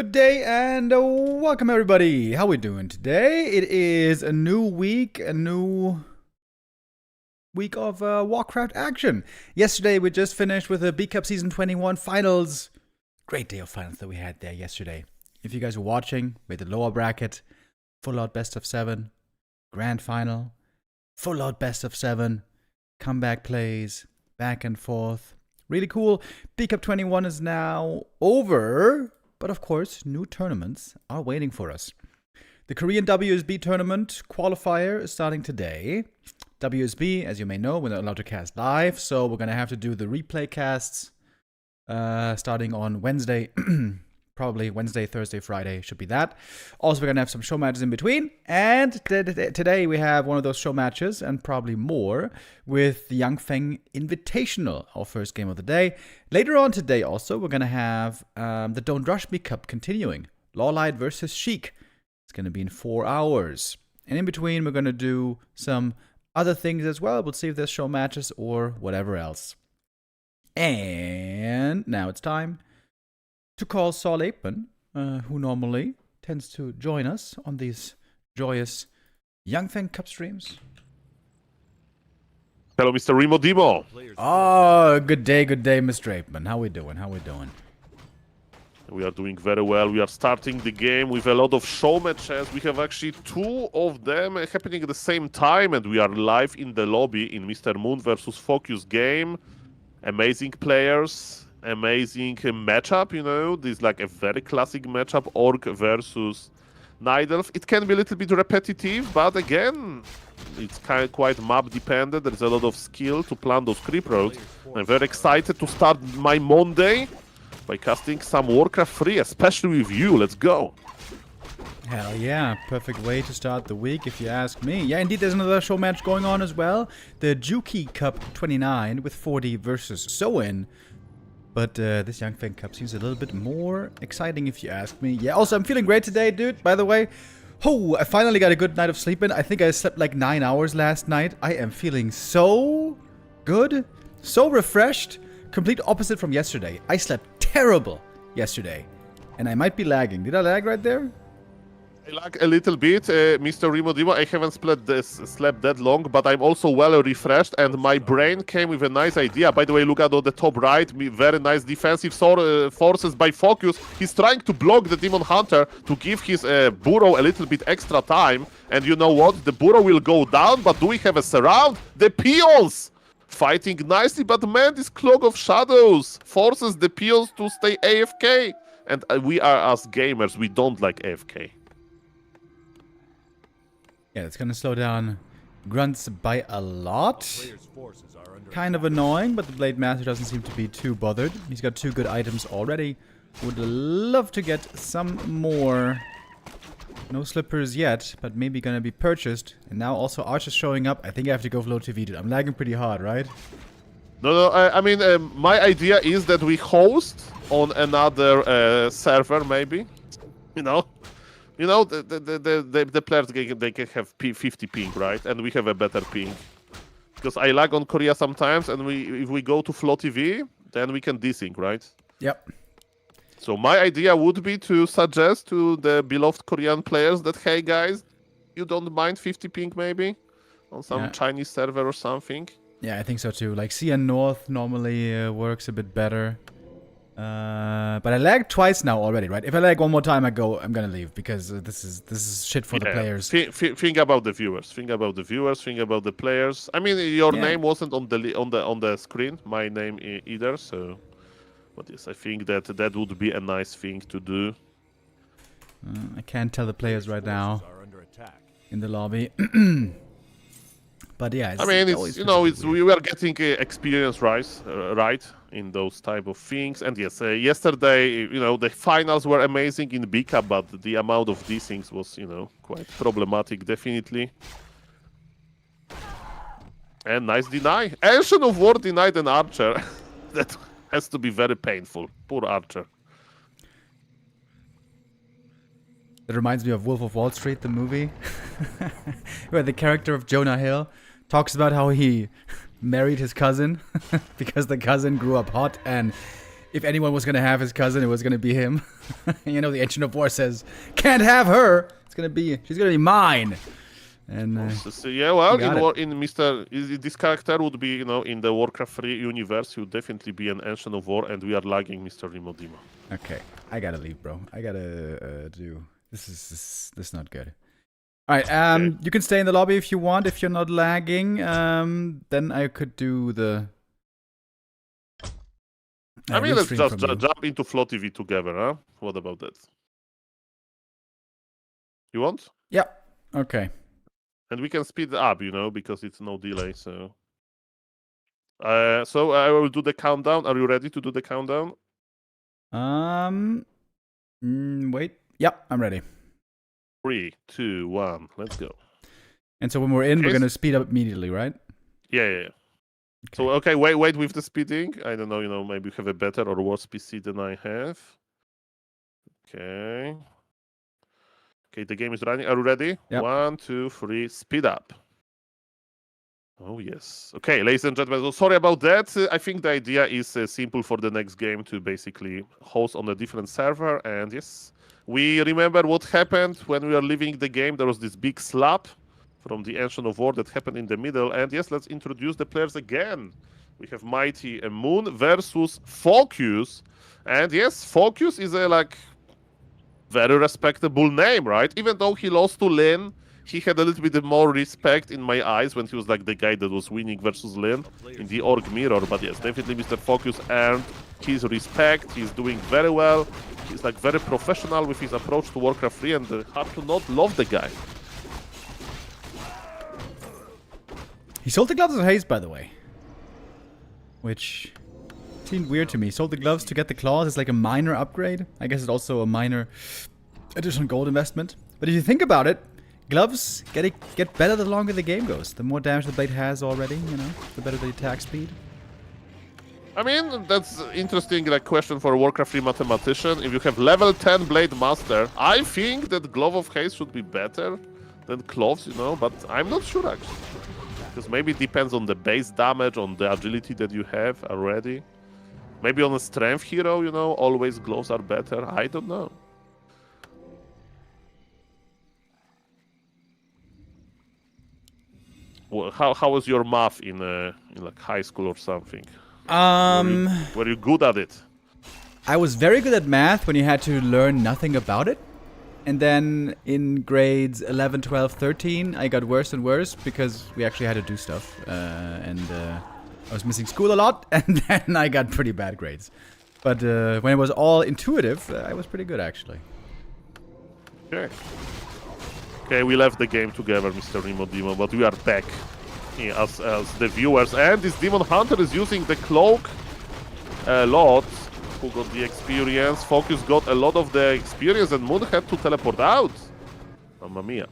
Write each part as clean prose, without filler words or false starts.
Good day and welcome everybody. How we doing today? It is a new week of Warcraft action. Yesterday we just finished with the B Cup Season 21 finals. Great day of finals that we had there yesterday. If you guys were watching, we had the lower bracket, full out best of 7, grand final, full out best of 7, comeback plays, back and forth. Really cool. B Cup 21 is now over. But of course, new tournaments are waiting for us. The Korean WSB tournament qualifier is starting today. WSB, as you may know, we're not allowed to cast live, so we're going to have to do the replay casts starting on Wednesday. Probably Wednesday, Thursday, Friday should be that. Also, we're going to have some show matches in between. And today we have one of those show matches, and probably more, with the Yangfeng Invitational, our first game of the day. Later on today also, we're going to have the Don't Rush Me Cup continuing. Lite versus Chic. It's going to be in 4 hours. And in between, we're going to do some other things as well. We'll see if there's show matches or whatever else. And now it's time to call Saul Apeman, who normally tends to join us on these joyous Yangfeng Cup streams. Hello, Mr. Remo Demo. Oh, good day, Mr. Apeman. How we doing? We are doing very well. We are starting the game with a lot of show matches. We have actually 2 of them happening at the same time, and we are live in the lobby in Mr. Moon versus Focus game. Amazing players. Amazing matchup, you know. This is like a very classic matchup, Orc versus Night Elf. It can be a little bit repetitive, but again, it's kind of quite map dependent. There's a lot of skill to plan those creep roads. I'm very excited to start my Monday by casting some Warcraft 3, especially with you. Let's go. Hell yeah, perfect way to start the week if you ask me. Yeah, indeed, there's another show match going on as well. The Juki Cup 29 with 40 versus Soen. But this Yangfeng Cup seems a little bit more exciting if you ask me. Yeah, also, I'm feeling great today, dude, by the way. Oh, I finally got a good night of sleep in. I think I slept like 9 hours last night. I am feeling so good, so refreshed. Complete opposite from yesterday. I slept terrible yesterday. And I might be lagging. Did I lag right there? I lag a little bit, Mr. Remo Demo. I haven't slept that long, but I'm also well refreshed, and my brain came with a nice idea. By the way, look at on the top right, very nice defensive forces by Focus. He's trying to block the Demon Hunter to give his burrow a little bit extra time. And you know what? The burrow will go down, but do we have a surround? The Peons! Fighting nicely, but man, this Cloak of Shadows forces the Peons to stay AFK. And we are, as gamers, we don't like AFK. Yeah, it's gonna slow down grunts by a lot. Kind of annoying, but the Blade Master doesn't seem to be too bothered. He's got 2 good items already. Would love to get some more. No slippers yet, but maybe gonna be purchased. And now also Archer's showing up. I think I have to go flow TV, dude. I'm lagging pretty hard, right? No, I mean, my idea is that we host on another server, maybe. You know, the players, they can have 50 ping, right? And we have a better ping. Because I lag on Korea sometimes, and if we go to Flow TV, then we can desync, right? Yep. So my idea would be to suggest to the beloved Korean players that, hey guys, you don't mind 50 ping maybe? On some Chinese server or something? Yeah, I think so too. Like CN North normally works a bit better. But I lagged twice now already, right? If I lag one more time, I'm gonna leave because this is shit for the players. Think about the viewers. Think about the viewers. Think about the players. I mean, your name wasn't on the screen. My name either. So, but yes, I think that would be a nice thing to do. I can't tell the players right now in the lobby. But yeah, I mean, we are getting experience right in those type of things. And yes, yesterday, the finals were amazing in B Cup, but the amount of these things was, quite problematic, definitely. And nice deny. Ancient of War denied an Archer. That has to be very painful. Poor Archer. That reminds me of Wolf of Wall Street, the movie, where the character of Jonah Hill talks about how he married his cousin because the cousin grew up hot and If anyone was gonna have his cousin, it was gonna be him. You know, the Ancient of War says, "Can't have her. She's gonna be mine." And So, yeah, well, got in this character would be, you know, in the Warcraft 3 universe, he would definitely be an Ancient of War, and we are lagging Mr. Rimodimo. okay, I gotta leave, bro. I gotta do. This is not good. All right, Okay. you can stay in the lobby if you want. If you're not lagging, then I could do the. I mean, let's restream just from you. jump into Flow TV together, huh? What about that? You want? Yeah. Okay. And we can speed up, you know, because it's no delay, so... so I will do the countdown. Are you ready to do the countdown? Wait. Yeah, I'm ready. 3, 2, 1, let's go. And so when we're in, we're Okay. gonna speed up immediately, right? Yeah. So, okay, wait with the speeding. I don't know, you know, maybe you have a better or worse PC than I have. Okay. Okay, the game is running. Are you ready? Yep. 1, 2, 3, speed up. Oh, yes. Okay, ladies and gentlemen, so sorry about that. I think the idea is simple for the next game to basically host on a different server. And yes, we remember what happened when we were leaving the game. There was this big slap from the Ancient of War that happened in the middle. And yes, let's introduce the players again. We have Mighty Moon versus Focus. And yes, Focus is a very respectable name, right? Even though he lost to Lynn, he had a little bit more respect in my eyes when he was like the guy that was winning versus Lynn in the Org Mirror. But yes, definitely Mr. Focus earned his respect. He's doing very well. He's like very professional with his approach to Warcraft 3, and hard to not love the guy. He sold the gloves of haste, by the way, which seemed weird to me. Sold the gloves to get the claws. It's like a minor upgrade. I guess it's also a minor additional gold investment. But if you think about it, gloves get better the longer the game goes. The more damage the blade has already, you know, the better the attack speed. I mean, that's interesting question for a Warcraft 3 mathematician. If you have level 10 Blade Master, I think that Glove of Haste should be better than Cloves, you know, but I'm not sure actually. Because maybe it depends on the base damage, on the agility that you have already. Maybe on a strength hero, you know, always gloves are better. I don't know. Well, how was your math in like high school or something? Were you good at it? I was very good at math when you had to learn nothing about it. And then in grades 11, 12, 13, I got worse and worse because we actually had to do stuff. I was missing school a lot, and then I got pretty bad grades. But when it was all intuitive, I was pretty good, actually. Okay. Okay, we left the game together, Mr. Rimodimo, but we are back as the viewers. And this Demon Hunter is using the cloak a lot. Who got the experience? Focus got a lot of the experience, and Moon had to teleport out. Mamma mia.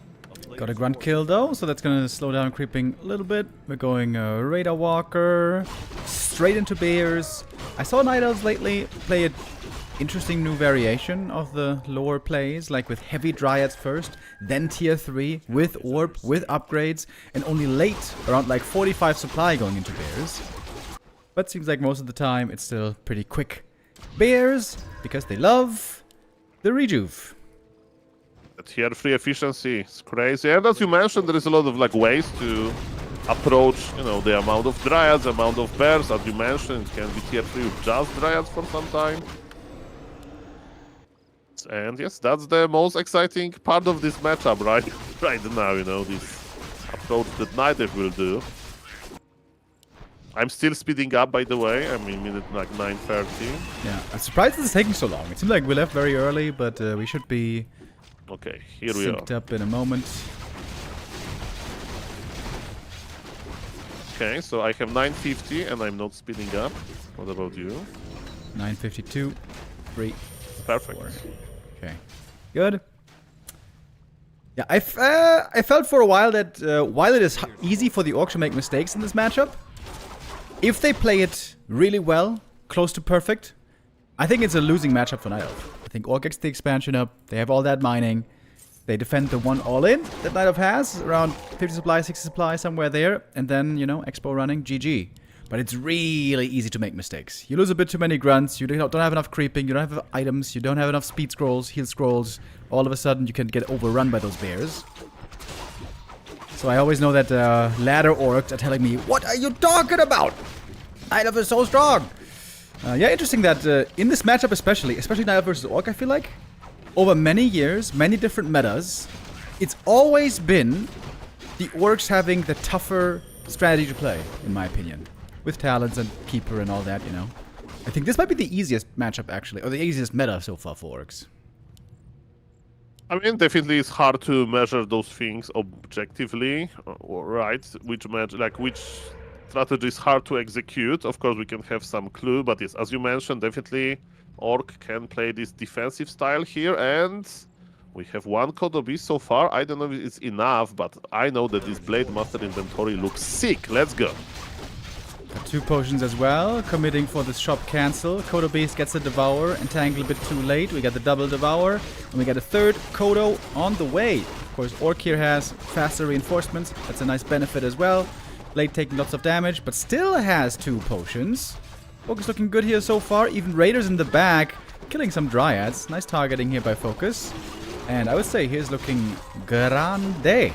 Got a grunt kill though, so that's gonna slow down creeping a little bit. We're going Radar Walker, straight into Bears. I saw Night Elves lately play an interesting new variation of the lore plays, like with heavy Dryads first, then tier 3, with Orb, with upgrades, and only late, around like 45 supply going into Bears. But seems like most of the time it's still pretty quick. Bears, because they love the rejuve. The tier 3 efficiency is crazy. And as you mentioned, there is a lot of like ways to approach, you know, the amount of Dryads, amount of Bears. As you mentioned, it can be tier 3 with just Dryads for some time. And yes, that's the most exciting part of this matchup right now, you know, this approach that Night Elf will do. I'm still speeding up, by the way. I'm in minute like 9:30. Yeah, I'm surprised this is taking so long. It seemed like we left very early, but we should be Okay, here we are. synced up in a moment. Okay, so I have 9:50 and I'm not speeding up. What about you? 9:52, 3, Perfect. 4. Okay, good. Yeah, I felt for a while that while it is easy for the Orcs to make mistakes in this matchup, if they play it really well, close to perfect, I think it's a losing matchup for Night Elf. I think Orc gets the expansion up, they have all that mining, they defend the one all-in that Night Elf has, around 50 supply, 60 supply, somewhere there, and then, you know, Expo running, GG. But it's really easy to make mistakes. You lose a bit too many grunts, you don't have enough creeping, you don't have items, you don't have enough speed scrolls, heal scrolls. All of a sudden you can get overrun by those bears. So I always know that ladder orcs are telling me, what are you talking about? Night Elf is so strong. Yeah, interesting that in this matchup especially Night Elf versus Orc, I feel like, over many years, many different metas, it's always been the Orcs having the tougher strategy to play, in my opinion. With talents and keeper and all that, you know. I think this might be the easiest matchup, actually, or the easiest meta so far for Orcs. I mean, definitely it's hard to measure those things objectively, right? Which strategy is hard to execute. Of course, we can have some clue, but yes, as you mentioned, definitely Orc can play this defensive style here, and we have one Kodobi so far. I don't know if it's enough, but I know that this Blade Master inventory looks sick. Let's go. Got 2 potions as well, committing for the shop cancel. Kodo Beast gets a Devour, entangle a bit too late. We got the double Devour, and we got a 3rd Kodo on the way. Of course, Orc here has faster reinforcements. That's a nice benefit as well. Blade taking lots of damage, but still has 2 potions. Focus looking good here so far. Even Raiders in the back, killing some Dryads. Nice targeting here by Focus. And I would say here's looking grande.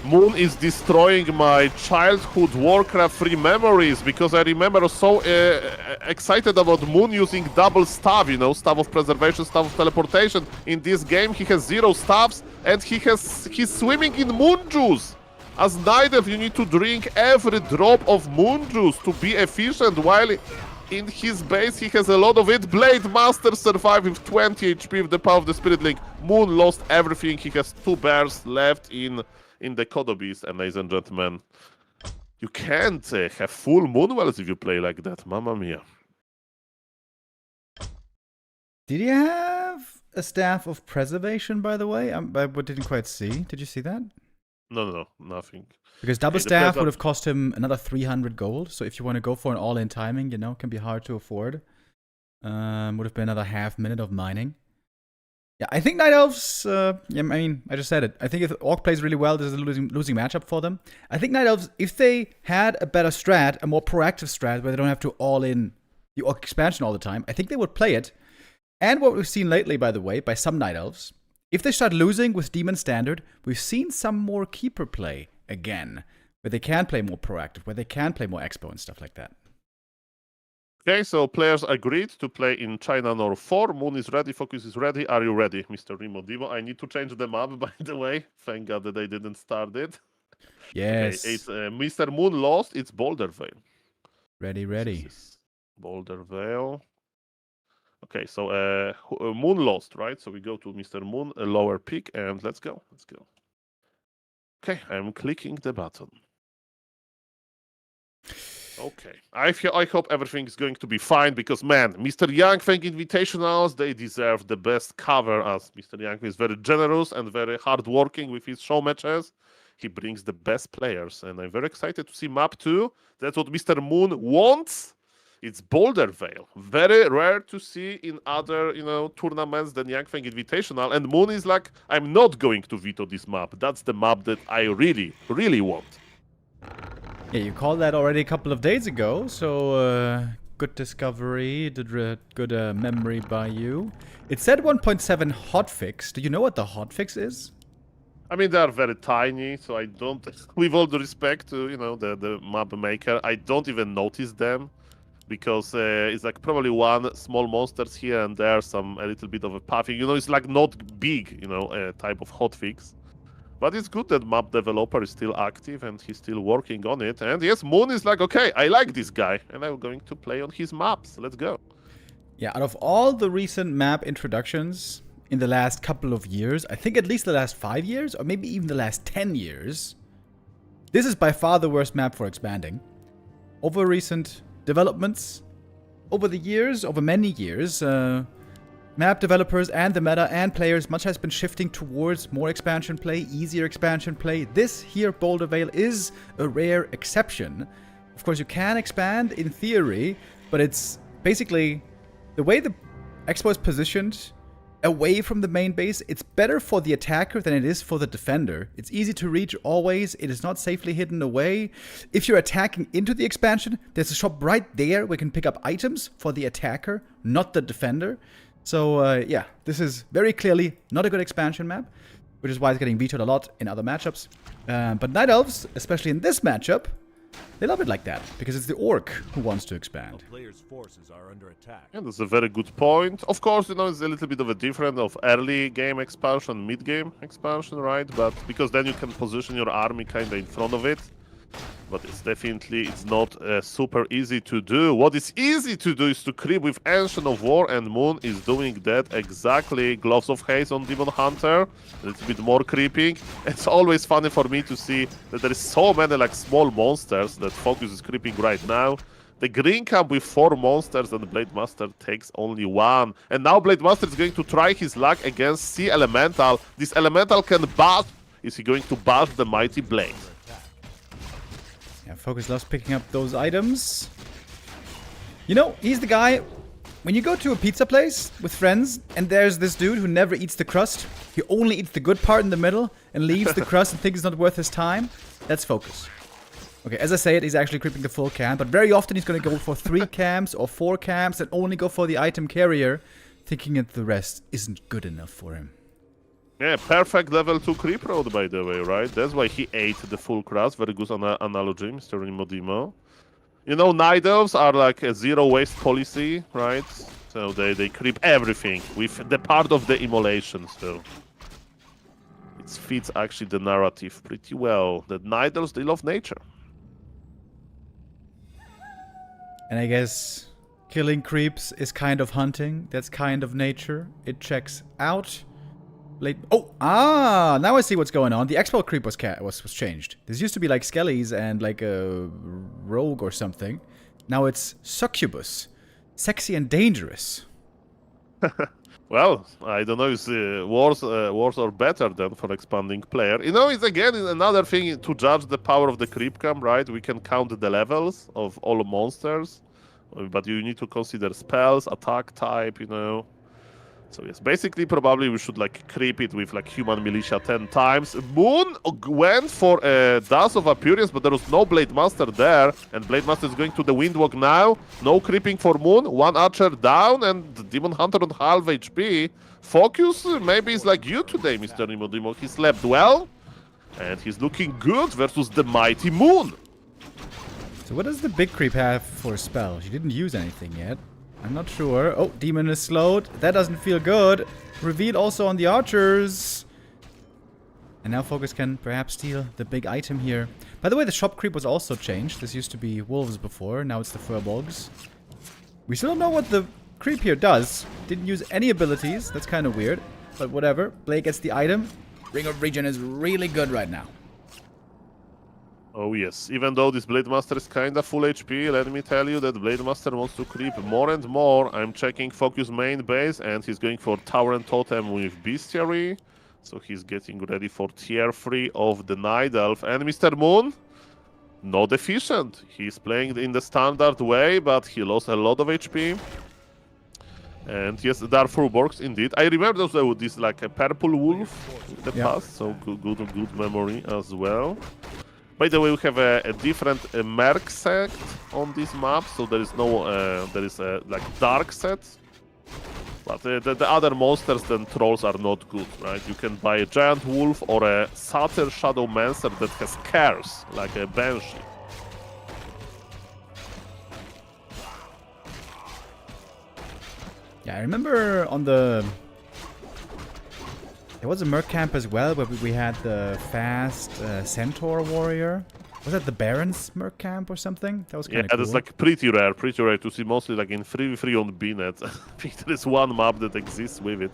Moon is destroying my childhood Warcraft 3 memories, because I remember so excited about Moon using double staff, you know, staff of preservation, staff of teleportation. In this game he has 0 staffs and he's swimming in moon juice. As Night Elf, you need to drink every drop of moon juice to be efficient, while in his base he has a lot of it. Blade Master survived with 20 HP with the power of the Spirit Link. Moon lost everything. He has 2 bears left in the Kodobis, and ladies and gentlemen, you can't have full Moonwells if you play like that. Mamma mia. Did he have a staff of preservation, by the way? I didn't quite see. Did you see that? No, nothing. Because double staff would have cost him another 300 gold. So if you want to go for an all-in timing, you know, it can be hard to afford. Would have been another half minute of mining. Yeah, I think Night Elves, I mean, I just said it. I think if Orc plays really well, this is a losing matchup for them. I think Night Elves, if they had a better strat, a more proactive strat, where they don't have to all-in the Orc expansion all the time, I think they would play it. And what we've seen lately, by the way, by some Night Elves, if they start losing with Demon Standard, we've seen some more Keeper play again, where they can play more proactive, where they can play more Expo and stuff like that. Okay, so players agreed to play in China North 4. Moon is ready, Focus is ready. Are you ready, Mr. Remo Divo? I need to change the map, by the way. Thank God that they didn't start it. Yes. Okay, it's Mr. Moon lost. It's Boulder Vale. Ready. Boulder Vale. Okay, so Moon lost, right? So we go to Mr. Moon, a lower pick, and let's go. Okay, I'm clicking the button. Okay, I hope everything is going to be fine, because, man, Mr. Yang Feng Invitationals, they deserve the best cover, as Mr. Yang is very generous and very hardworking with his show matches. He brings the best players, and I'm very excited to see map 2. That's what Mr. Moon wants. It's Boulder Vale. Very rare to see in other, tournaments than Yang Feng Invitational. And Moon is like, I'm not going to veto this map. That's the map that I really, really want. Yeah, you called that already a couple of days ago, so good discovery, good memory by you. It said 1.7 hotfix. Do you know what the hotfix is? I mean, they are very tiny, so I don't, with all the respect to, the map maker, I don't even notice them, because it's like probably one small monsters here and there, a little bit of a pathing. It's like not big, type of hotfix. But it's good that map developer is still active and he's still working on it. And yes, Moon is like, okay, I like this guy, and I'm going to play on his maps. Let's go. Yeah, out of all the recent map introductions in the last couple of years, I think at least the last 5 years, or maybe even the last 10 years, this is by far the worst map for expanding. Over recent developments, over many years, map developers and the meta and players, much has been shifting towards more expansion play, easier expansion play. This here, Boulder Vale, is a rare exception. Of course, you can expand in theory, but it's basically the way the Expo is positioned. away from the main base. It's better for the attacker than it is for the defender. It's easy to reach always. It is not safely hidden away. If you're attacking into the expansion, there's a shop right there where you can pick up items for the attacker, not the defender. So, yeah, this is very clearly not a good expansion map, which is why it's getting vetoed a lot in other matchups. But Night Elves, especially in this matchup, they love it like that, because it's the orc who wants to expand. The player's forces are under attack. Yeah, that's a very good point. Of course, you know, it's a little bit of a difference of early game expansion, mid game expansion, right? But because then you can position your army kind of in front of it. But it's not super easy to do. What is easy to do is to creep with Ancient of War, and Moon is doing that exactly. Gloves of Haze on Demon Hunter, a little bit more creeping. It's always funny for me to see that there is so many like small monsters that Focus is creeping right now. The green camp with 4 monsters and Blade Master takes only 1. And now Blade Master is going to try his luck against Sea Elemental. This Elemental can bash. Is he going to bash the Mighty Blade? Yeah, Focus loves picking up those items. You know, he's the guy, when you go to a pizza place with friends, and there's this dude who never eats the crust, he only eats the good part in the middle, and leaves the crust and thinks it's not worth his time, that's Focus. Okay, as I say it, he's actually creeping the full camp, but very often he's going to go for 3 camps or 4 camps, and only go for the item carrier, thinking that the rest isn't good enough for him. Yeah, perfect level 2 creep road, by the way, right? That's why he ate the full crust. Very good analogy, Mr. Nimodimo. You know, Night Elves are like a zero waste policy, right? So they creep everything with the part of the immolation, so it fits actually the narrative pretty well. That Night Elves, they love nature. And I guess killing creeps is kind of hunting. That's kind of nature. It checks out. Now I see what's going on. The Expo creep was changed. This used to be like Skellies and like a rogue or something. Now it's Succubus. Sexy and dangerous. Well, I don't know if wars are better than for expanding player. You know, it's again another thing to judge the power of the creep camp, right? We can count the levels of all monsters, but you need to consider spells, attack type, you know. So yes, basically probably we should like creep it with like human militia 10 times. Moon went for a Dust of Appearance, but there was no Blade Master there. And Blade Master is going to the Windwalk now. No creeping for Moon. 1 archer down and Demon Hunter on half HP. Focus maybe is like you today, Mr. Nimodimo. He slept well. And he's looking good versus the Mighty Moon. So what does the big creep have for a spell? She didn't use anything yet. I'm not sure. Oh, Demon is slowed. That doesn't feel good. Reveal also on the archers. And now Focus can perhaps steal the big item here. By the way, the shop creep was also changed. This used to be wolves before. Now it's the furbolgs. We still don't know what the creep here does. Didn't use any abilities. That's kind of weird. But whatever. Blade gets the item. Ring of Regen is really good right now. Oh yes, even though this Blade Master is kinda full HP, let me tell you that Blade Master wants to creep more and more. I'm checking Focus main base and he's going for Tower and Totem with Bestiary. So he's getting ready for tier 3 of the Night Elf. And Mr. Moon, not efficient. He's playing in the standard way, but he lost a lot of HP. And yes, there are furbolgs indeed. I remember this like a purple wolf in the past, so good memory as well. By the way, we have a different merc set on this map, so there is no, like dark set. But the other monsters than trolls are not good, right? You can buy a giant wolf or a Satyr Shadow Mancer that has cares, like a Banshee. Yeah, I remember on the... There was a merc camp as well, where we had the fast centaur warrior. Was that the Baron's merc camp or something? That was kind of cool. Yeah, that's like pretty rare to see, mostly like in 3v3 on BNet. I think there is one map that exists with it.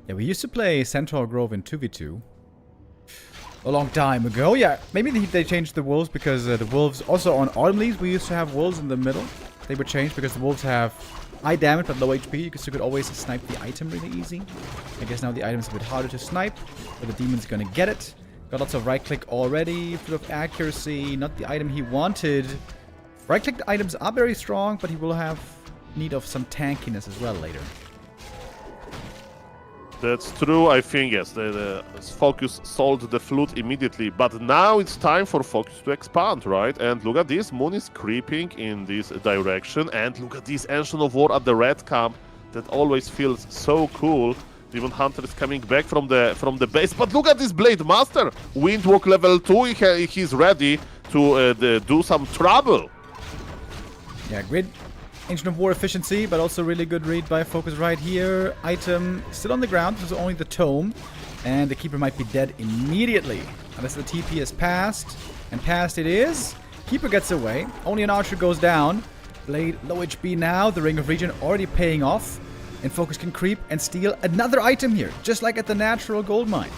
Yeah, we used to play Centaur Grove in 2v2. A long time ago. Yeah, maybe they changed the wolves because the wolves... Also on Autumn Leaves, we used to have wolves in the middle. They were changed because the wolves have high damage but low HP, because you could always snipe the item really easy. I guess now the item's a bit harder to snipe, but the demon's gonna get it. Got lots of right-click already, full of accuracy, not the item he wanted. Right-click items are very strong, but he will have need of some tankiness as well later. That's true. I think, yes, the Focus sold the flute immediately. But now it's time for Focus to expand, right? And look at this. Moon is creeping in this direction. And look at this Ancient of War at the red camp. That always feels so cool. Demon Hunter is coming back from the base. But look at this Blade Master. Windwalk level 2. He's ready to do some trouble. Yeah, great Ancient of War efficiency, but also really good read by Focus right here. Item still on the ground, there's only the tome. And the Keeper might be dead immediately. Unless the TP is passed. And passed it is. Keeper gets away. Only an Archer goes down. Blade low HP now. The Ring of Regen already paying off. And Focus can creep and steal another item here. Just like at the natural gold mine.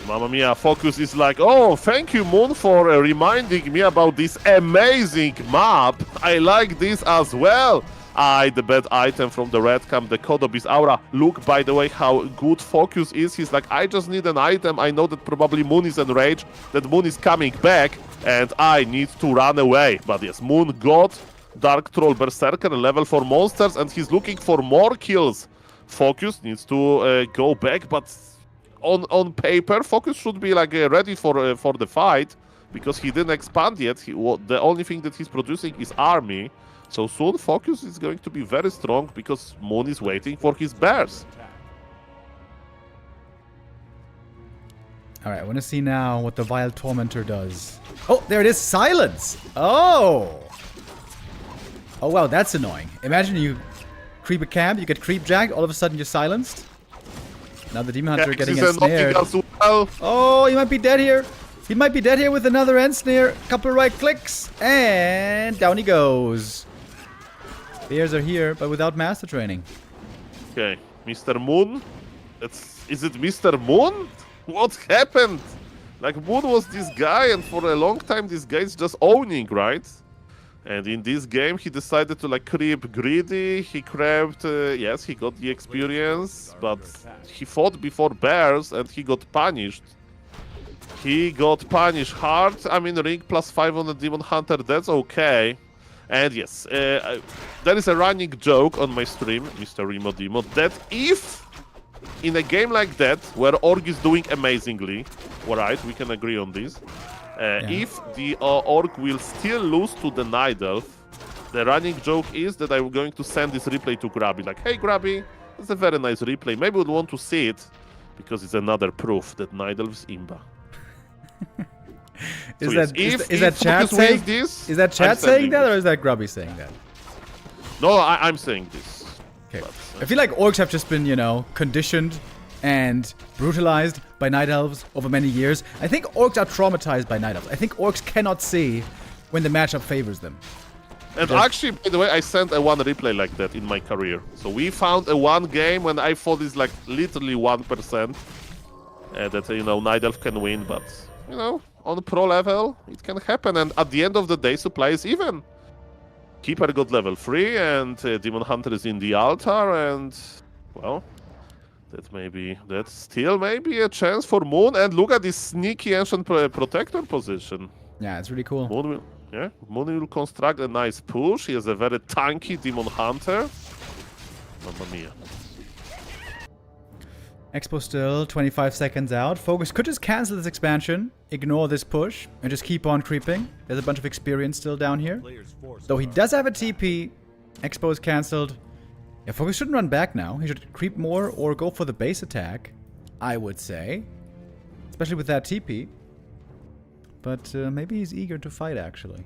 Mamma mia, Focus is like, oh, thank you, Moon, for reminding me about this amazing map. I like this as well. The bad item from the red camp, the Kodobis Aura. Look, by the way, how good Focus is. He's like, I just need an item. I know that probably Moon is enraged, that Moon is coming back, and I need to run away. But yes, Moon got Dark Troll Berserker level 4 monsters, and he's looking for more kills. Focus needs to go back, but on paper, Focus should be like ready for the fight, because he didn't expand yet. The only thing that he's producing is army. So soon Focus is going to be very strong because Moon is waiting for his bears. Alright, I want to see now what the Vile Tormentor does. Oh, there it is. Silence! Oh! Oh, wow, that's annoying. Imagine you creep a camp, you get creep jacked, all of a sudden you're silenced. Now the Demon Hunter getting ensnared. Well. Oh, he might be dead here. He might be dead here with another ensnare. Couple right clicks, and down he goes. Bears are here, but without master training. Okay, Mr. Moon. Is it Mr. Moon? What happened? Like, Moon was this guy, and for a long time this guy is just owning, right? And in this game, he decided to like creep greedy. He crept, yes, he got the experience, but he fought before bears and he got punished. He got punished hard. I mean, ring +5 on the Demon Hunter, that's okay. And yes, there is a running joke on my stream, Mr. Remo Demo, that if in a game like that, where Org is doing amazingly, alright, we can agree on this. If the Orc will still lose to the Night Elf, the running joke is that I'm going to send this replay to Grabby. Like, hey Grabby, it's a very nice replay. Maybe we'd want to see it, because it's another proof that Night Elf is Imba. Is that chat saying this? Is that chat saying that, or is that Grubby saying that? No, I'm saying this. Okay. But, I feel like orcs have just been, you know, conditioned and brutalized by Night Elves over many years. I think orcs are traumatized by Night Elves. I think orcs cannot see when the matchup favors them. And actually, by the way, I sent a one replay like that in my career. So we found a one game when I thought it's like literally 1% that, you know, Night Elf can win. But, you know, on pro level, it can happen. And at the end of the day, supply is even. Keeper got level 3 and Demon Hunter is in the altar. And, well, that's still maybe a chance for Moon. And look at this sneaky Ancient Protector position. Yeah, it's really cool. Moon will construct a nice push. He has a very tanky Demon Hunter. Mamma mia. Expo still 25 seconds out. Focus could just cancel this expansion, ignore this push, and just keep on creeping. There's a bunch of experience still down here. Though he does have a TP. Expo is cancelled. Yeah, Focus shouldn't run back now. He should creep more or go for the base attack, I would say. Especially with that TP. But maybe he's eager to fight, actually.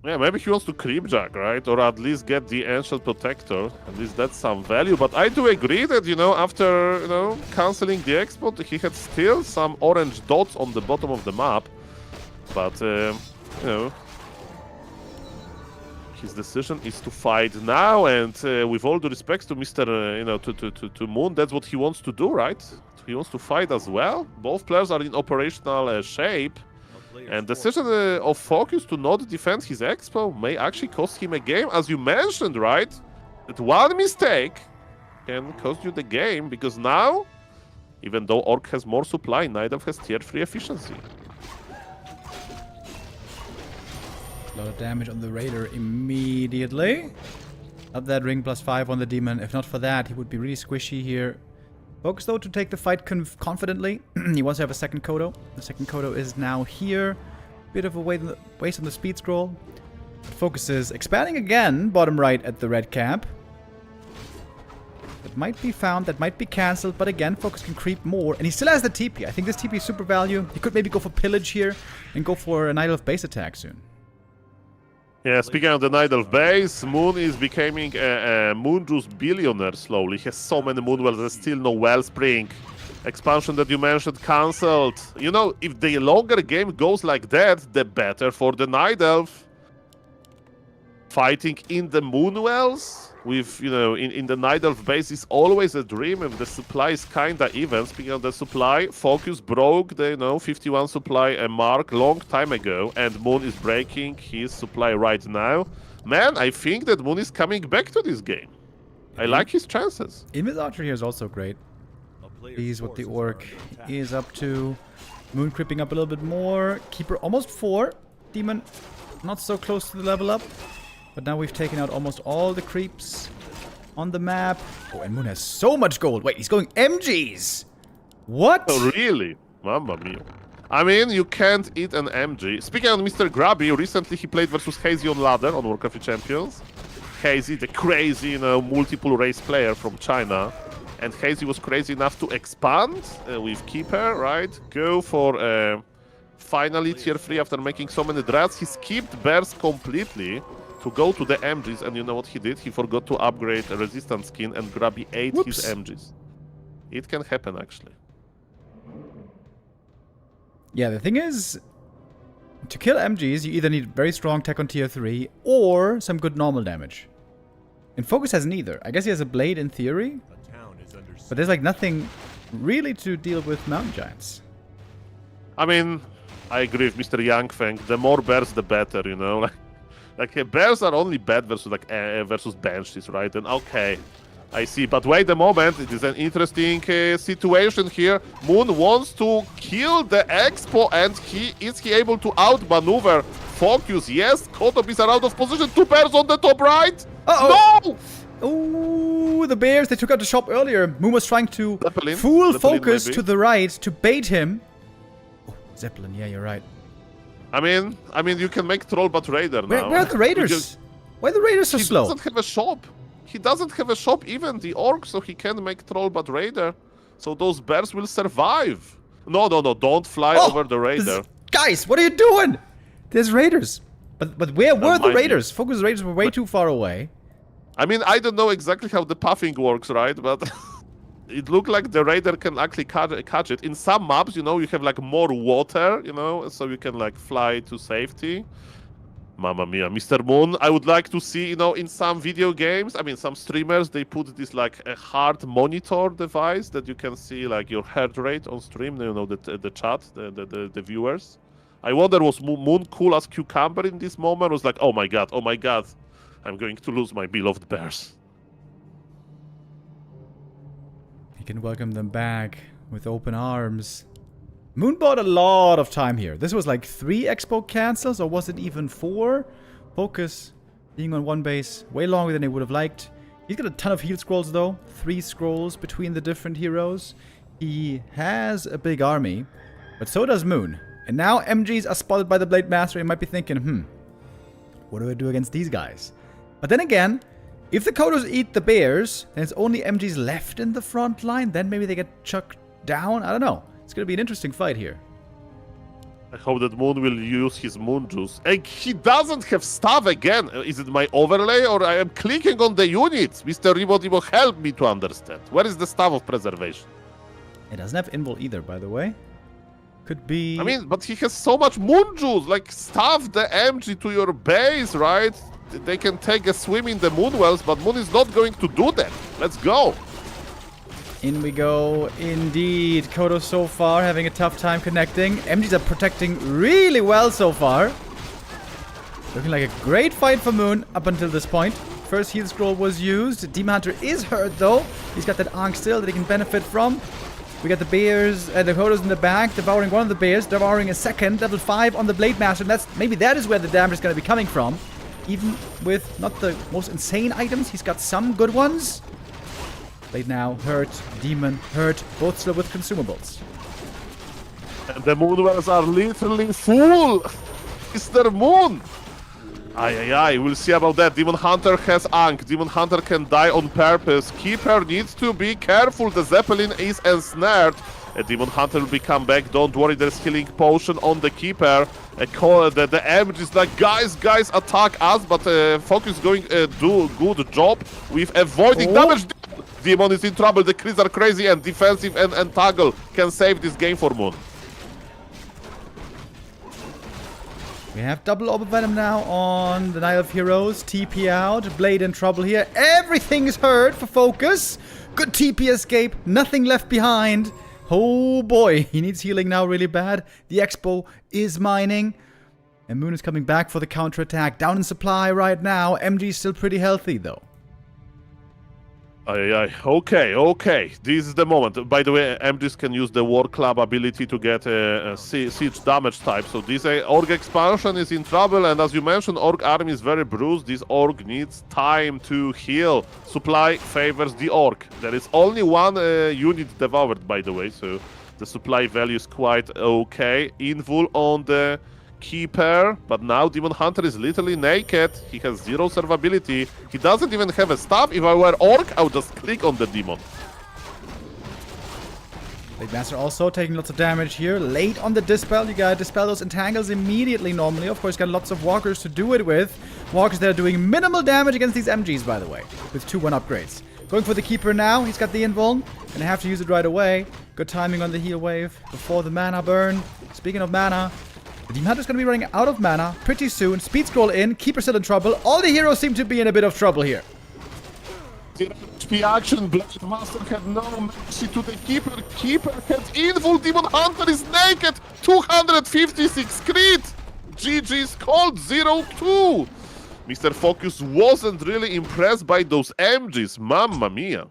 Yeah, maybe he wants to creepjack, right? Or at least get the Ancient Protector. At least that's some value. But I do agree that, you know, after, you know, cancelling the export, he had still some orange dots on the bottom of the map. But, you know, his decision is to fight now. And with all due respects to Mr. You know, to Moon, that's what he wants to do, right? He wants to fight as well. Both players are in operational shape. And the decision of Focus to not defend his expo may actually cost him a game, as you mentioned, right? That one mistake can cost you the game, because now, even though Orc has more supply, Night Elf has tier 3 efficiency. A lot of damage on the Raider immediately. Up that ring +5 on the Demon. If not for that, he would be really squishy here. Focus, though, to take the fight confidently. He wants to have a second Kodo. The second Kodo is now here. Bit of a waste on the speed scroll. But Focus is expanding again, bottom right at the red cap. That might be found, that might be cancelled, but again, Focus can creep more. And he still has the TP. I think this TP is super value. He could maybe go for Pillage here and go for a Night Elf base attack soon. Yeah, speaking of the Night Elf base, Moon is becoming a Moon Juice billionaire slowly. He has so many Moon Wells, there's still no Wellspring. Expansion that you mentioned cancelled. You know, if the longer game goes like that, the better for the Night Elf. Fighting in the Moon Wells with, you know, in the Night Elf base is always a dream if the supply is kinda even. Speaking of the supply, Focus broke the, 51 supply mark long time ago, and Moon is breaking his supply right now. Man, I think that Moon is coming back to this game. I like his chances. Invis Archer here is also great. Sees what the Orc is up to. Moon creeping up a little bit more. Keeper almost 4. Demon not so close to the level up. But now we've taken out almost all the creeps on the map. Oh, and Moon has so much gold. Wait, he's going MGs. What? Oh, really? Mamma mia. I mean, you can't eat an MG. Speaking of Mr. Grubby, recently he played versus Hazy on ladder on Warcraft III Champions. Hazy, the crazy, multiple race player from China. And Hazy was crazy enough to expand with Keeper, right? Go for finally tier 3 after making so many drafts. He skipped Bears completely to go to the MGs, and you know what he did? He forgot to upgrade a resistance skin, and Grubby ate his MGs. It can happen, actually. Yeah, the thing is, to kill MGs, you either need very strong tech on tier 3 or some good normal damage. And Focus has neither. I guess he has a blade in theory, but there's like nothing really to deal with mountain giants. I mean, I agree with Mr. Yangfeng. The more bears, the better, Like bears are only bad versus versus banshees, right? And okay, I see. But wait a moment, it is an interesting situation here. Moon wants to kill the Expo, and is he able to outmaneuver Focus? Yes, Kotobis are out of position. 2 bears on the top right. No! Oh, the bears, they took out the shop earlier. Moon was trying to fool Focus to the right to bait him. Oh, Zeppelin, yeah, you're right. I mean, you can make Troll but Raider now. Where are the Raiders? Why are the Raiders so slow? He doesn't have a shop. He doesn't have a shop, even the Orc, so he can make Troll but Raider. So those bears will survive. No, don't fly over the Raider. Guys, what are you doing? There's Raiders. But where were the Raiders? Focus Raiders were way too far away. I mean, I don't know exactly how the pathing works, right? But it looked like the Raider can actually catch it. In some maps, you have like more water, so you can like fly to safety. Mamma mia, Mr. Moon, I would like to see, in some video games, I mean, some streamers, they put this like a heart monitor device that you can see like your heart rate on stream, the chat, the viewers. I wonder, was Moon cool as cucumber in this moment? Was like, oh my god, I'm going to lose my beloved bears. He can welcome them back with open arms. Moon bought a lot of time here. This was like 3 Expo cancels, or was it even 4? Focus being on one base way longer than they would have liked. He's got a ton of heal scrolls though. 3 scrolls between the different heroes. He has a big army, but so does Moon. And now MGs are spotted by the Blade Master. He might be thinking, what do I do against these guys? But then again, if the Kodos eat the bears, then it's only MGs left in the front line. Then maybe they get chucked down. I don't know. It's going to be an interesting fight here. I hope that Moon will use his Moon Juice. And he doesn't have staff again. Is it my overlay or I am clicking on the units? Mr. Ribodibo, help me to understand. Where is the staff of preservation? It doesn't have invul either, by the way. Could be... I mean, but he has so much Moon Juice. Like, staff the MG to your base, right? They can take a swim in the Moon Wells, but Moon is not going to do that. Let's go. In we go, indeed. Kodo so far having a tough time connecting. MGs are protecting really well so far. Looking like a great fight for Moon up until this point. First heal scroll was used. Demon Hunter is hurt though. He's got that Ankh still that he can benefit from. We got the bears and the Kodos in the back, devouring one of the bears, devouring a second, level 5 on the Blade Master. And maybe that is where the damage is going to be coming from. Even with not the most insane items, he's got some good ones. Late now, hurt. Demon, hurt. Both still with consumables. And the Moonwells are literally full! Mr. Moon! We'll see about that. Demon Hunter has Ankh. Demon Hunter can die on purpose. Keeper needs to be careful. The Zeppelin is ensnared. A Demon Hunter will become back. Don't worry, there's healing potion on the Keeper. The Emge is like, guys, attack us, but Focus is going to do a good job with avoiding damage. Demon is in trouble. The Krees are crazy, and defensive and Toggle can save this game for Moon. We have double Orb of Venom now on the Night of Heroes. TP out. Blade in trouble here. Everything is hurt for Focus. Good TP escape. Nothing left behind. Oh boy, he needs healing now really bad. The Expo is mining. And Moon is coming back for the counterattack. Down in supply right now. MG is still pretty healthy though. Okay. This is the moment. By the way, MGs can use the War Club ability to get a siege damage type. So this Orc expansion is in trouble. And as you mentioned, Orc army is very bruised. This Orc needs time to heal. Supply favors the Orc. There is only one unit devoured, by the way. So the supply value is quite okay. Invul on the Keeper, but now Demon Hunter is literally naked. He has 0 survivability. He doesn't even have a staff. If I were Orc, I would just click on the Demon. Blade Master also taking lots of damage here. Late on the Dispel. You gotta dispel those entangles immediately normally. Of course, got lots of Walkers to do it with. Walkers that are doing minimal damage against these MGs, by the way, with 2-1 upgrades. Going for the Keeper now. He's got the invuln. Gonna have to use it right away. Good timing on the heal wave before the mana burn. Speaking of mana, the Demon Hunter's going to be running out of mana pretty soon. Speed scroll in. Keeper still in trouble. All the heroes seem to be in a bit of trouble here. HP action. Blade Master had no mercy to the Keeper. Keeper had invul. Demon Hunter is naked. 256 crit. GG's called 0-2. Mr. Focus wasn't really impressed by those MGs. Mamma mia.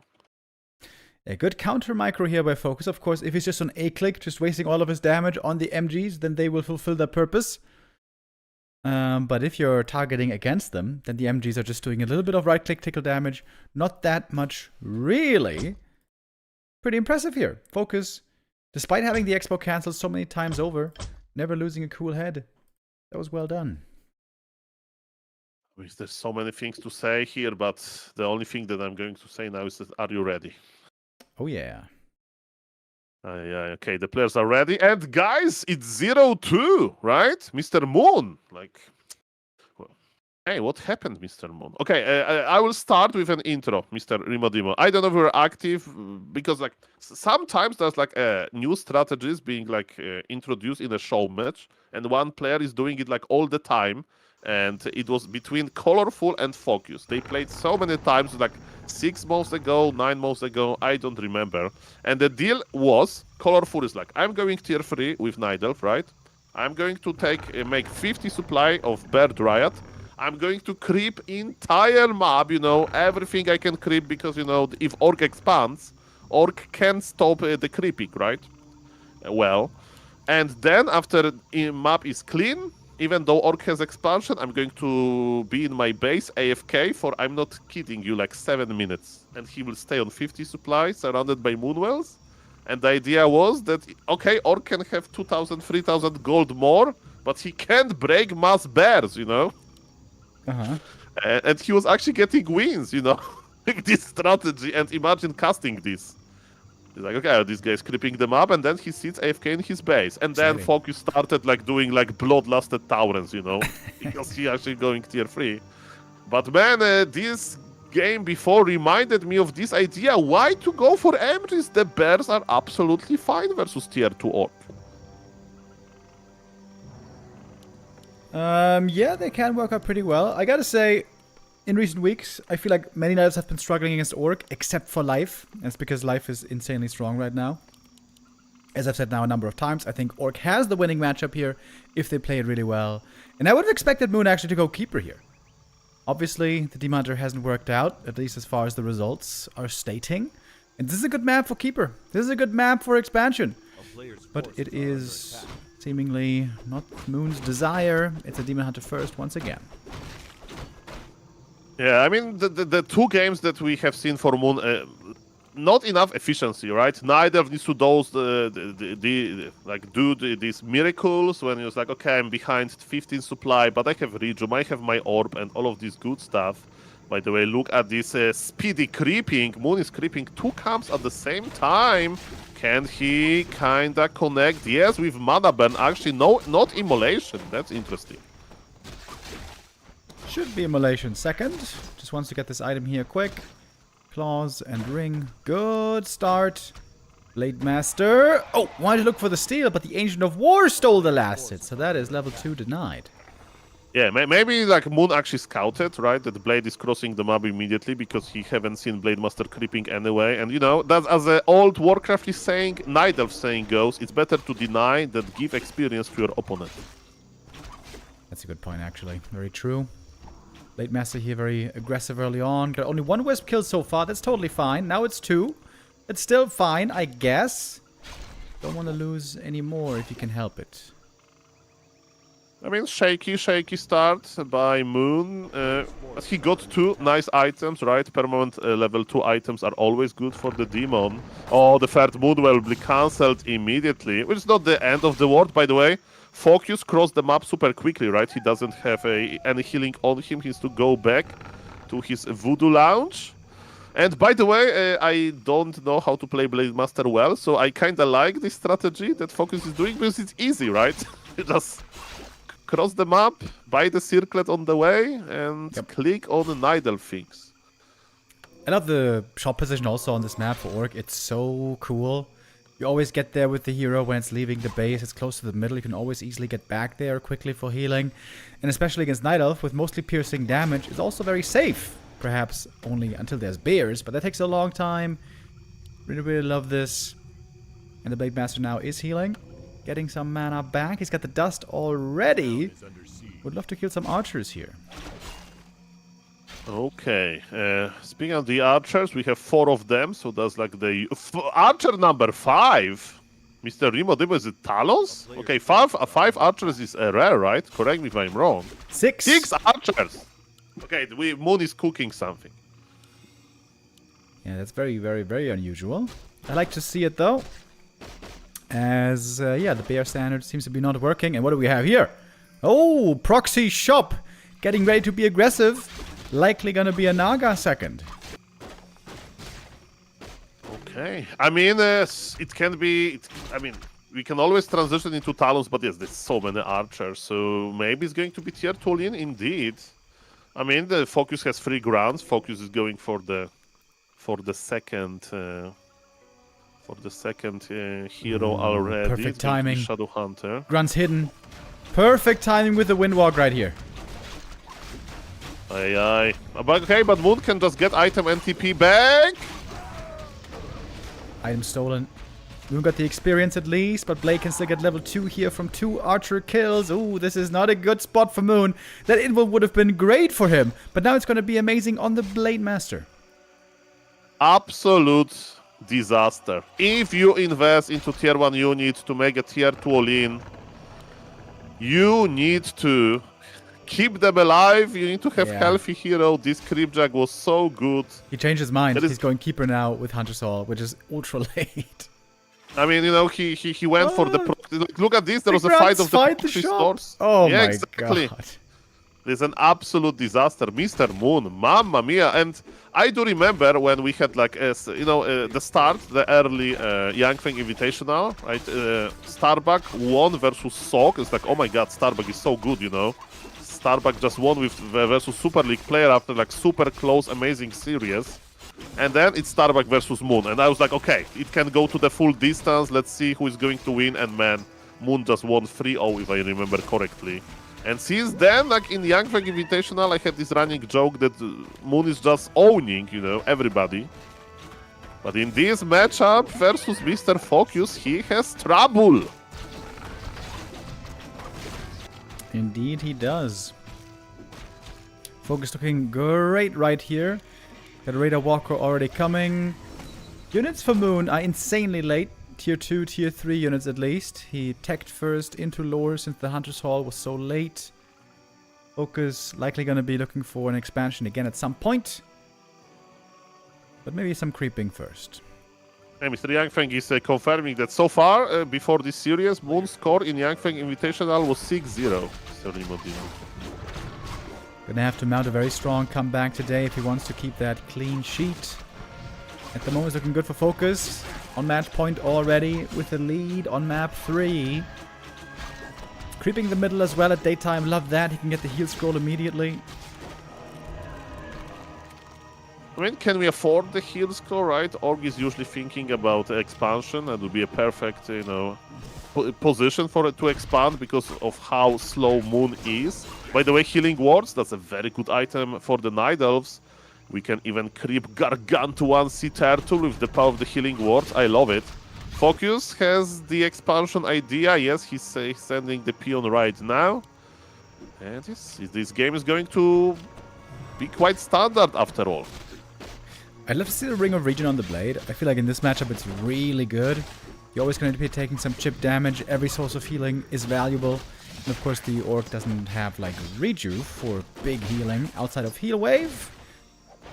A good counter micro here by Focus. Of course, if he's just on A-click, just wasting all of his damage on the MGs, then they will fulfill their purpose. But if you're targeting against them, then the MGs are just doing a little bit of right-click tickle damage. Not that much, really. Pretty impressive here. Focus, despite having the Expo cancelled so many times over, never losing a cool head. That was well done. There's so many things to say here, but the only thing that I'm going to say now is that, are you ready? Oh, yeah. Okay, the players are ready. And guys, it's 0-2, right? Mr. Moon. Like, well, hey, what happened, Mr. Moon? Okay, I will start with an intro, Mr. Rimodimo. I don't know if you're active, because like sometimes there's like new strategies being like introduced in a show match, and one player is doing it like all the time. And it was between Colorful and Focus. They played so many times, like 6 months ago, 9 months ago, I don't remember. And the deal was, Colorful is like, I'm going tier 3 with Nidelf, right? I'm going to make 50 supply of Bear Dryad. I'm going to creep entire map, you know, everything I can creep, because, you know, if Orc expands, Orc can stop the creeping, right? Well, and then after map is clean, even though Orc has expansion, I'm going to be in my base AFK for, I'm not kidding you, like 7 minutes. And he will stay on 50 supplies surrounded by Moonwells. And the idea was that, okay, Orc can have 2,000, 3,000 gold more, but he can't break mass bears, you know? And he was actually getting wins, you know? This strategy, and imagine casting this. He's like, okay, this guy's creeping them up, and then he sits AFK in his base. And then Focus started like doing like bloodlusted Taurens, you know, because he actually going tier 3. But man, this game before reminded me of this idea. Why to go for MGs? The bears are absolutely fine versus tier 2 Orc. Yeah, they can work out pretty well. I gotta say, in recent weeks, I feel like many Knights have been struggling against Orc, except for Life. That's because Life is insanely strong right now. As I've said now a number of times, I think Orc has the winning matchup here if they play it really well. And I would have expected Moon actually to go Keeper here. Obviously, the Demon Hunter hasn't worked out, at least as far as the results are stating. And this is a good map for Keeper. This is a good map for expansion. But it is seemingly not Moon's desire. It's a Demon Hunter first once again. Yeah, I mean, the 2 games that we have seen for Moon, not enough efficiency, right? Neither needs to those these miracles when it's like, okay, I'm behind 15 supply, but I have Regium, I have my orb, and all of this good stuff. By the way, look at this speedy creeping. Moon is creeping 2 camps at the same time. Can he kinda connect? Yes, with mana burn. Actually, no, not immolation. That's interesting. Should be immolation second. Just wants to get this item here quick. Claws and ring. Good start. Blade Master. Oh, wanted to look for the steal, but the Ancient of War stole the last hit. So that is level 2 denied. Yeah, maybe like Moon actually scouted, right? That the Blade is crossing the map immediately because he haven't seen Blade Master creeping anyway. And you know, that's as the old Warcraft is saying, Night Elf saying goes, it's better to deny than give experience to your opponent. That's a good point, actually. Very true. Blade Master here very aggressive early on. Got only 1 Wisp kill so far. That's totally fine. Now it's 2. It's still fine, I guess. Don't want to lose any more if you can help it. I mean, shaky start by Moon. He got 2 nice items, right? Permanent level 2 items are always good for the demon. Oh, the third Moon will be cancelled immediately, which is not the end of the world, by the way. Focus crossed the map super quickly, right? He doesn't have any healing on him. He has to go back to his Voodoo Lounge. And by the way, I don't know how to play Blade Master well, so I kind of like this strategy that Focus is doing because it's easy, right? Just cross the map, buy the circlet on the way, and click on the Nidal things. I love the shot position also on this map for Orc. It's so cool. You always get there with the hero when it's leaving the base. It's close to the middle. You can always easily get back there quickly for healing. And especially against Night Elf with mostly piercing damage, it's also very safe. Perhaps only until there's bears, but that takes a long time. Really, really love this. And the Blade Master now is healing. Getting some mana back. He's got the dust already. Would love to kill some archers here. Okay. Speaking of the archers, we have 4 of them. So that's like the archer number 5. Mr. Remo, is it Talos? Okay, 5 archers is rare, right? Correct me if I'm wrong. 6. 6 archers. Okay, Moon is cooking something. Yeah, that's very, very, very unusual. I like to see it though. As, yeah, the bear standard seems to be not working. And what do we have here? Oh, proxy shop. Getting ready to be aggressive. Likely gonna be a Naga second. Okay. I mean, it can be... I mean, we can always transition into Talons, but yes, there's so many archers. So maybe it's going to be tier 2 Lynn indeed. I mean, the Focus has 3 grounds. Focus is going for the second... For the second hero already. Perfect timing. Shadow Hunter. Grunts hidden. Perfect timing with the Windwalk right here. Aye. But, okay, but Moon can just get item NTP back. Item stolen. Moon got the experience at least, but Blade can still get level 2 here from 2 archer kills. Ooh, this is not a good spot for Moon. That invul would have been great for him, but now it's going to be amazing on the Blade Master. Absolute disaster. If you invest into tier 1 unit to make a tier 2 all-in, you need to keep them alive. You need to have healthy hero. This Creepjack was so good. He changed his mind. He's going Keeper now with Hunter's Hall, which is ultra late. I mean, you know, he went for the... Look at this. There was a fight of the proxy stores. Oh yeah, my exactly. God. It's an absolute disaster. Mr. Moon, mamma mia. And I do remember when we had like, the start, the early Yangfeng Invitational, right? Starbuck won versus Sok. It's like, oh my God, Starbuck is so good, you know. Starbuck just won with versus Super League player after like super close, amazing series. And then it's Starbuck versus Moon. And I was like, okay, it can go to the full distance. Let's see who is going to win. And man, Moon just won 3-0 if I remember correctly. And since then, like in Yangfeng Invitational, I had this running joke that Moon is just owning, you know, everybody. But in this matchup versus Mr. Focus, he has trouble. Indeed he does. Focus looking great right here. Got a Radar Walker already coming. Units for Moon are insanely late. Tier 2, Tier 3 units at least. He teched first into lore since the Hunter's Hall was so late. Focus likely going to be looking for an expansion again at some point. But maybe some creeping first. Hey, Mr. Yangfeng is confirming that so far, before this series, Moon's score in Yangfeng Invitational was 6-0. Mr. Rimodino. Gonna have to mount a very strong comeback today if he wants to keep that clean sheet. At the moment, it's looking good for Focus. On match point already with the lead on map 3. Creeping the middle as well at daytime. Love that. He can get the heal scroll immediately. I mean, can we afford the heal score, right? Org is usually thinking about expansion. That would be a perfect, position for it to expand because of how slow Moon is. By the way, healing wards, that's a very good item for the Night Elves. We can even creep Gargantuan Sea Turtle with the power of the healing wards. I love it. Focus has the expansion idea. Yes, he's sending the peon right now. And this game is going to be quite standard after all. I'd love to see the Ring of Regen on the Blade. I feel like in this matchup it's really good. You're always going to be taking some chip damage. Every source of healing is valuable. And of course the Orc doesn't have like Rejuve for big healing outside of Heal Wave.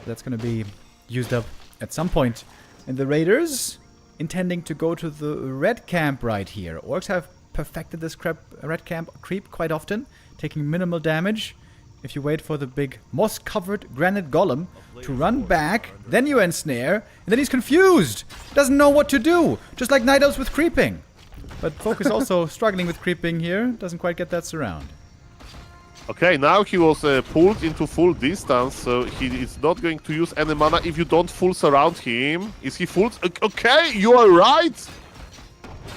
That's going to be used up at some point. And the Raiders intending to go to the red camp right here. Orcs have perfected this red camp creep quite often, taking minimal damage. If you wait for the big moss-covered granite golem to run back, then you ensnare, and then he's confused. Doesn't know what to do, just like Night Elves with creeping. But Focus also struggling with creeping here, doesn't quite get that surround. Okay, now he was pulled into full distance, so he is not going to use any mana if you don't full surround him. Is he full? Okay, you are right!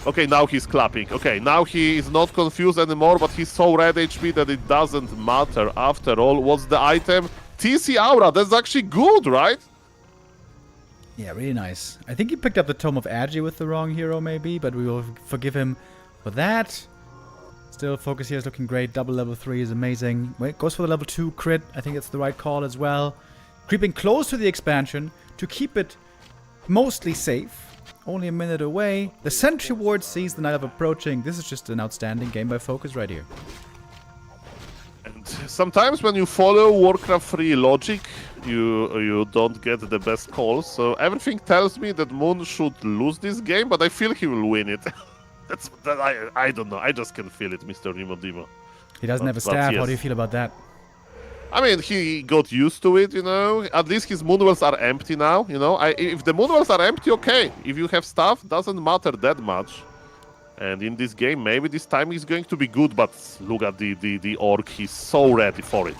Okay, now he's clapping. Okay, now he is not confused anymore, but he's so red HP that it doesn't matter after all. What's the item? TC Aura, that's actually good, right? Yeah, really nice. I think he picked up the Tome of Agi with the wrong hero maybe, but we will forgive him for that. Still, Focus here is looking great. Double level 3 is amazing. Wait, goes for the level 2 crit. I think it's the right call as well. Creeping close to the expansion to keep it mostly safe. Only a minute away. The Sentry Ward sees the Night Elf approaching. This is just an outstanding game by Focus right here. And sometimes when you follow Warcraft 3 logic, you don't get the best calls. So everything tells me that Moon should lose this game, but I feel he will win it. I don't know. I just can feel it, Mr. Rimodimo. He doesn't have a staff. Yes. How do you feel about that? I mean, he got used to it, At least his moonwells are empty now, If the moonwells are empty, okay. If you have stuff, doesn't matter that much. And in this game, maybe this time he's going to be good, but look at the Orc. He's so ready for it.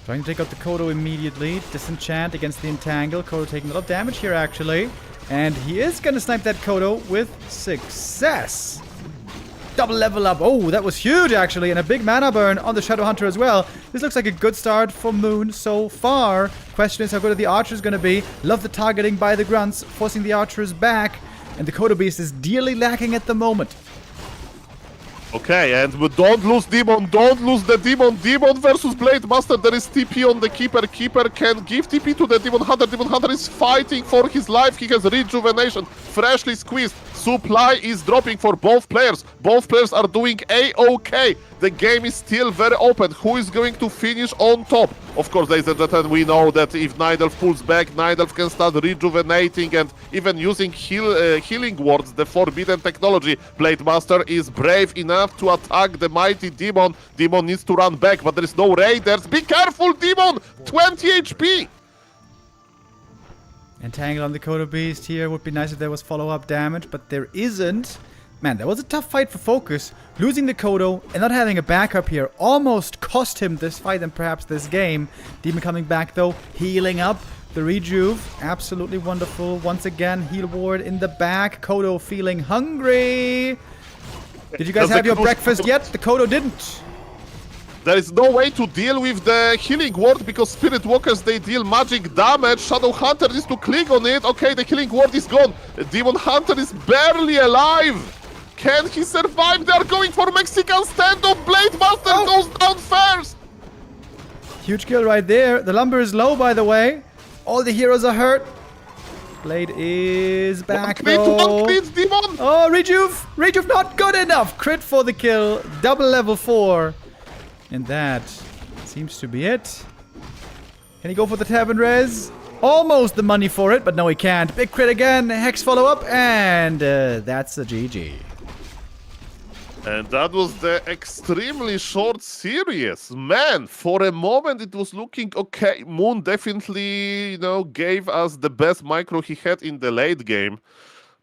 Trying to take out the Kodo immediately. Disenchant against the Entangle. Kodo taking a lot of damage here, actually. And he is going to snipe that Kodo with success. Double level up. Oh, that was huge, actually. And a big mana burn on the Shadow Hunter as well. This looks like a good start for Moon so far. Question is how good are the archers going to be. Love the targeting by the grunts, forcing the archers back. And the Kodo Beast is dearly lacking at the moment. Okay, and don't lose Demon. Don't lose the Demon. Demon versus Blade Master. There is TP on the Keeper. Keeper can give TP to the Demon Hunter. Demon Hunter is fighting for his life. He has Rejuvenation. Freshly squeezed. Supply is dropping for both players. Both players are doing A-OK. The game is still very open. Who is going to finish on top? Of course, ladies and gentlemen, we know that if Night Elf pulls back, Night Elf can start rejuvenating and even using healing wards, the forbidden technology. Blade Master is brave enough to attack the mighty Demon. Demon needs to run back, but there is no Raiders. Be careful, Demon! 20 HP! Entangle on the Kodo Beast here. Would be nice if there was follow-up damage, but there isn't. Man, that was a tough fight for Focus. Losing the Kodo and not having a backup here almost cost him this fight and perhaps this game. Demon coming back though, healing up. The Rejuve, absolutely wonderful. Once again, heal ward in the back. Kodo feeling hungry. Did you guys have your breakfast yet? The Kodo didn't. There is no way to deal with the healing ward because Spirit Walkers, they deal magic damage. Shadow Hunter needs to click on it. Okay, the healing ward is gone. Demon Hunter is barely alive. Can he survive? They are going for Mexican standoff. Blade Master goes down first. Huge kill right there. The lumber is low, by the way. All the heroes are hurt. Blade is back though. One crit, Demon. Oh, Rejuve. Rejuve not good enough. Crit for the kill. Double level 4. And that seems to be it. Can he go for the Tavern Res? almost the money for it, but no, he can't. Big crit again, Hex follow-up, and that's a GG. And that was the extremely short series. Man, for a moment it was looking okay. Moon definitely, gave us the best micro he had in the late game.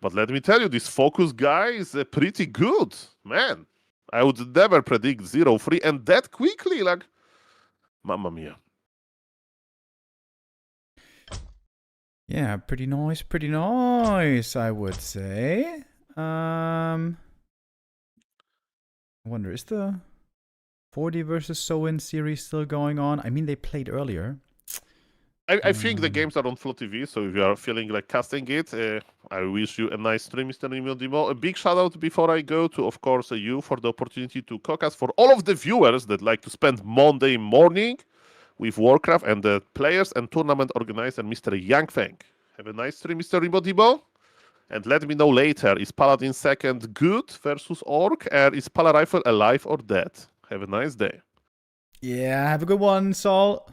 But let me tell you, this focus guy is pretty good. Man, I would never predict 0-3 and that quickly, like, mamma mia. Yeah, pretty nice, I would say. I wonder, is the 40 versus Soen series still going on? I mean, they played earlier. I think the games are on Flow TV, so if you are feeling like casting it, I wish you a nice stream, Mr. Demo. A big shout out before I go to, of course, you for the opportunity to caucus for all of the viewers that like to spend Monday morning with Warcraft and the players and tournament organizer, Mr. Yangfeng. Have a nice stream, Mr. Demo. And let me know later, is Paladin second good versus Orc, or is Pala Rifle alive or dead? Have a nice day. Yeah, have a good one, Saul.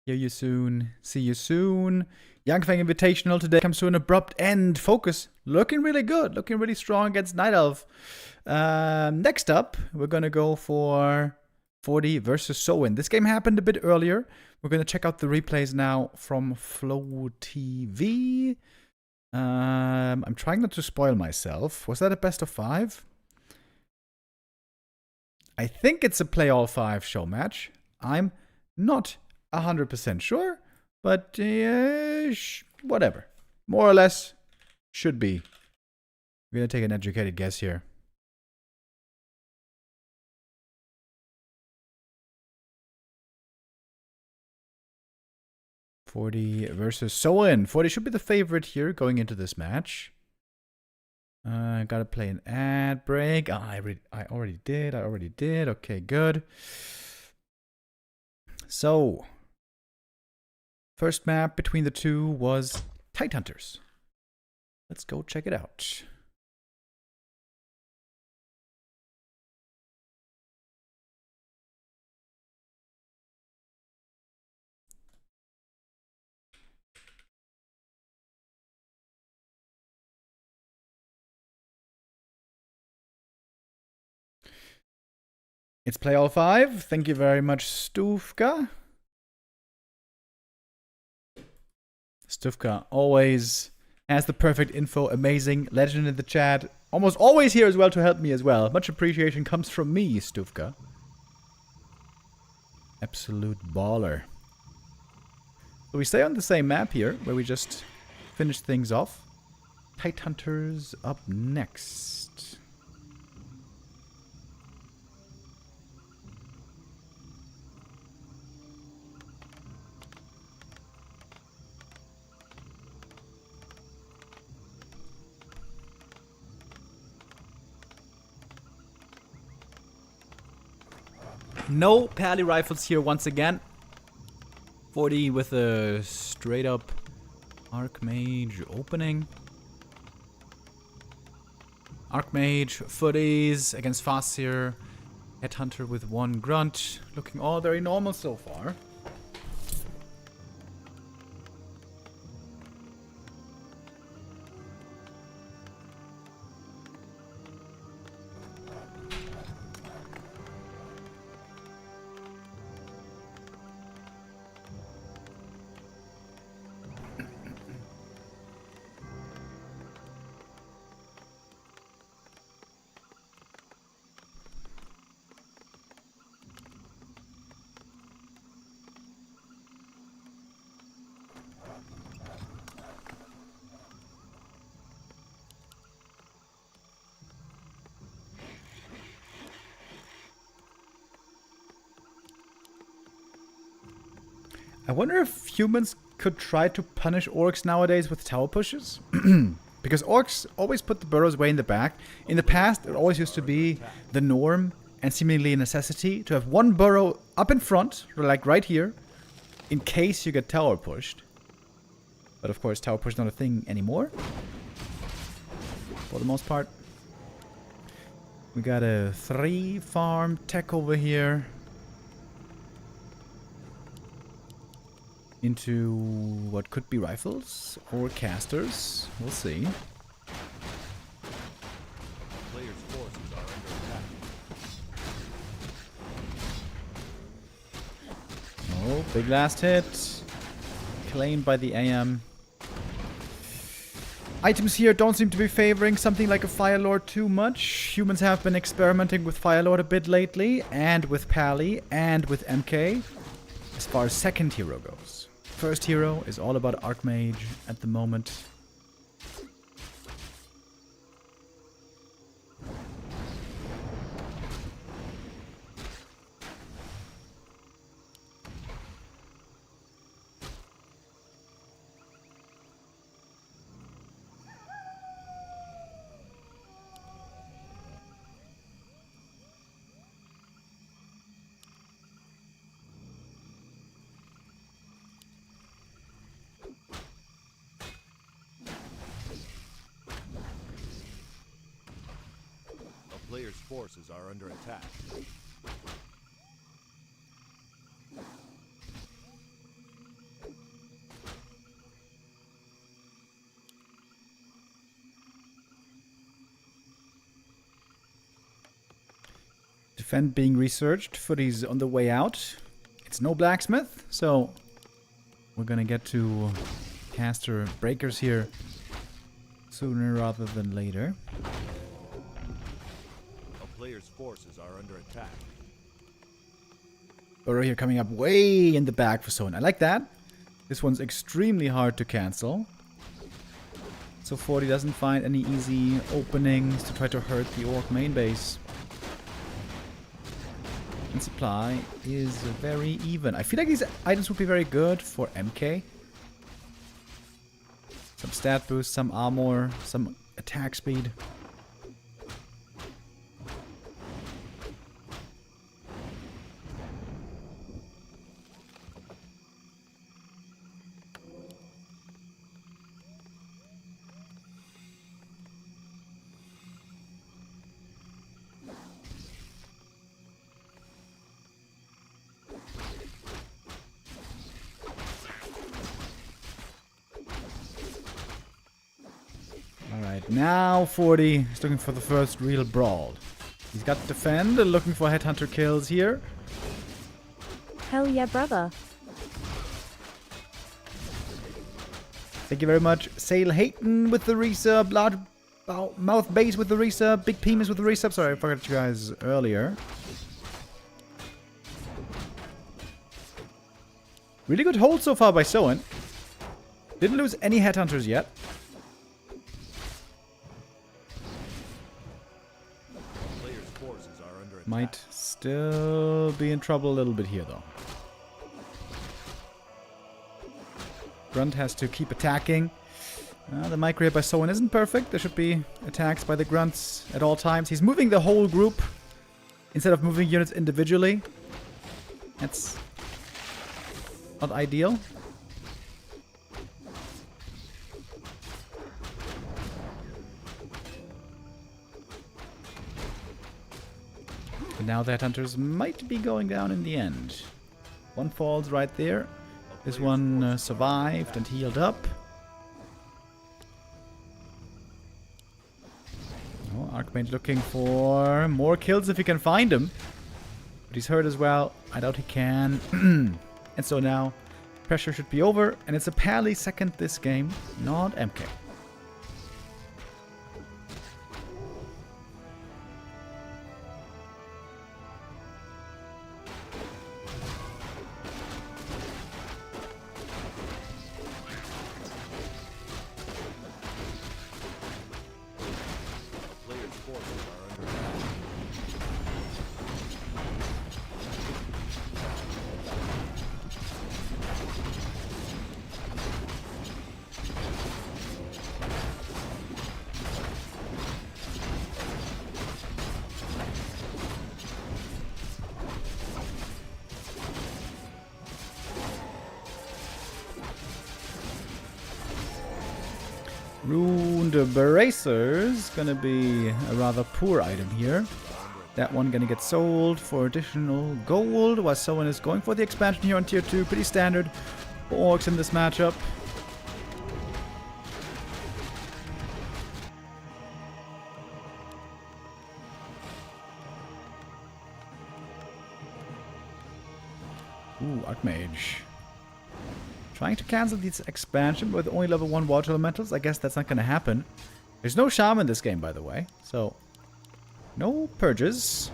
Hear you soon. See you soon. Yangfeng Invitational today comes to an abrupt end. Focus looking really good. Looking really strong against Night Elf. Next up, we're going to go for 40 versus Soen. This game happened a bit earlier. We're going to check out the replays now from Flow TV. I'm trying not to spoil myself. Was that a best of 5? I think it's a play all 5 show match. I'm not 100% sure, but whatever. More or less, should be. We're gonna take an educated guess here. .40 versus Soen. 40 should be the favorite here going into this match. Gotta play an ad break. I already did. Okay, good. So, first map between the two was Tidehunters. Let's go check it out. It's play all 5. Thank you very much, Stufka. Stufka always has the perfect info. Amazing. Legend in the chat. Almost always here as well to help me as well. Much appreciation comes from me, Stufka. Absolute baller. So we stay on the same map here, where we just finished things off. Tidehunters up next. No pally rifles here once again. 40 with a straight up Archmage opening. Archmage, footies against Fasir. Headhunter with 1 grunt. Looking all very normal so far. I wonder if humans could try to punish orcs nowadays with tower pushes. Because orcs always put the burrows way in the back. In the past, it always used to be the norm and seemingly a necessity to have 1 burrow up in front, like right here, in case you get tower pushed. But of course, tower push is not a thing anymore. For the most part. We got a 3 farm tech over here. into what could be rifles or casters. We'll see. Players' forces are under attack. Oh, big last hit. Claimed by the AM. Items here don't seem to be favoring something like a Fire Lord too much. Humans have been experimenting with Fire Lord a bit lately, and with Pally, and with MK, as far as second hero goes. First hero is all about Archmage at the moment. A player's forces are under attack. Defend being researched. Footy's on the way out. It's no blacksmith, so we're gonna get to caster breakers here sooner rather than later. A player's forces are under attack. Burrow here coming up way in the back for Soen. I like that. This one's extremely hard to cancel. So 40 doesn't find any easy openings to try to hurt the Orc main base. And supply is very even. I feel like these items would be very good for MK. Some stat boost, some armor, some attack speed. Alright, now 40 is looking for the first real brawl. He's got defend, looking for headhunter kills here. Hell yeah, brother. Thank you very much. Sail Hayton with the resub, large mouth base with the resub, big penis with the resub. Sorry, I forgot you guys earlier. Really good hold so far by Soen. Didn't lose any headhunters yet. Players' forces are under attack. Might still be in trouble a little bit here, though. Grunt has to keep attacking. The micro here by Soen isn't perfect. There should be attacks by the Grunts at all times. He's moving the whole group instead of moving units individually. That's not ideal. And now the headhunters might be going down in the end. One falls right there. This one survived and healed up. Oh, Archmage looking for more kills if he can find him. But he's hurt as well. I doubt he can. And so now pressure should be over. And it's a Pally second this game, not MK. Players' forces are under attack. Ruined Bracers, gonna be a rather poor item here. That one gonna get sold for additional gold, while Soen is going for the expansion here on tier 2. Pretty standard. Orcs in this matchup. Ooh, Archmage. Trying to cancel this expansion with only level 1 water elementals. I guess that's not going to happen. There's no Shaman in this game, by the way. So, no purges.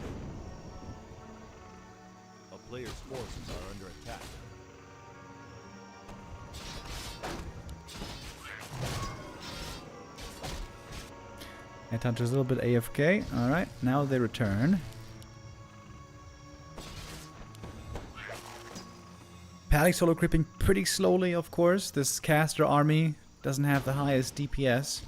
A player's forces are under attack. Headhunter's a little bit AFK. Alright, now they return. Pally solo creeping pretty slowly, of course. This caster army doesn't have the highest DPS.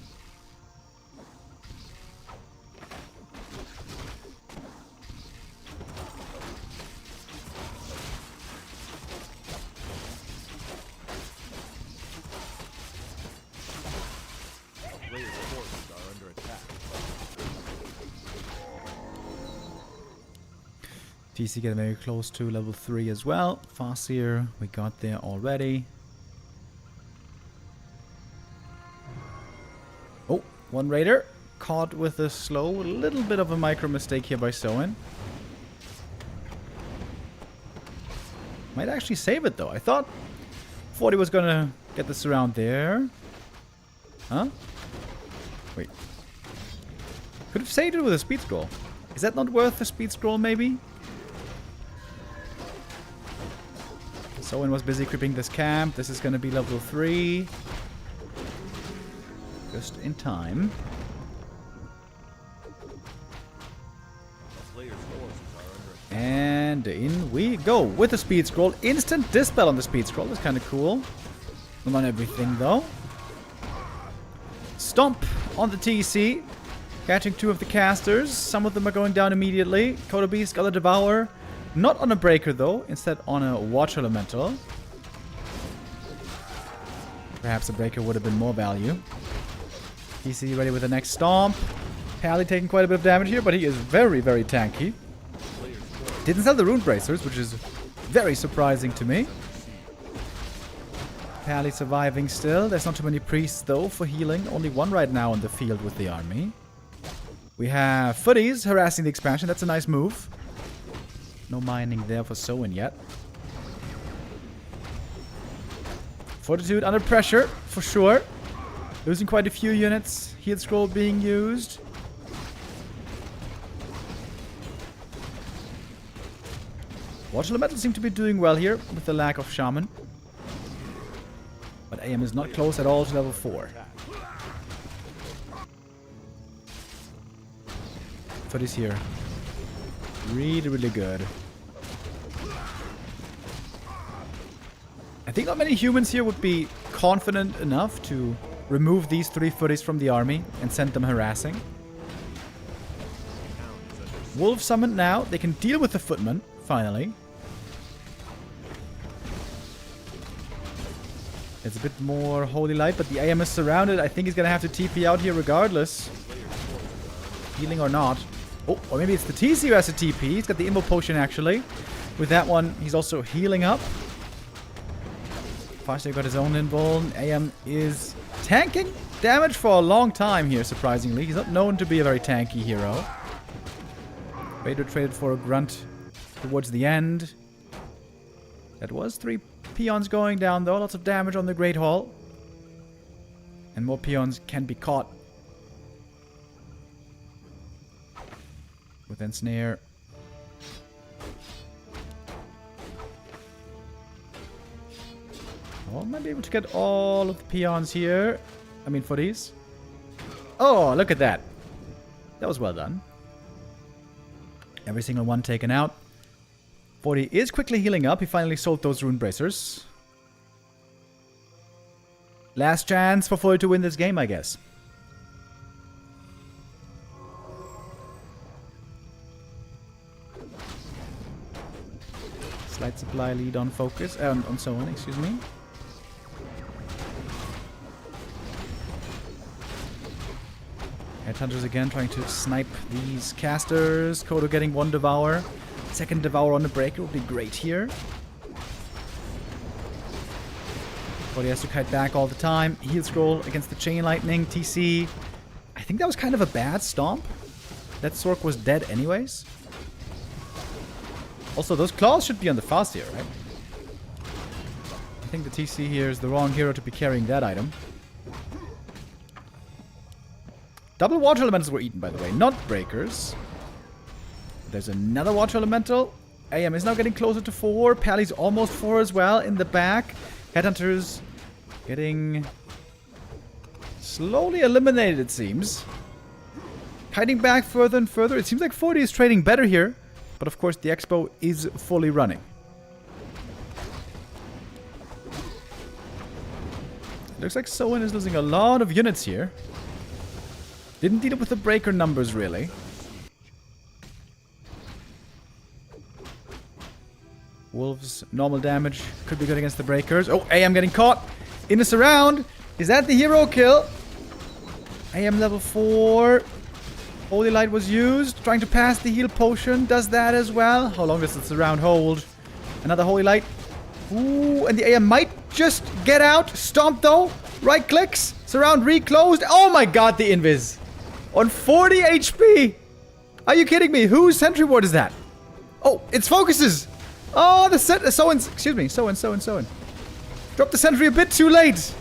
A player's forces are under attack. TC getting very close to level 3 as well. Farseer, we got there already. Oh, one raider. Caught with a slow. A little bit of a micro mistake here by Soen. Might actually save it though. I thought 40 was gonna get this around there. Huh? Wait. Could have saved it with a speed scroll. Is that not worth a speed scroll maybe? Soen was busy creeping this camp. This is going to be level 3. Just in time. A player's forces are under attack. And in we go with the speed scroll. Instant dispel on the speed scroll. That's kind of cool. Not on everything though. Stomp on the TC. Catching 2 of the casters. Some of them are going down immediately. Kodo Beast, got a Devour. Not on a breaker though, instead on a water elemental. Perhaps a breaker would have been more value. TC ready with the next stomp. Pally taking quite a bit of damage here, but he is very, very tanky. Didn't sell the rune bracers, which is very surprising to me. Pally surviving still. There's not too many priests though for healing. Only 1 right now on the field with the army. We have Footies harassing the expansion. That's a nice move. No mining there for Soen yet. Fortitude under pressure, for sure. Losing quite a few units. Heal scroll being used. Water Elemental seem to be doing well here with the lack of Shaman. But AM is not close at all to level 4. Footies here. Really, really good. I think not many humans here would be confident enough to remove these 3 footies from the army and send them harassing. Wolf summoned now. They can deal with the footman, finally. It's a bit more Holy Light, but the AM is surrounded. I think he's going to have to TP out here regardless. Healing or not. Oh, or maybe it's the TC who has a TP. He's got the Immo Potion, actually. With that one, he's also healing up. Farseer got his own invuln. AM is tanking damage for a long time here, surprisingly. He's not known to be a very tanky hero. Raider traded for a grunt towards the end. That was 3 peons going down, though. Lots of damage on the Great Hall. And more peons can be caught. With Ensnare. Oh, might be able to get all of the peons here. I mean, footies. Oh, look at that. That was well done. Every single one taken out. 40 is quickly healing up. He finally sold those rune bracers. Last chance for 40 to win this game, I guess. Slight supply lead on focus, on Soen, excuse me. Headhunters again trying to snipe these casters. Kodo getting 1 Devour. Second Devour on the breaker would be great here. But he has to kite back all the time. Heal scroll against the Chain Lightning. TC. I think that was kind of a bad stomp. That Sork was dead anyways. Also, those claws should be on the fast here, right? I think the TC here is the wrong hero to be carrying that item. Double water elementals were eaten, by the way, not breakers. There's another water elemental. AM is now getting closer to 4. Pally's almost 4 as well in the back. Headhunters getting slowly eliminated, it seems. Kiting back further and further. It seems like 40 is trading better here. But of course, the Expo is fully running. It looks like Soen is losing a lot of units here. Didn't deal with the breaker numbers, really. Wolves, normal damage. Could be good against the breakers. Oh, AM getting caught in a surround. Is that the hero kill? AM level 4. Holy Light was used. Trying to pass the heal potion. Does that as well. How long does the surround hold? Another Holy Light. Ooh, and the AM might just get out. Stomp though. Right clicks. Surround reclosed. Oh my god, the invis. On 40 HP. Are you kidding me? Whose sentry ward is that? Oh, it's focuses. Oh, the Soen's. Excuse me. Soen. Dropped the sentry a bit too late.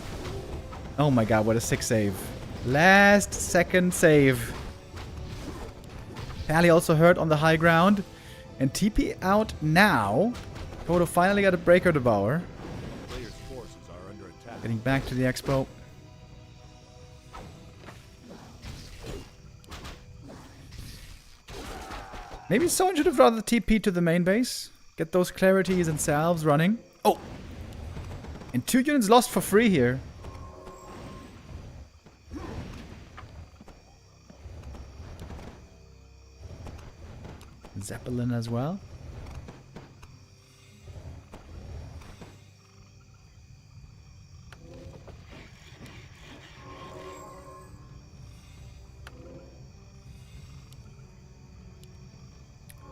Oh my god, what a sick save. Last second save. Pally also hurt on the high ground. And TP out now. Kodo finally got a breaker devour. Player's forces are under attack. Getting back to the Expo. Maybe someone should have rather TP to the main base. Get those clarities and salves running. Oh! And 2 units lost for free here. Zeppelin as well.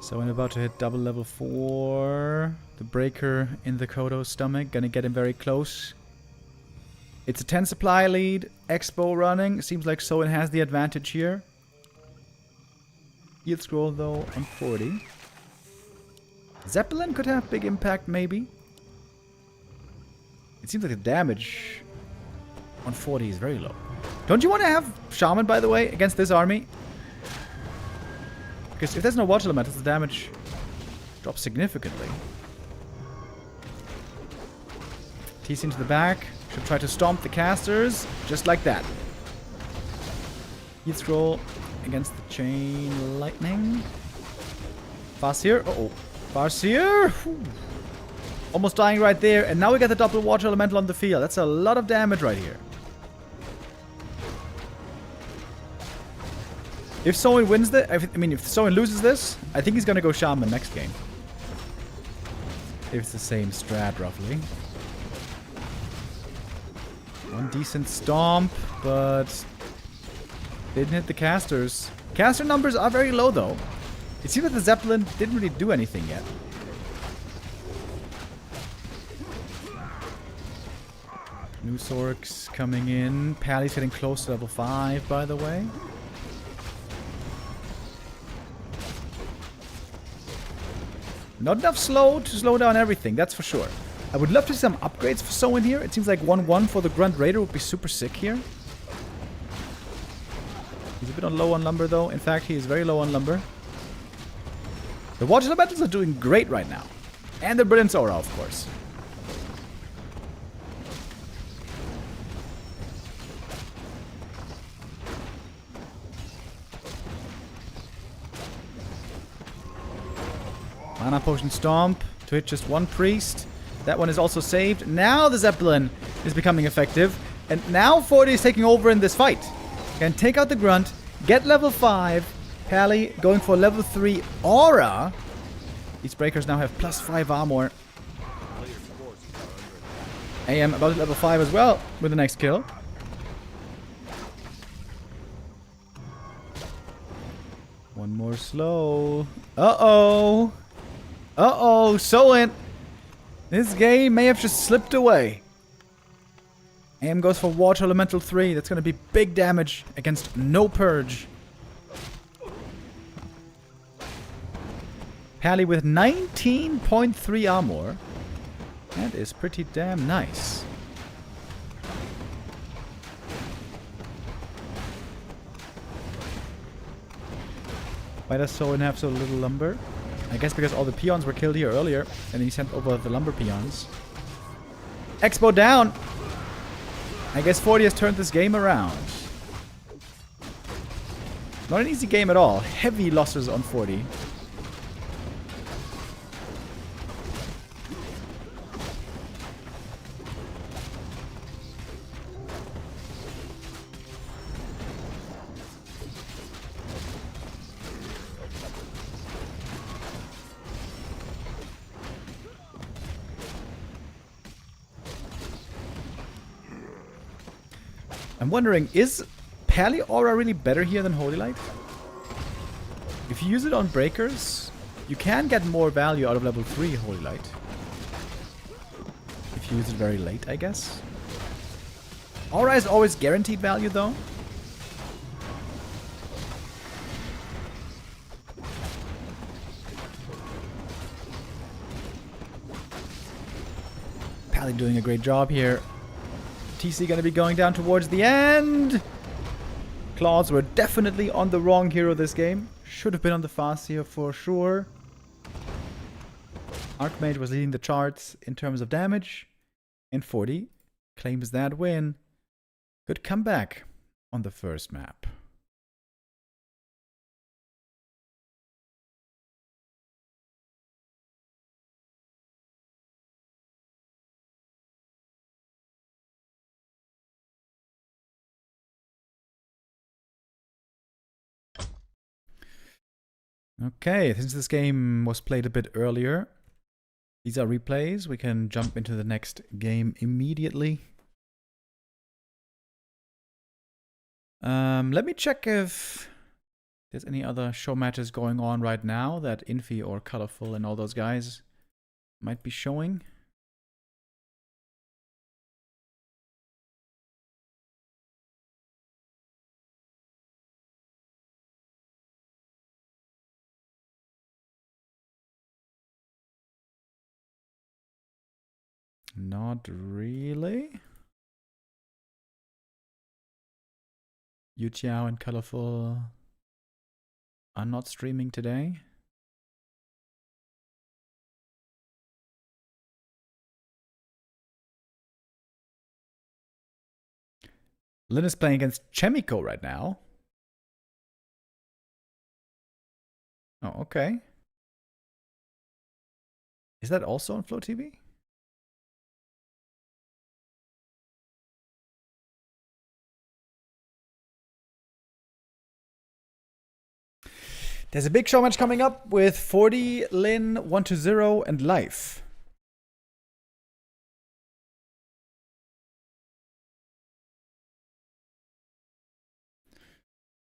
So I'm about to hit double level 4. The breaker in the Kodo's stomach. Gonna get him very close. It's a 10 supply lead. Expo running. Seems like Soen has the advantage here. Yield scroll though on 40. Zeppelin could have big impact maybe. It seems like the damage on 40 is very low. Don't you want to have Shaman, by the way, against this army? Because if there's no water elementals, the damage drops significantly. TC into the back. Should try to stomp the casters. Just like that. Yield scroll against the Chain Lightning. Farseer. Uh-oh. Farseer. Whew. Almost dying right there. And now we get the double water elemental on the field. That's a lot of damage right here. If Soen wins this, if Soen loses this, I think he's gonna go Shaman next game. If it's the same strat, roughly. One decent stomp, but didn't hit the casters. Caster numbers are very low, though. It seems that the Zeppelin didn't really do anything yet. New Sorks coming in. Pally's getting close to level 5, by the way. Not enough to slow down everything, that's for sure. I would love to see some upgrades for Soen here. It seems like 1-1 for the Grunt Raider would be super sick here. He's a bit low on lumber though. In fact, he is very low on lumber. The Water Elementals are doing great right now. And the Brilliance Aura, of course. Mana Potion Stomp to hit just one priest. That one is also saved. Now the Zeppelin is becoming effective. And now 40 is taking over in this fight. Can take out the Grunt. Get level 5. Pally going for level 3 Aura. These breakers now have +5 armor. AM about to level 5 as well with the next kill. One more slow. Uh-oh. Uh-oh, Soen. This game may have just slipped away. Aim goes for Water Elemental 3. That's going to be big damage against no Purge. Pally with 19.3 armor. That is pretty damn nice. Why does Soen have so little lumber? I guess because all the peons were killed here earlier, and he sent over the lumber peons. Expo down! I guess 40 has turned this game around. Not an easy game at all. Heavy losses on 40. I'm wondering, is Pally Aura really better here than Holy Light? If you use it on breakers, you can get more value out of level 3 Holy Light. If you use it very late, I guess. Aura is always guaranteed value though. Pally doing a great job here. TC gonna be going down towards the end. Claws were definitely on the wrong hero this game. Should have been on the fast here for sure. Archmage was leading the charts in terms of damage. And 40 claims that win. Good comeback on the first map. Okay, since this game was played a bit earlier, these are replays. We can jump into the next game immediately. Let me check if there's any other show matches going on right now that Infy or Colorful and all those guys might be showing. Not really. Yu Chiao and Colorful are not streaming today. Lynn is playing against Chemico right now. Oh, okay. Is that also on Flow TV? There's a big show match coming up with 40, Lynn, 1-0, and Life.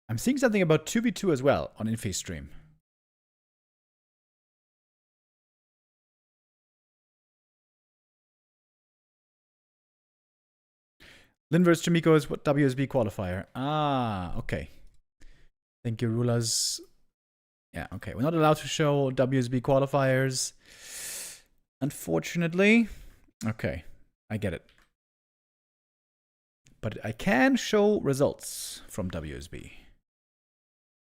I'm seeing something about 2v2 as well on Infy's stream. Lynn vs. Chimico is WSB qualifier. Ah, okay. Thank you, Rulers. Yeah, okay. We're not allowed to show WSB qualifiers, unfortunately. Okay, I get it. But I can show results from WSB.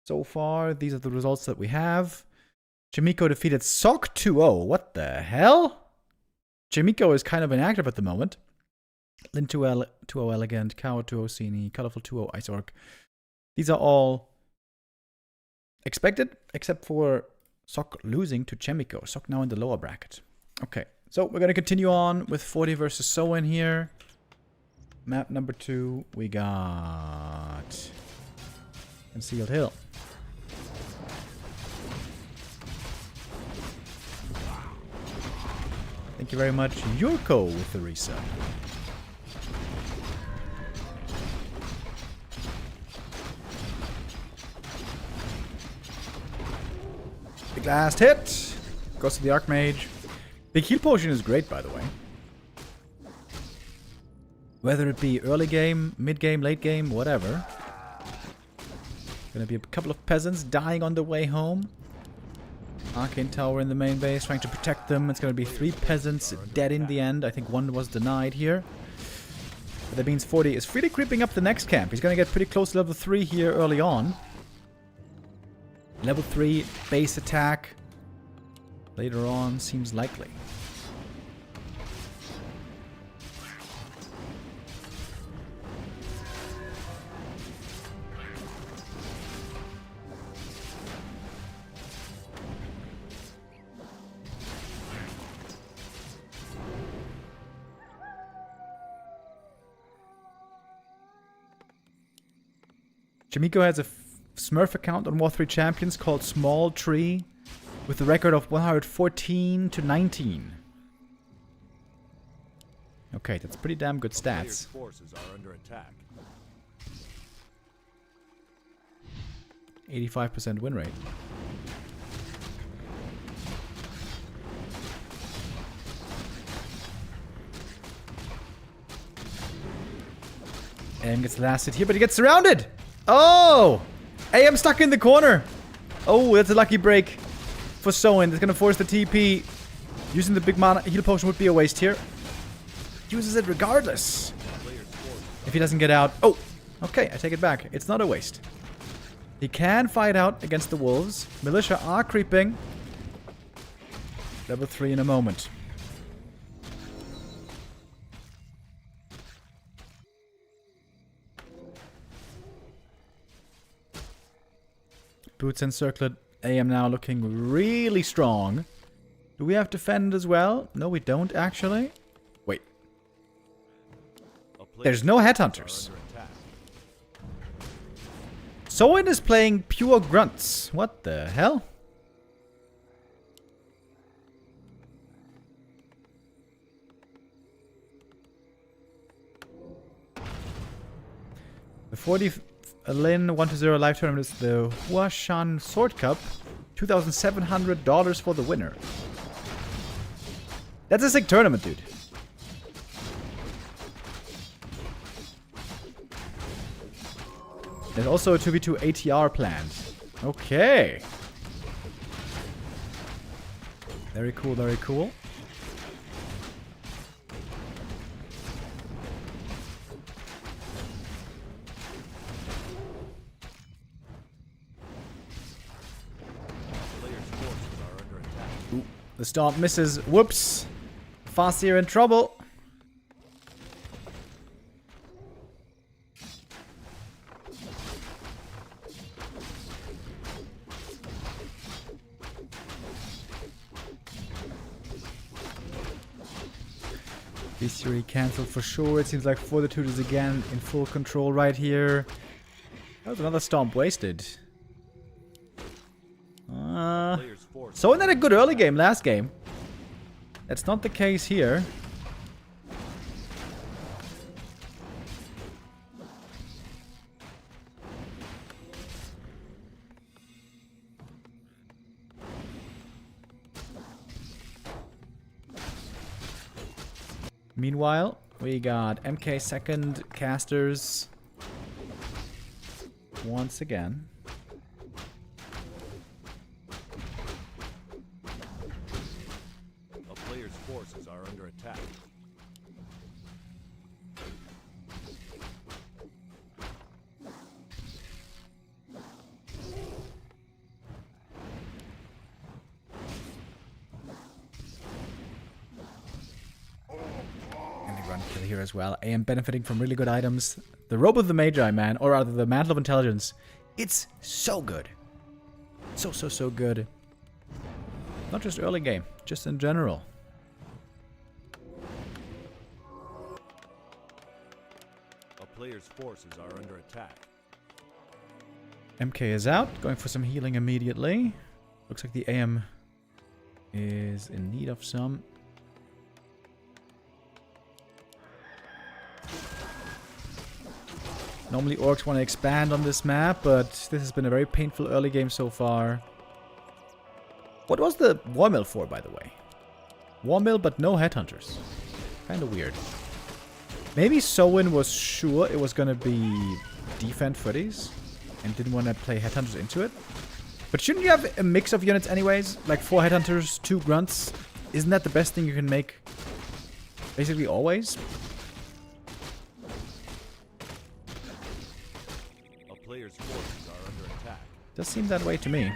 So far, these are the results that we have. Chimico defeated Sock 2-0. What the hell? Chimico is kind of inactive at the moment. Lynn 2-0 Elegant, Cow 2-0 Cini, Colorful 2-0 Ice Orc. These are all expected, except for Sock losing to Chemico. Sock now in the lower bracket. Okay, so we're going to continue on with 40 versus Soen here. Map number 2, we got Concealed Hill. Thank you very much, Yurko, with the resub. Big last hit. Goes to the Archmage. Big heal potion is great, by the way. Whether it be early game, mid game, late game, whatever. Gonna be a couple of peasants dying on the way home. Arcane Tower in the main base, trying to protect them. It's gonna be 3 peasants dead in the end. I think 1 was denied here. But that means 40 is freely creeping up the next camp. He's gonna get pretty close to level 3 here early on. Level 3 base attack later on seems likely. Jamiko has a Smurf account on War 3 Champions called Small Tree with a record of 114 to 19. Okay, that's pretty damn good Player's stats. forces are under attack. 85% win rate. AM gets lasted here, but he gets surrounded! Oh! AM stuck in the corner! Oh, that's a lucky break for Soen. That's gonna force the TP. Using the big mana heal potion would be a waste here. Uses it regardless. If he doesn't get out. Oh! Okay, I take it back. It's not a waste. He can fight out against the wolves. Militia are creeping. Level 3 in a moment. Boots and Circlet. AM now looking really strong. Do we have Defend as well? No, we don't actually. Wait. There's no Headhunters. Soen is playing pure grunts. What the hell? The 40 Lynn 1-0 live tournament is the Huashan Sword Cup. $2,700 for the winner. That's a sick tournament, dude. There's also a 2v2 ATR planned. Okay. Very cool, very cool. Ooh, the stomp misses. Whoops. Fasir in trouble. B3 cancelled for sure. It seems like Fortitude is again in full control right here. That was another stomp wasted. Soen had a good early game last game. That's not the case here. Meanwhile, we got MK second casters once again. A player's forces are under attack. Kill here as well. AM benefiting from really good items. The Robe of the Magi, man, or rather the Mantle of Intelligence. It's so good. So good. Not just early game, just in general. A player's forces are under attack. MK is out, going for some healing immediately. Looks like the AM is in need of some. Normally orcs want to expand on this map, but this has been a very painful early game so far. What was the War Mill for, by the way? War Mill, but no Headhunters. Kinda weird. Maybe Soen was sure it was gonna be defend footies and didn't want to play headhunters into it. But shouldn't you have a mix of units anyways? Like 4 headhunters, 2 grunts. Isn't that the best thing you can make? Basically always. A player's forces are under attack. Does seem that way to me.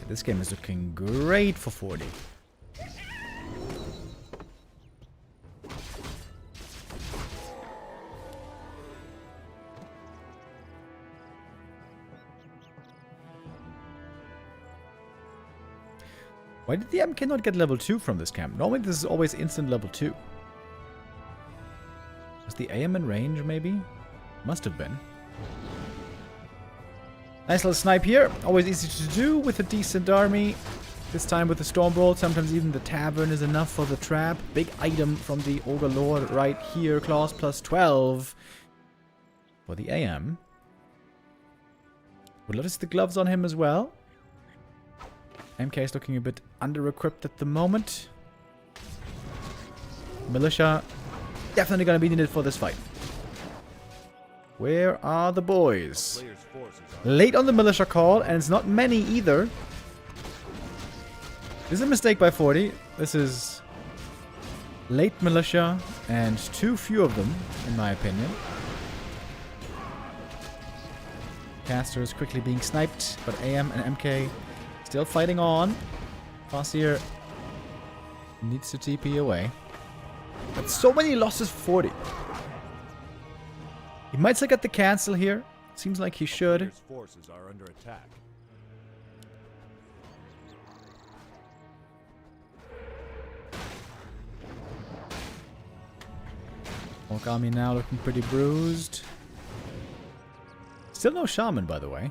This game is looking great for 40. Why did the MK not get level 2 from this camp? Normally this is always instant level 2. Was the AM in range maybe? Must have been. Nice little snipe here. Always easy to do with a decent army. This time with the Stormbolt. Sometimes even the Tavern is enough for the trap. Big item from the Ogre Lord right here. Claws plus 12 for the AM. Would love to see the gloves on him as well. MK is looking a bit under-equipped at the moment. Militia definitely going to be needed for this fight. Where are the boys? Late on the militia call, and it's not many either. This is a mistake by 40. This is late militia, and too few of them, in my opinion. Casters quickly being sniped, but AM and MK still fighting on. Fossier needs to TP away. But so many losses for 40. He might still get the cancel here. Seems like he should. Player's forces are under attack. Orc army now looking pretty bruised. Still no shaman, by the way.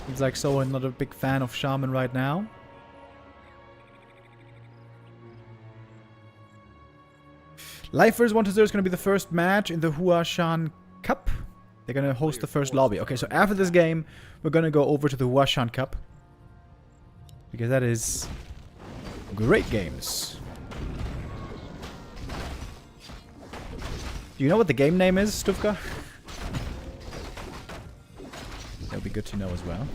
Seems like Soen not a big fan of shaman right now. Lifers 1-0 is going to be the first match in the Huashan Cup. They're going to host the first lobby. Okay, so after this game, we're going to go over to the Huashan Cup. Because that is great games. Do you know what the game name is, Stufka? That would be good to know as well.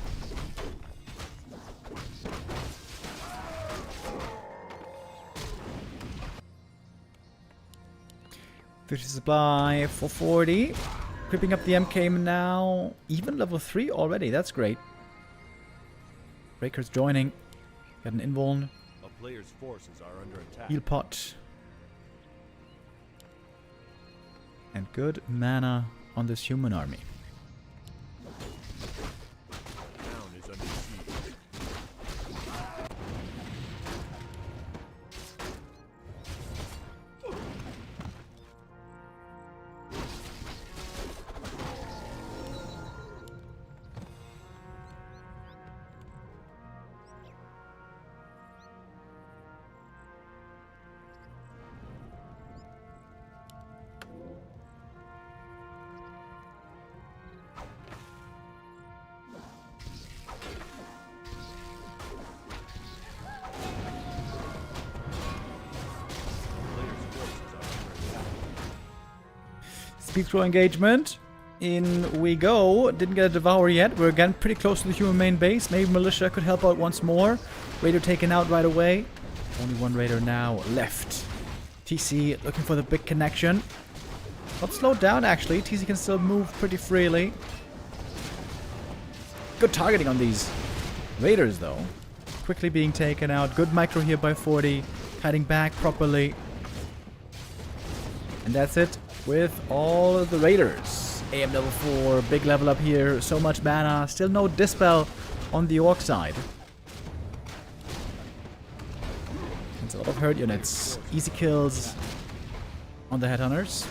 Fish supply for 40. Creeping up the MK now. Even level 3 already. That's great. Breakers joining. Got an invuln. A player's forces are under attack. Heal pot. And good mana on this human army. Town is under siege. Speed throw engagement. In we go. Didn't get a devour yet. We're again pretty close to the human main base. Maybe militia could help out once more. Raider taken out right away. Only one raider now left. TC looking for the big connection. Not slowed down actually. TC can still move pretty freely. Good targeting on these raiders though. Quickly being taken out. Good micro here by 40. Hiding back properly. And that's it with all of the raiders. AM level 4, big level up here, so much mana, still no dispel on the orc side. It's a lot of hurt units, easy kills on the headhunters.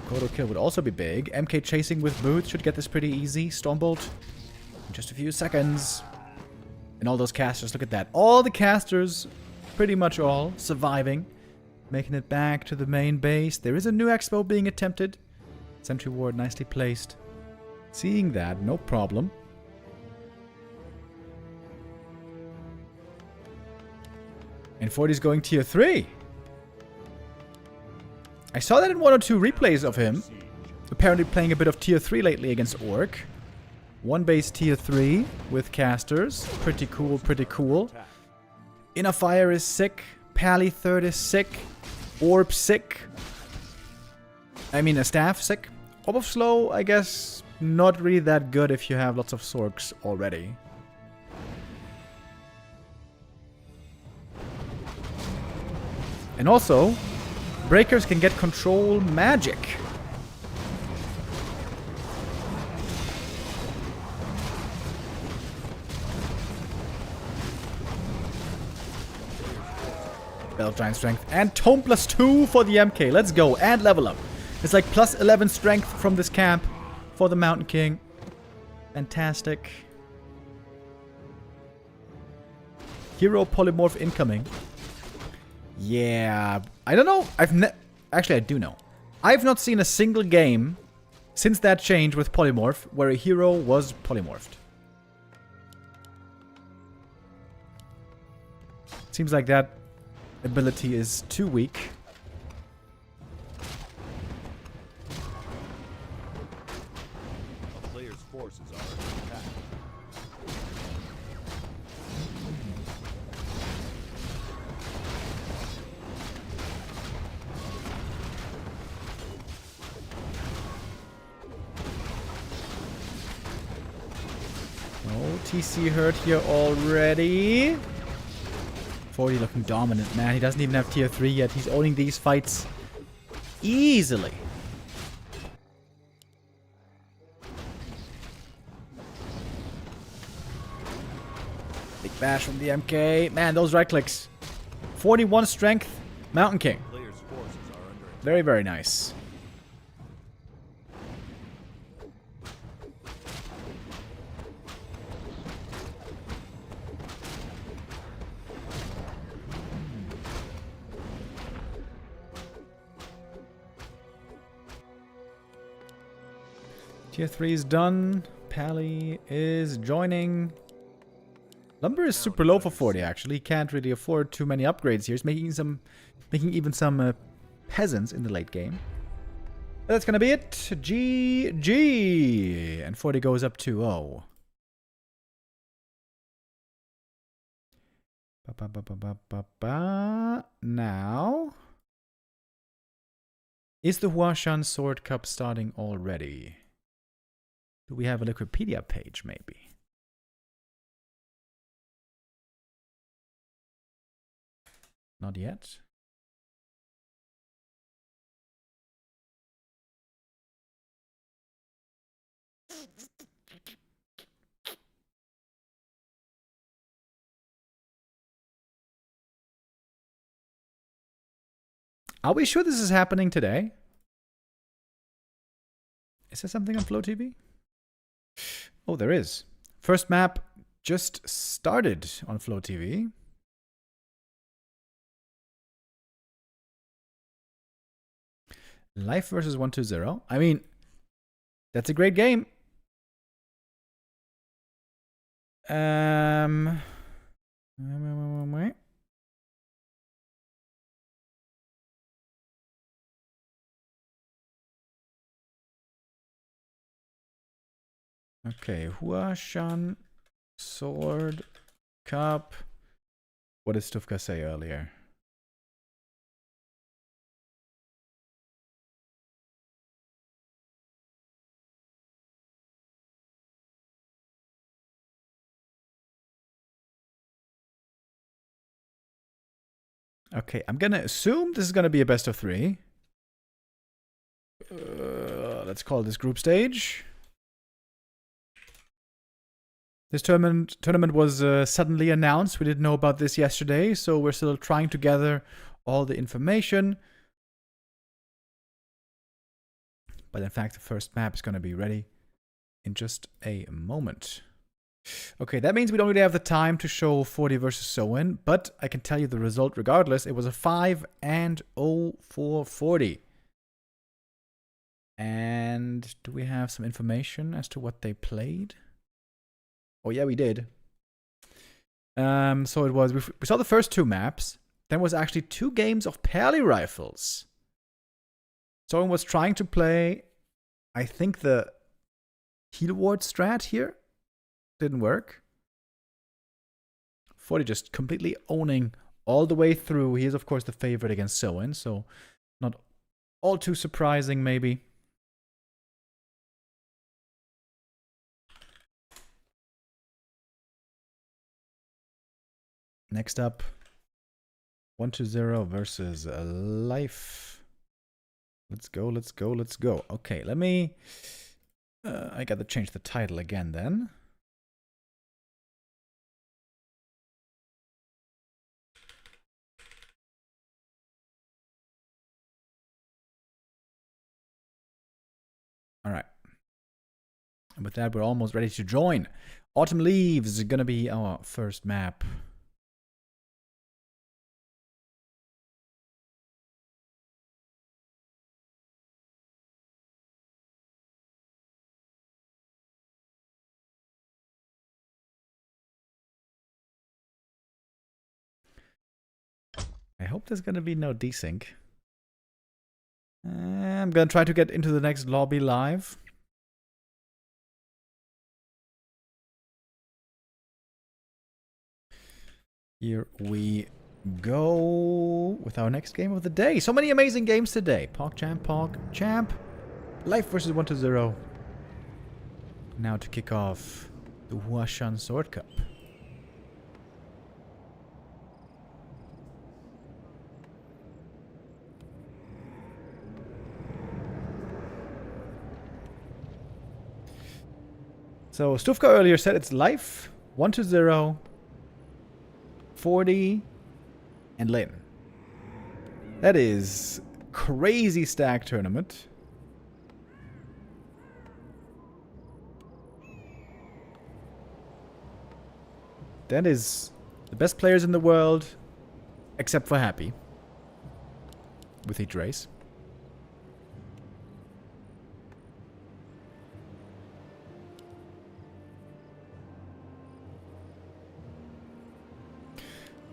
Kodo kill would also be big. MK chasing with boots should get this pretty easy. Stormbolt in just a few seconds. And all those casters, look at that. All the casters, pretty much all, surviving. Making it back to the main base. There is a new expo being attempted. Sentry ward nicely placed. Seeing that, no problem. And 40's going tier 3. I saw that in one or two replays of him. Apparently playing a bit of tier 3 lately against Orc. One base tier 3 with casters. Pretty cool, pretty cool. Inner Fire is sick. Pally 3rd is sick. Orb sick. I mean, a staff sick. Orb of Slow, I guess, not really that good if you have lots of Sorks already. And also, Breakers can get control magic. Belt Giant Strength and Tome +2 for the MK. Let's go. And level up. It's like +11 strength from this camp for the Mountain King. Fantastic. Hero Polymorph incoming. Yeah. I don't know. Actually, I do know. I've not seen a single game since that change with Polymorph where a hero was polymorphed. Seems like that ability is too weak. A player's forces are under attack. Oh, TC hurt here already. 40 looking dominant, man. He doesn't even have tier 3 yet. He's owning these fights easily. Big bash from the MK. Man, those right clicks. 41 strength. Mountain King. Player's forces are under attack. Very, very nice. Tier 3 is done. Pally is joining. Lumber is super low for 40 actually. He can't really afford too many upgrades here. He's making even some peasants in the late game. But that's gonna be it. GG. And 40 goes up 2-0. Now, is the Huashan Sword Cup starting already? Do we have a Wikipedia page, maybe? Not yet. Are we sure this is happening today? Is there something on Flow TV? Oh, there is. First map just started on Flow TV. Life versus 120. I mean, that's a great game. Wait. Okay, Huashan Sword Cup. What did Stufka say earlier? Okay, I'm gonna assume this is gonna be a best of 3. Let's call this group stage. This tournament was suddenly announced. We didn't know about this yesterday, so we're still trying to gather all the information. But in fact, the first map is going to be ready in just a moment. Okay, that means we don't really have the time to show 40 versus Soen, but I can tell you the result regardless. It was a 5-0 for 40. And do we have some information as to what they played? Oh yeah, we did. So it was, we saw the first 2 maps. Then was actually 2 games of Pally rifles. Soen was trying to play, I think, the heal ward strat here. Didn't work. 40 just completely owning all the way through. He is, of course, the favorite against Soen, so not all too surprising, maybe. Next up, 120 versus Life. Let's go, let's go, let's go. Okay, let me... I gotta change the title again then. All right. And with that, we're almost ready to join. Autumn Leaves is gonna be our first map. I hope there's gonna be no desync. I'm gonna try to get into the next lobby live. Here we go with our next game of the day. So many amazing games today. Pog Champ. Life versus 120. Now to kick off the Huashan Sword Cup. So Stufka earlier said it's Life, 120, 40, and Lynn. That is crazy stack tournament. That is the best players in the world, except for Happy, with each race.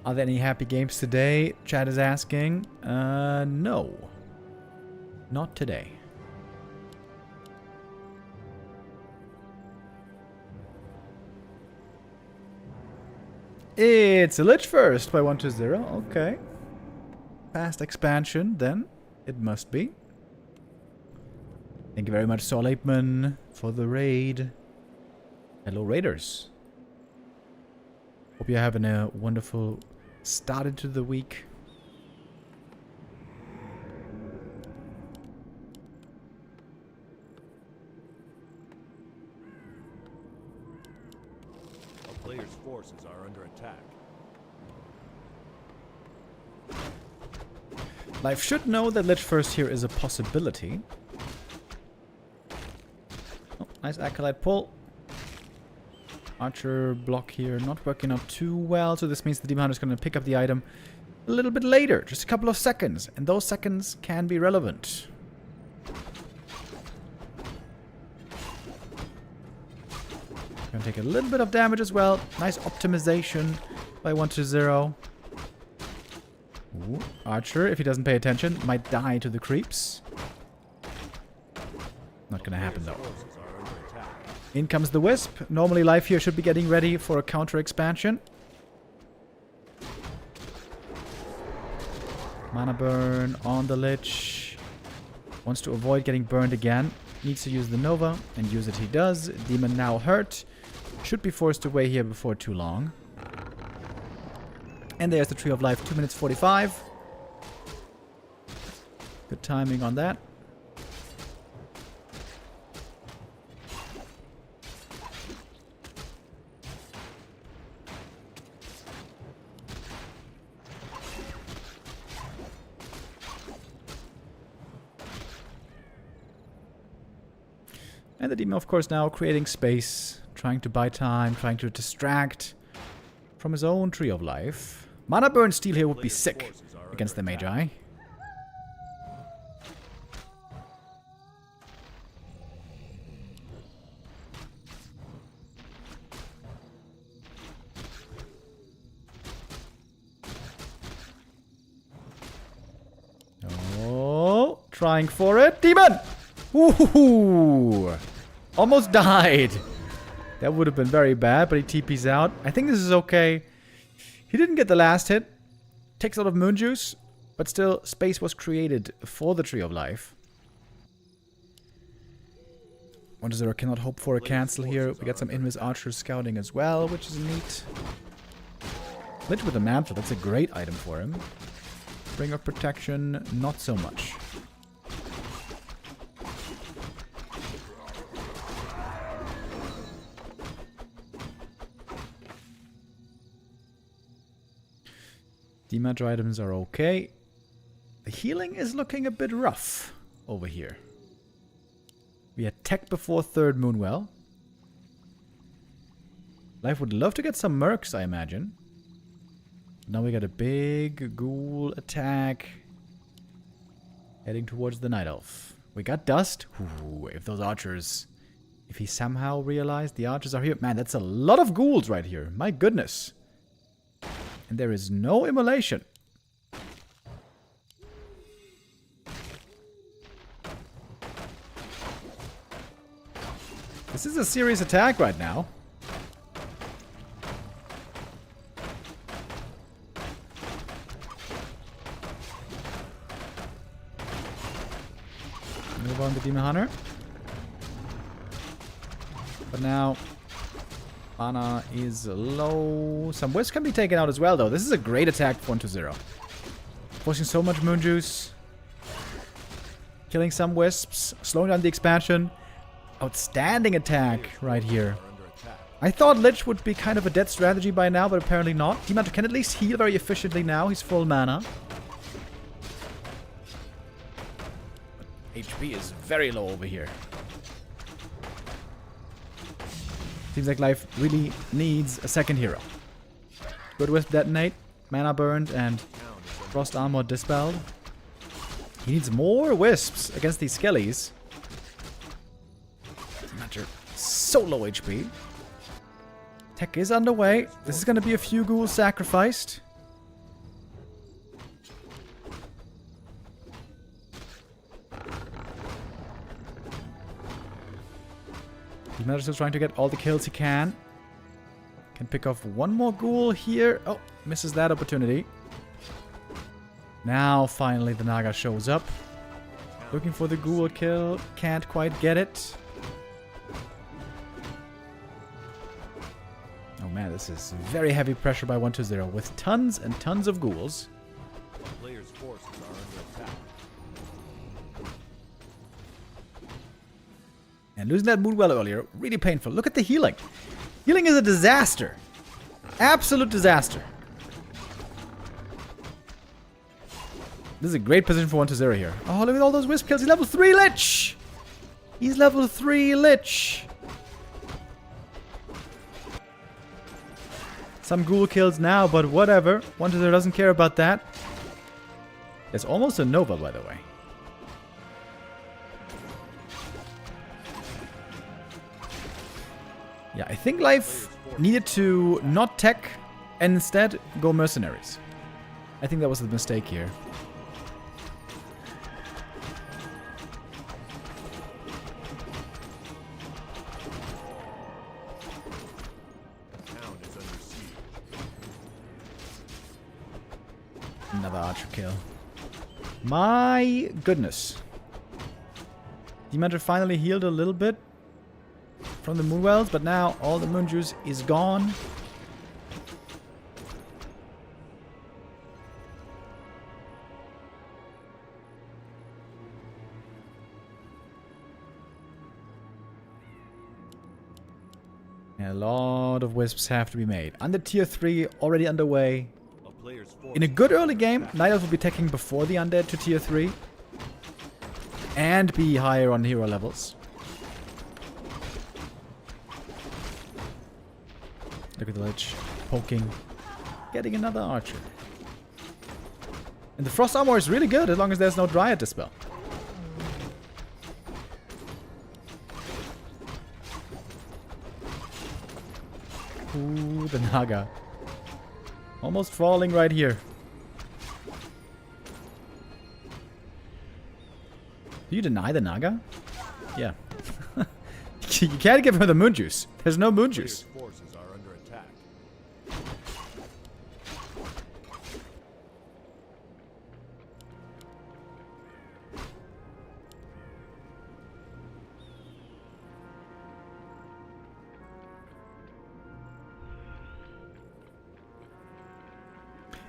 Are there any happy games today? Chat is asking. No. Not today. It's a Lich first by 120. Okay. Past expansion, then. It must be. Thank you very much, Saul Apeman, for the raid. Hello, Raiders. Hope you're having a wonderful start into the week. A player's forces are under attack. Life should know that Lich first here is a possibility. Oh, nice Acolyte pull. Archer block here not working out too well, so this means the Demon Hunter is going to pick up the item a little bit later, just a couple of seconds, and those seconds can be relevant. Gonna take a little bit of damage as well. Nice optimization by 120. Ooh, Archer, if he doesn't pay attention, might die to the creeps. Not gonna happen though. In comes the Wisp. Normally Life here should be getting ready for a counter expansion. Mana burn on the Lich. Wants to avoid getting burned again. Needs to use the Nova, and use it he does. Demon now hurt. Should be forced away here before too long. And there's the Tree of Life, 2 minutes 45. Good timing on that. And the Demon, of course, now creating space, trying to buy time, trying to distract from his own Tree of Life. Mana Burn Steal here would be sick against the Magi. Trying for it. Demon! Ooh! Almost died. That would have been very bad, but he TP's out. I think this is okay. He didn't get the last hit. Takes a lot of moon juice, but still, space was created for the Tree of Life. 1-0 cannot hope for a cancel here. We got some Invis archers scouting as well, which is neat. Lit with the mantle, that's a great item for him. Ring of protection, not so much. Damage items are okay. The healing is looking a bit rough over here. We had tech before third Moonwell. Life would love to get some mercs, I imagine. Now we got a big ghoul attack. Heading towards the Night Elf. We got dust. Ooh, if those archers... If he somehow realized the archers are here... Man, that's a lot of ghouls right here. My goodness. And there is no immolation. This is a serious attack right now. Move on to Demon Hunter. But now... mana is low. Some wisps can be taken out as well, though. This is a great attack for 1-0. Forcing so much moon juice. Killing some wisps. Slowing down the expansion. Outstanding attack right here. I thought Lich would be kind of a dead strategy by now, but apparently not. Demon can at least heal very efficiently now. He's full mana. HP is very low over here. Seems like Life really needs a second hero. Good Wisp detonate, mana burned, and frost armor dispelled. He needs more wisps against these skellies. Matter so low HP. Tech is underway. This is going to be a few ghouls sacrificed. He's still trying to get all the kills he can. Can pick off one more ghoul here. Oh, misses that opportunity. Now, finally, the Naga shows up. Looking for the ghoul kill. Can't quite get it. Oh man, this is very heavy pressure by 1-0 with tons and tons of ghouls. Players' forces are under attack. And losing that Moonwell earlier, really painful. Look at the healing. Healing is a disaster. Absolute disaster. This is a great position for 1-0 here. Oh, look at all those wisp kills. He's level 3 Lich. He's level 3 Lich. Some ghoul kills now, but whatever. 1-0 doesn't care about that. It's almost a Nova, by the way. Yeah, I think Life needed to not tech and instead go mercenaries. I think that was the mistake here. Another archer kill. My goodness. Dementor finally healed a little bit from the Moonwells, but now all the moon juice is gone. And a lot of wisps have to be made. Under tier 3, already underway. In a good early game, Night Elf will be teching before the undead to tier 3. And be higher on hero levels. Look at the Lich. Poking. Getting another archer. And the frost armor is really good as long as there's no dryad dispel. Ooh, the Naga. Almost falling right here. Do you deny the Naga? Yeah. You can't give her the moon juice. There's no moon juice. Players' forces are under attack.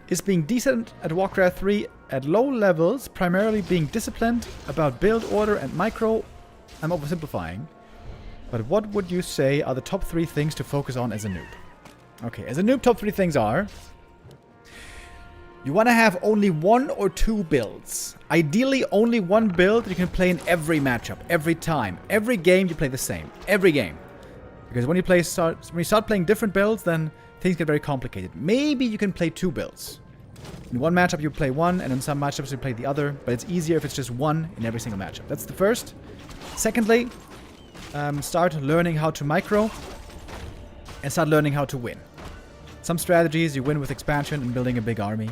Is being decent at Warcraft 3 at low levels, primarily being disciplined about build order and micro. I'm oversimplifying. But what would you say are the top 3 things to focus on as a noob? Okay, as a noob, top 3 things are... You want to have only 1 or 2 builds. Ideally, only 1 build that you can play in every matchup, every time. Every game, you play the same. Every game. Because when you start playing different builds, then things get very complicated. Maybe you can play 2 builds. In one matchup, you play one, and in some matchups, you play the other. But it's easier if it's just one in every single matchup. That's the first. Secondly... start learning how to micro and start learning how to win. Some strategies you win with expansion and building a big army.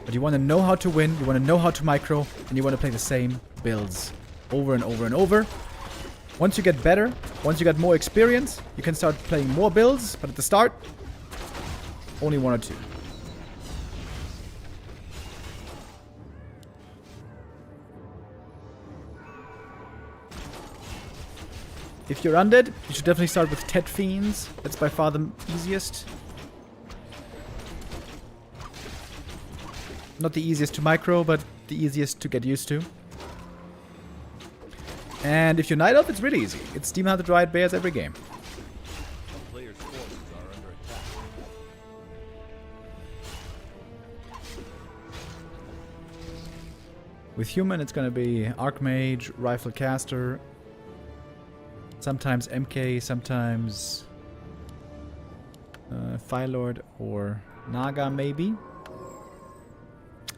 But you want to know how to win, you want to know how to micro, and you want to play the same builds over and over and over. Once you get better, once you get more experience, you can start playing more builds, but at the start, only 1 or 2. If you're undead, you should definitely start with Tet Fiends. That's by far the easiest. Not the easiest to micro, but the easiest to get used to. And if you're Night Elf, it's really easy. It's Demon Hunter Dryad Bears every game. Players' forces are under attack. With Human, it's going to be Archmage, Rifle Caster, sometimes MK, sometimes Fire Lord or Naga, maybe.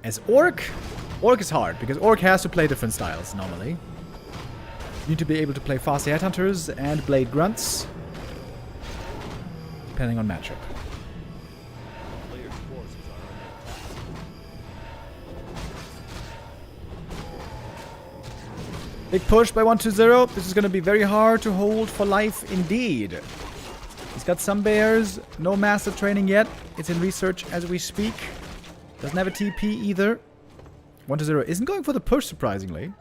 As Orc is hard, because Orc has to play different styles, normally. You need to be able to play fast Headhunters and Blade Grunts, depending on matchup. Players' forces are under attack. Big push by 120. This is going to be very hard to hold for life indeed. He's got some bears. No master training yet. It's in research as we speak. Doesn't have a TP either. 120 isn't going for the push, surprisingly.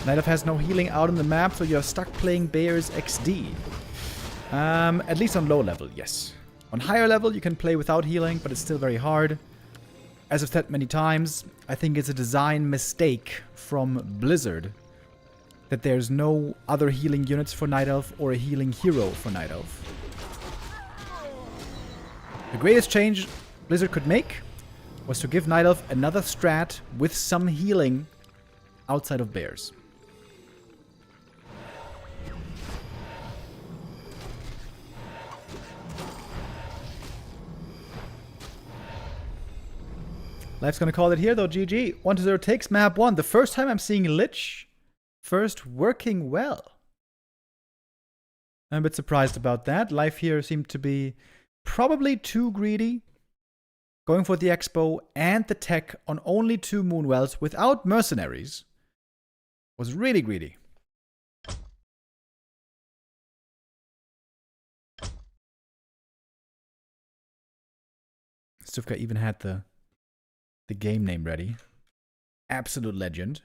Night Elf has no healing out on the map, so you're stuck playing Bears XD. At least on low level, yes. On higher level, you can play without healing, but it's still very hard. As I've said many times, I think it's a design mistake from Blizzard that there's no other healing units for Night Elf or a healing hero for Night Elf. The greatest change Blizzard could make was to give Night Elf another strat with some healing outside of Bears. Life's gonna call it here though, GG. 120 takes map 1. The first time I'm seeing Lich first working well. I'm a bit surprised about that. Life here seemed to be probably too greedy. Going for the expo and the tech on only 2 Moonwells without mercenaries was really greedy. Stufka even had the game name ready. Absolute legend.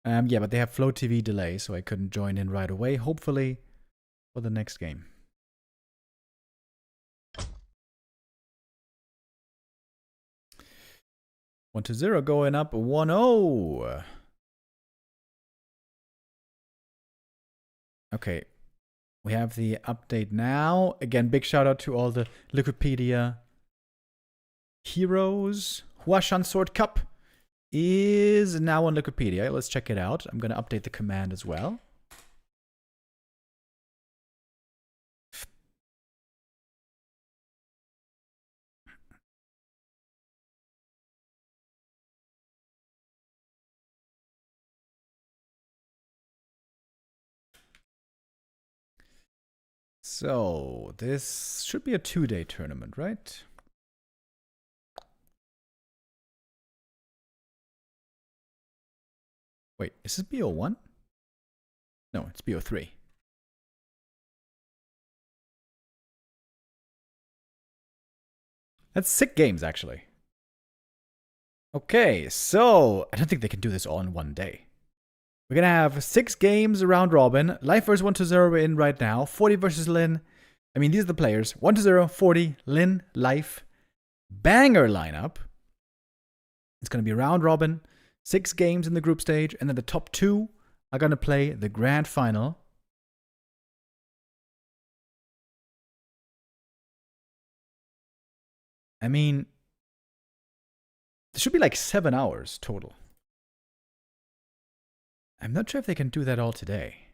Yeah, but they have Flow TV delay, so I couldn't join in right away. Hopefully for the next game. One to 0 going up 1-0. Okay. We have the update now. Again, big shout out to all the Wikipedia heroes. Huashan Sword Cup is now on Wikipedia. Let's check it out. I'm going to update the command as well. So, this should be a 2-day tournament, right? Wait, is this BO1? No, it's BO3. That's 6 games, actually. Okay, so I don't think they can do this all in one day. We're gonna have 6 games round robin. Life versus 1-0 we're in right now. 40 versus Lynn. I mean, these are the players. 1-0, 40, Lynn, Life. Banger lineup. It's gonna be round robin. 6 games in the group stage, and then the top 2 are gonna play the grand final. I mean, there should be like 7 hours total. I'm not sure if they can do that all today.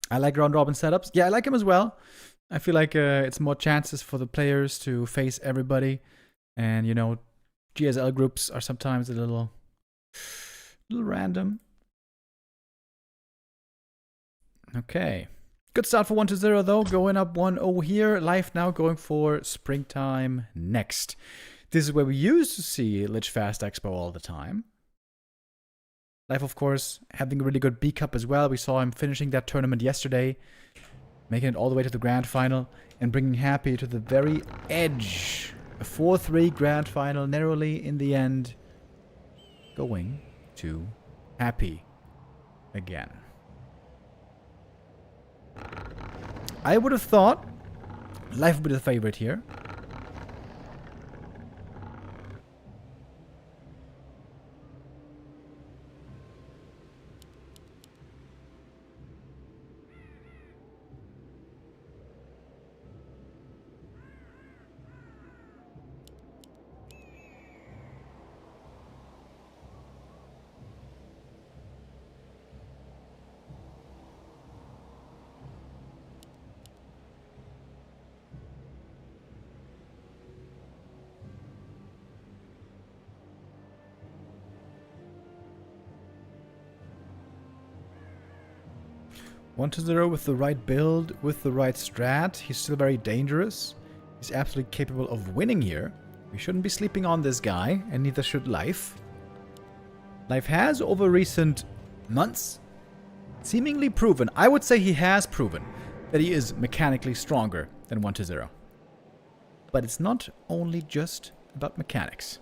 I like round robin setups. Yeah, I like them as well. I feel like it's more chances for the players to face everybody. And, you know, GSL groups are sometimes a little random. Okay. Good start for 1-0 though. Going up 1-0 here. Life now going for springtime next. This is where we used to see Lich Fast Expo all the time. Life, of course, having a really good B Cup as well. We saw him finishing that tournament yesterday, making it all the way to the grand final, and bringing Happy to the very edge. A 4-3 grand final, narrowly in the end, going to Happy again. I would have thought Life would be the favorite here. One to 0 with the right build, with the right strat. He's still very dangerous. He's absolutely capable of winning here. We shouldn't be sleeping on this guy, and neither should Life. Life has, over recent months, seemingly proven, I would say he has proven, that he is mechanically stronger than 1-0. But it's not only just about mechanics.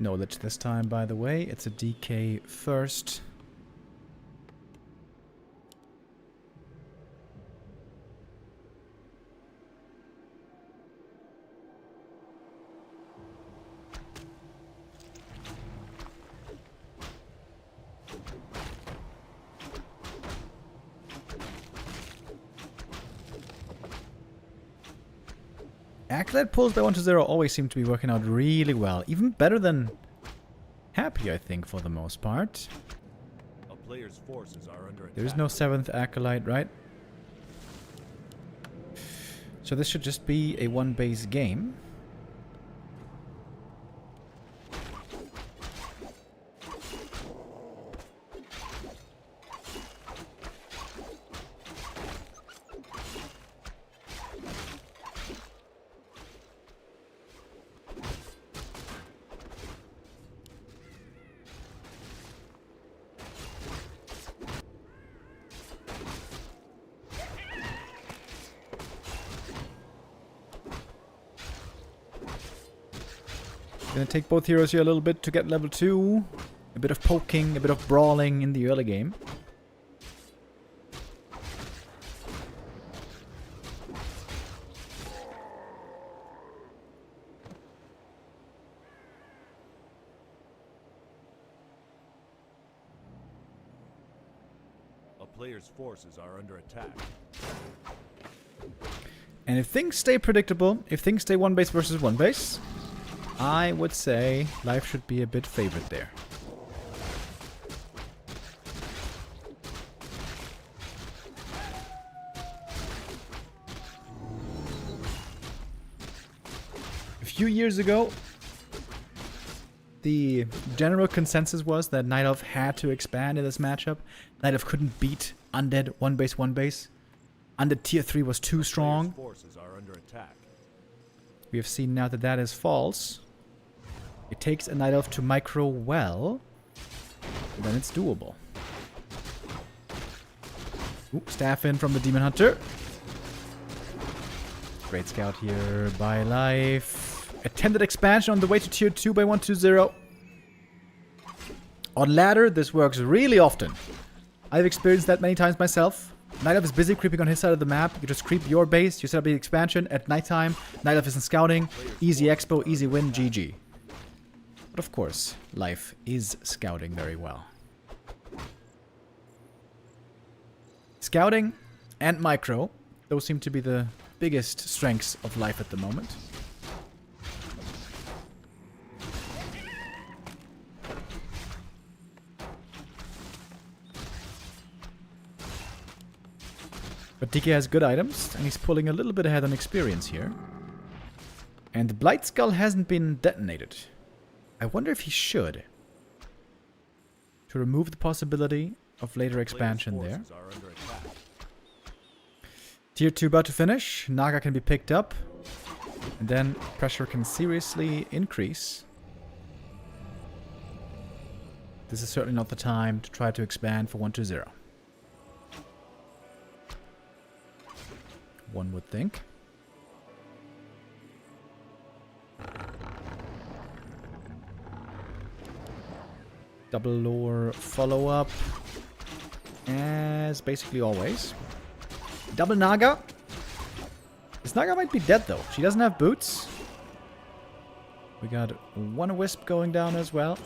No Lich this time, by the way. It's a DK first. Acolyte pulls by 1-0 always seem to be working out really well. Even better than Happy, I think, for the most part. A player's forces are under attack. There is no 7th Acolyte, right? So this should just be a 1-base game. Gonna take both heroes here a little bit to get level 2. A bit of poking, a bit of brawling in the early game. player's forces are under attack. And if things stay predictable, if things stay one base versus one base, I would say life should be a bit favored there. A few years ago, the general consensus was that Night Elf had to expand in this matchup. Night Elf couldn't beat Undead one base, one base. Undead tier 3 was too strong. Forces are under attack. We have seen now that that is false. It takes a Night Elf to micro well, and then it's doable. Ooh, staff in from the Demon Hunter. Great scout here by Life. Attempted expansion on the way to tier 2 by 120. On ladder, this works really often. I've experienced that many times myself. Night Elf is busy creeping on his side of the map. You just creep your base, you set up the expansion at nighttime. Night Elf isn't scouting. Easy expo, easy win, GG. But of course, Life is scouting very well. Scouting and micro, those seem to be the biggest strengths of Life at the moment. But DK has good items, and he's pulling a little bit ahead on experience here. And the Blight Skull hasn't been detonated. I wonder if he should. To remove the possibility of later expansion there. Tier 2 about to finish. Naga can be picked up. And then pressure can seriously increase. This is certainly not the time to try to expand for 120. One would think. Double lore follow-up. As basically always. Double Naga. This Naga might be dead though. She doesn't have boots. We got one Wisp going down as well.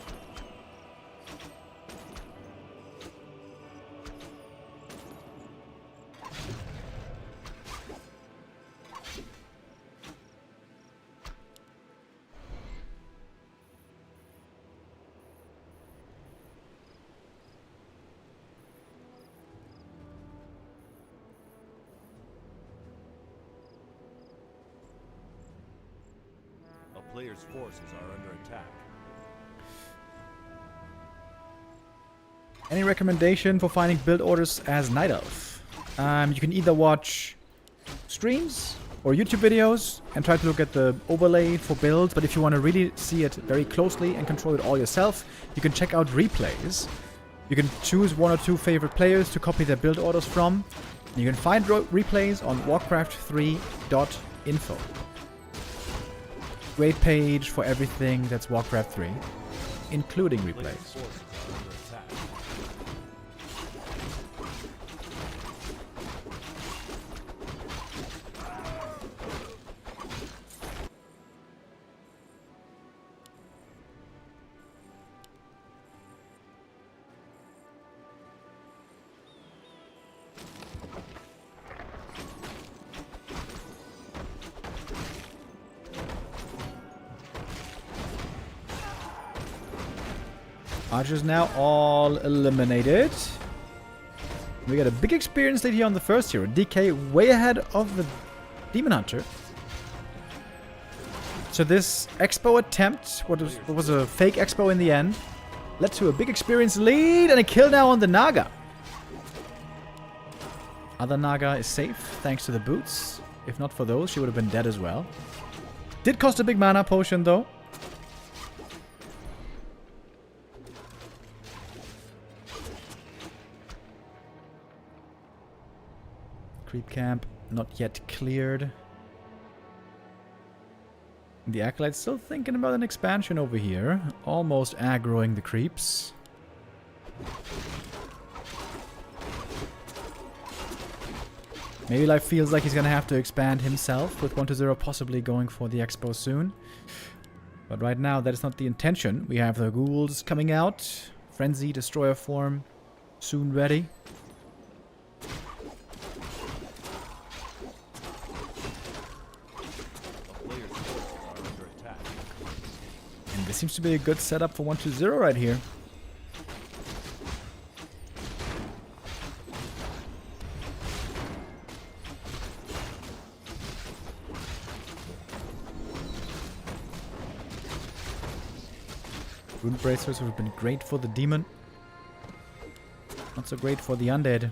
Player's forces are under attack. Any recommendation for finding build orders as Night Elf? You can either watch streams or YouTube videos and try to look at the overlay for builds, but if you want to really see it very closely and control it all yourself, you can check out replays. You can choose one or two favorite players to copy their build orders from. You can find replays on Warcraft3.info. Great page for everything that's Warcraft 3, including replays. Archers now all eliminated. We got a big experience lead here on the first hero. DK way ahead of the Demon Hunter. So this expo attempt, what was a fake expo in the end, led to a big experience lead and a kill now on the Naga. Other Naga is safe thanks to the boots. If not for those, she would have been dead as well. Did cost a big mana potion though. Creep camp not yet cleared. The Acolyte's still thinking about an expansion over here. Almost aggroing the creeps. Maybe Life feels like he's gonna have to expand himself with 120 possibly going for the expo soon. But right now that is not the intention. We have the ghouls coming out. Frenzy, Destroyer form soon ready. This seems to be a good setup for 1-0 right here. Rune bracers have been great for the demon. Not so great for the undead.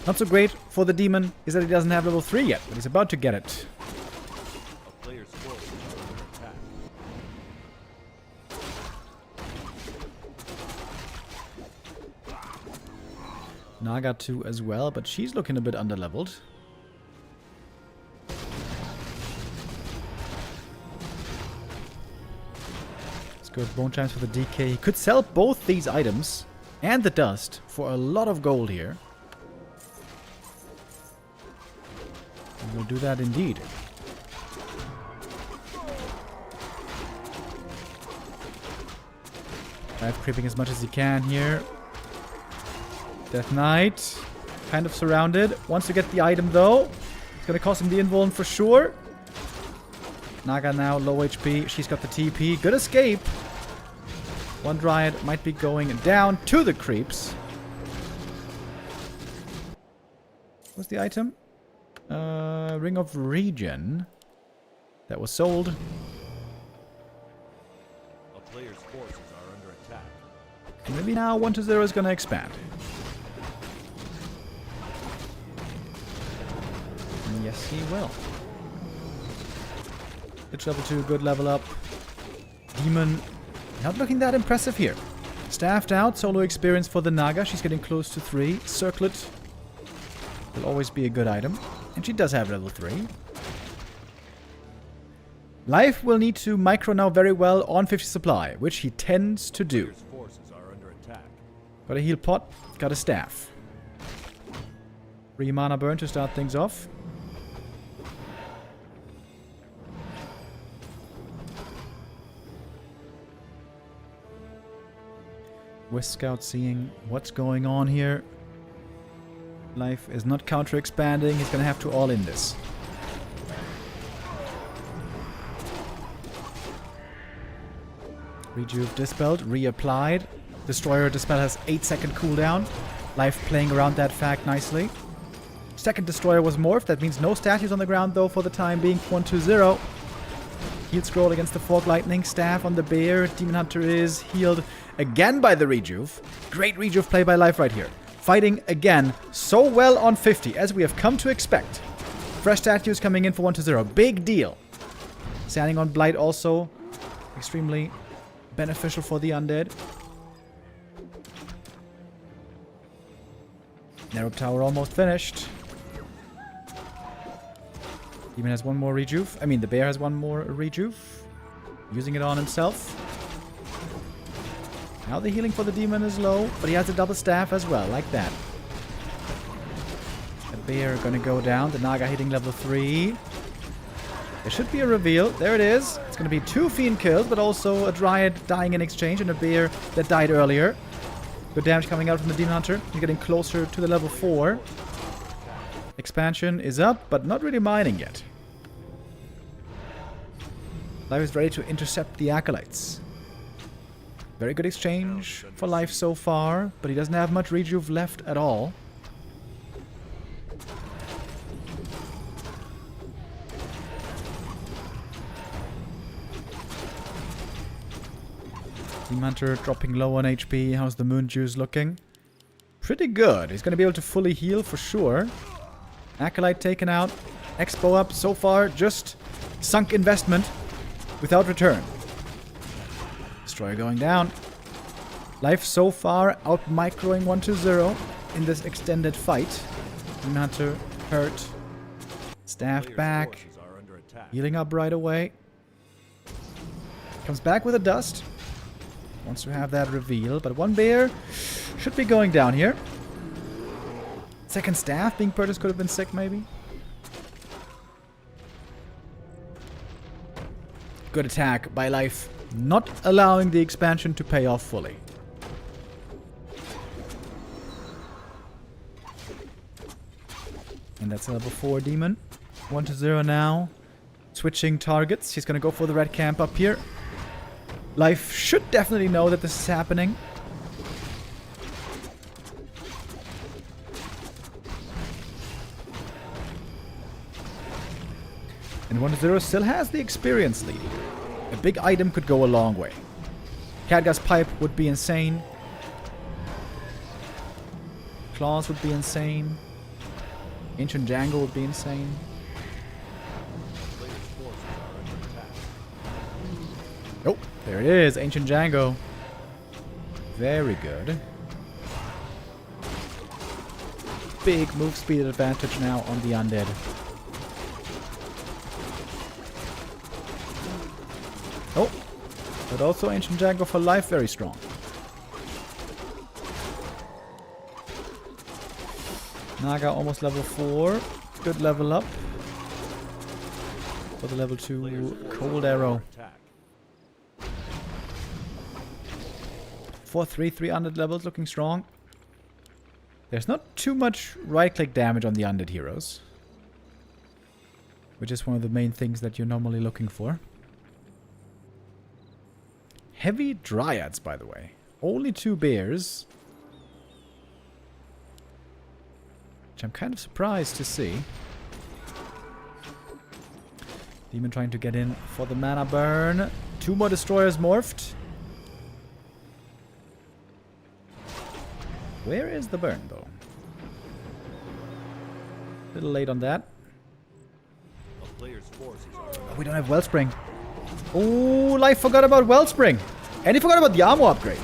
Not so great for the demon is that he doesn't have level 3 yet, but he's about to get it. A player's forces are under attack. Naga 2 as well, but she's looking a bit underleveled. Let's go with Bone Chimes for the DK. He could sell both these items and the dust for a lot of gold here. And we'll do that indeed. Life creeping as much as he can here. Death Knight, kind of surrounded. Wants to get the item though. It's gonna cost him the invuln for sure. Naga now low HP. She's got the TP. Good escape. One Dryad might be going down to the creeps. What's the item? Ring of Regen. That was sold. A player's forces are under attack. And maybe now 1-0 is gonna expand. And yes, he will. It's level 2, good level up. Demon, not looking that impressive here. Staffed out, solo experience for the Naga. She's getting close to 3. Circlet will always be a good item. And she does have level 3. Life will need to micro now very well on 50 supply, which he tends to do. Player's forces are under attack. Got a heal pot, got a staff. 3 mana burn to start things off. West Scout seeing what's going on here. Life is not counter-expanding. He's going to have to all-in this. Rejuve dispelled, reapplied. Destroyer dispel has 8-second cooldown. Life playing around that fact nicely. Second Destroyer was morphed. That means no statues on the ground though for the time being. 1-2-0. Healed scroll against the Fork Lightning. Staff on the bear. Demon Hunter is healed again by the Rejuve. Great Rejuve play by Life right here. Fighting again so well on 50 as we have come to expect. Fresh statues coming in for 1-0. Big deal. Standing on Blight also extremely beneficial for the undead. Narrow Tower almost finished. Demon has one more Rejuve. I mean, the bear has one more Rejuve. Using it on himself. Now the healing for the demon is low, but he has a double staff as well, like that. The bear gonna go down. The Naga hitting level 3. There should be a reveal. There it is. It's gonna be 2 Fiend kills, but also a Dryad dying in exchange and a bear that died earlier. Good damage coming out from the Demon Hunter. He's getting closer to the level 4. Expansion is up, but not really mining yet. Life is ready to intercept the Acolytes. Very good exchange for Life so far, but he doesn't have much Rejuve left at all. Demon Hunter dropping low on HP. How's the Moon Juice looking? Pretty good. He's going to be able to fully heal for sure. Acolyte taken out. Expo up so far. Just sunk investment without return. Destroyer going down. Life so far out microing 1-0 in this extended fight. Demon Hunter hurt. Staff back. Healing up right away. Comes back with a dust. Wants to have that reveal, but one bear should be going down here. Second staff being purchased could have been sick, maybe. Good attack by Life, not allowing the expansion to pay off fully. And that's a level 4 demon. 1-0 now. Switching targets. He's going to go for the red camp up here. Life should definitely know that this is happening. And 1-0 still has the experience lead. A big item could go a long way. Khadgar's pipe would be insane. Claws would be insane. Ancient Django would be insane. Oh, there it is. Ancient Django. Very good. Big move speed advantage now on the undead. Oh, but also Ancient Django for life, very strong. Naga almost level 4. Good level up. For the level 2 Cold Arrow. 4-3, 300 levels, looking strong. There's not too much right-click damage on the undead heroes. Which is one of the main things that you're normally looking for. Heavy Dryads, by the way. Only 2 bears. Which I'm kind of surprised to see. Demon trying to get in for the mana burn. 2 more destroyers morphed. Where is the burn, though? A little late on that. Oh, we don't have Wellspring. Oh, Life forgot about Wellspring. And he forgot about the armor upgrade.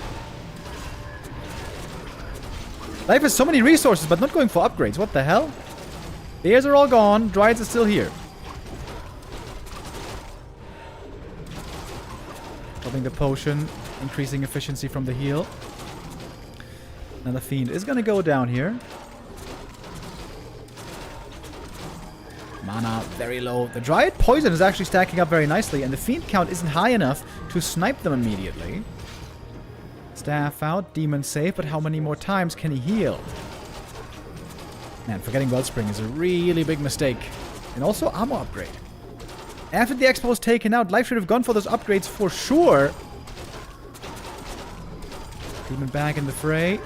Life has so many resources, but not going for upgrades. What the hell? Bears are all gone. Dryads are still here. Dropping the potion. Increasing efficiency from the heal. Now the Fiend is going to go down here. Mana very low. The Dryad Poison is actually stacking up very nicely, and the Fiend count isn't high enough to snipe them immediately. Staff out, Demon safe, but how many more times can he heal? Man, forgetting Wellspring is a really big mistake. And also armor upgrade. After the Expo was taken out, Life should have gone for those upgrades for sure. Demon back in the fray.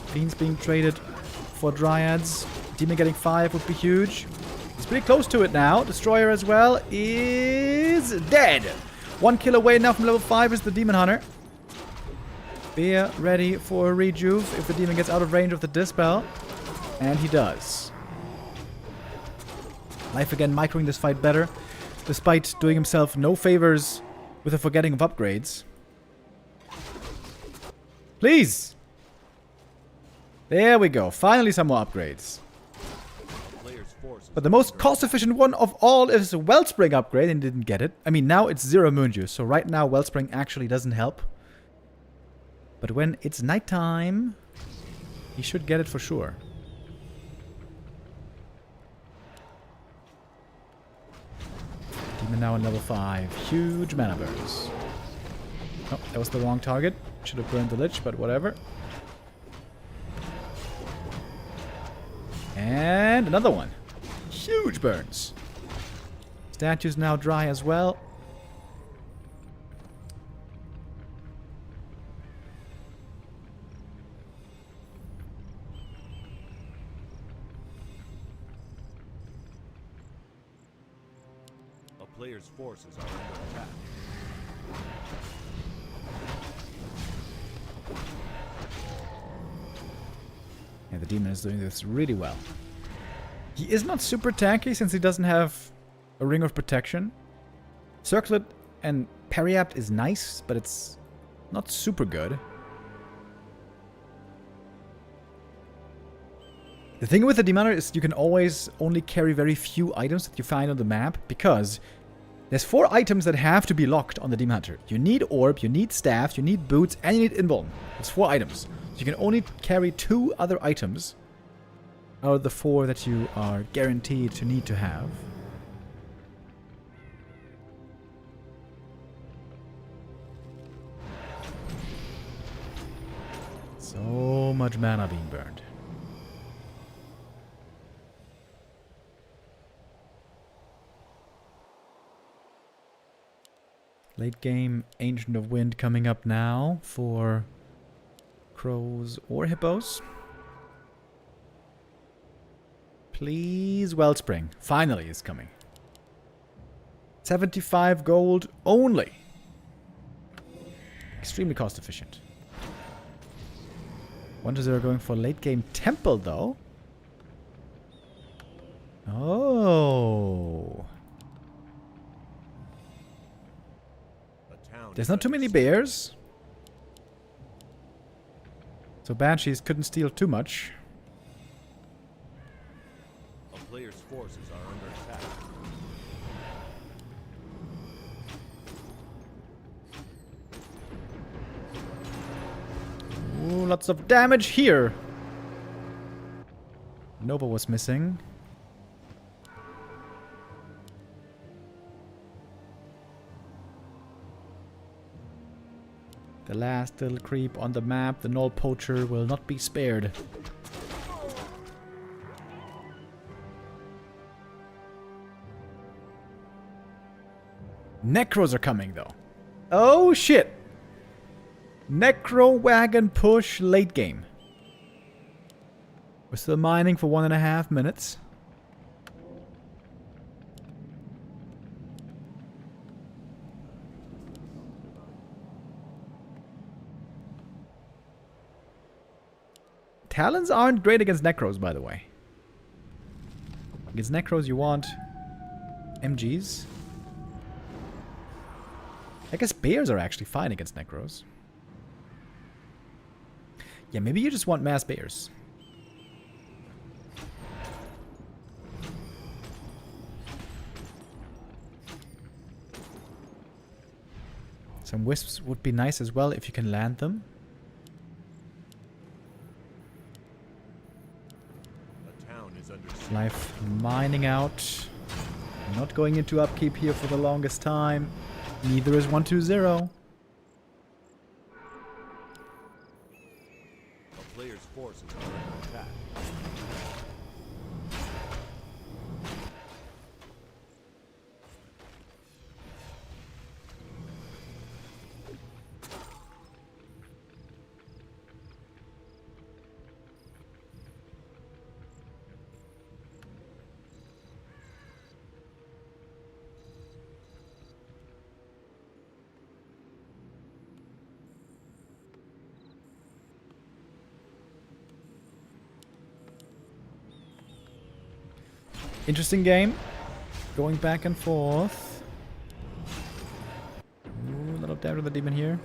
Fiends being traded for Dryads. Demon getting 5 would be huge. He's pretty close to it now. Destroyer as well is dead. 1 kill away now from level 5 is the Demon Hunter. Bear ready for a rejuve if the demon gets out of range of the Dispel. And he does. Life again microing this fight better, despite doing himself no favors with the forgetting of upgrades. Please! There we go. Finally some more upgrades. But the most cost-efficient one of all is a Wellspring upgrade, and didn't get it. I mean, now it's 0 moon juice, so right now Wellspring actually doesn't help. But when it's nighttime, he should get it for sure. Demon now on level 5. Huge mana burns. Oh, that was the wrong target. Should have burned the Lich, but whatever. And another one. Huge burns. Statue's now dry as well. A player's forces are under attack. Yeah, the demon is doing this really well. He is not super tanky since he doesn't have a ring of protection. Circlet and Periapt is nice, but it's not super good. The thing with the Demoner is you can always only carry very few items that you find on the map, because there's 4 items that have to be locked on the Demon Hunter. You need Orb, you need Staff, you need Boots, and you need Invuln. It's 4 items. So you can only carry 2 other items out of the 4 that you are guaranteed to need to have. So much mana being burned. Late game Ancient of Wind coming up now for crows or hippos. Please, Wellspring. Finally is coming. 75 gold only. Extremely cost efficient. 1-0 going for late game Temple though. Oh. There's not too many bears. So Banshees couldn't steal too much. A player's forces are under attack. Ooh, lots of damage here. Nova was missing. The last little creep on the map, the Null Poacher, will not be spared. Necros are coming, though. Oh, shit! Necro Wagon push late game. We're still mining for 1.5 minutes. Talons aren't great against Necros, by the way. Against Necros, you want MGs. I guess Bears are actually fine against Necros. Yeah, maybe you just want mass Bears. Some Wisps would be nice as well if you can land them. Life mining out. Not going into upkeep here for the longest time. Neither is 1-2-0. A player's forces are under attack. Interesting game. Going back and forth. Ooh, a little damage on the demon here.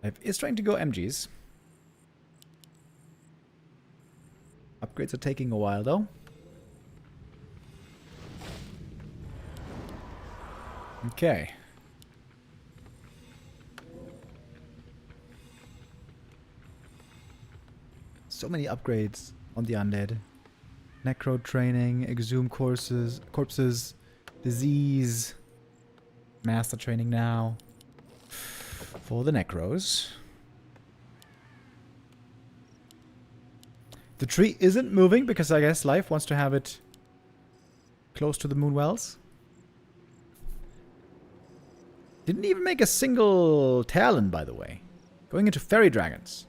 Life is trying to go MGs. Upgrades are taking a while though. Okay. So many upgrades on the undead. Necro training, exhume corpses, disease, master training now for the necros. The tree isn't moving because I guess life wants to have it close to the moon wells. Didn't even make a single Talon, by the way. Going into Fairy Dragons.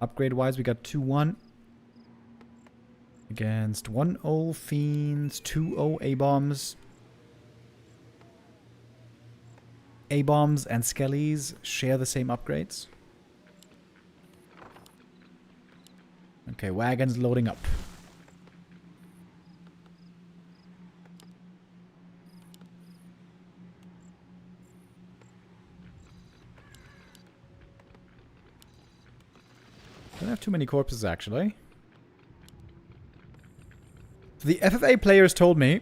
Upgrade-wise, we got 2-1. Against 1-0 Fiends, 2-0 A-Bombs. A-Bombs and Skellies share the same upgrades. Okay, wagons loading up. Don't have too many corpses, actually. The FFA players told me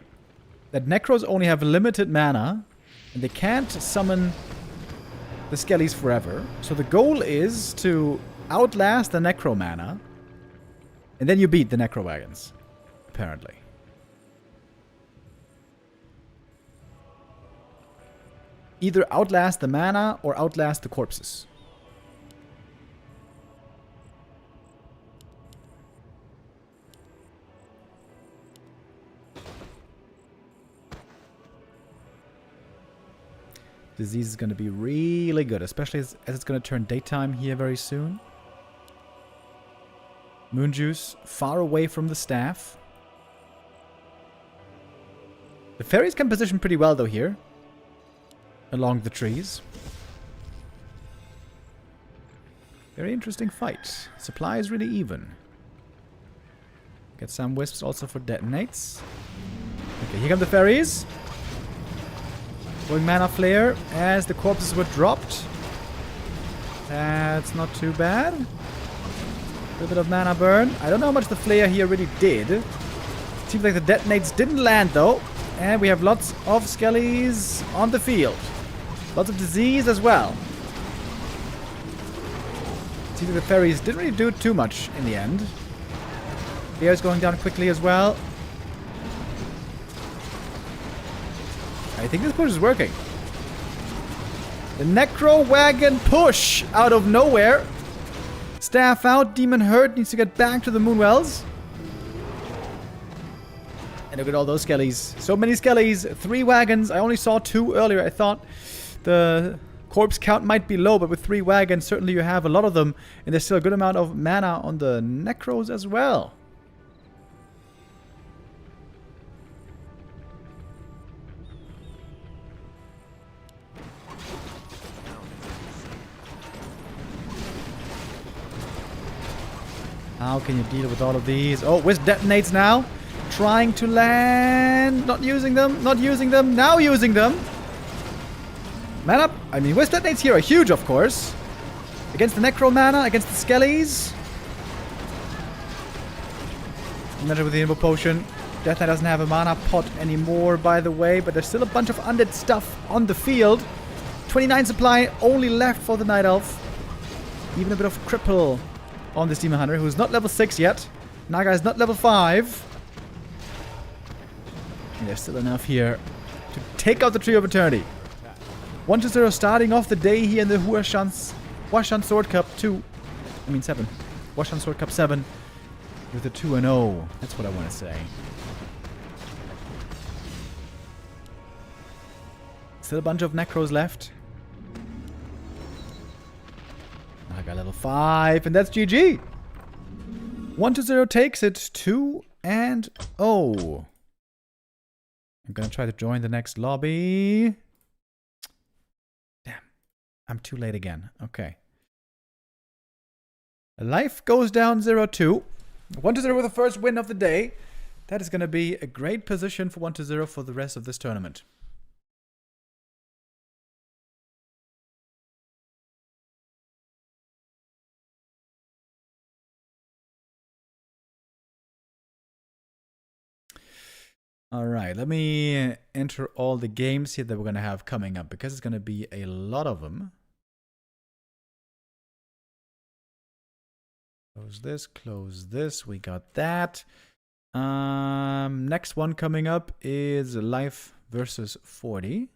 that Necros only have limited mana, and they can't summon the Skellies forever. So the goal is to outlast the Necro mana And then you beat the Necro Wagons, apparently. Either outlast the mana or outlast the corpses. Disease is going to be really good, especially as it's going to turn daytime here very soon. Moon Juice, far away from the staff. The fairies can position pretty well, though, here. Along the trees. Very interesting fight. Supply is really even. Get some wisps also for detonates. Okay, here come the fairies. Going mana flare as the corpses were dropped. That's not too bad. A little bit of mana burn. I don't know how much the flare here really did. Seems like the detonates didn't land though. And we have lots of skellies on the field. Lots of disease as well. Seems like the fairies didn't really do too much in the end. The air's going down quickly as well. I think this push is working. The Necro Wagon push out of nowhere. Staff out. Demon Herd needs to get back to the Moonwells. And look at all those skellies. So many skellies. 3 wagons. I only saw 2 earlier. I thought the corpse count might be low, but with 3 wagons, certainly you have a lot of them. And there's still a good amount of mana on the Necros as well. How can you deal with all of these? Oh, Wisp detonates now. Trying to land. Not using them. Not using them. Now using them. Man up. I mean, Wisp detonates here are huge, of course. Against the Necro mana. Against the Skellies. Measure with the Invo Potion. Death Knight doesn't have a mana pot anymore, by the way. But there's still a bunch of undead stuff on the field. 29 supply only left for the Night Elf. Even a bit of cripple on this Demon Hunter, who's not level 6 yet. Naga is not level 5. And there's still enough here to take out the Tree of Eternity. 1-0 starting off the day here in the Huashan Sword Cup 7. Huashan Sword Cup 7 with a 2-0. That's what I want to say. Still a bunch of Necros left. Naga level 5, and that's GG. 1-0 takes it 2-0. I'm gonna try to join the next lobby. Damn. I'm too late again. Okay. Life goes down 0-2. 1-0 with the first win of the day. That is gonna be a great position for 1-0 for the rest of this tournament. Alright, let me enter all the games here that we're going to have coming up, because it's going to be a lot of them. Close this, we got that. Next one coming up is Life versus 40.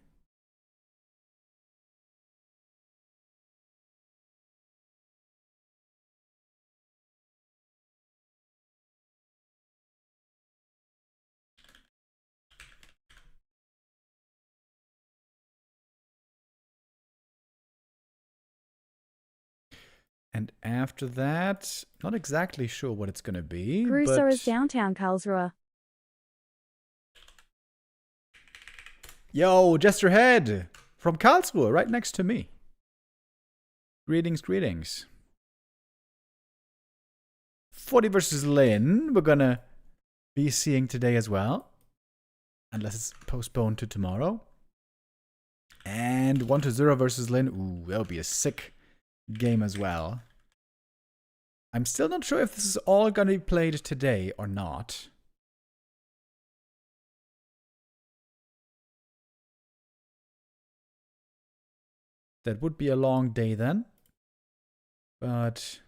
And after that, not exactly sure what it's going to be. Crusoe but is downtown Karlsruhe. Yo, Jester Head from Karlsruhe, right next to me. Greetings, greetings. 40 versus Lynn, we're going to be seeing today as well. Unless it's postponed to tomorrow. And 1-0 versus Lynn. Ooh, that'll be a sick game as well. I'm still not sure if this is all going to be played today or not. That would be a long day then. But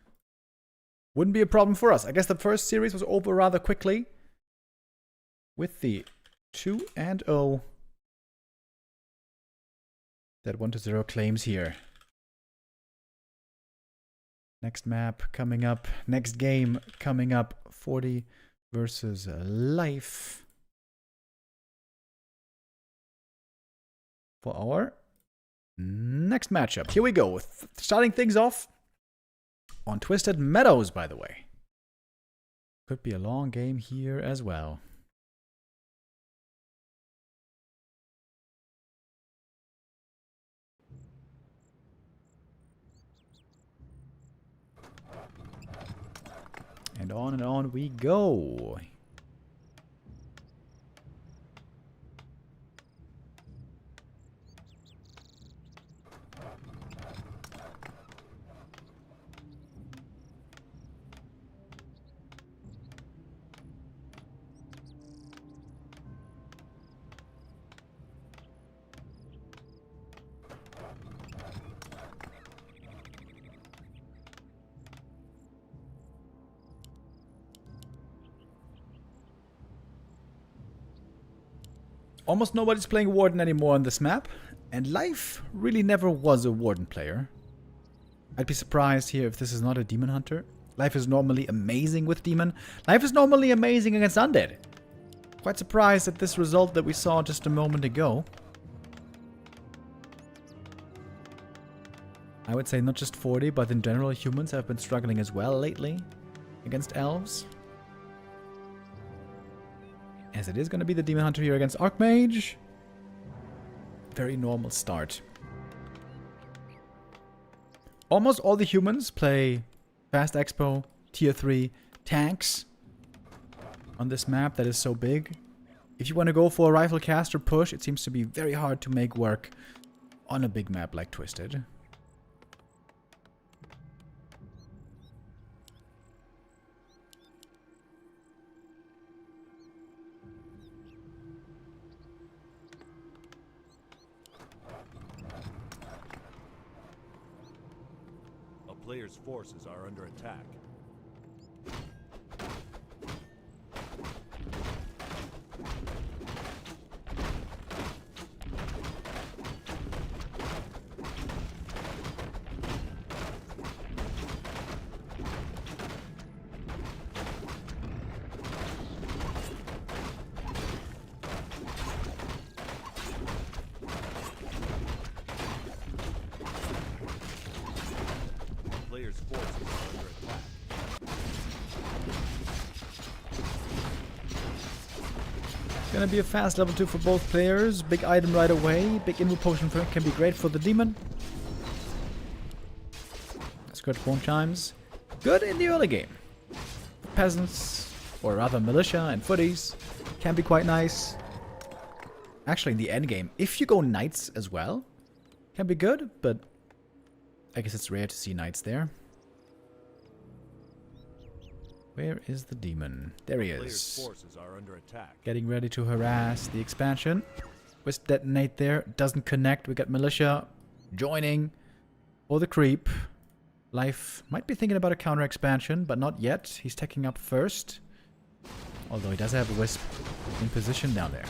wouldn't be a problem for us. I guess the first series was over rather quickly with the 2-0 that 1-0 claims here. Next map coming up. Next game coming up. 40 versus Life. For our next matchup. Here we go. Starting things off on Twisted Meadows, by the way. Could be a long game here as well. And on we go. Almost nobody's playing Warden anymore on this map, and Life really never was a Warden player. I'd be surprised here if this is not a Demon Hunter. Life is normally amazing with Demon. Life is normally amazing against Undead. Quite surprised at this result that we saw just a moment ago. I would say not just 40, but in general humans have been struggling as well lately against elves. As it is going to be the Demon Hunter here against Archmage. Very normal start. Almost all the humans play Fast Expo, Tier 3 tanks on this map that is so big. If you want to go for a rifle caster push, it seems to be very hard to make work on a big map like Twisted. Players' forces are under attack. Players' forces are under attack. Gonna be a fast level 2 for both players. Big item right away. Big invo potion can be great for the demon. Scourge bone chimes. Good in the early game. Peasants, or rather militia and footies, can be quite nice. Actually, in the end game, if you go knights as well, can be good, but I guess it's rare to see knights there. Where is the demon? There he Players' is. forces are under attack. Getting ready to harass the expansion. Wisp detonate there. Doesn't connect. We got militia joining for the creep. Life might be thinking about a counter expansion, but not yet. He's taking up first. Although he does have a wisp in position down there.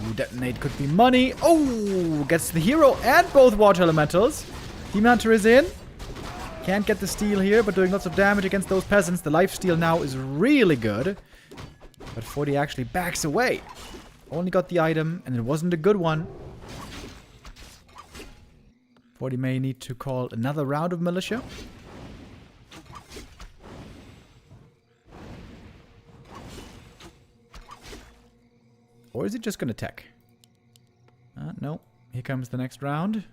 Ooh, detonate could be money. Oh, gets the hero and both water elementals. Demon Hunter is in. Can't get the steal here, but doing lots of damage against those peasants. The life steal now is really good. But 40 actually backs away. Only got the item, and it wasn't a good one. 40 may need to call another round of militia. Or is it just going to tech? No. Here comes the next round.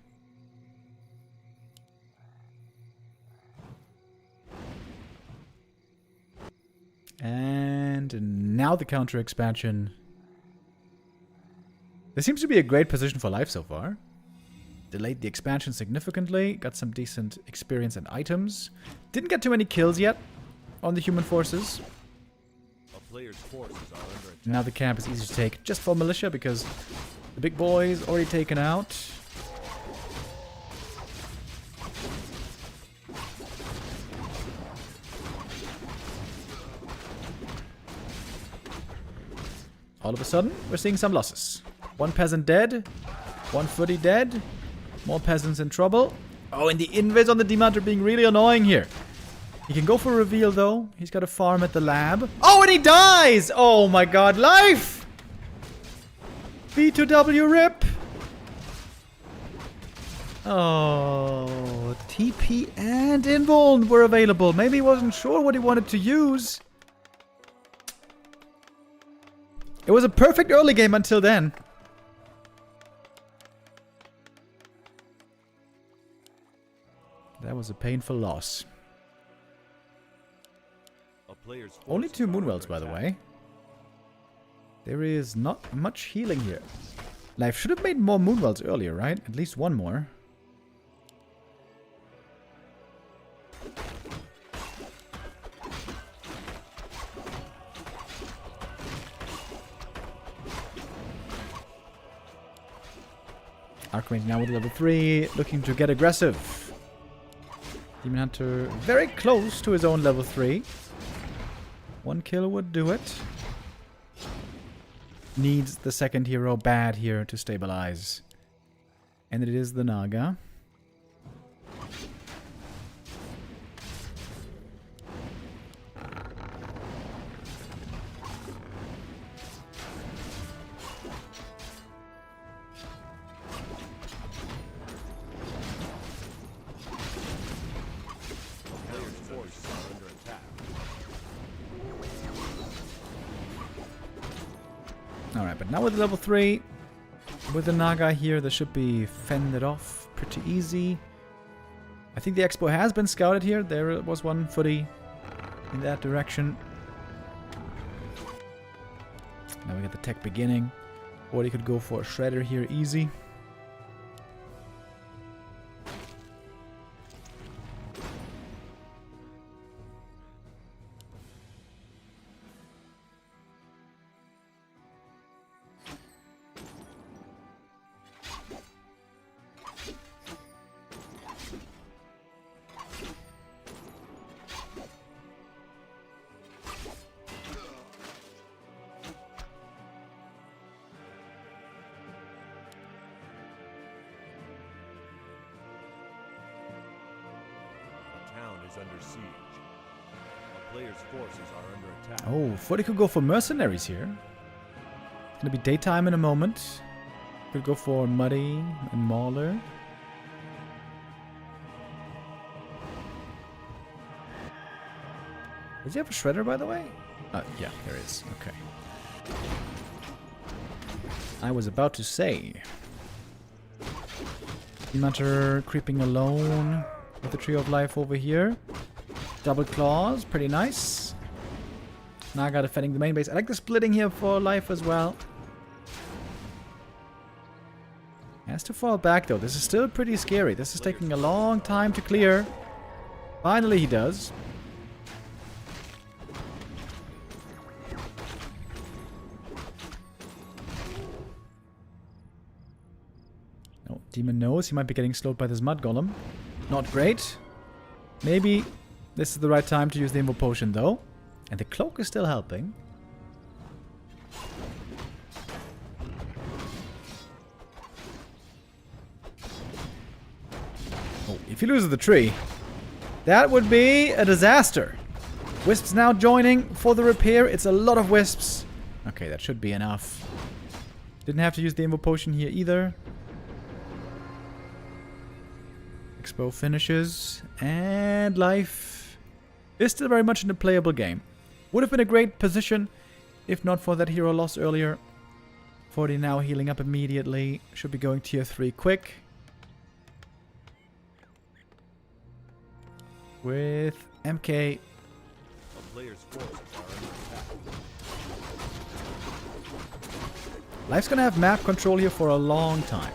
And now the counter expansion. This seems to be a great position for life so far. Delayed the expansion significantly. Got some decent experience and items. Didn't get too many kills yet on the human forces. A player's forces are under attack. Now the camp is easy to take just for militia because the big boy's already taken out. all of a sudden, we're seeing some losses. One peasant dead. One footy dead. More peasants in trouble. Oh, and the invis on the Demanter being really annoying here. He can go for a reveal, though. He's got a farm at the lab. Oh, and he dies! Oh my god, life! B2W rip! Oh, TP and Invuln were available. Maybe he wasn't sure what he wanted to use. It was a perfect early game until then. That was a painful loss. A player's Only forces 2 are Moonwells, under by the attack. way. There is not much healing here. Life should have made more Moonwells earlier, right? At least one more. Archmage now with level 3, looking to get aggressive. Demon Hunter very close to his own level 3. 1 kill would do it. Needs the second hero bad here to stabilize. And it is the Naga. Alright, but now with level 3, with the Naga here, this should be fended off pretty easy. I think the Expo has been scouted here. There was one footy in that direction. Now we get the tech beginning. Or he could go for a Shredder here easy. Under siege. A player's forces are under attack. Oh, Footy could go for mercenaries here. It's gonna be daytime in a moment. Could go for Muddy and Mauler. Does he have a Shredder, by the way? Yeah, there is. Okay. I was about to say. Matter creeping alone with the Tree of Life over here. Double claws, pretty nice. Naga defending the main base. I like the splitting here for life as well. Has to fall back though. This is still pretty scary. This is taking a long time to clear. Finally he does. Oh, Demon knows he might be getting slowed by this Mud Golem. Not great. Maybe this is the right time to use the Invo Potion though. And the Cloak is still helping. Oh, if he loses the tree, that would be a disaster. Wisps now joining for the repair. It's a lot of Wisps. Okay, that should be enough. Didn't have to use the Invo Potion here either. Expo finishes, and life is still very much in a playable game. Would have been a great position if not for that hero loss earlier. 40 now healing up immediately. Should be going tier 3 quick. With MK. A player's forces are under attack. Life's gonna have map control here for a long time.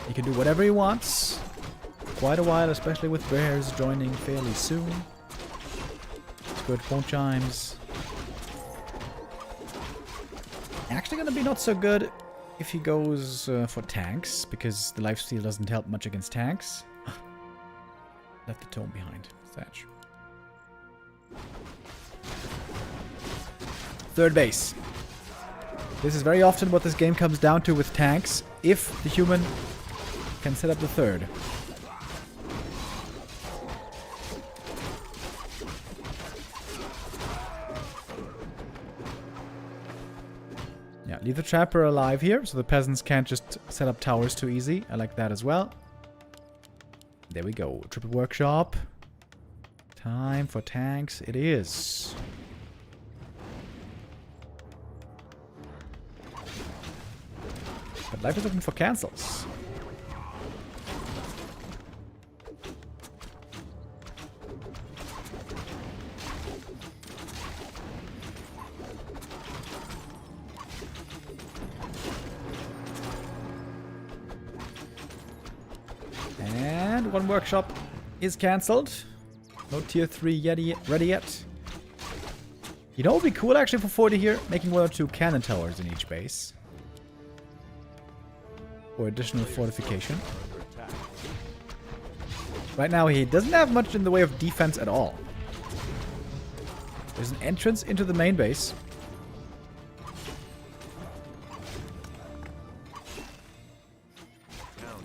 He can do whatever he wants. Quite a while, especially with bears joining fairly soon. It's good. Phone chimes. Actually gonna be not so good if he goes for tanks, because the lifesteal doesn't help much against tanks. Left the tome behind. Thatch. Third base. This is very often what this game comes down to with tanks, if the human can set up the third. Yeah, leave the trapper alive here, so the peasants can't just set up towers too easy. I like that as well. There we go. Triple workshop. Time for tanks. It is. But Life is looking for cancels. And one workshop is cancelled. No tier 3 ready yet. You know what would be cool actually for 40 here? Making 1 or 2 cannon towers in each base. Or additional fortification. Right now he doesn't have much in the way of defense at all. There's an entrance into the main base.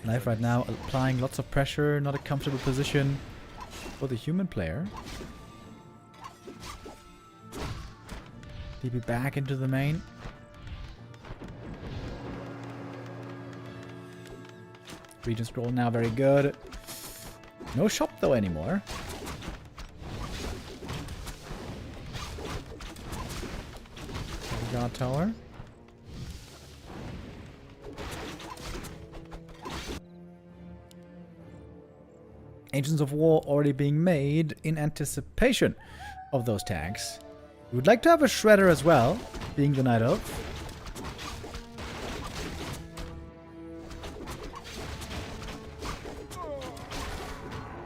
Life right now applying lots of pressure, not a comfortable position for the human player. DB back into the main. Region scroll now very good. No shop though anymore. Guard tower. Agents of War already being made in anticipation of those tanks. We would like to have a Shredder as well, being the Night Elf.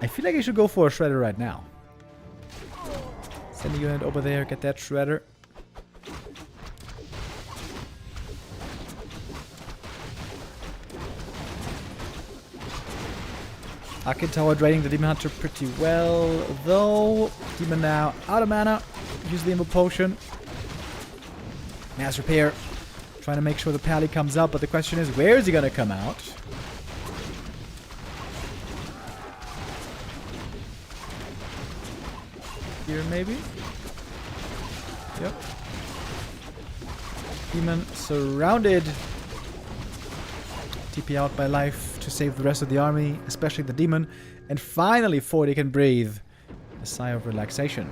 I feel like I should go for a Shredder right now. Send a unit over there, get that Shredder. Arcade Tower draining the Demon Hunter pretty well, though. Demon now out of mana. Use the Immo Potion. Mass Repair. Trying to make sure the Pally comes out, but the question is, where is he going to come out? Here, maybe? Yep. Demon surrounded. TP out by Life to save the rest of the army, especially the demon. And finally 40 can breathe a sigh of relaxation.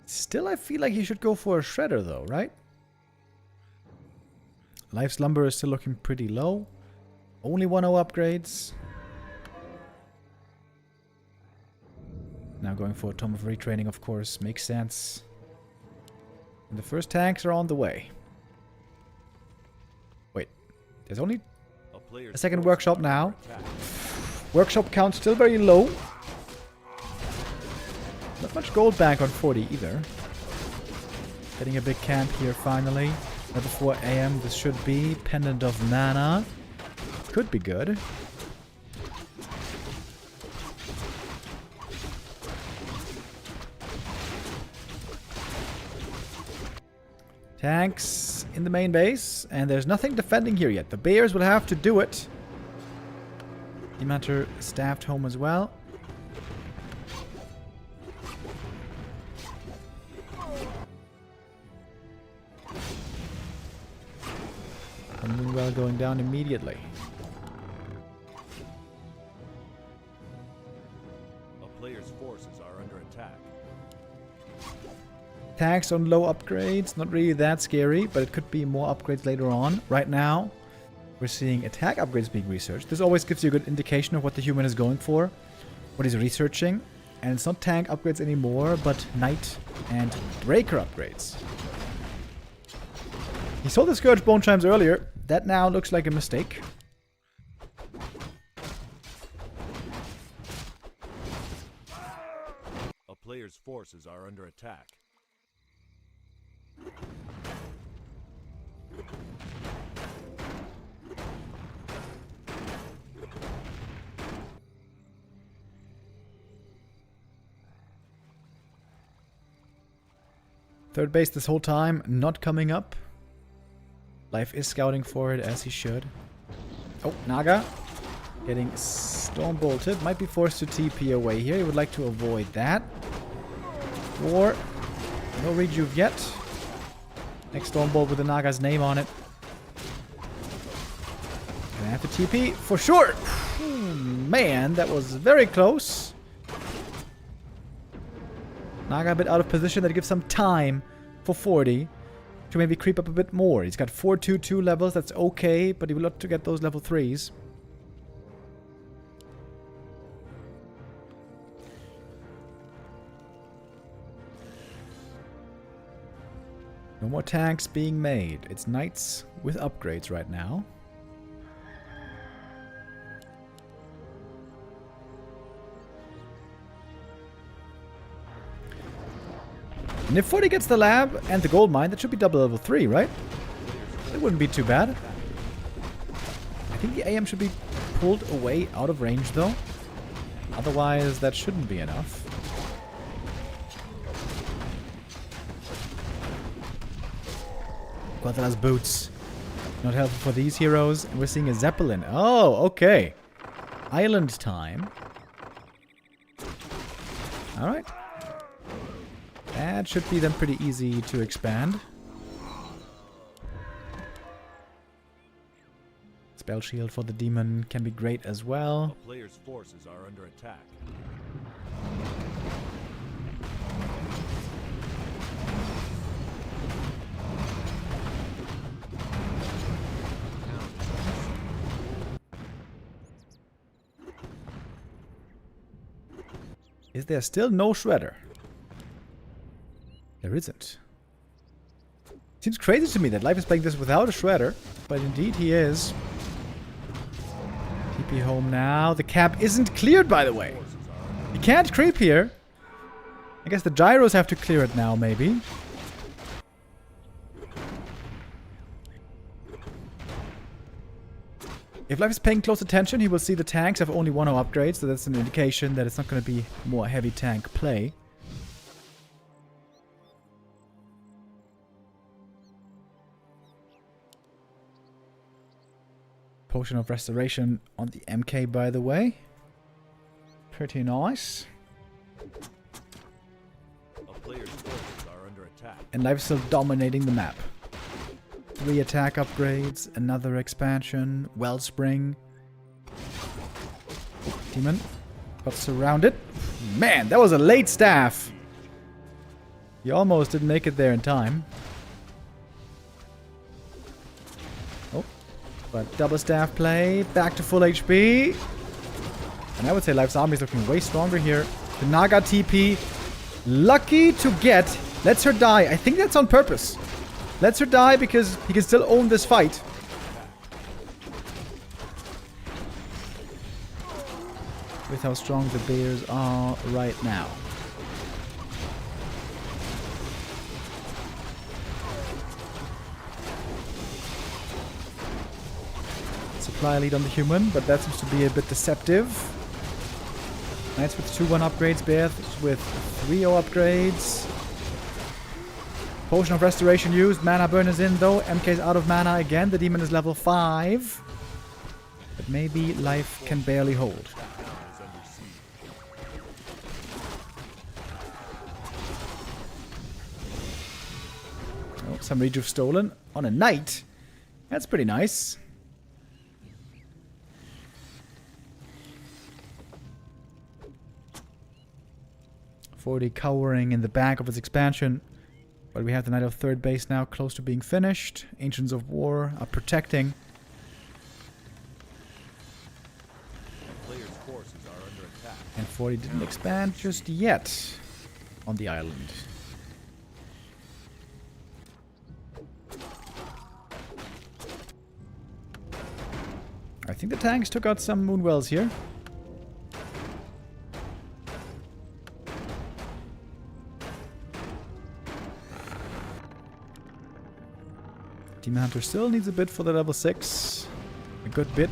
Still, I feel like he should go for a Shredder though, right? Life's Lumber is still looking pretty low. Only 1-0 upgrades. Now going for a Tome of Retraining, of course, makes sense. And the first tanks are on the way. Wait, there's only a second workshop now. Workshop count still very low. Not much gold back on 40 either. Getting a big camp here finally. Right before AM, this should be Pendant of Mana. Could be good. Tanks in the main base, and there's nothing defending here yet. The Bears will have to do it. Demon Hunter staffed home as well. And Moonwell going down immediately. A player's forces are under attack. Tanks on low upgrades, not really that scary, but it could be more upgrades later on. Right now, we're seeing attack upgrades being researched. This always gives you a good indication of what the human is going for, what he's researching. And it's not tank upgrades anymore, but knight and breaker upgrades. He saw the Scourge Bone Chimes earlier. That now looks like a mistake. A player's forces are under attack. Third base this whole time, not coming up. Life is scouting for it as he should. Oh, Naga. Getting storm bolted. Might be forced to TP away here. He would like to avoid that. War. No rejuve yet. Next storm bolt with the Naga's name on it. Gonna have to TP for sure. Man, that was very close. Naga a bit out of position. That gives some time for 40 to maybe creep up a bit more. He's got 4-2-2 levels. That's okay, but he will have to get those level 3s. No more tanks being made. It's knights with upgrades right now. And if 40 gets the lab and the gold mine, that should be double level 3, right? It wouldn't be too bad. I think the AM should be pulled away out of range, though. Otherwise, that shouldn't be enough. Quadra's boots. Not helpful for these heroes. And we're seeing a Zeppelin. Oh, okay. Island time. Alright. That should be then pretty easy to expand. Spell shield for the demon can be great as well. A player's forces are under attack. Is there still no shredder? There isn't. Seems crazy to me that Life is playing this without a shredder, but indeed he is. TP home now. The cap isn't cleared, by the way. You can't creep here. I guess the gyros have to clear it now, maybe. If Life is paying close attention, he will see the tanks have only 1-0 upgrades, so that's an indication that it's not going to be more heavy tank play. Potion of Restoration on the MK, by the way. Pretty nice. A player's forces are under attack. And Life is still dominating the map. 3 attack upgrades, another expansion, Wellspring. Demon got surrounded. Man, that was a late staff. He almost didn't make it there in time. Oh, but double staff play, back to full HP. And I would say Life's army is looking way stronger here. The Naga TP, lucky to get, lets her die. I think that's on purpose. Lets her die because he can still own this fight. With how strong the bears are right now. Supply lead on the human, but that seems to be a bit deceptive. Knights with 2-1 upgrades, bears with 3-0 upgrades. Potion of Restoration used. Mana burn is in though. MK's out of mana again. The demon is level 5. But maybe Life can barely hold. Oh, some rejuve stolen on a knight. That's pretty nice. .40 cowering in the back of his expansion. But we have the Knight of third base now close to being finished. Ancients of War are protecting. Player's forces are under attack. And 40 didn't expand just yet on the island. I think the tanks took out some Moonwells here. Demon Hunter still needs a bit for the level 6. A good bit.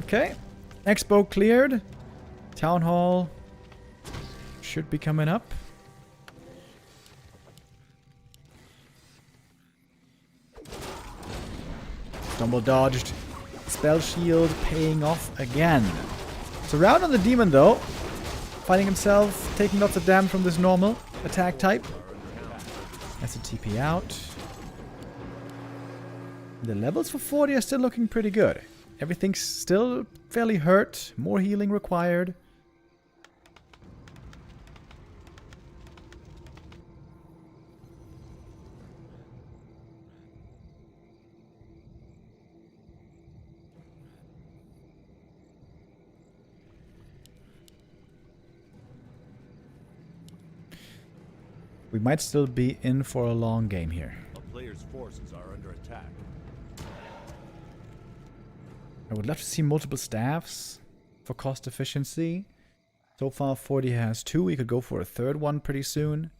Okay. Expo cleared. Town Hall should be coming up. Stumble dodged. Spell shield paying off again. So round on the demon though. Finding himself taking lots of damage from this normal attack type. That's a TP out. The levels for 40 are still looking pretty good. Everything's still fairly hurt. More healing required. We might still be in for a long game here. A player's forces are under attack. I would love to see multiple staffs for cost efficiency. So far 40 has 2. We could go for a third one pretty soon.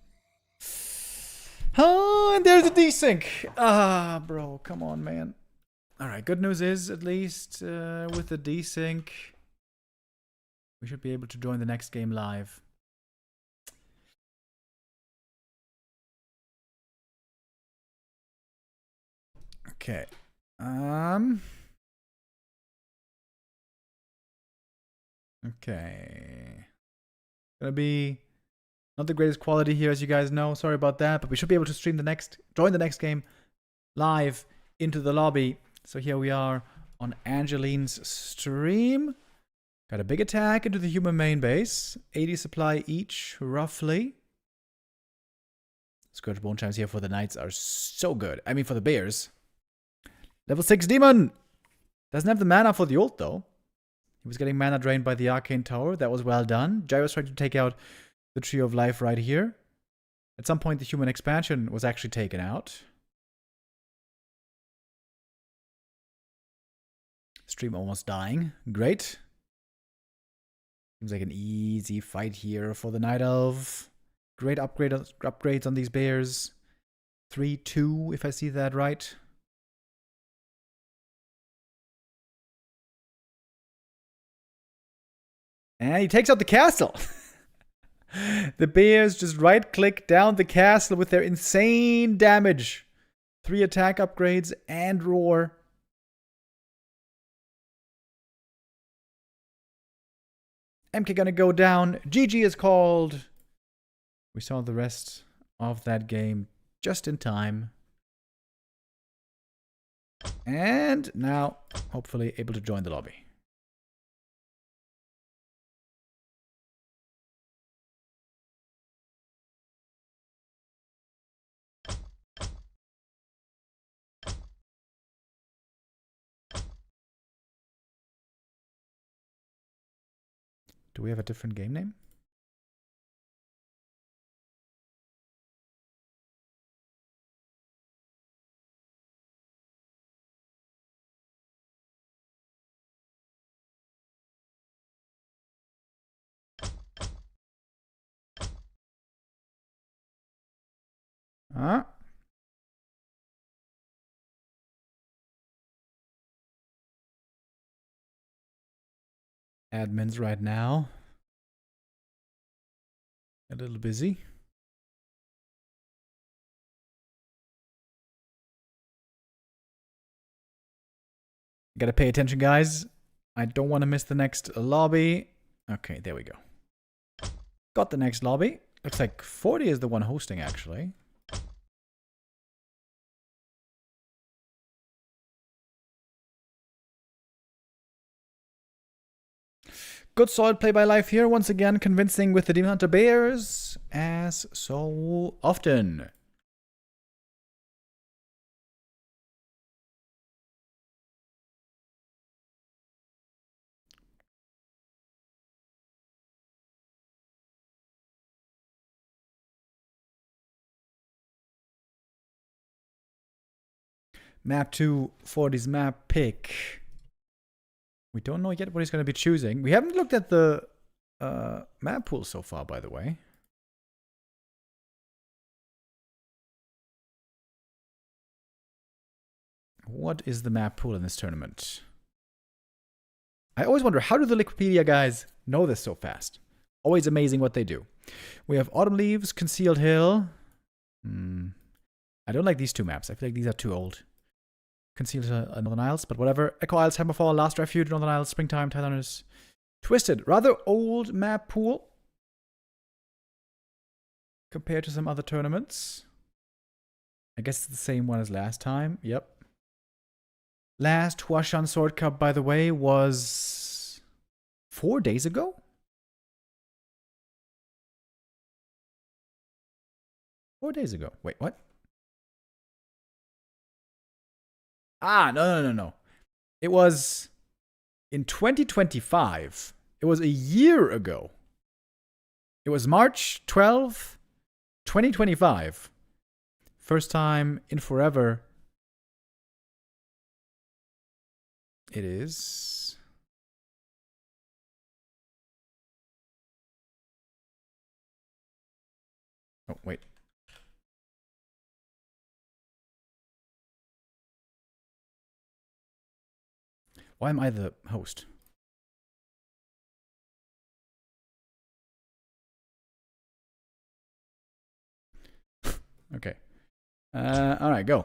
Oh, and there's a desync. Ah, bro, come on, man. Alright, good news is, at least with the desync, we should be able to join the next game live. Okay. Okay. Gonna be not the greatest quality here, as you guys know. Sorry about that, but we should be able to join the next game live into the lobby. So here we are on Angeline's stream. Got a big attack into the human main base. 80 supply each, roughly. Scourge Bone Chimes here for the Knights are so good. I mean, for the Bears. Level 6 Demon! Doesn't have the mana for the ult, though. He was getting mana drained by the Arcane Tower. That was well done. Gyro's trying to take out the Tree of Life right here. At some point, the human expansion was actually taken out. Stream almost dying. Great. Seems like an easy fight here for the Night Elf. Great upgrades on these bears. 3-2, if I see that right. And he takes out the castle. The bears just right-click down the castle with their insane damage. 3 attack upgrades and roar. MK gonna go down. GG is called. We saw the rest of that game just in time. And now, hopefully, able to join the lobby. Do we have a different game name? Huh? Admins right now. A little busy. Gotta pay attention, guys. I don't want to miss the next lobby. Okay, there we go. Got the next lobby. Looks like 40 is the one hosting, actually. Good solid play by Life here. Once again, convincing with the Demon Hunter Bears, as so often. Map 2, 40's map pick. We don't know yet what he's going to be choosing. We haven't looked at the map pool so far, by the way. What is the map pool in this tournament? I always wonder, how do the Wikipedia guys know this so fast? Always amazing what they do. We have Autumn Leaves, Concealed Hill. I don't like these two maps. I feel like these are too old. Concealed Northern Isles, but whatever. Echo Isles, Hammerfall, Last Refuge, Northern Isles, Springtime, Tidelanders, Twisted. Rather old map pool compared to some other tournaments. I guess it's the same one as last time. Yep. Last Huashan Sword Cup, by the way, was 4 days ago? Wait, what? Ah, no. It was in 2025. It was a year ago. It was March 12th, 2025. First time in forever. It is. Oh, wait. Why am I the host? Okay. All right, go.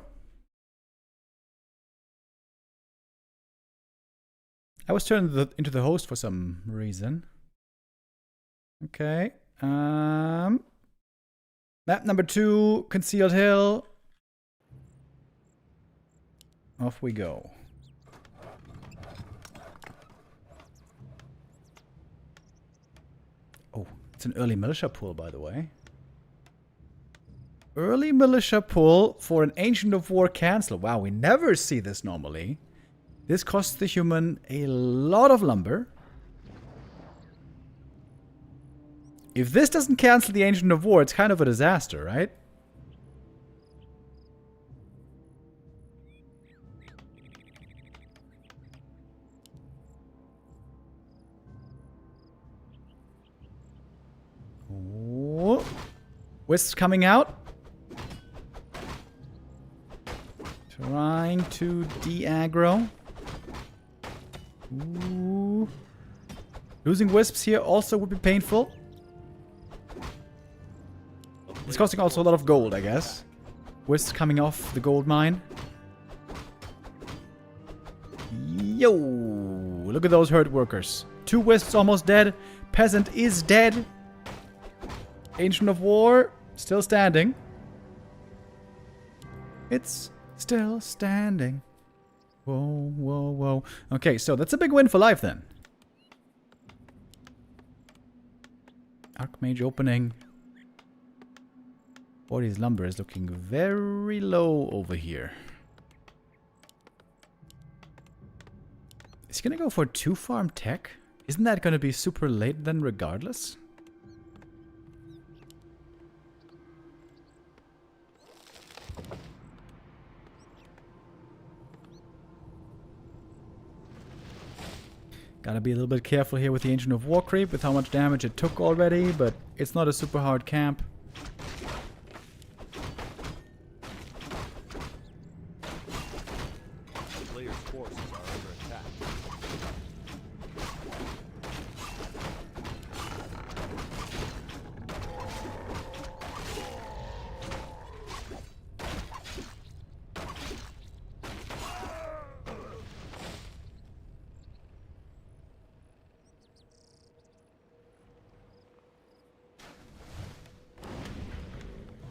I was turned into the host for some reason. Okay. Map number 2, Concealed Hill. Off we go. Oh, it's an early militia pool, by the way. Early militia pull for an Ancient of War cancel. Wow, we never see this normally. This costs the human a lot of lumber. If this doesn't cancel the Ancient of War, it's kind of a disaster, right? Oh. Wisps coming out. Trying to de-aggro. Ooh. Losing Wisps here also would be painful. It's costing also a lot of gold, I guess. Wisps coming off the gold mine. Yo! Look at those hurt workers. 2 Wisps almost dead. Peasant is dead. Ancient of War still standing. It's still standing. Whoa. Okay, so that's a big win for life then. Archmage opening. 40's lumber is looking very low over here. Is he gonna go for 2 farm tech? Isn't that gonna be super late then regardless? Gotta be a little bit careful here with the Ancient of War creep, with how much damage it took already, but it's not a super hard camp. The player's forces are under attack.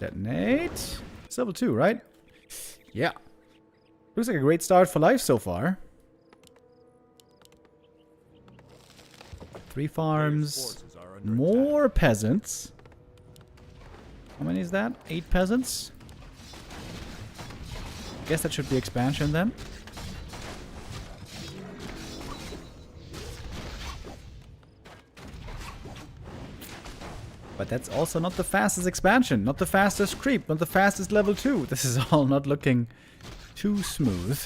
Detonate. It's level 2, right? Yeah. Looks like a great start for life so far. 3 farms. More peasants. How many is that? 8 peasants? Guess that should be expansion then. But that's also not the fastest expansion, not the fastest creep, not the fastest level 2. This is all not looking too smooth.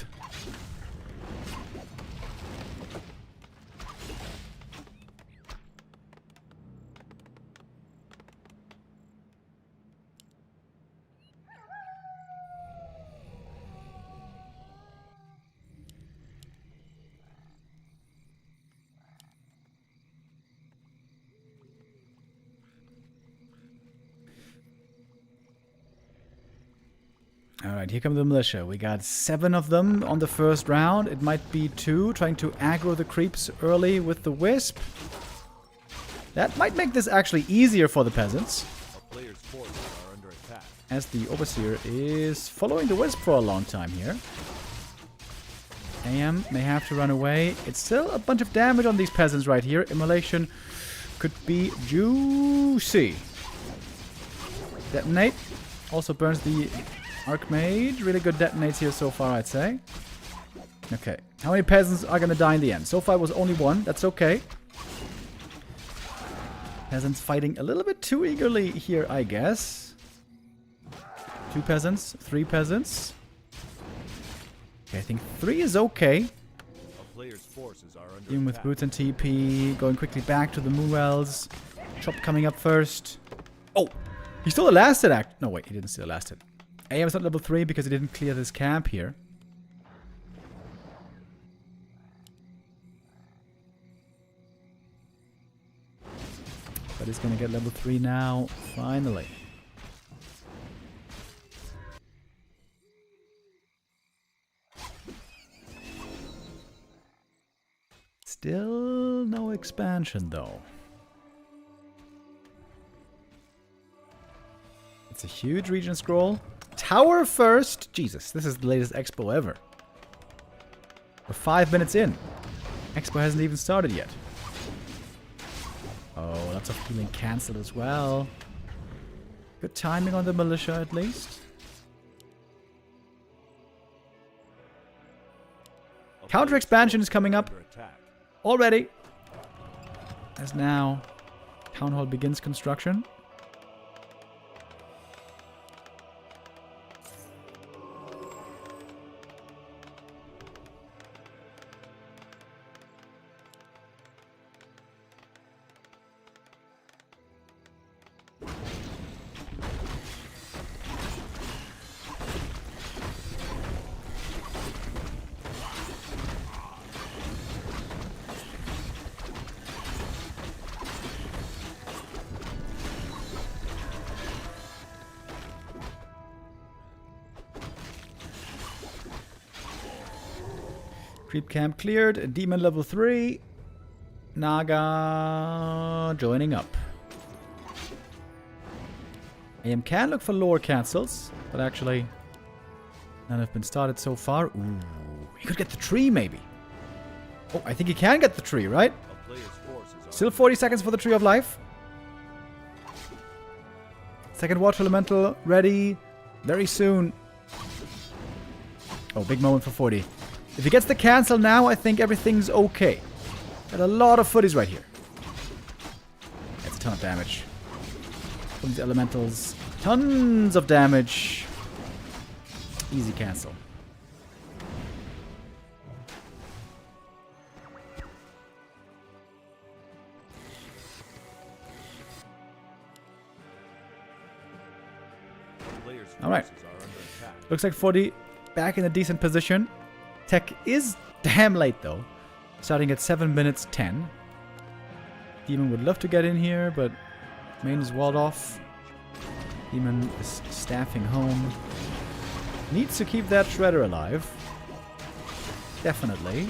Alright, Alright, here come the militia. We got 7 of them on the first round. It might be 2, trying to aggro the creeps early with the wisp. That might make this actually easier for the peasants, A player's forces are under attack. as the overseer is following the wisp for a long time here. AM may have to run away. It's still a bunch of damage on these peasants right here. Immolation could be juicy. Detonate. Also burns the Archmage. Really good detonates here so far, I'd say. Okay. How many peasants are going to die in the end? So far it was only 1. That's okay. Peasants fighting a little bit too eagerly here, I guess. 2 peasants. 3 peasants. Okay, I think 3 is okay. A player's forces are under Even with attack. boots and TP. Going quickly back to the Moonwells. Chop coming up first. Oh! He stole the last hit act. No, wait, he didn't steal the last hit. AM is not level 3 because he didn't clear this camp here. But he's gonna get level 3 now, finally. Still no expansion though. It's a huge region scroll. Tower first! Jesus, this is the latest expo ever. We're 5 minutes in. Expo hasn't even started yet. Oh, lots of healing cancelled as well. Good timing on the militia at least. A Counter player's expansion is forces coming are up under attack. already. As now Town Hall begins construction. Creep camp cleared. Demon level 3. Naga joining up. AM can look for lore cancels, but actually none have been started so far. Ooh, he could get the tree maybe. Oh, I think he can get the tree, right? A player's forces are Still 40 seconds for the Tree of Life. Second Water Elemental ready very soon. Oh, big moment for 40. If he gets the cancel now, I think everything's okay. Got a lot of footies right here. That's a ton of damage. From these elementals. Tons of damage. Easy cancel. a player's All right. forces are under attack. Looks like 40 back in a decent position. Tech is damn late though. Starting at 7 minutes 10. Demon would love to get in here, but main is walled off. Demon is staffing home. Needs to keep that Shredder alive. Definitely.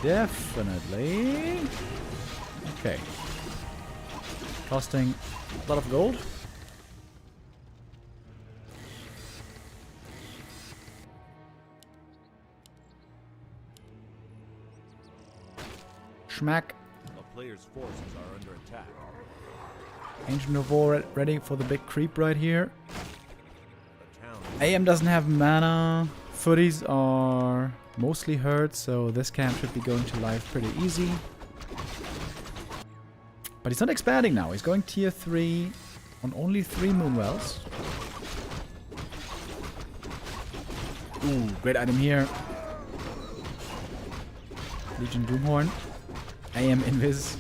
Definitely. Okay. Costing a lot of gold. Schmack. A player's forces are under attack. Ancient of War ready for the big creep right here. The town AM doesn't have mana. Footies are mostly hurt, so this camp should be going to life pretty easy. But he's not expanding now. He's going tier 3 on only 3 Moonwells. Ooh, great item here. Legion Doomhorn. AM Invis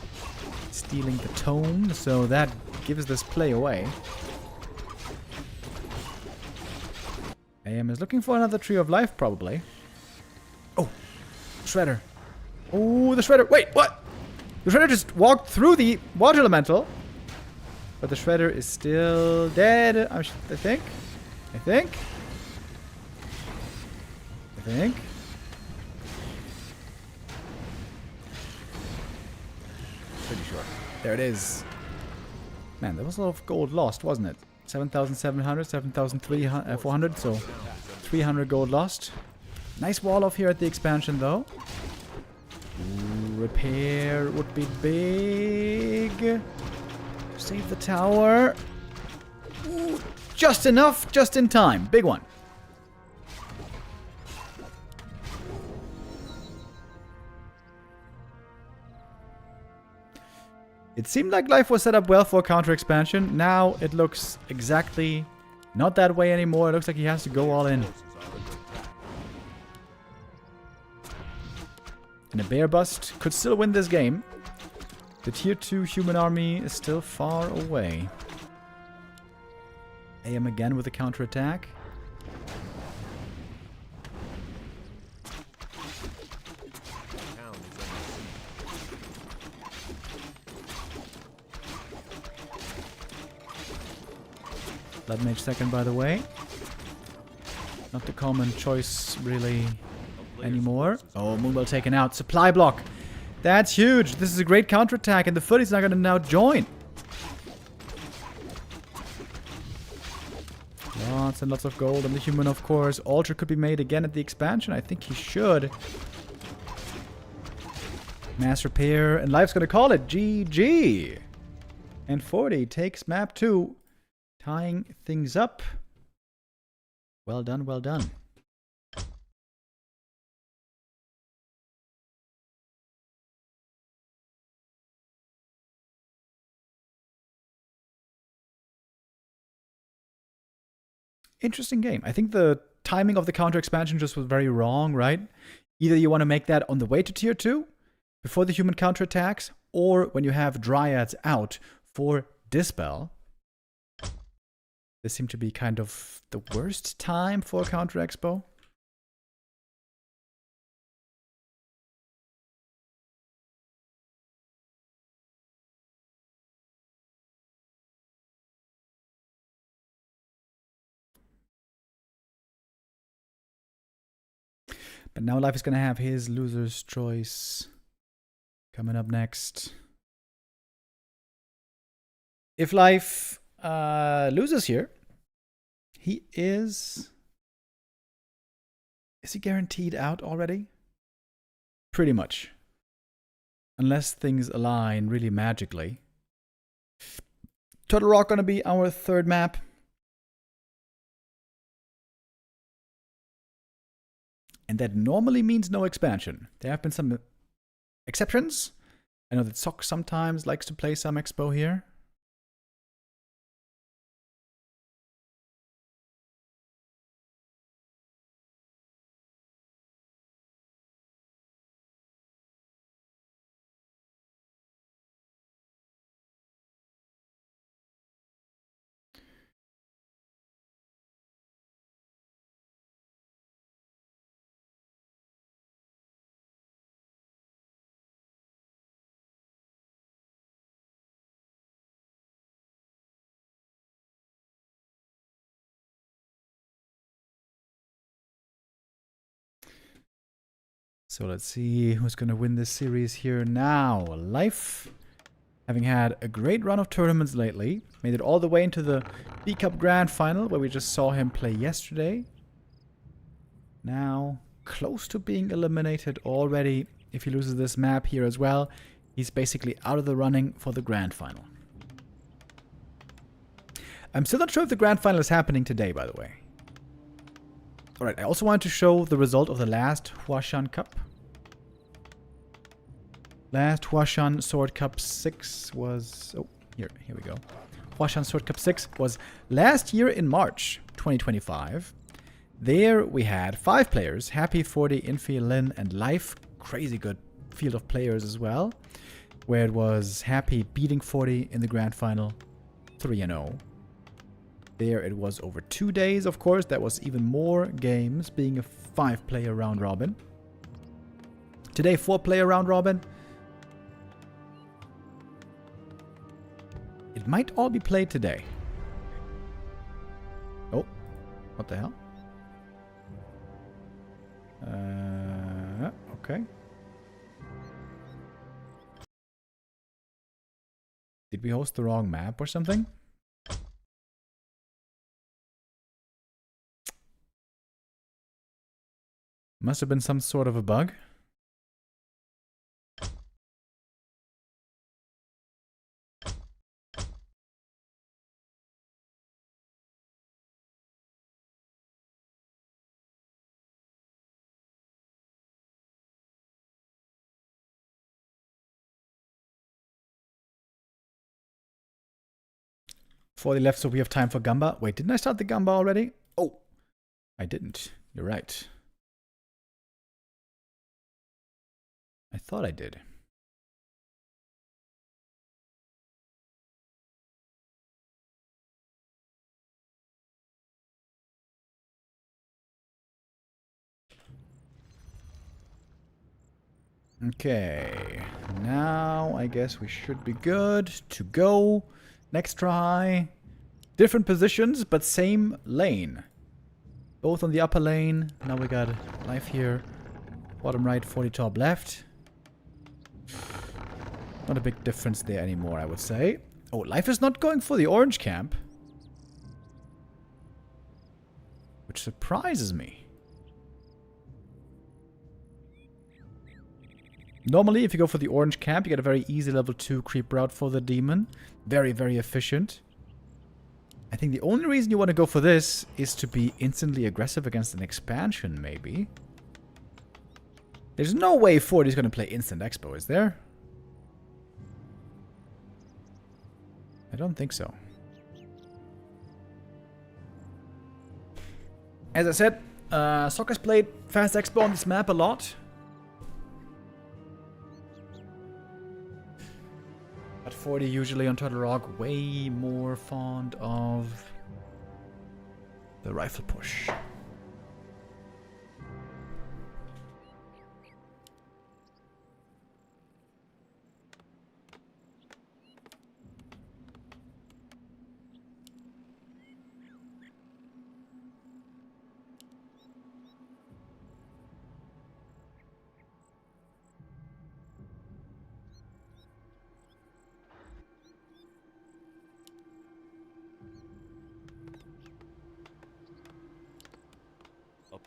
stealing the tome, so that gives this play away. AM is looking for another Tree of Life, probably. Oh, Shredder. Oh, the Shredder. Wait, what? The Shredder just walked through the Water Elemental. But the Shredder is still dead, I think. think. Pretty sure. There it is. Man, there was a lot of gold lost, wasn't it? 7,700, 7,400, so 300 gold lost. Nice wall off here at the expansion, though. Ooh, repair would be big. Save the tower. Ooh, just enough, just in time. Big one. It seemed like life was set up well for counter expansion. Now it looks exactly not that way anymore. It looks like he has to go all in. And a bear bust could still win this game. The tier 2 human army is still far away. AM again with a counterattack. Blood Mage second, by the way. Not the common choice, really, anymore. Oh, Moonwell taken out. Supply block. That's huge. This is a great counterattack, and the Footy's not going to now join. Lots and lots of gold on the human, of course. Altar could be made again at the expansion. I think he should. Mass repair, and Life's going to call it GG. And 40 takes map 2. Tying things up. Well done, well done. Interesting game. I think the timing of the counter expansion just was very wrong, right? Either you want to make that on the way to tier 2, before the human counterattacks, or when you have Dryads out for Dispel. This seemed to be kind of the worst time for Counter Expo. But now Life is going to have his loser's choice coming up next. If Life loses here, he is he guaranteed out already? Pretty much. Unless things align really magically. Turtle Rock gonna be our third map. And that normally means no expansion. There have been some exceptions. I know that Sock sometimes likes to play some Expo here. So let's see who's going to win this series here now. Life, having had a great run of tournaments lately, made it all the way into the B Cup Grand Final, where we just saw him play yesterday. Now, close to being eliminated already. If he loses this map here as well, he's basically out of the running for the Grand Final. I'm still not sure if the Grand Final is happening today, by the way. Alright, I also wanted to show the result of the last Huashan Cup. Last Huashan Sword Cup 6 was... Oh, here we go. Huashan Sword Cup 6 was last year in March 2025. There we had 5 players. Happy, 40, Infy, Lynn, and Life. Crazy good field of players as well. Where it was Happy beating 40 in the Grand Final 3-0. There it was over 2 days, of course. That was even more games, being a 5-player round robin. Today, 4-player round robin. It might all be played today. Oh, what the hell? Okay. Did we host the wrong map or something? Must have been some sort of a bug. Before they left, so we have time for Gamba. Wait, didn't I start the Gamba already? Oh, I didn't. You're right. I thought I did. Okay, now I guess we should be good to go. Next try. Different positions, but same lane. Both on the upper lane. Now we got life here. Bottom right, 40 top left. Not a big difference there anymore, I would say. Oh, life is not going for the orange camp. Which surprises me. Normally, if you go for the orange camp, you get a very easy level 2 creep route for the demon. Very, very efficient. I think the only reason you want to go for this is to be instantly aggressive against an expansion, maybe. There's no way 40 is going to play instant expo, is there? I don't think so. As I said, Soccer's played fast expo on this map a lot. But 40 usually on Turtle Rock, way more fond of the rifle push.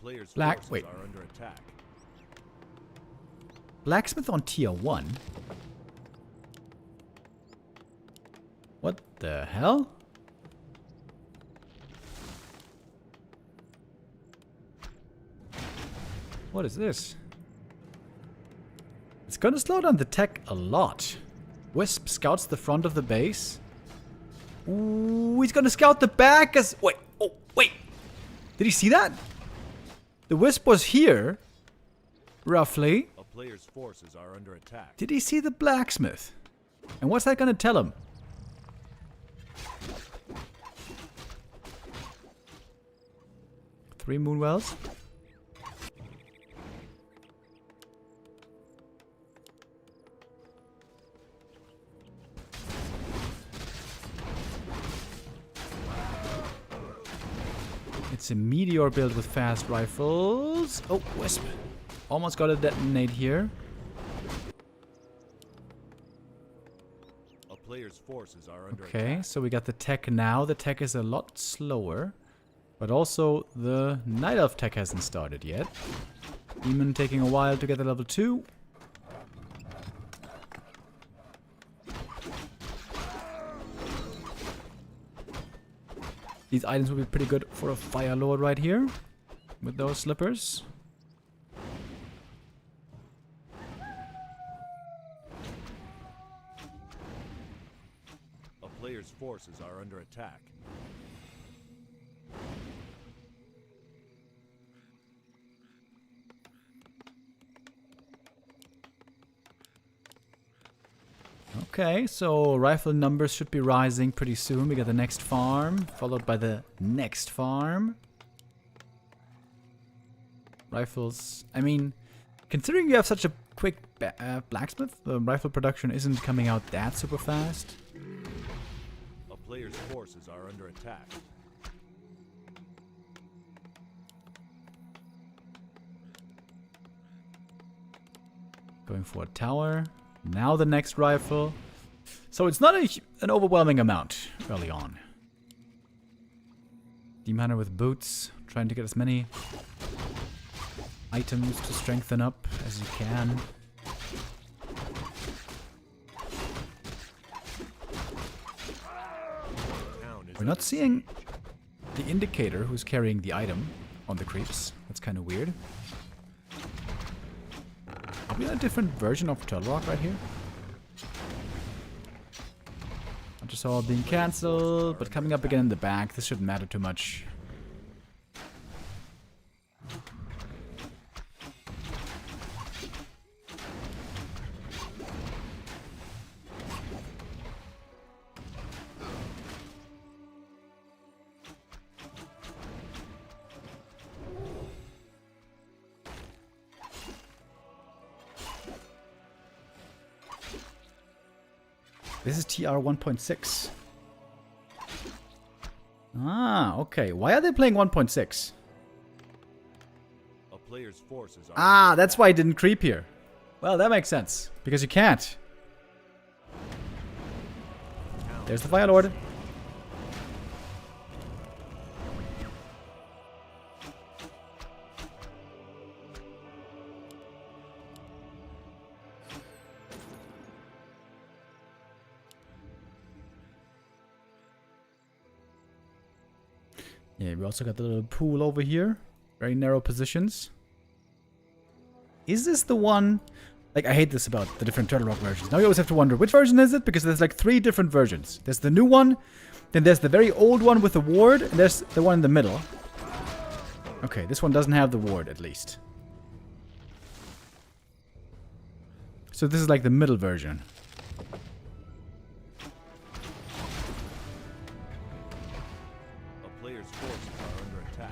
Players' Black- forces wait. are under attack. Blacksmith on tier 1? What the hell? What is this? It's gonna slow down the tech a lot. Wisp scouts the front of the base. Ooh, he's gonna scout the back as... Wait, oh, wait. Did he see that? The Wisp was here, roughly. A player's forces are under attack. Did he see the blacksmith? And what's that gonna tell him? Three Moonwells. It's a meteor build with fast rifles. Oh, Wisp. Almost got a detonate here. A player's forces are under Okay, attack. so we got the tech now. The tech is a lot slower. But also, the Night Elf tech hasn't started yet. Demon taking a while to get the level 2. These items will be pretty good for a Fire Lord right here. With those slippers. A player's forces are under attack. Okay, so rifle numbers should be rising pretty soon. We got the next farm, followed by the next farm. Rifles, I mean, considering you have such a quick blacksmith, the rifle production isn't coming out that super fast. A player's forces are under attack. Going for a tower. Now the next rifle. So it's not an overwhelming amount early on. Demon Hunter with boots. Trying to get as many items to strengthen up as you can. We're not seeing the indicator who's carrying the item on the creeps. That's kind of weird. Are we on a different version of Turtle Rock right here? I just saw it being cancelled, but coming up again in the back. This shouldn't matter too much. This is TR 1.6. Ah, okay. Why are they playing 1.6? A player's forces are Ah, that's why it didn't creep here. Well, that makes sense. Because you can't. There's the Fire Lord. Yeah, we also got the little pool over here. Very narrow positions. Is this the one... Like, I hate this about the different Turtle Rock versions. Now you always have to wonder, which version is it? Because there's like 3 different versions. There's the new one, then there's the very old one with the ward, and there's the one in the middle. Okay, this one doesn't have the ward, at least. So this is like the middle version. A player's forces are under attack.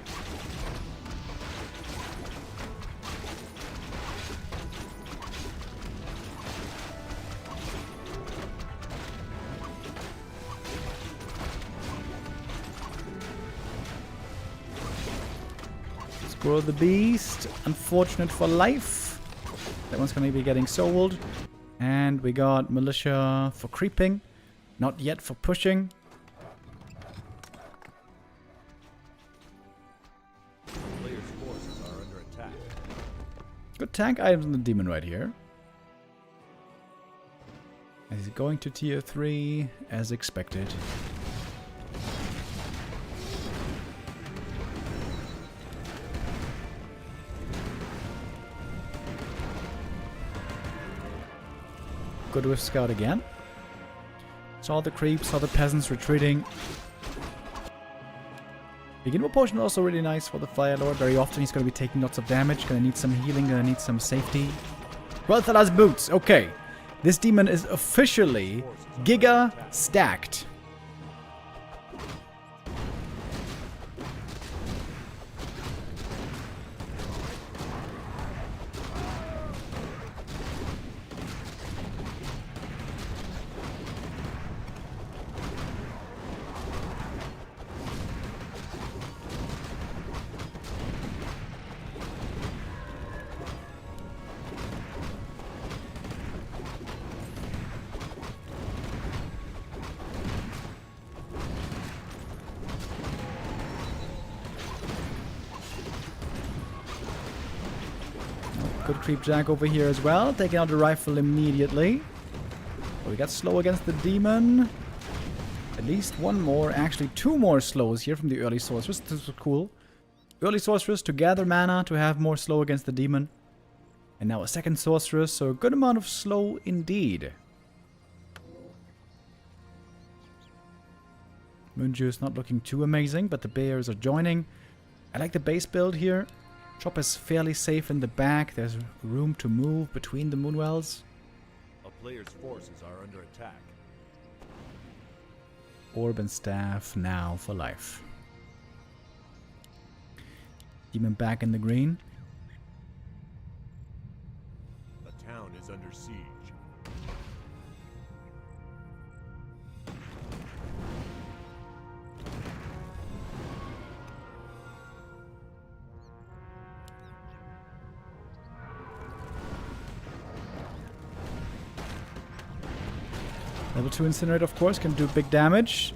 Squirrel the Beast. Unfortunate for life. That one's going to be getting sold. And we got Militia for creeping. Not yet for pushing. A player's forces are under attack. Good tank items on the demon right here. And he's going to tier 3 as expected. Good with Scout again. Saw the creeps, saw the peasants retreating. Begin potion also really nice for the Fire Lord. Very often he's going to be taking lots of damage. Going to need some healing, going to need some safety. Rothalas boots. Okay. This demon is officially Giga stacked. Good creep jack over here as well. Taking out the rifle immediately. But we got slow against the demon. At least one more. Actually, 2 more slows here from the early sorceress. This is cool. Early sorceress to gather mana to have more slow against the demon. And now a second sorceress. So a good amount of slow indeed. Moonju is not looking too amazing, but the bears are joining. I like the base build here. Chop is fairly safe in the back. There's room to move between the Moonwells. A player's forces are under attack. Orb and staff now for life. Demon back in the green. The town is under siege. Level 2 Incinerate, of course, can do big damage.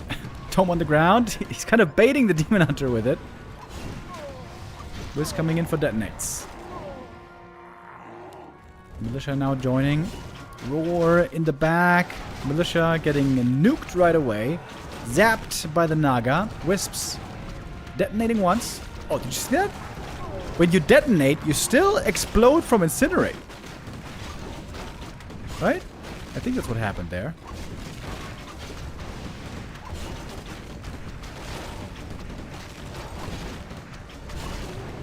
Tome on the ground. He's kind of baiting the Demon Hunter with it. Wisp coming in for detonates. Militia now joining. Roar in the back. Militia getting nuked right away. Zapped by the Naga. Wisps detonating once. Oh, did you see that? When you detonate, you still explode from Incinerate. Right? I think that's what happened there.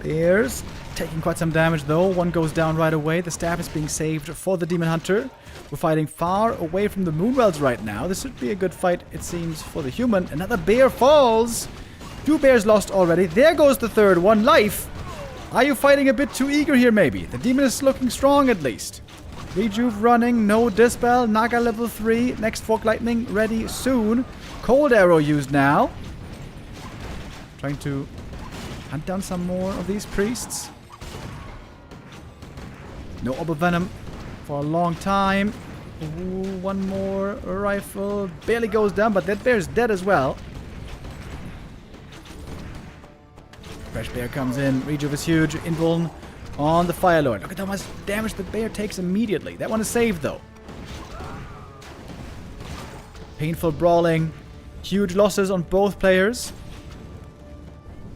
Bears taking quite some damage though. One goes down right away. The staff is being saved for the Demon Hunter. We're fighting far away from the Moonwells right now. This should be a good fight, it seems, for the human. Another bear falls. 2 bears lost already. There goes the third one. Life. Are you fighting a bit too eager here, maybe? The demon is looking strong at least. Rejuve running. No Dispel. Naga level 3. Next Fork Lightning ready soon. Cold Arrow used now. Trying to hunt down some more of these priests. No Orb of Venom for a long time. Ooh, one more rifle. Barely goes down, but that bear's dead as well. Fresh bear comes in. Rejuve is huge. Invuln on the Fire Lord. Look at how much damage the bear takes immediately. That one is saved, though. Painful brawling. Huge losses on both players.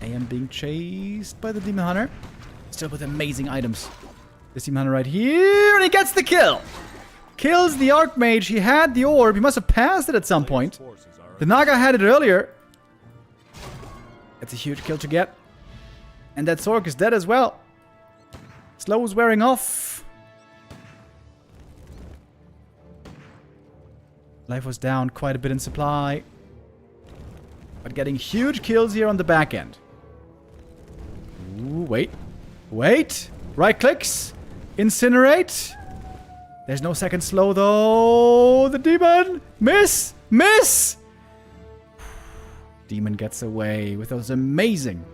AM being chased by the Demon Hunter. Still with amazing items. This Demon Hunter right here, and he gets the kill! Kills the Archmage. He had the orb. He must have passed it at some point. The Naga had it earlier. That's a huge kill to get. And that Sork is dead as well. Slow is wearing off. Life was down quite a bit in supply. But getting huge kills here on the back end. Ooh, wait. Wait. Right clicks. Incinerate. There's no second slow though. The demon. Miss. Miss. Demon gets away with those amazing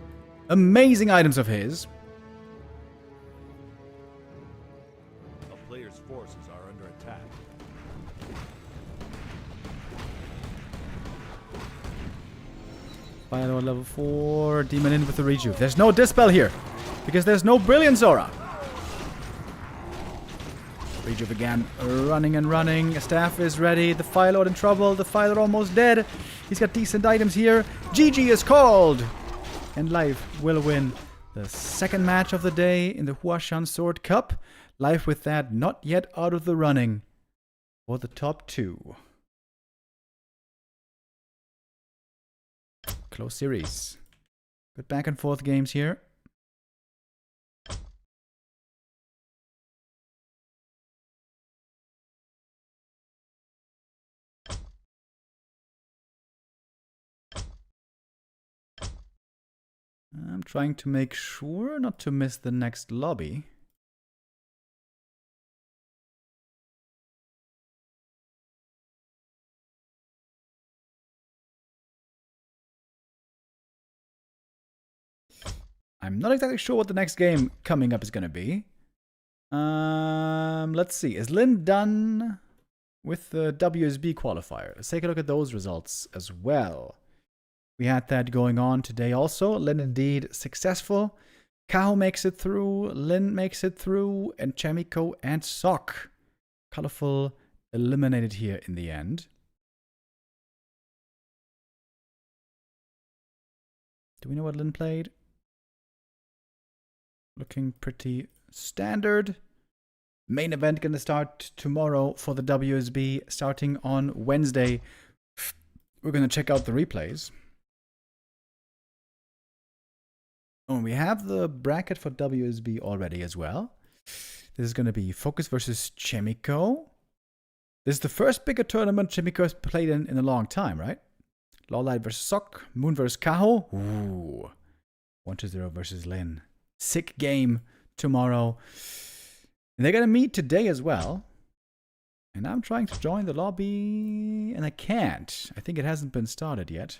items of his. A player's forces are under attack. Fire Lord level 4. Demon in with the Rejuve. There's no Dispel here. Because there's no Brilliance Aura. Rejuve again. Running and running. Staff is ready. The Fire Lord in trouble. The Fire Lord almost dead. He's got decent items here. GG is called. And Life will win the second match of the day in the Huashan Sword Cup. Life with that not yet out of the running for the top 2. Close series. Good back and forth games here. I'm trying to make sure not to miss the next lobby. I'm not exactly sure what the next game coming up is going to be. Let's see. Is Lynn done with the WSB qualifier? Let's take a look at those results as well. We had that going on today also. Lynn indeed successful. Kaho makes it through. Lynn makes it through. And Chemiko and Sok. Colorful eliminated here in the end. Do we know what Lynn played? Looking pretty standard. Main event going to start tomorrow for the WSB, starting on Wednesday. We're going to check out the replays. Oh, and we have the bracket for WSB already as well. This is going to be Focus versus Chemiko. This is the first bigger tournament Chemiko has played in a long time, right? Lite versus Sok. Moon versus Kaho. Ooh. 1-0 versus Lynn. Sick game tomorrow. And they're going to meet today as well. And I'm trying to join the lobby, and I can't. I think it hasn't been started yet.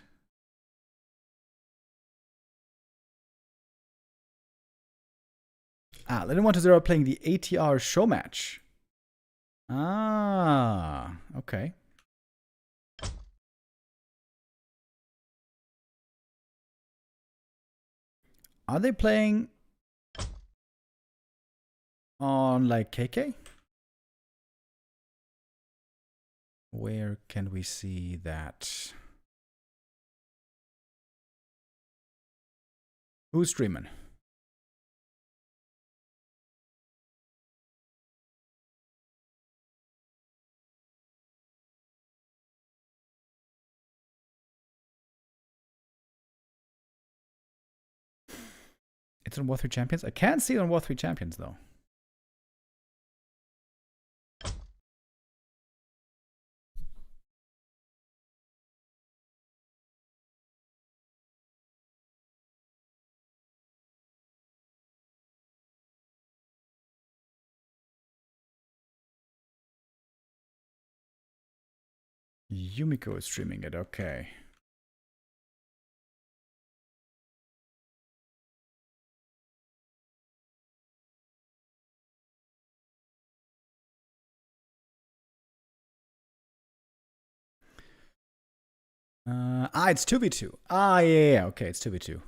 Lynn 1-0 playing the ATR show match. Okay. Are they playing on like KK? Where can we see that? Who's streaming? It's on War 3 Champions? I can't see it on War 3 Champions, though. Yumiko is streaming it, okay. It's 2v2. Yeah, okay, it's 2v2.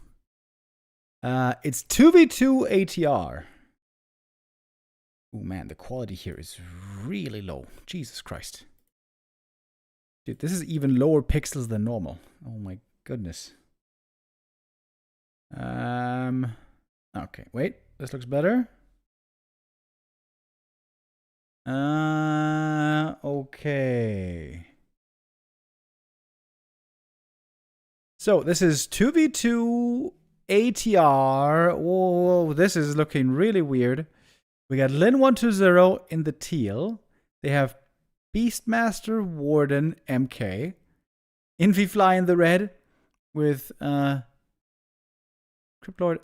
It's 2v2 ATR. Oh man, the quality here is really low. Jesus Christ. Dude, this is even lower pixels than normal. Oh my goodness. Okay, wait, this looks better. Okay. So this is 2v2 ATR. Whoa, this is looking really weird. We got Lynn 120 in the teal. They have Beastmaster, Warden, MK. Infy Fly in the red with Cryptlord,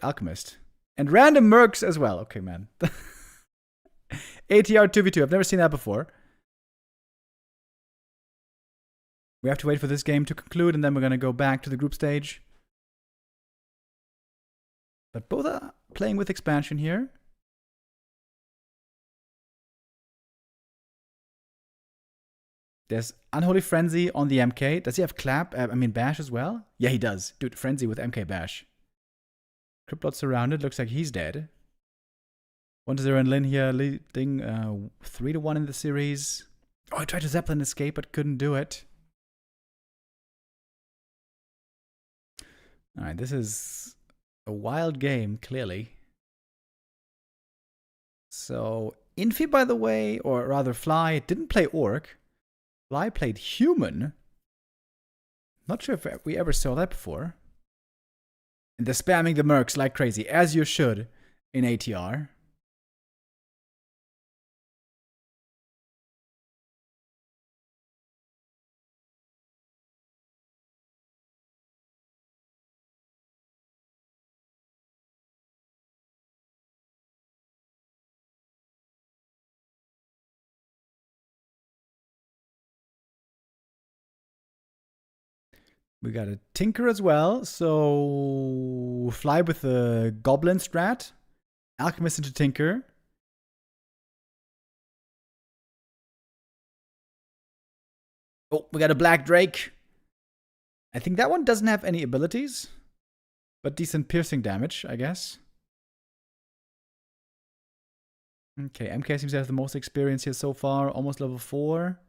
Alchemist. And random mercs as well. Okay, man. ATR 2v2. I've never seen that before. We have to wait for this game to conclude, and then we're going to go back to the group stage. But both are playing with expansion here. There's Unholy Frenzy on the MK. Does he have Clap? Bash as well? Yeah, he does. Dude, Frenzy with MK Bash. Cryptlot surrounded. Looks like he's dead. 1-0 and Lynn here leading 3-1 in the series. Oh, I tried to Zeppelin escape, but couldn't do it. Alright, this is a wild game, clearly. So, Infy, by the way, or rather Fly, didn't play Orc. Fly played Human. Not sure if we ever saw that before. And they're spamming the mercs like crazy, as you should in ATR. We got a Tinker as well, so Fly with the Goblin strat. Alchemist into Tinker. Oh, we got a Black Drake. I think that one doesn't have any abilities, but decent piercing damage, I guess. Okay, MK seems to have the most experience here so far, almost level 4.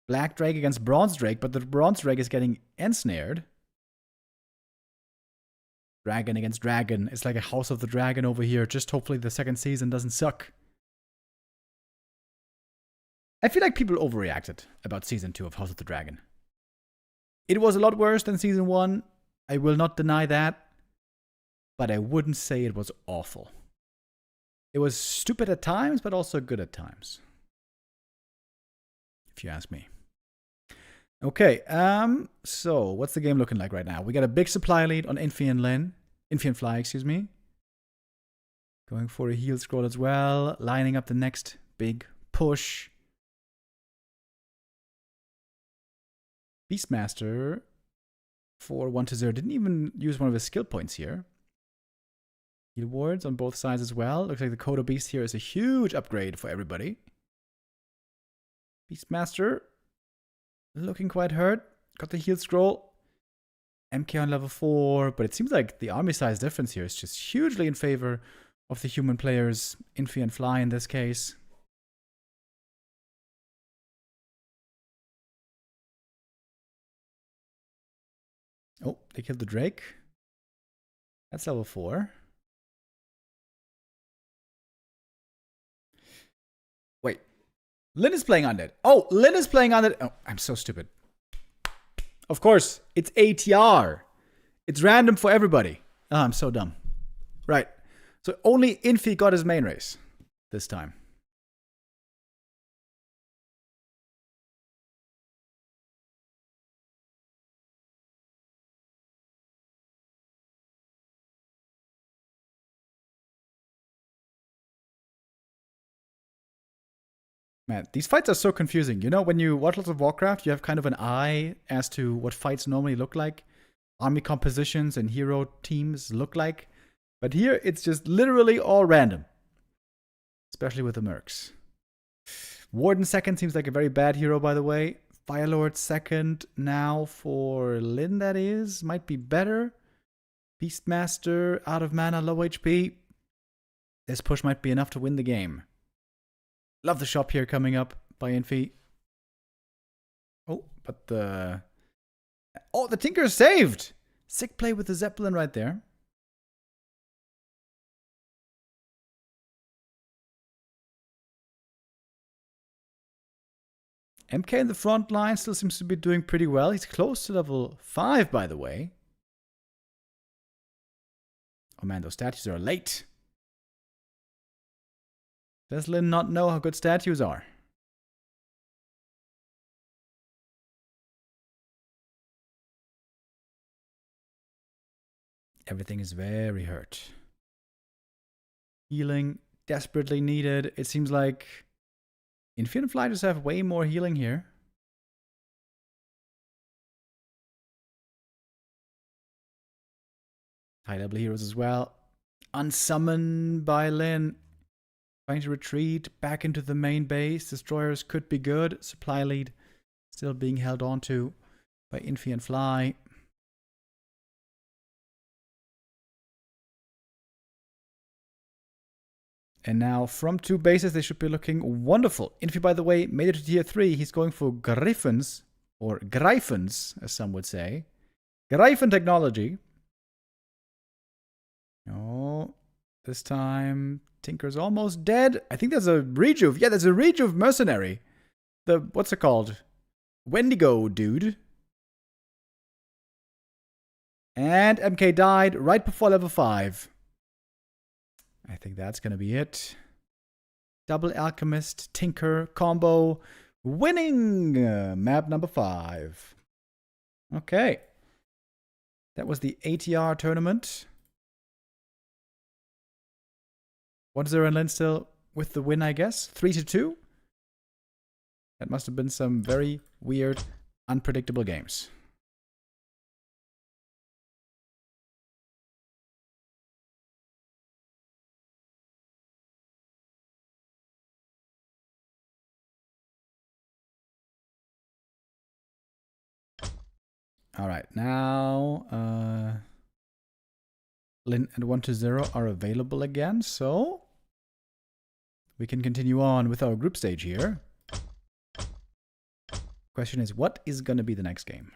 Black Drake against Bronze Drake, but the Bronze Drake is getting ensnared. Dragon against Dragon. It's like a House of the Dragon over here. Just hopefully the second season doesn't suck. I feel like people overreacted about season 2 of House of the Dragon. It was a lot worse than season 1. I will not deny that. But I wouldn't say it was awful. It was stupid at times, but also good at times. If you ask me. Okay, so what's the game looking like right now? We got a big supply lead on Infy and Lynn. Infy and Fly, excuse me. Going for a heal scroll as well. Lining up the next big push. Beastmaster for 1-0. Didn't even use one of his skill points here. Heal wards on both sides as well. Looks like the Kodo Beast here is a huge upgrade for everybody. Beastmaster looking quite hurt. Got the heal scroll. MK on level 4, but it seems like the army size difference here is just hugely in favor of the human players, Infy and Fly in this case. Oh, they killed the Drake. That's level 4. Wait. Lynn is playing undead. Oh, Lynn is playing undead. Oh, I'm so stupid. Of course, it's ATR. It's random for everybody. Oh, I'm so dumb. Right. So only Infy got his main race this time. Man, these fights are so confusing. You know, when you watch lots of Warcraft, you have kind of an eye as to what fights normally look like. Army compositions and hero teams look like. But here, it's just literally all random. Especially with the mercs. Warden second seems like a very bad hero, by the way. Firelord second now for Lynn, that is. Might be better. Beastmaster, out of mana, low HP. This push might be enough to win the game. Love the shop here coming up by Infy. Oh, but the... Oh, the Tinker is saved! Sick play with the Zeppelin right there. MK in the front line still seems to be doing pretty well. He's close to level 5, by the way. Oh man, those statues are late. Does Lynn not know how good statues are? Everything is very hurt. Healing desperately needed. It seems like Infinite Flighters have way more healing here. High level heroes as well. Unsummoned by Lynn. Trying to retreat back into the main base. Destroyers could be good. Supply lead still being held on to by Infy and Fly. And now from 2 bases, they should be looking wonderful. Infy, by the way, made it to tier 3. He's going for Griffins, or Greifens, as some would say. Greifen technology. Oh, this time Tinker's almost dead. I think there's a rejuve. Yeah, there's a rejuve mercenary. What's it called? Wendigo dude. And MK died right before level 5. I think that's going to be it. Double Alchemist, Tinker, combo. Winning map number 5. Okay. That was the ATR tournament. 1-0 and Lynn still with the win, I guess. 3-2. That must have been some very weird, unpredictable games. All right, now Lynn and 1-0 are available again, so we can continue on with our group stage here. Question is, what is going to be the next game?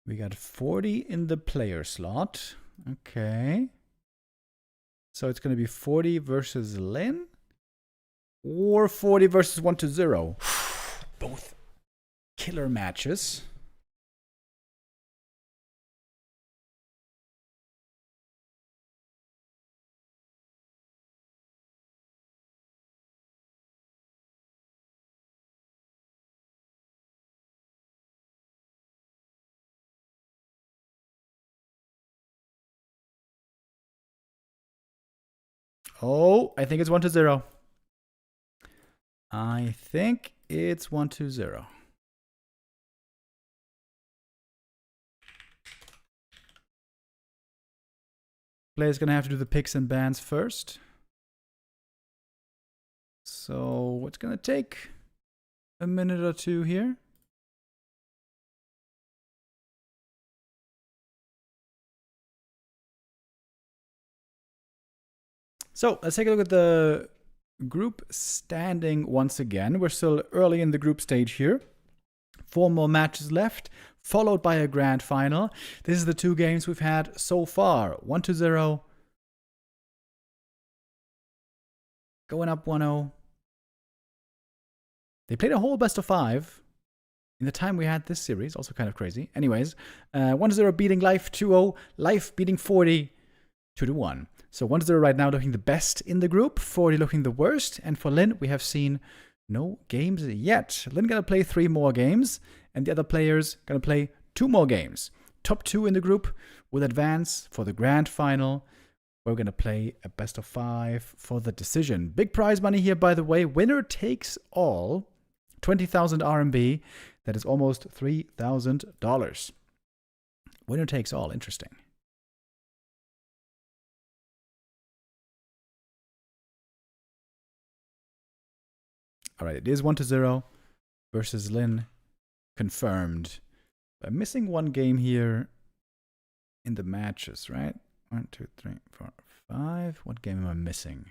We got 40 in the player slot. Okay. So it's going to be 40 versus Lynn? Or 40 versus 1-0? Both killer matches. Oh, I think it's 1-0. I think it's 1-0. Player's gonna have to do the picks and bans first. So it's gonna take a minute or two here. So let's take a look at the group standing once again. We're still early in the group stage here. 4 more matches left, followed by a grand final. This is the 2 games we've had so far. 1-0. Going up 1-0. They played a whole best of 5 in the time we had this series. Also kind of crazy. Anyways, 1-0 beating Life 2-0. Life beating 40 2-1. So 1-0 right now looking the best in the group. 40 looking the worst. And for Lynn, we have seen no games yet. Lynn gonna play 3 more games. And the other players gonna play 2 more games. Top 2 in the group will advance for the grand final. We're gonna play a best of 5 for the decision. Big prize money here, by the way. Winner takes all. 20,000 RMB. That is almost $3,000. Winner takes all. Interesting. All right, it is 1-0 versus Lynn. Confirmed. I'm missing 1 game here in the matches, right? 1, 2, 3, 4, 5. What game am I missing?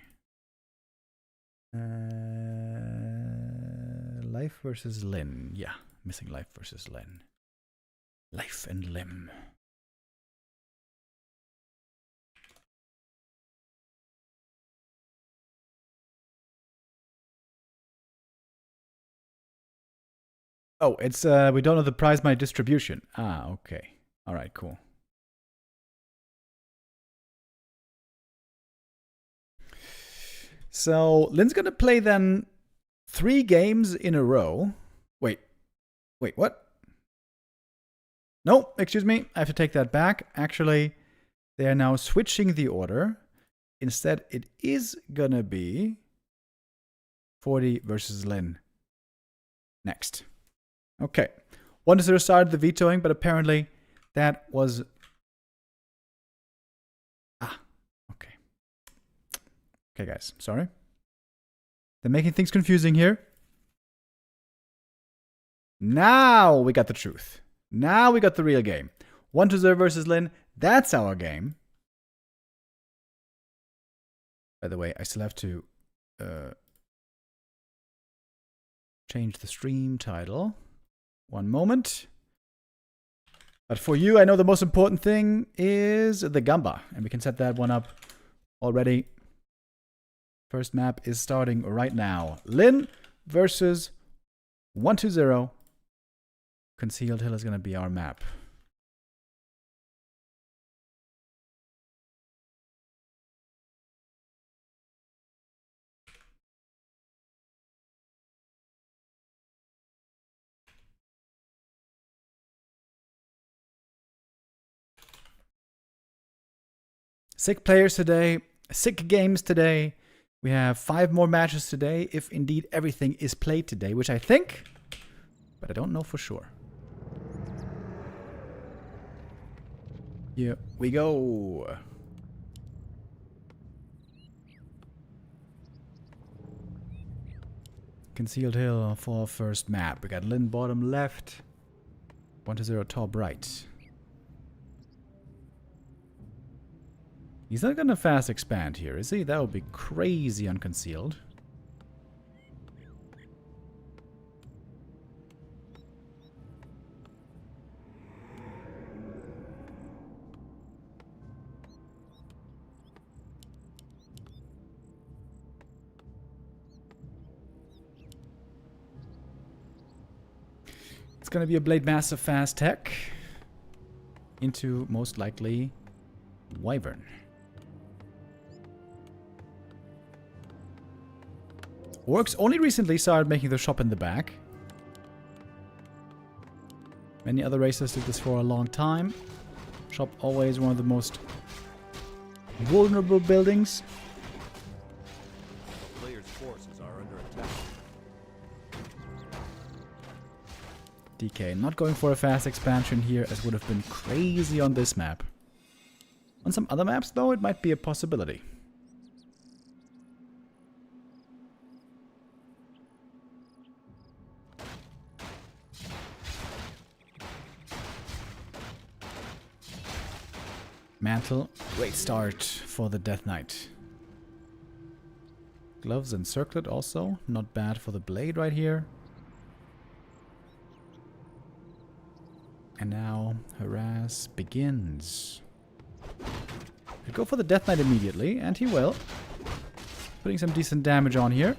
Life versus Lynn. Yeah, missing Life versus Lynn. Life and Limb. Oh, it's we don't know the prize money distribution. Ah, okay. All right, cool. So Lynn's gonna play then 3 games in a row. Wait, what? No, excuse me. I have to take that back. Actually, they are now switching the order. Instead, it is gonna be 40 versus Lynn next. Okay. 1-0 started the vetoing, but apparently that was... okay. Okay, guys. Sorry. They're making things confusing here. Now we got the truth. Now we got the real game. 1-0 versus Lynn. That's our game. By the way, I still have to change the stream title. 1 moment. But for you, I know the most important thing is the Gamba. And we can set that one up already. First map is starting right now. Lynn versus 1-0. Concealed Hill is going to be our map. Sick players today, sick games today. We have 5 more matches today, if indeed everything is played today, which I think, but I don't know for sure. Here we go. Concealed Hill for first map. We got Lynn bottom left, 1-0 top right. He's not gonna fast expand here, is he? That would be crazy unconcealed. It's gonna be a Blade Master fast tech into most likely Wyvern. Orcs only recently started making the shop in the back. Many other races did this for a long time. Shop always one of the most vulnerable buildings. Players' forces are under attack. DK not going for a fast expansion here, as would have been crazy on this map. On some other maps, though, it might be a possibility. Mantle, great start for the Death Knight. Gloves and circlet also, not bad for the blade right here. And now harass begins. He'll go for the Death Knight immediately, and he will. Putting some decent damage on here.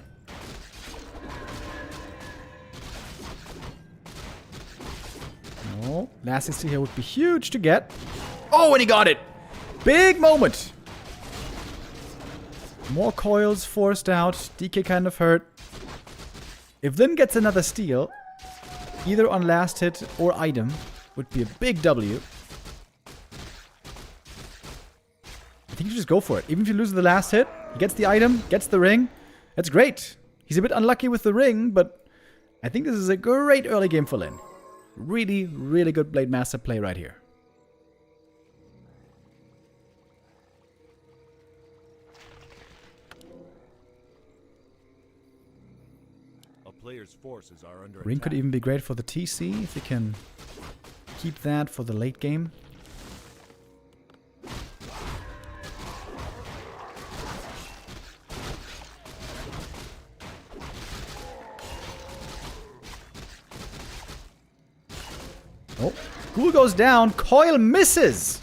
Oh, last install here would be huge to get. Oh, and he got it! Big moment! More coils forced out. DK kind of hurt. If Lynn gets another steal, either on last hit or item, would be a big W. I think you just go for it. Even if you lose the last hit, he gets the item, gets the ring. That's great. He's a bit unlucky with the ring, but I think this is a great early game for Lynn. Really, really good Blade Master play right here. A player's forces are under Ring attack. could even be great for the TC if you can keep that for the late game. Oh, Ghoul goes down. Coil misses.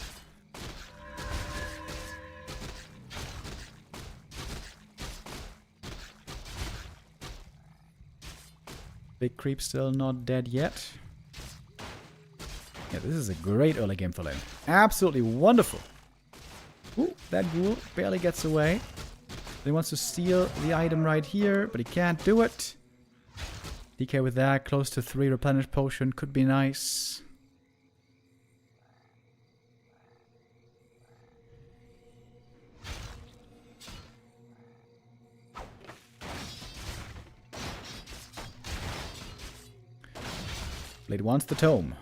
Big creep still not dead yet. Yeah, this is a great early game for Lynn. Absolutely wonderful. Ooh, that Ghoul barely gets away. He wants to steal the item right here, but he can't do it. DK with that, close to 3 replenish potion, could be nice. Blade wants the tome.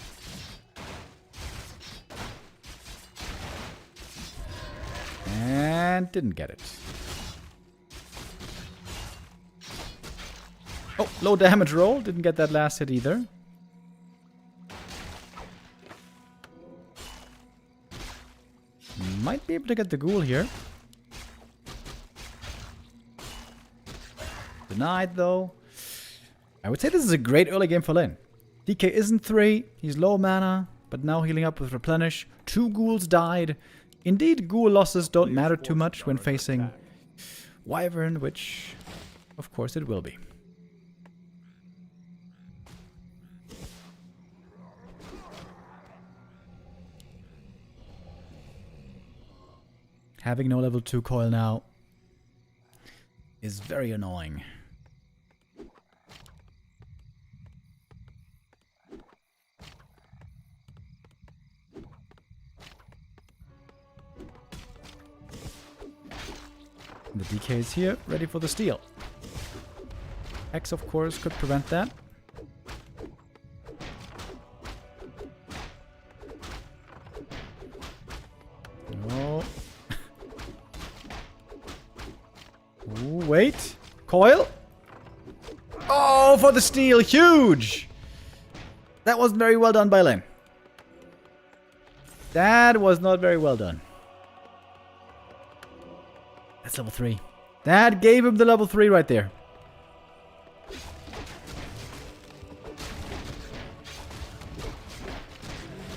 And didn't get it. Oh, low damage roll. Didn't get that last hit either. Might be able to get the Ghoul here. Denied though. I would say this is a great early game for Lynn. DK isn't 3. He's low mana, but now healing up with replenish. 2 Ghouls died. Indeed, Ghoul losses don't matter too much when facing Wyvern, which of course it will be. Having no level 2 coil now is very annoying. The DK is here, ready for the steal. X, of course, could prevent that. No. Ooh, wait. Coil. Oh, for the steal. Huge. That wasn't very well done by Lynn. That was not very well done. That's level 3. That gave him the level 3 right there.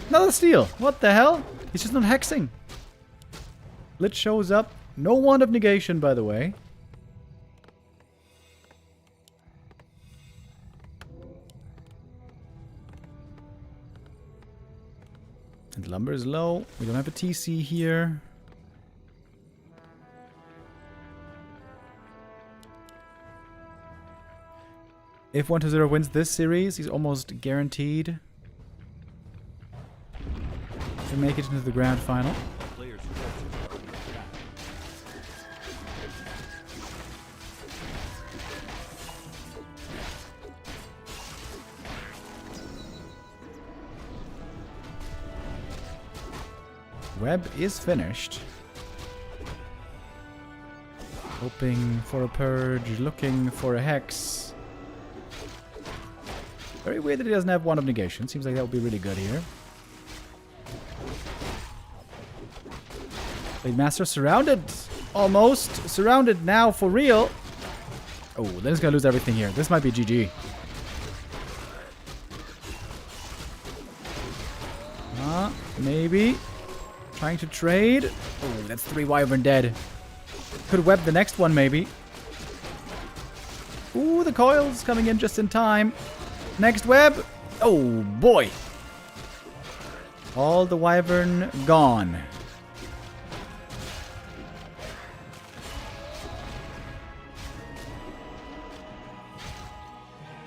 Another steal. What the hell? He's just not hexing. Lit shows up. No wand of negation, by the way. And lumber is low. We don't have a TC here. If 1-0 wins this series, he's almost guaranteed to make it into the grand final. A player's forces are under attack. web is finished. Hoping for a purge, looking for a hex. Very weird that he doesn't have Wand of Negation. Seems like that would be really good here. Blade Master surrounded. Almost. Surrounded now for real. Oh, then he's gonna lose everything here. This might be GG. Maybe. Trying to trade. Oh, that's 3 Wyvern dead. Could web the next one, maybe. Ooh, the coil's coming in just in time. Next web. Oh, boy. All the Wyvern gone.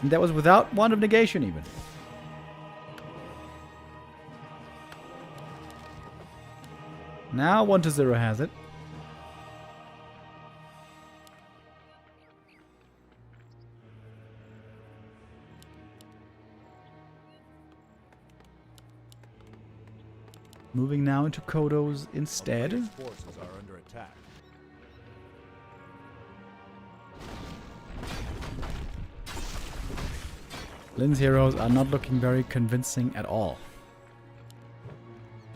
And that was without Wand of Negation, even. Now 1-0 has it. Moving now into Kodo's instead. Player's forces are under attack. Lynn's heroes are not looking very convincing at all.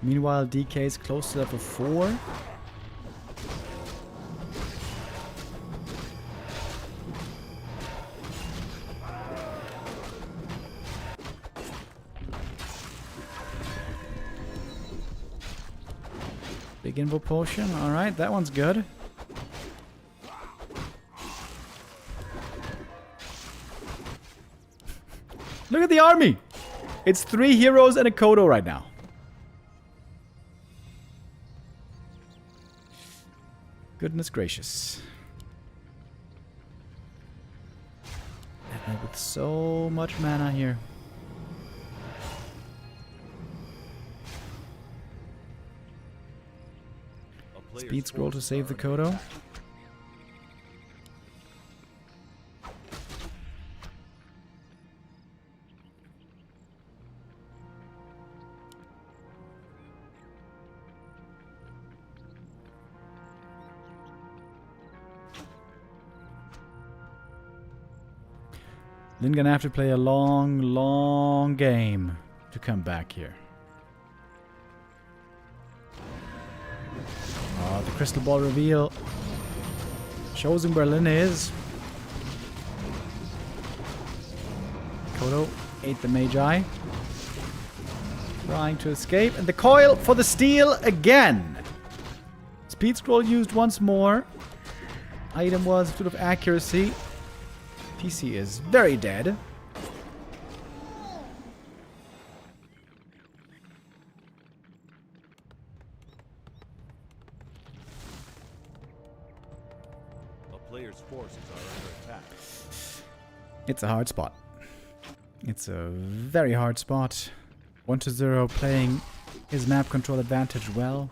Meanwhile, DK is close to level 4. Big Invo Potion. Alright, that one's good. Look at the army! It's 3 heroes and a Kodo right now. Goodness gracious. And with so much mana here. Speed scroll to save the Kodo. Lynn gonna have to play a long game to come back here. Oh, the crystal ball reveal shows him where Lynn is. Kodo ate the Magi. Trying to escape. And the coil for the steal again. Speed scroll used once more. Item was sort of accuracy. PC is very dead. A player's forces are under attack. It's a hard spot. It's a very hard spot. 1-0 playing his map control advantage well.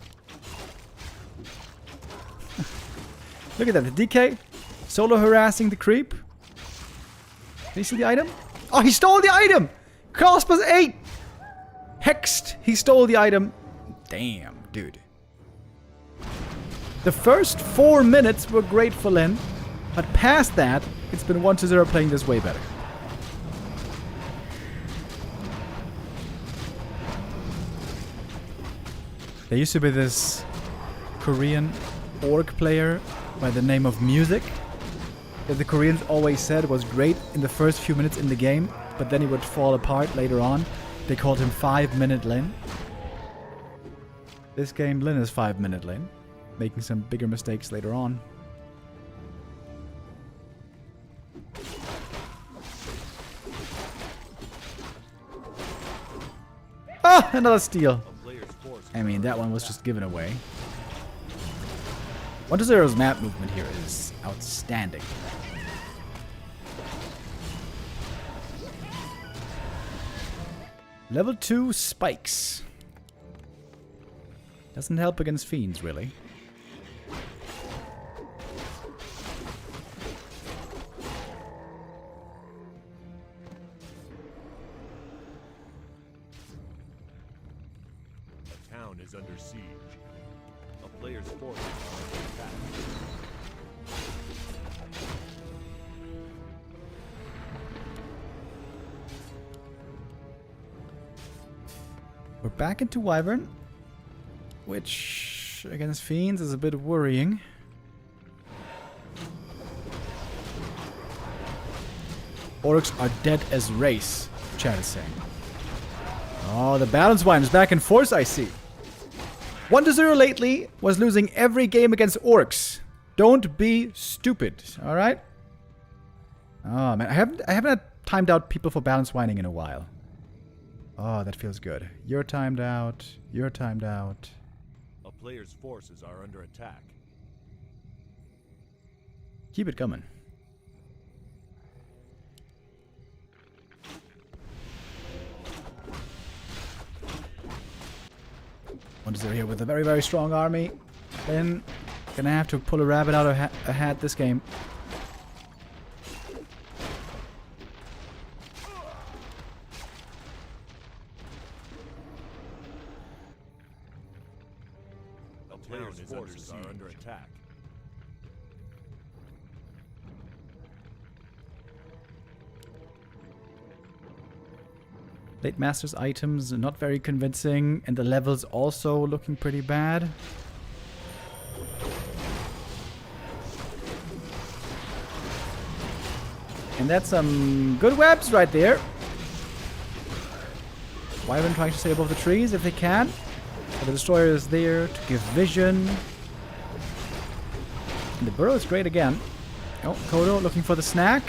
Look at that, the DK solo harassing the creep. Did you see the item? Oh, he stole the item! Cost plus 8! Hexed! He stole the item. Damn, dude. The first 4 minutes were great for Lynn, but past that, it's been 1-0 playing this way better. There used to be this Korean orc player by the name of Music that the Koreans always said was great in the first few minutes in the game, but then he would fall apart later on. They called him 5-Minute Lynn. This game, Lynn is 5-Minute Lynn, making some bigger mistakes later on. Ah, another steal. I mean, that one was just given away. 1-0's map movement here is outstanding. Level 2 spikes. Doesn't help against fiends, really. A town town is under siege. A player's forces are under attack. We're back into Wyvern, which against Fiends is a bit worrying. Orcs are dead as race, chat is saying. Oh, the balance wine is back in force, I see. 1-0 lately was losing every game against Orcs. Don't be stupid, alright? Oh man, I haven't had timed out people for balance whining in a while. Oh, that feels good. You're timed out. You're timed out. A player's forces are under attack. Keep it coming. One is here with a very, very strong army. Then gonna have to pull a rabbit out of a hat this game. A player's forces are under attack. Late Masters items not very convincing, and the levels also looking pretty bad. And that's some good webs right there. Wyvern trying to stay above the trees if they can. But the Destroyer is there to give vision. And the Burrow is great again. Oh, Kodo looking for the snack.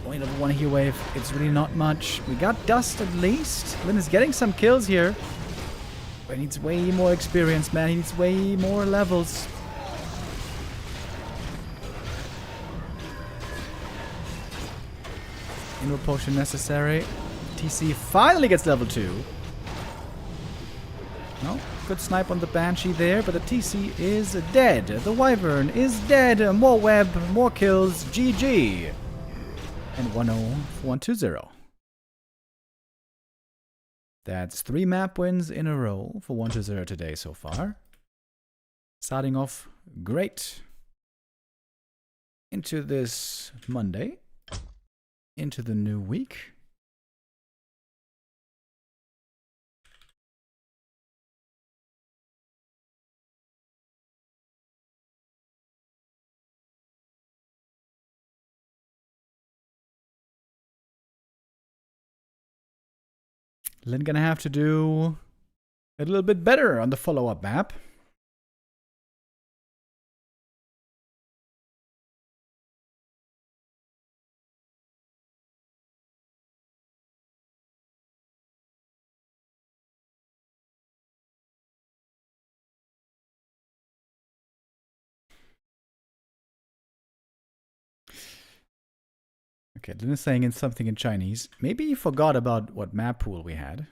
Only level 1 heal wave. It's really not much. We got dust at least. Lynn is getting some kills here. But he needs way more experience, man. He needs way more levels. Inward potion necessary. TC finally gets level 2. No, good snipe on the Banshee there, but the TC is dead. The Wyvern is dead. More web, more kills. GG. And 1-0 for 1-2-0. That's 3 map wins in a row for 1-2-0 today so far. Starting off great. Into this Monday. Into the new week. Lynn gonna have to do a little bit better on the follow-up map. Okay, Lynn is saying something in Chinese. Maybe he forgot about what map pool we had.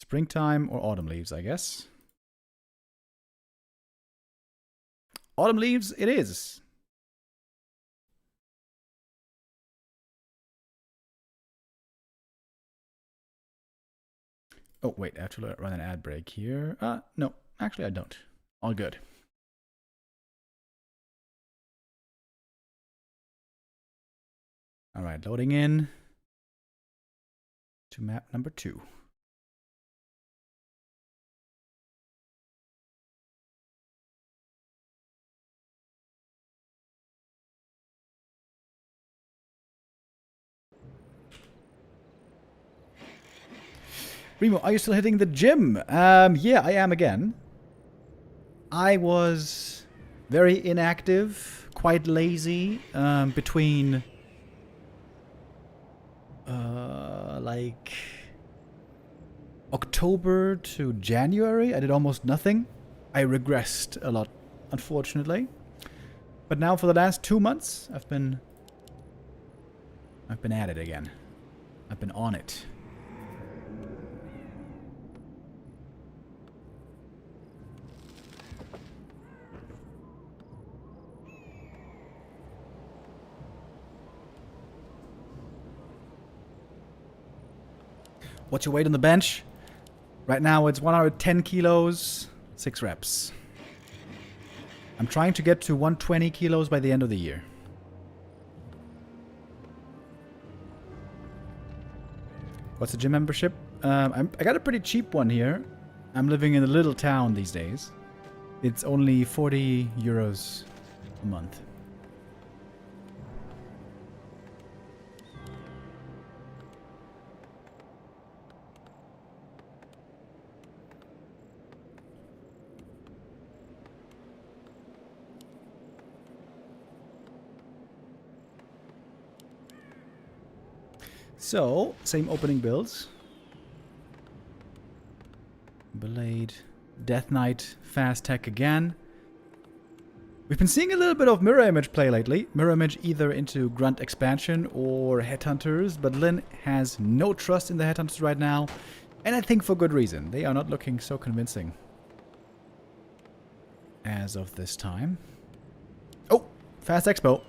Springtime or autumn leaves, I guess. Autumn leaves it is. Oh, wait, I have to run an ad break here. No, actually I don't. All good. All right, loading in to map number 2. Remo, are you still hitting the gym? Yeah, I am again. I was very inactive, quite lazy, between like October to January. I did almost nothing. I regressed a lot, unfortunately. But now for the last 2 months, I've been at it again. I've been on it. What's your weight on the bench? Right now it's 110 kilos, 6 reps. I'm trying to get to 120 kilos by the end of the year. What's the gym membership? I got a pretty cheap one here. I'm living in a little town these days. It's only 40 euros a month. So, same opening builds. Blade, Death Knight, Fast Tech again. We've been seeing a little bit of mirror image play lately. Mirror image either into Grunt expansion or Headhunters, but Lynn has no trust in the Headhunters right now, and I think for good reason. They are not looking so convincing as of this time. Oh, Fast Expo.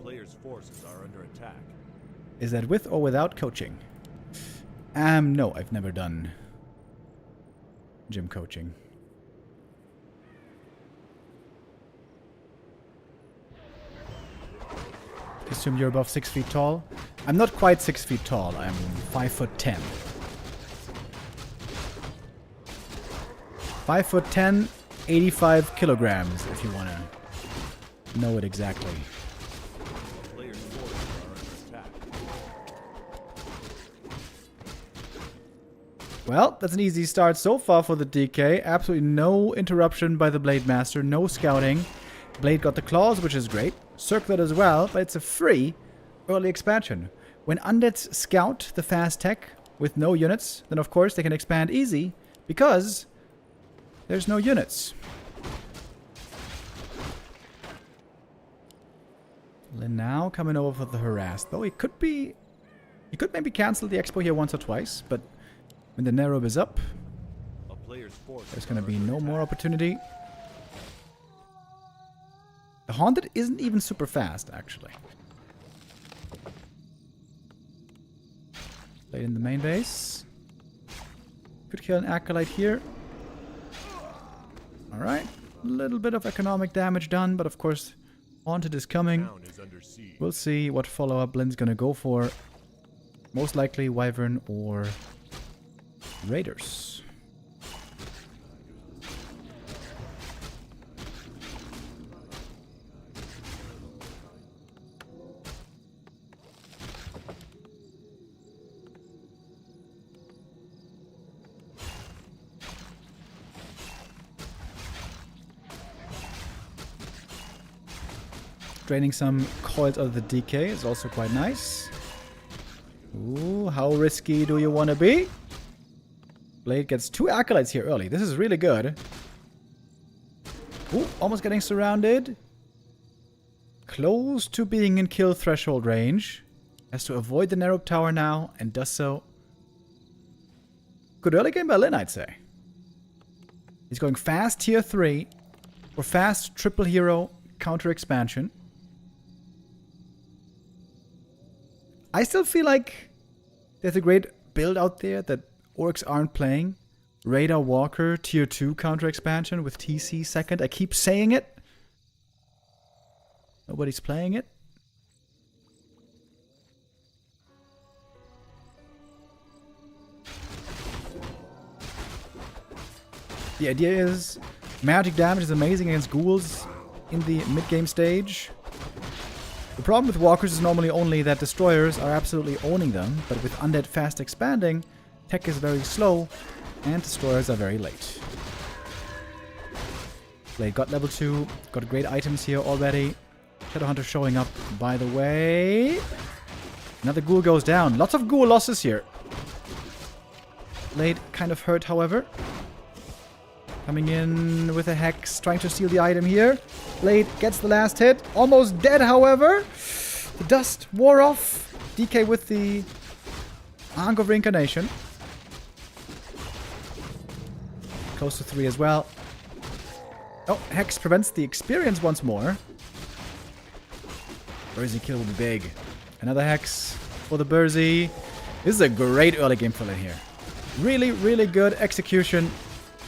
Players' forces are under attack. Is that with or without coaching? No, I've never done gym coaching. Assume you're above 6 feet tall. I'm not quite 6 feet tall. I'm 5'10". 5'10", 85 kilograms, if you want to know it exactly. Players' forces are under attack. Well, that's an easy start so far for the DK. Absolutely no interruption by the Blade Master, no scouting. Blade got the claws, which is great. Circlet as well, but it's a free early expansion. When undeads scout the fast tech with no units, then of course they can expand easy because there's no units. Lynn now coming over for the harass. Though he could maybe cancel the expo here once or twice, but when the narrow is up, A player's forces there's going to are be under no attack. more opportunity. The Haunted isn't even super fast, actually. Played in the main base. Could kill an Acolyte here. Alright. A little bit of economic damage done, but of course, Haunted is coming. Town is under siege. We'll see what follow-up Lynn's gonna go for. Most likely Wyvern or Raiders. Draining some coils out of the DK is also quite nice. Ooh, how risky do you want to be? Blade gets 2 Acolytes here early. This is really good. Ooh, almost getting surrounded. Close to being in kill threshold range. Has to avoid the narrow tower now, and does so. Good early game by Lynn, I'd say. He's going fast tier 3 or fast triple hero counter expansion. I still feel like there's a great build out there that orcs aren't playing. Radar Walker tier 2 counter expansion with TC second. I keep saying it. Nobody's playing it. The idea is magic damage is amazing against ghouls in the mid-game stage. The problem with walkers is normally only that destroyers are absolutely owning them, but with undead fast expanding, tech is very slow, and destroyers are very late. Blade got level 2, got great items here already. Shadowhunter showing up, by the way. Another ghoul goes down. Lots of ghoul losses here. Blade kind of hurt, however. Coming in with a hex, trying to steal the item here. Blade gets the last hit. Almost dead, however. The dust wore off. DK with the Ankh of Reincarnation. Close to 3 as well. Oh, hex prevents the experience once more. Bursey kill will be big. Another Hex for the Bursey. This is a great early game for Lynn here. Really, really good execution,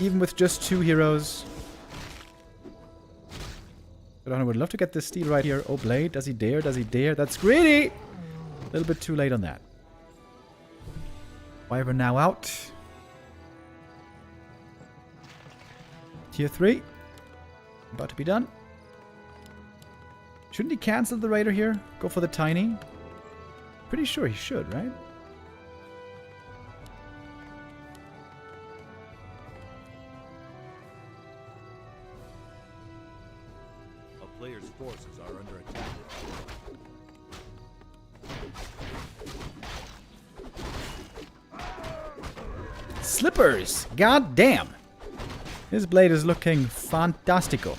even with just 2 heroes. But I would love to get this steal right here. Oh, Blade, does he dare? Does he dare? That's greedy! A little bit too late on that. Wyvern now out. Tier 3. About to be done. Shouldn't he cancel the Raider here? Go for the Tiny? Pretty sure he should, right? A player's forces are under attack. Slippers! God damn! This blade is looking fantastico.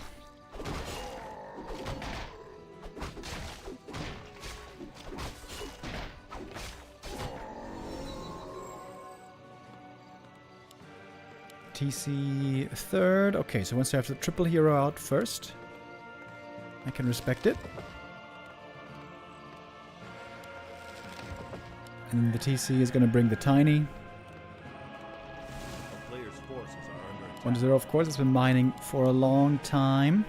TC third. Okay, so once I have the triple hero out first, I can respect it. And the TC is going to bring the Tiny. A player's forces are under attack. 1-0, of course, it's been mining for a long time.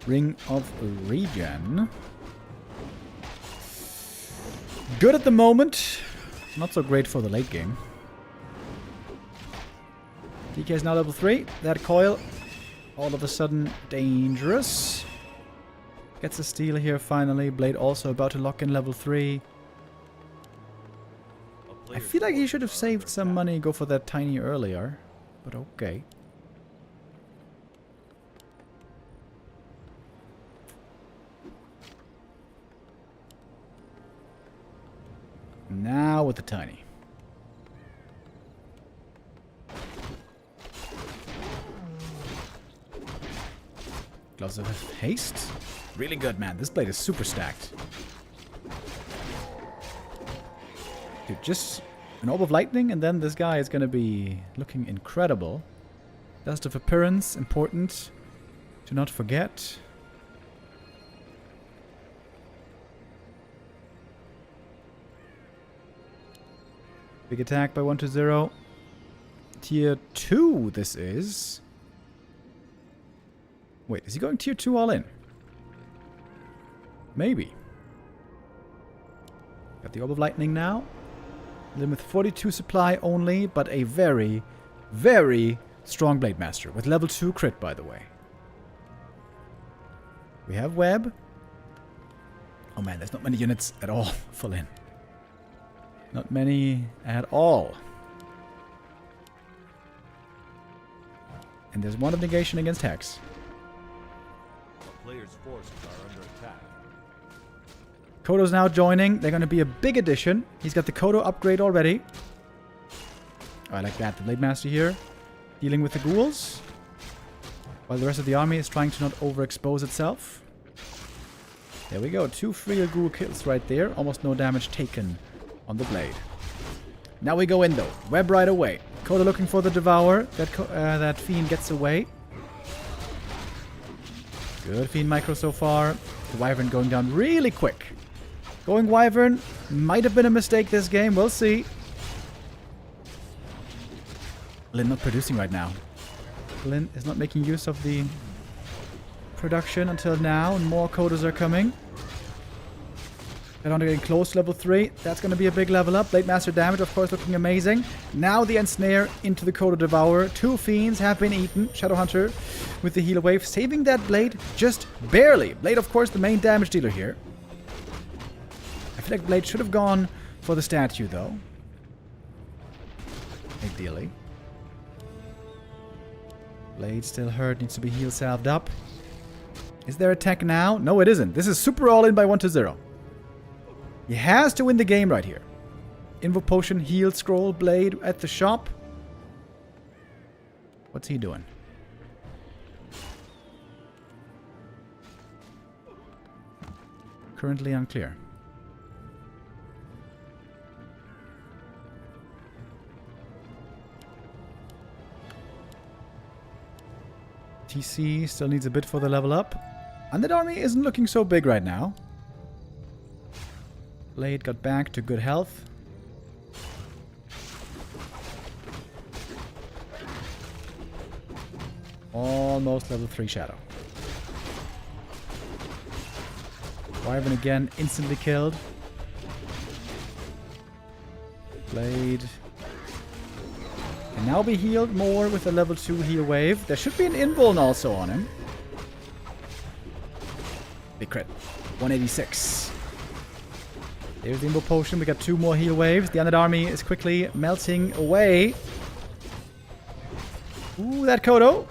Ring of Regen. Good at the moment. Not so great for the late game. DK is now level 3. That coil, all of a sudden, dangerous. Gets a steal here finally. Blade also about to lock in level 3. I feel like he should have saved some money, go for that Tiny earlier. But okay. Now with the Tiny. Gloves of Haste. Really good, man. This blade is super stacked. Dude, just an Orb of Lightning, and then this guy is going to be looking incredible. Dust of Appearance, important to not forget. Big attack by 1-0. Tier 2 this is. Wait, is he going tier 2 all in? Maybe. Got the Orb of Lightning now. Lynn with 42 supply only, but a very, very strong Blade Master. With level 2 crit, by the way. We have Web. Oh man, there's not many units at all for Lynn. Not many at all. And there's one of negation against Hex. A player's forces are under attack. Kodo's now joining. They're going to be a big addition. He's got the Kodo upgrade already. Oh, I like that. The Blade Master here. Dealing with the ghouls. While the rest of the army is trying to not overexpose itself. There we go. 2 free ghoul kills right there. Almost no damage taken on the blade. Now we go in though. Web right away. Kodo looking for the Devour. That Fiend gets away. Good Fiend micro so far. The Wyvern going down really quick. Going Wyvern. Might have been a mistake this game. We'll see. Lynn not producing right now. Lynn is not making use of the production until now. And more Kodos are coming. They're getting close to level 3. That's going to be a big level up. Blade Master damage, of course, looking amazing. Now the Ensnare into the Kodo Devourer. 2 Fiends have been eaten. Shadowhunter with the healer wave, saving that Blade just barely. Blade, of course, the main damage dealer here. I feel like Blade should have gone for the statue, though. Ideally. Blade still hurt, needs to be heal salved up. Is there a tech now? No, it isn't. This is super all-in by 1-0. He has to win the game right here. Invo Potion, Heal Scroll, Blade at the shop. What's he doing? Currently unclear. TC still needs a bit for the level up. Undead Army isn't looking so big right now. Blade got back to good health. Almost level 3 Shadow. Wyvern again, instantly killed. Blade can now be healed more with a level 2 heal wave. There should be an invuln also on him. Big crit. 186. There's the invul potion. We got 2 more heal waves. The Undead Army is quickly melting away. Ooh, that Kodo.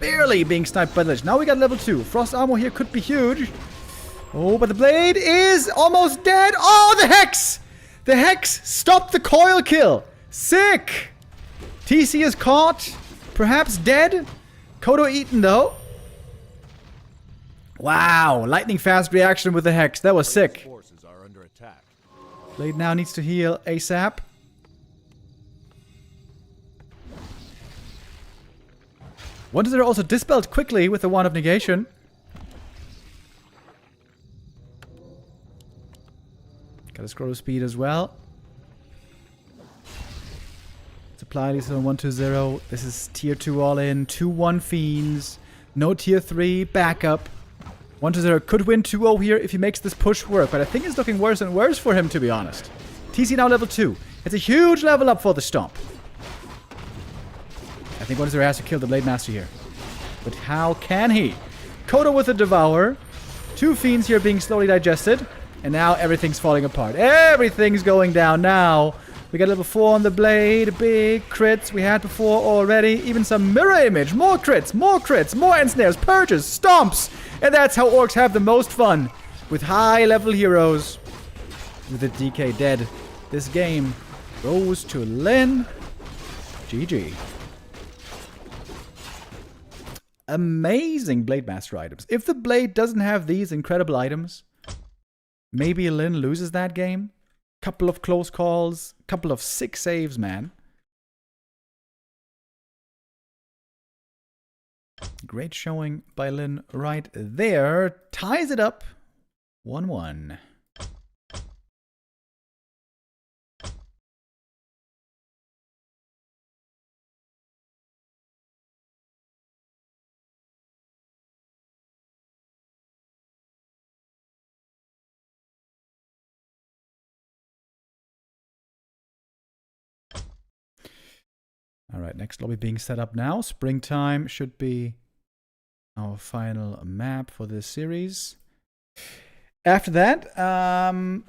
Barely being sniped by the Lich. Now we got level 2. Frost armor here could be huge. Oh, but the Blade is almost dead. Oh, the Hex! The Hex stopped the coil kill. Sick! TC is caught. Perhaps dead. Kodo eaten, though. Wow. Lightning fast reaction with the Hex. That was sick. Forces are under attack. Blade now needs to heal ASAP. Wonders are also dispelled quickly with the Wand of Negation. Got a scroll of speed as well. Supply leads on 120. This is tier 2 all in. 2-1 Fiends. No tier 3 backup. 120 could win 2-0 here if he makes this push work, but I think it's looking worse and worse for him, to be honest. TC now level 2. It's a huge level up for the Stomp. I think 120 has to kill the Blade Master here. But how can he? Kodo with the Devour. 2 Fiends here being slowly digested. And now everything's falling apart. Everything's going down now. We got level 4 on the Blade. Big crits we had before already. Even some mirror image. More crits. More crits. More ensnares. Purges. Stomps. And that's how orcs have the most fun. With high level heroes. With the DK dead. This game goes to Lynn. GG. Amazing Blade Master items. If the Blade doesn't have these incredible items, maybe Lynn loses that game. Couple of close calls. Couple of sick saves, man. Great showing by Lynn right there. Ties it up. 1-1. All right, next lobby being set up now. Springtime should be our final map for this series. After that, we're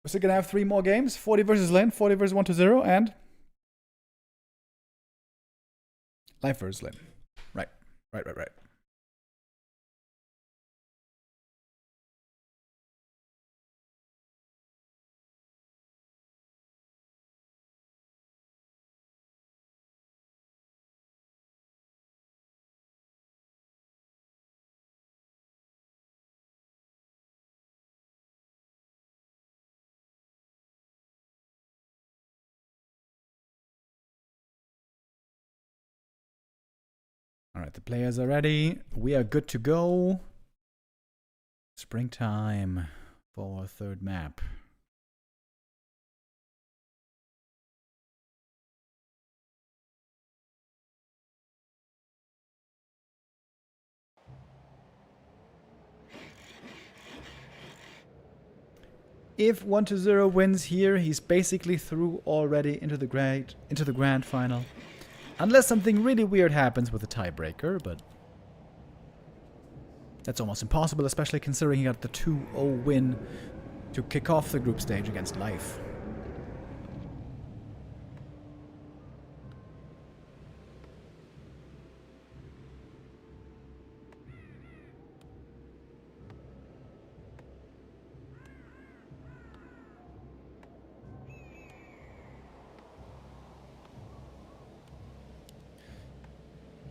still going to have 3 more games. 40 versus Lynn, 40 versus 120, and Life versus Lynn. Right. All right, the players are ready. We are good to go. Springtime for our 3rd map. If 120 wins here, he's basically through already into the grand final. Unless something really weird happens with a tiebreaker, but that's almost impossible, especially considering he got the 2-0 win to kick off the group stage against Life.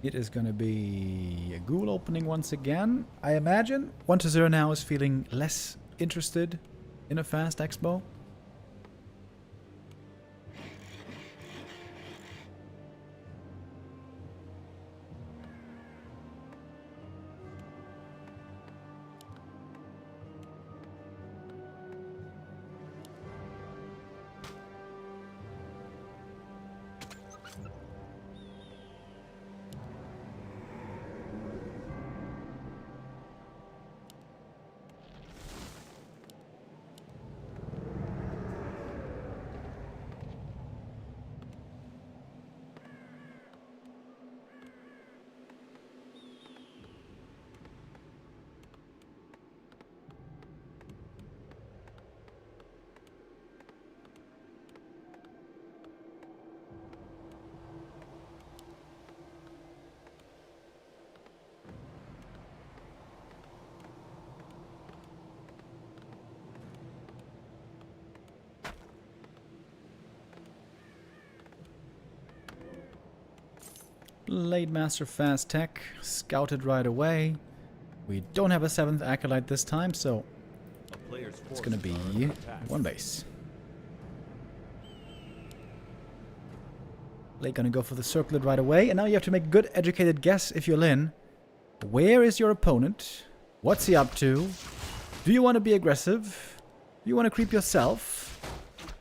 It is going to be a ghoul opening once again, I imagine. 120 now is feeling less interested in a fast expo. Blade Master Fast Tech, scouted right away. We don't have a 7th Acolyte this time, so A player's it's gonna be forces are under attack. 1 base. Blade gonna go for the circlet right away, and now you have to make a good educated guess if you're Lynn. Where is your opponent? What's he up to? Do you want to be aggressive? Do you want to creep yourself?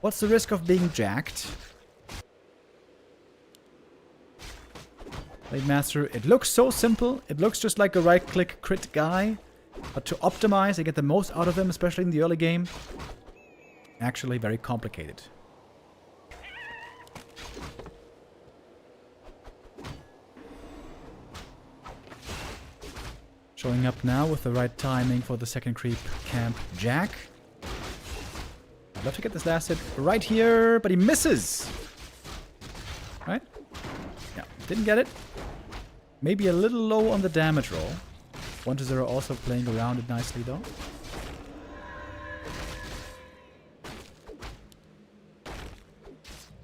What's the risk of being jacked? Blade Master, it looks so simple. It looks just like a right-click crit guy. But to optimize and get the most out of him, especially in the early game, actually very complicated. Showing up now with the right timing for the second creep camp Jack. I'd love to get this last hit right here, but he misses. Right? Yeah, didn't get it. Maybe a little low on the damage roll. 1-0 also playing around it nicely though.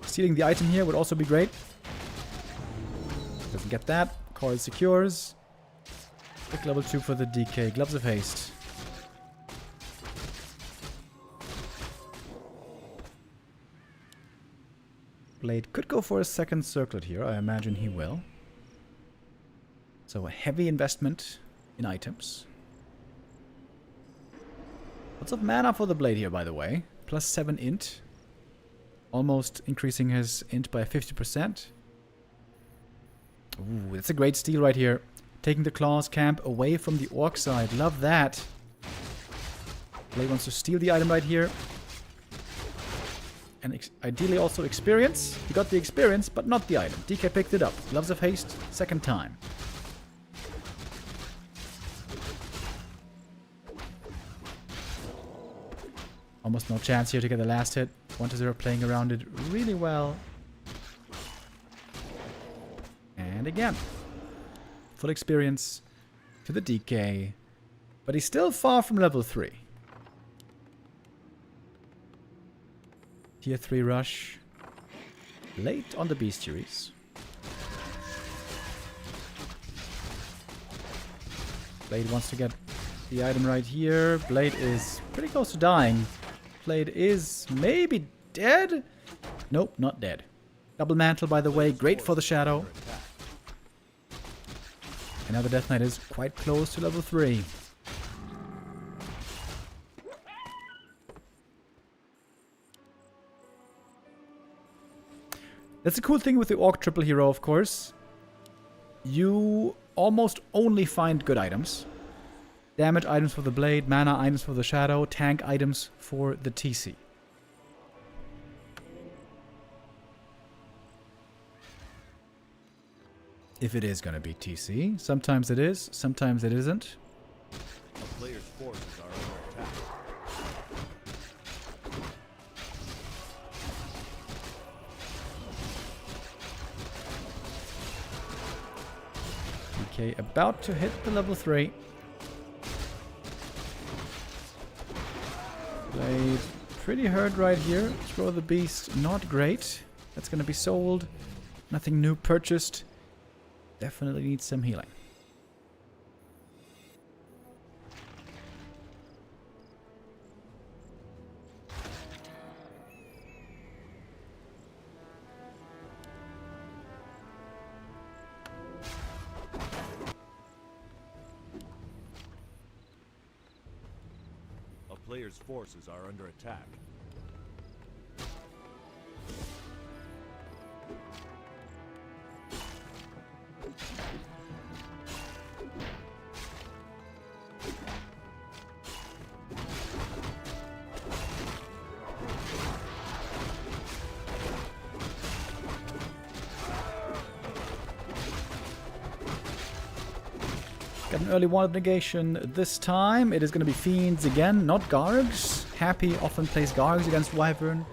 Stealing the item here would also be great. Doesn't get that. Coil secures. Quick level 2 for the DK. Gloves of Haste. Blade could go for a second circlet here. I imagine he will. So a heavy investment in items. Lots of mana for the Blade here, by the way. Plus 7 int. Almost increasing his int by 50%. Ooh, that's a great steal right here. Taking the Claws camp away from the Orc side. Love that. Blade wants to steal the item right here. And ideally also experience. He got the experience, but not the item. DK picked it up. Gloves of Haste, second time. Almost no chance here to get the last hit. 1-0 playing around it really well. And again. Full experience to the DK. But he's still far from level 3. Tier 3 rush. Late on the bestiaries. Blade wants to get the item right here. Blade is pretty close to dying. Blade is maybe dead? Nope, not dead. Double mantle, by the way. Great for the shadow. And now the Death Knight is quite close to level 3. That's a cool thing with the Orc triple hero, of course. You almost only find good items. Damage items for the Blade, mana items for the Shadow, tank items for the TC. If it is going to be TC. Sometimes it is, sometimes it isn't. A player's forces are under attack. Okay, about to hit the level 3. Blade pretty hurt right here. Throw the Beast, not great. That's going to be sold. Nothing new purchased. Definitely needs some healing. player's forces are under attack. Got an early one of negation this time. It is going to be Fiends again, not Gargs. Happy often plays Gargs against Wyvern.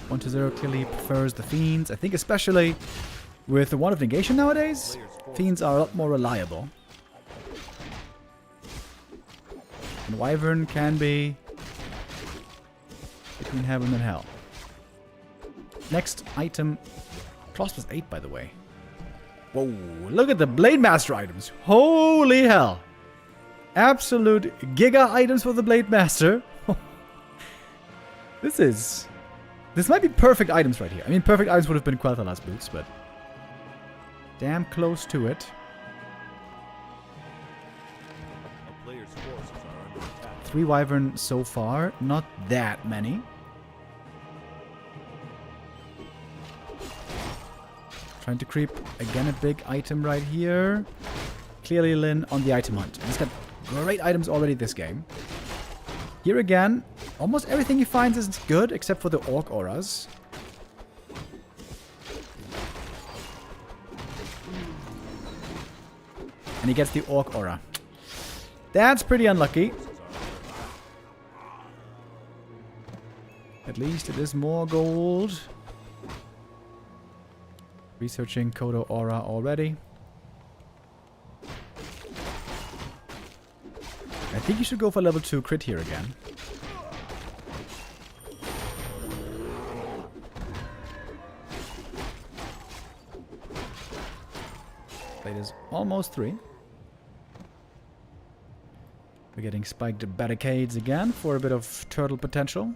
1-0 clearly prefers the Fiends. I think especially with the one of negation nowadays, Fiends are a lot more reliable. And Wyvern can be between heaven and hell. Next item. Cross was 8, by the way. Whoa, look at the Blade Master items. Holy hell. Absolute giga items for the Blade Master. This might be perfect items right here. I mean, perfect items would have been Quel'Thala's boots, but damn close to it. A player's forces are under attack. 3 Wyvern so far. Not that many. Trying to creep. Again, a big item right here. Clearly Lynn on the item hunt. He's got great items already this game. Here again, almost everything he finds is good except for the Orc Auras. And he gets the Orc Aura. That's pretty unlucky. At least it is more gold. Researching Kodo Aura already. I think you should go for level 2 crit here again. Blade is almost 3. We're getting spiked barricades again for a bit of turtle potential.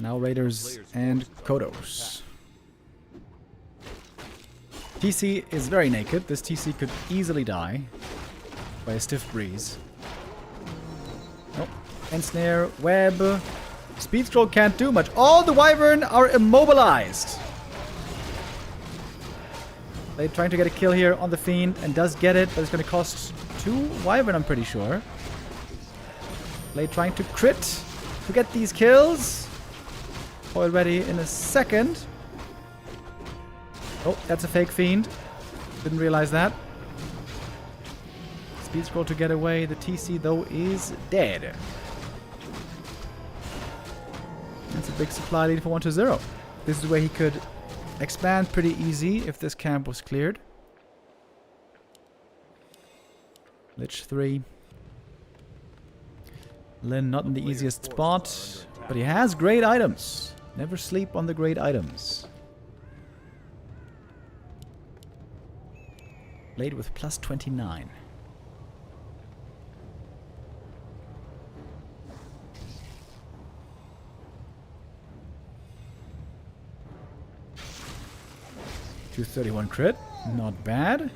Now Raiders and Kodos. TC is very naked. This TC could easily die by a stiff breeze. Nope. Ensnare, web. Speed scroll can't do much. All the Wyvern are immobilized. They're trying to get a kill here on the Fiend and does get it, but it's going to cost 2 Wyvern, I'm pretty sure. Blade trying to crit to get these kills. Foil ready in a second. Oh, that's a fake Fiend. Didn't realize that. Speed scroll to get away. The TC, though, is dead. That's a big supply lead for 1-0. This is where he could expand pretty easy if this camp was cleared. Lich 3. Lynn not in the easiest spot, but he has great items. Never sleep on the great items. Blade with plus 29. .231 crit, not bad.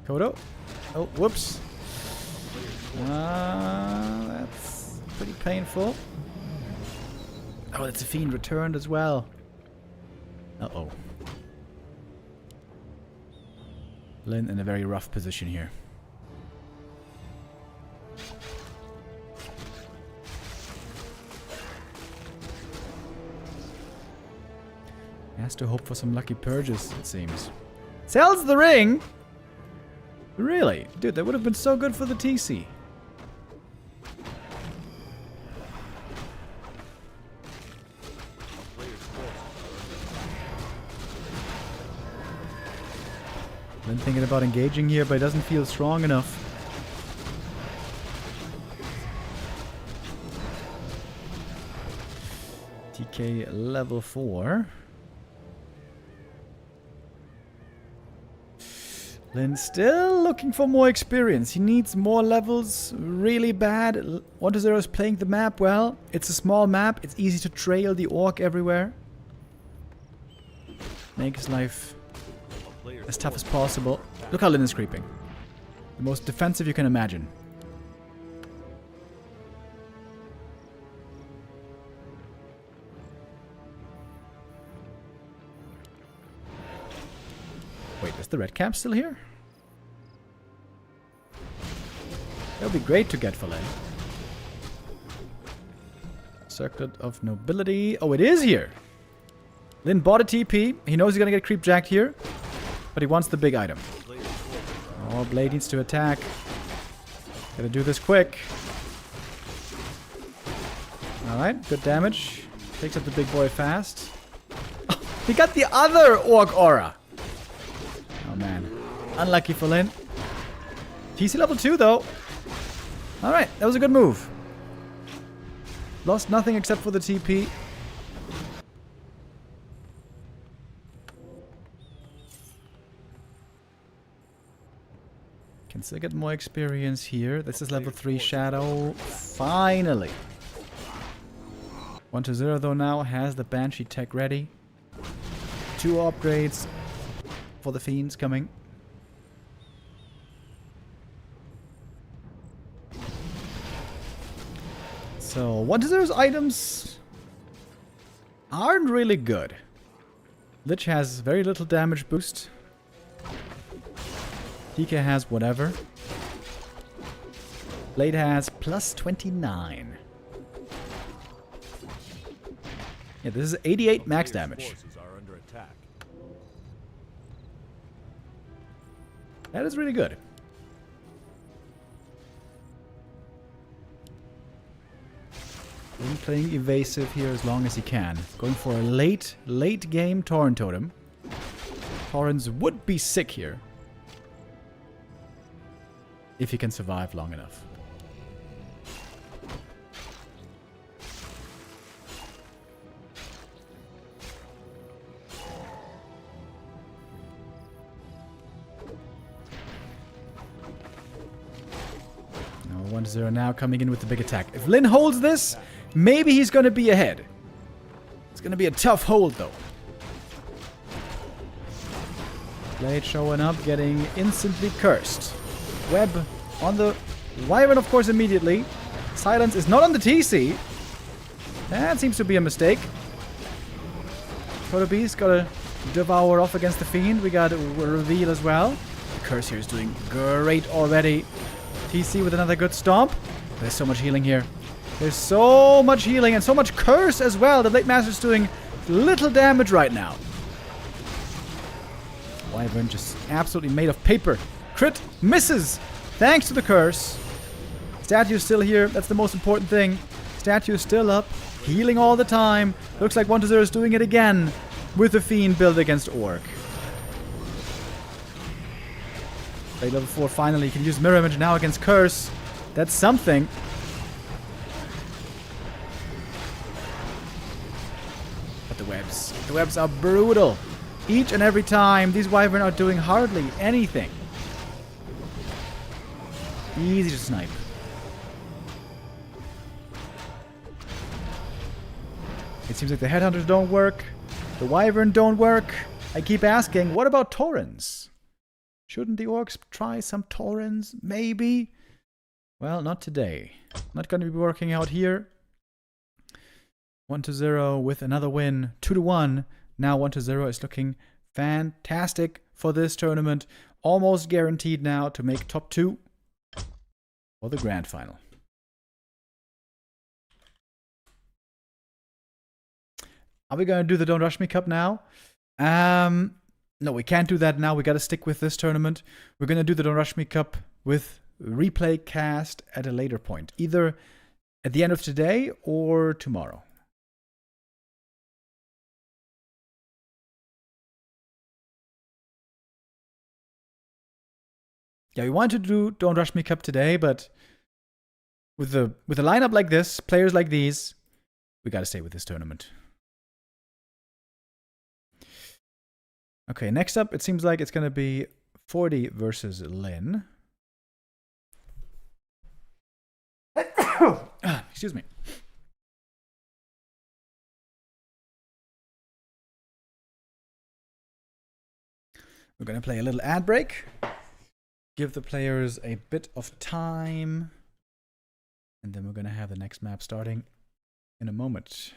Kodo. Oh, whoops. That's pretty painful. Oh, that's a Fiend returned as well. Uh-oh. Lynn in a very rough position here. He has to hope for some lucky purges, it seems. Sells the ring? Really? Dude, that would have been so good for the TC. Been thinking about engaging here, but it doesn't feel strong enough. TK level 4. Lynn still looking for more experience. He needs more levels really bad. 1-0 is playing the map well. It's a small map. It's easy to trail the orc everywhere. Make his life as tough as possible. Look how Lynn is creeping. The most defensive you can imagine. Wait, is the red cap still here? That would be great to get for Lynn. Circlet of Nobility. Oh, it is here! Lynn bought a TP. He knows he's gonna get creep jacked here. But he wants the big item. Oh, Blade needs to attack. Gotta do this quick. Alright, good damage. Takes up the big boy fast. Oh, he got the other Orc Aura! Oh man. Unlucky for Lynn. TC level 2 though. Alright, that was a good move. Lost nothing except for the TP. Can still get more experience here. This is level 3 Shadow. Finally. 1-0 though now has the Banshee tech ready. 2 upgrades for the Fiends coming. So 1-0's items aren't really good. Lich has very little damage boost. DK has whatever. Blade has plus 29. Yeah, this is 88 max damage. That is really good. Lynn playing evasive here as long as he can. Going for a late game Tauren Totem. Taurens would be sick here. If he can survive long enough. No, 1-0 now coming in with the big attack. If Lynn holds this, maybe he's going to be ahead. It's going to be a tough hold though. Blade showing up, getting instantly cursed. Web on the Wyvern, of course, immediately. Silence is not on the TC. That seems to be a mistake. Proto Beast got a devour off against the Fiend. We got a reveal as well. The Curse here is doing great already. TC with another good stomp. There's so much healing here. There's so much healing and so much Curse as well. The Blade Master's doing little damage right now. Wyvern just absolutely made of paper. Crit misses, thanks to the Curse. Statue's still here, that's the most important thing. Statue's still up, healing all the time. Looks like 1-0 is doing it again with the Fiend build against Orc. Blade level 4 finally can use Mirror Image now against Curse. That's something. But the webs are brutal. Each and every time, these Wyvern are doing hardly anything. Easy to snipe. It seems like the Headhunters don't work. The Wyvern don't work. I keep asking, what about Taurens? Shouldn't the Orcs try some Taurens? Maybe? Well, not today. Not going to be working out here. 1-0 with another win. 2-1. Now 1-0 is looking fantastic for this tournament. Almost guaranteed now to make top 2. For the grand final. Are we going to do the Don't Rush Me Cup now? No, we can't do that now. We got to stick with this tournament. We're going to do the Don't Rush Me Cup with replay cast at a later point. Either at the end of today or tomorrow. Yeah, we wanted to do Don't Rush Me Cup today, but with a lineup like this, players like these, we gotta stay with this tournament. Okay, next up, it seems like it's gonna be 40 versus Lynn. Excuse me. We're going to play a little ad break. Give the players a bit of time. And then we're going to have the next map starting in a moment.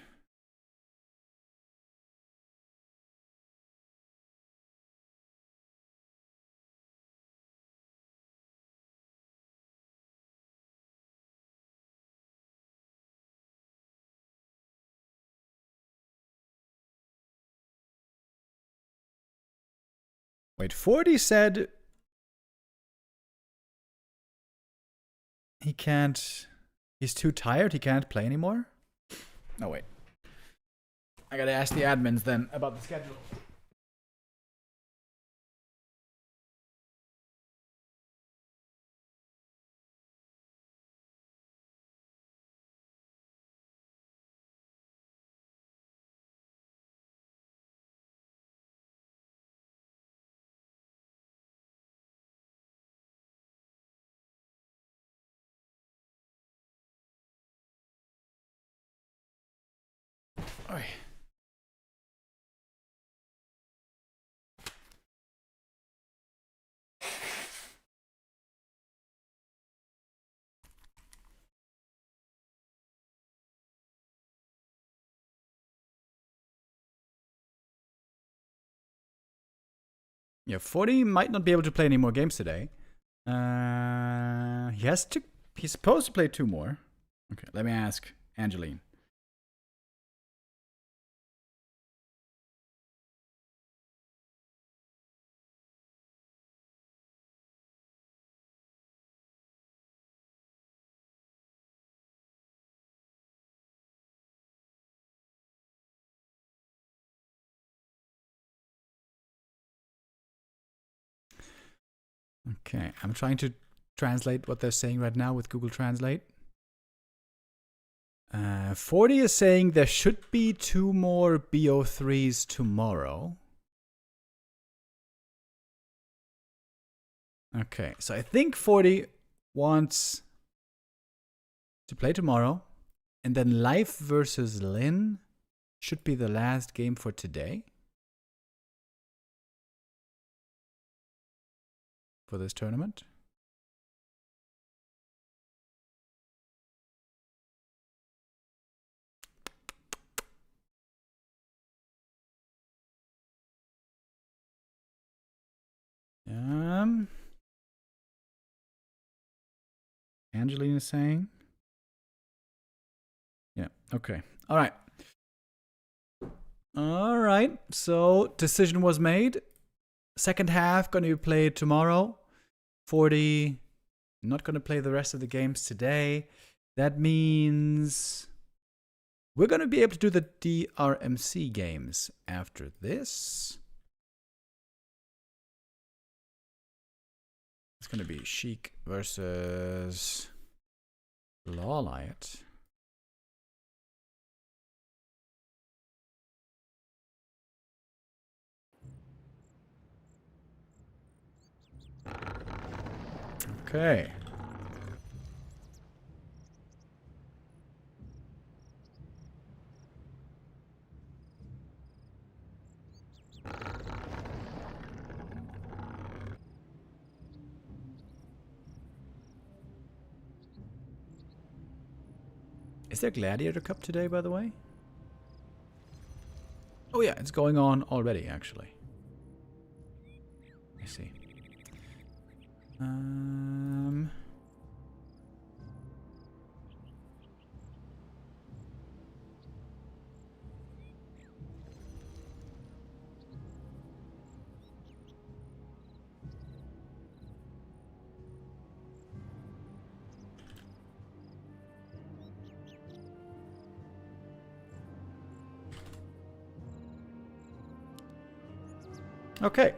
Wait, 40 said he can't, he's too tired, he can't play anymore? No, wait. I gotta ask the admins then about the schedule. Oi. Yeah, 40 might not be able to play any more games today. He's supposed to play 2 more. Okay, let me ask Angeline. Okay, I'm trying to translate what they're saying right now with Google Translate. 40 is saying there should be 2 more BO3s tomorrow. Okay, so I think 40 wants to play tomorrow. And then Life versus Lynn should be the last game for today. For this tournament. Angeline is saying. Yeah, okay. All right. All right. So, decision was made. Second half going to be played tomorrow. 40 not going to play the rest of the games today. That means we're going to be able to do the DRMC games after this. It's going to be Chic versus Lite. Okay. Is there Gladiator Cup today, by the way? Oh yeah, it's going on already, actually. I see. Okay.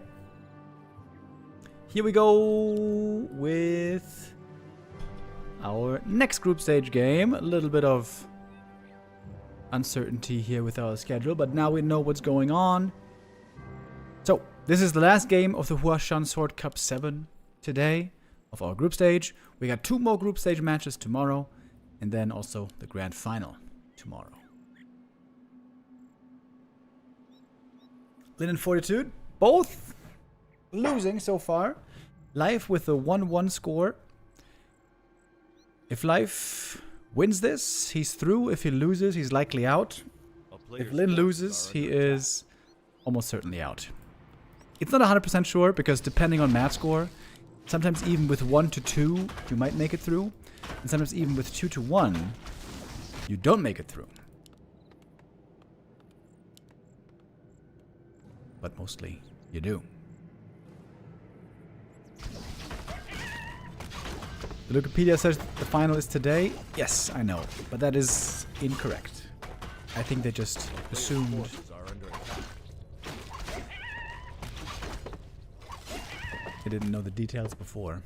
Here we go with our next group stage game. A little bit of uncertainty here with our schedule, but now we know what's going on. So, This is the last game of the Huashan Sword Cup 7 today of our group stage. We got 2 more group stage matches tomorrow, and then also the grand final tomorrow. Lynn and Fortitude, both losing so far. Life with a 1-1 score. If Life wins this, he's through. If he loses, he's likely out. If Lynn loses, he is almost certainly out. It's not 100% sure, because depending on match score, sometimes even with 1-2, you might make it through. And sometimes even with 2-1, you don't make it through. But mostly, you do. The Wikipedia says the final is today. Yes, I know, but that is incorrect. I think they just assumed. They didn't know the details before.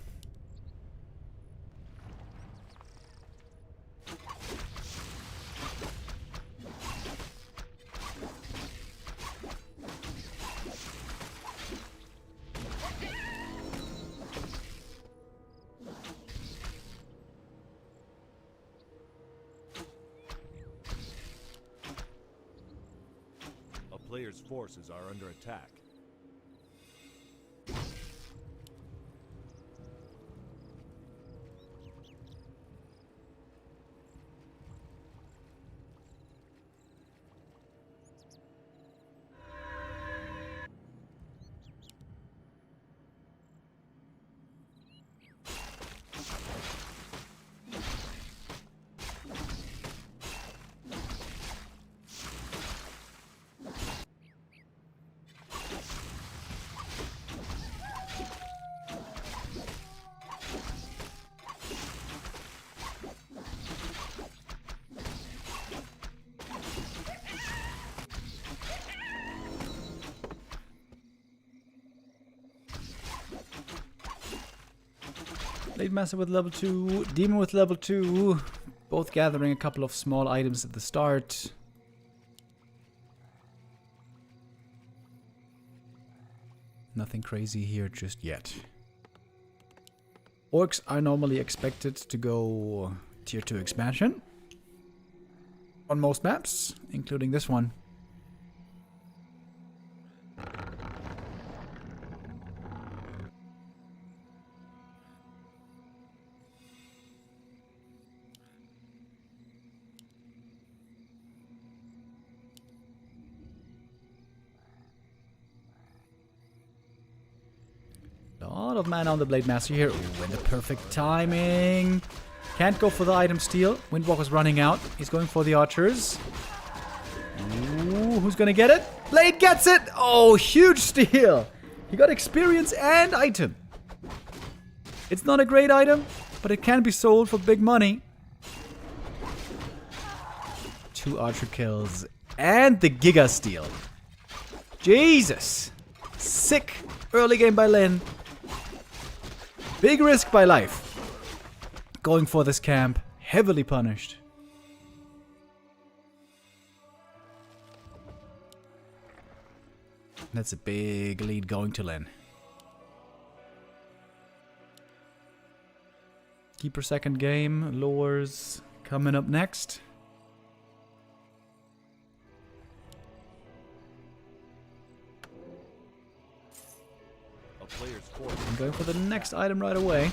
A player's forces are under attack. Blade Master with level 2, Demon with level 2, both gathering a couple of small items at the start. Nothing crazy here just yet. Orcs are normally expected to go tier 2 expansion on most maps, including this one. A lot of mana on the Blade Master here. Ooh, and the perfect timing. Can't go for the item steal. Windwalker's running out. He's going for the archers. Ooh, who's gonna get it? Blade gets it! Oh, huge steal! He got experience and item. It's not a great item, but it can be sold for big money. 2 archer kills and the Giga steal. Jesus! Sick early game by Lynn. Big risk by Life. Going for this camp. Heavily punished. That's a big lead going to Lynn. Keeper second game. Lures coming up next. I'm going for the next item right away.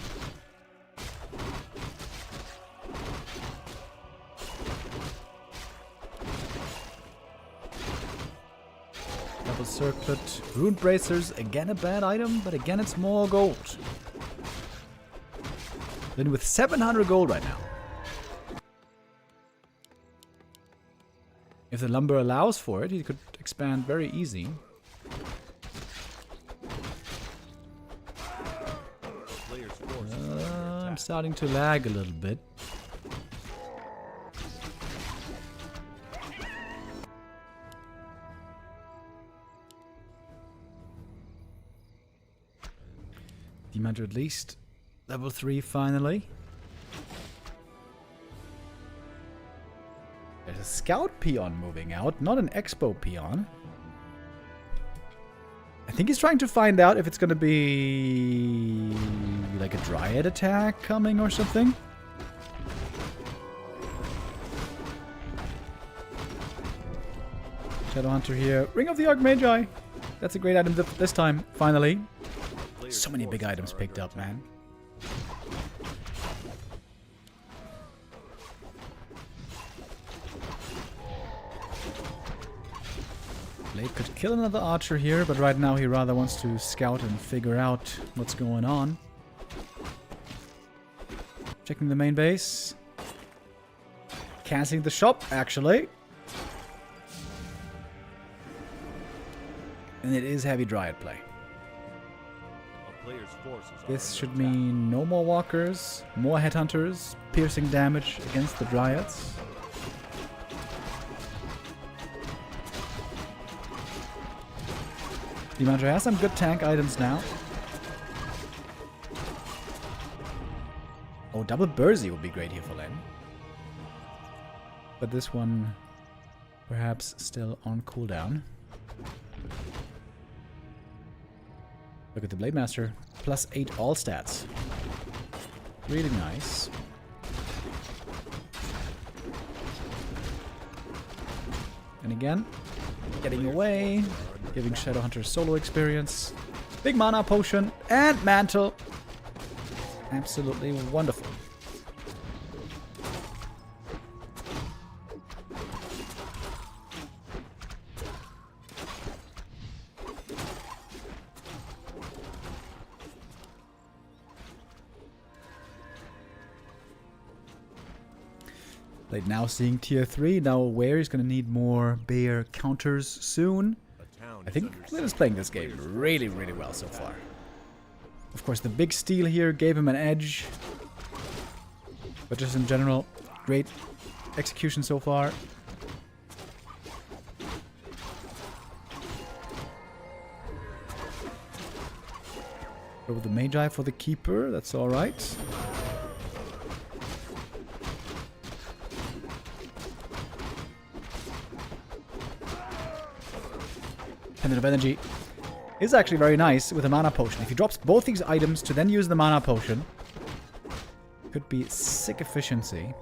Double circlet. Rune bracers. Again a bad item, but again it's more gold. Then with 700 gold right now. If the lumber allows for it, he could expand very easy. I'm starting to lag a little bit. Demanded at least level 3 finally. There's a scout peon moving out, not an expo peon. I think he's trying to find out if it's going to be like a Dryad attack coming or something. Shadowhunter here. Ring of the Archmagi. That's a great item this time, finally. So many big items picked up, man. Blade could kill another archer here, but right now he rather wants to scout and figure out what's going on. Checking the main base. Canceling the shop, actually. And it is heavy Dryad play. This should mean no more walkers, more headhunters, piercing damage against the Dryads. Dimandra has some good tank items now. Oh, double Bursey would be great here for Lynn. But this one perhaps still on cooldown. Look at the Blade Master. +8 all stats. Really nice. And again, getting away. Giving Shadowhunter solo experience. Big mana potion and mantle. Absolutely wonderful. Like now seeing tier 3, now aware he's going to need more bear counters soon. I think Lynn is playing this game really, really well so far. Of course, the big steal here gave him an edge. But just in general, great execution so far. Go with the Magi for the Keeper, that's alright. Pendant of Energy is actually very nice with a mana potion. If he drops both these items to then use the mana potion, could be sick efficiency.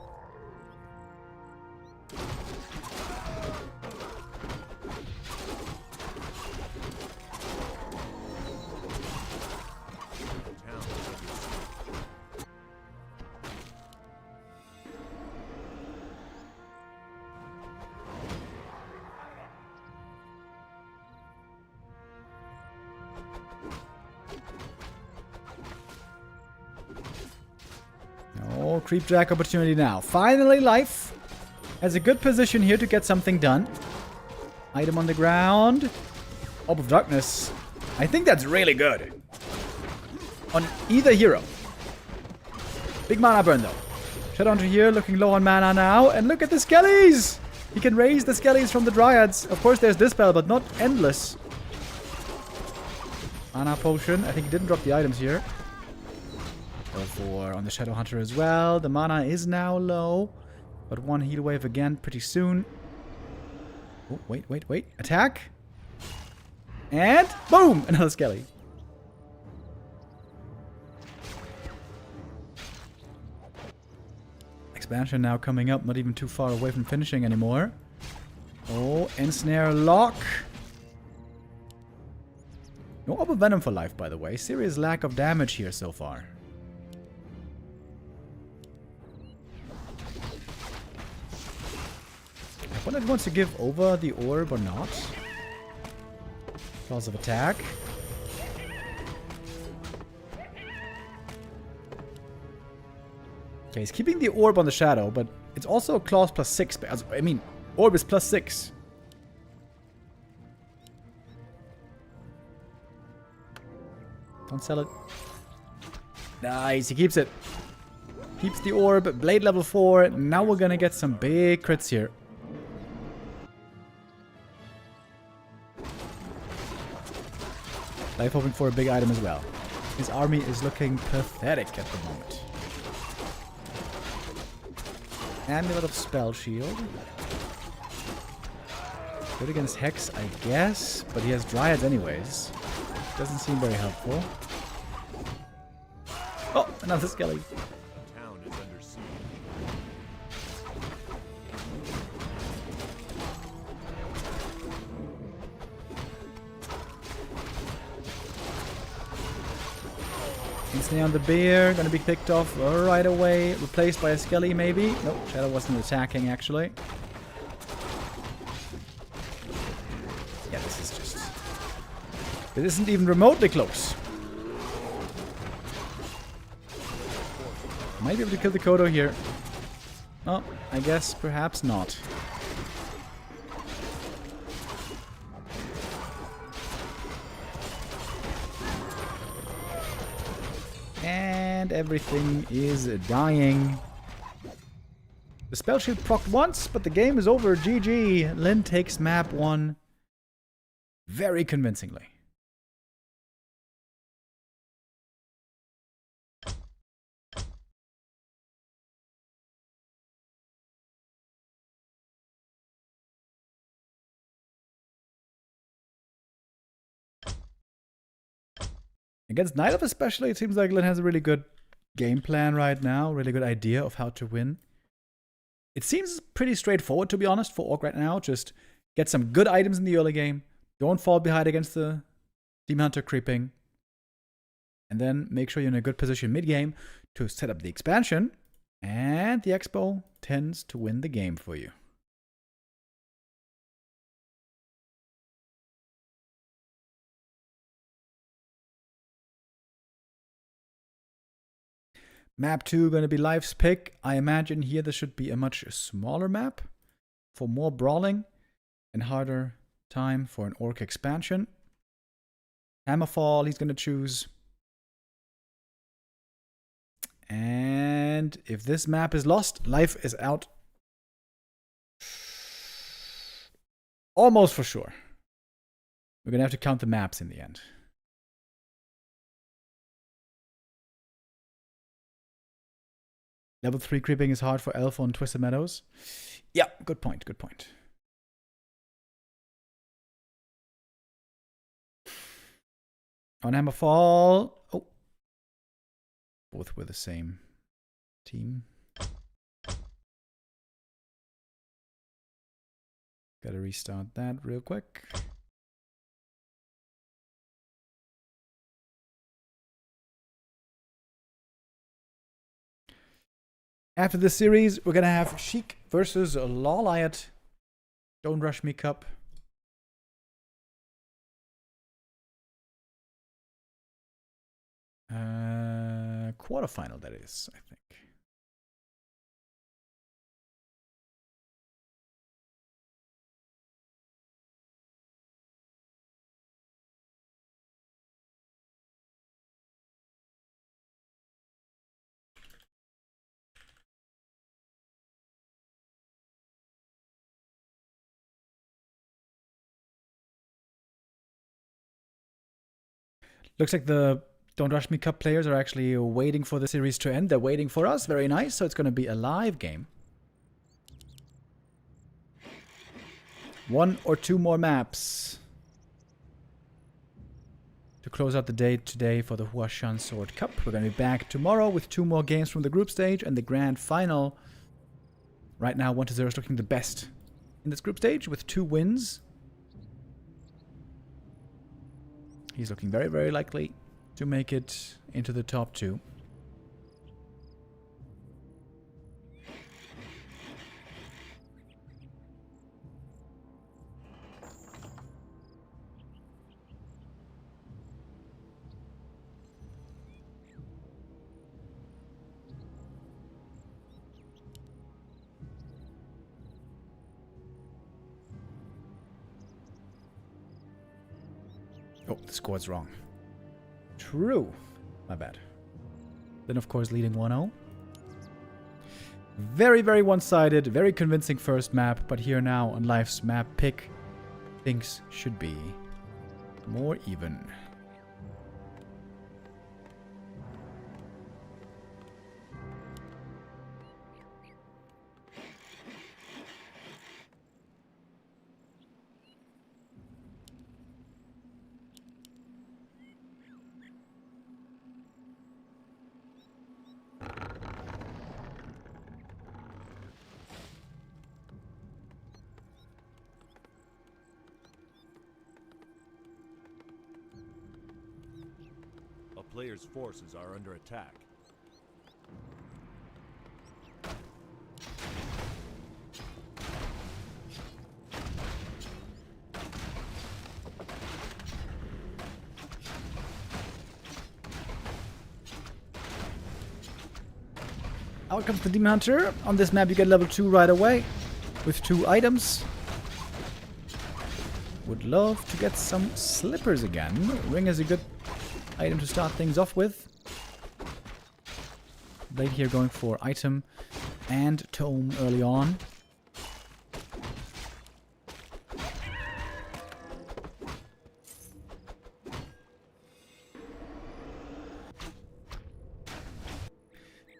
Oh, creep jack opportunity now. Finally, Life has a good position here to get something done. Item on the ground. Orb of Darkness. I think that's really good. On either hero. Big mana burn though. Shadowhunter here looking low on mana now. And look at the skellies! He can raise the skellies from the Dryads. Of course there's Dispel, but not endless. Mana potion. I think he didn't drop the items here. Go for on the Shadowhunter as well. The mana is now low. But one heal wave again pretty soon. Oh, wait. Attack. And boom! Another skelly. Expansion now coming up. Not even too far away from finishing anymore. Oh, Ensnare lock. No Orb of Venom for Life, by the way. Serious lack of damage here so far. I wonder if he wants to give over the orb or not. Claws of attack. Okay, he's keeping the orb on the shadow, but it's also a claws +6. I mean, orb is +6. Don't sell it. Nice, he keeps it. Keeps the orb. Blade level 4. Now we're gonna get some big crits here. Life hoping for a big item as well. His army is looking pathetic at the moment. Amulet of Spell Shield. Good against Hex, I guess. But he has Dryads anyways. doesn't seem very helpful. Oh, another skelly. The town is under siege. Instantly on the bear, gonna be picked off right away. Replaced by a skelly, maybe. Nope, Shadow wasn't attacking actually. Yeah, this is just. It isn't even remotely close. Might be able to kill the Kodo here. Oh, I guess perhaps not. And everything is dying. The spell shield procced once, but the game is over. GG. Lynn takes map 1 very convincingly. Against Night Elf especially, it seems like Lynn has a really good game plan right now, really good idea of how to win. It seems pretty straightforward, to be honest, for Orc right now. Just get some good items in the early game, don't fall behind against the Demon Hunter creeping, and then make sure you're in a good position mid-game to set up the expansion, and the Expo tends to win the game for you. Map 2 going to be Life's pick. I imagine here this should be a much smaller map for more brawling and harder time for an Orc expansion. Hammerfall he's going to choose. And if this map is lost, Life is out. Almost for sure. We're going to have to count the maps in the end. Level 3 creeping is hard for Elf on Twisted Meadows. Yeah, good point, good point. On Hammerfall. Oh. Both were the same team. Gotta restart that real quick. After this series, we're going to have Chic versus Lite. Don't Rush Me Cup. Quarterfinal, that is, I think. Looks like the Don't Rush Me Cup players are actually waiting for the series to end. They're waiting for us. Very nice. So it's going to be a live game. 1 or 2 more maps to close out the day today for the Huashan Sword Cup. We're going to be back tomorrow with 2 more games from the group stage and the grand final. Right now, 1-0 is looking the best in this group stage with 2 wins. He's looking very, very likely to make it into the top 2. Oh, the squad's wrong. True. My bad. Then, of course, leading 1-0. Very, very one-sided. Very convincing first map. But here now on Life's map pick, things should be more even. player's forces are under attack. Out comes the Demon Hunter. On this map you get level 2 right away with 2 items. Would love to get some slippers again. Ring is a good item to start things off with. Blade here going for item and tome early on.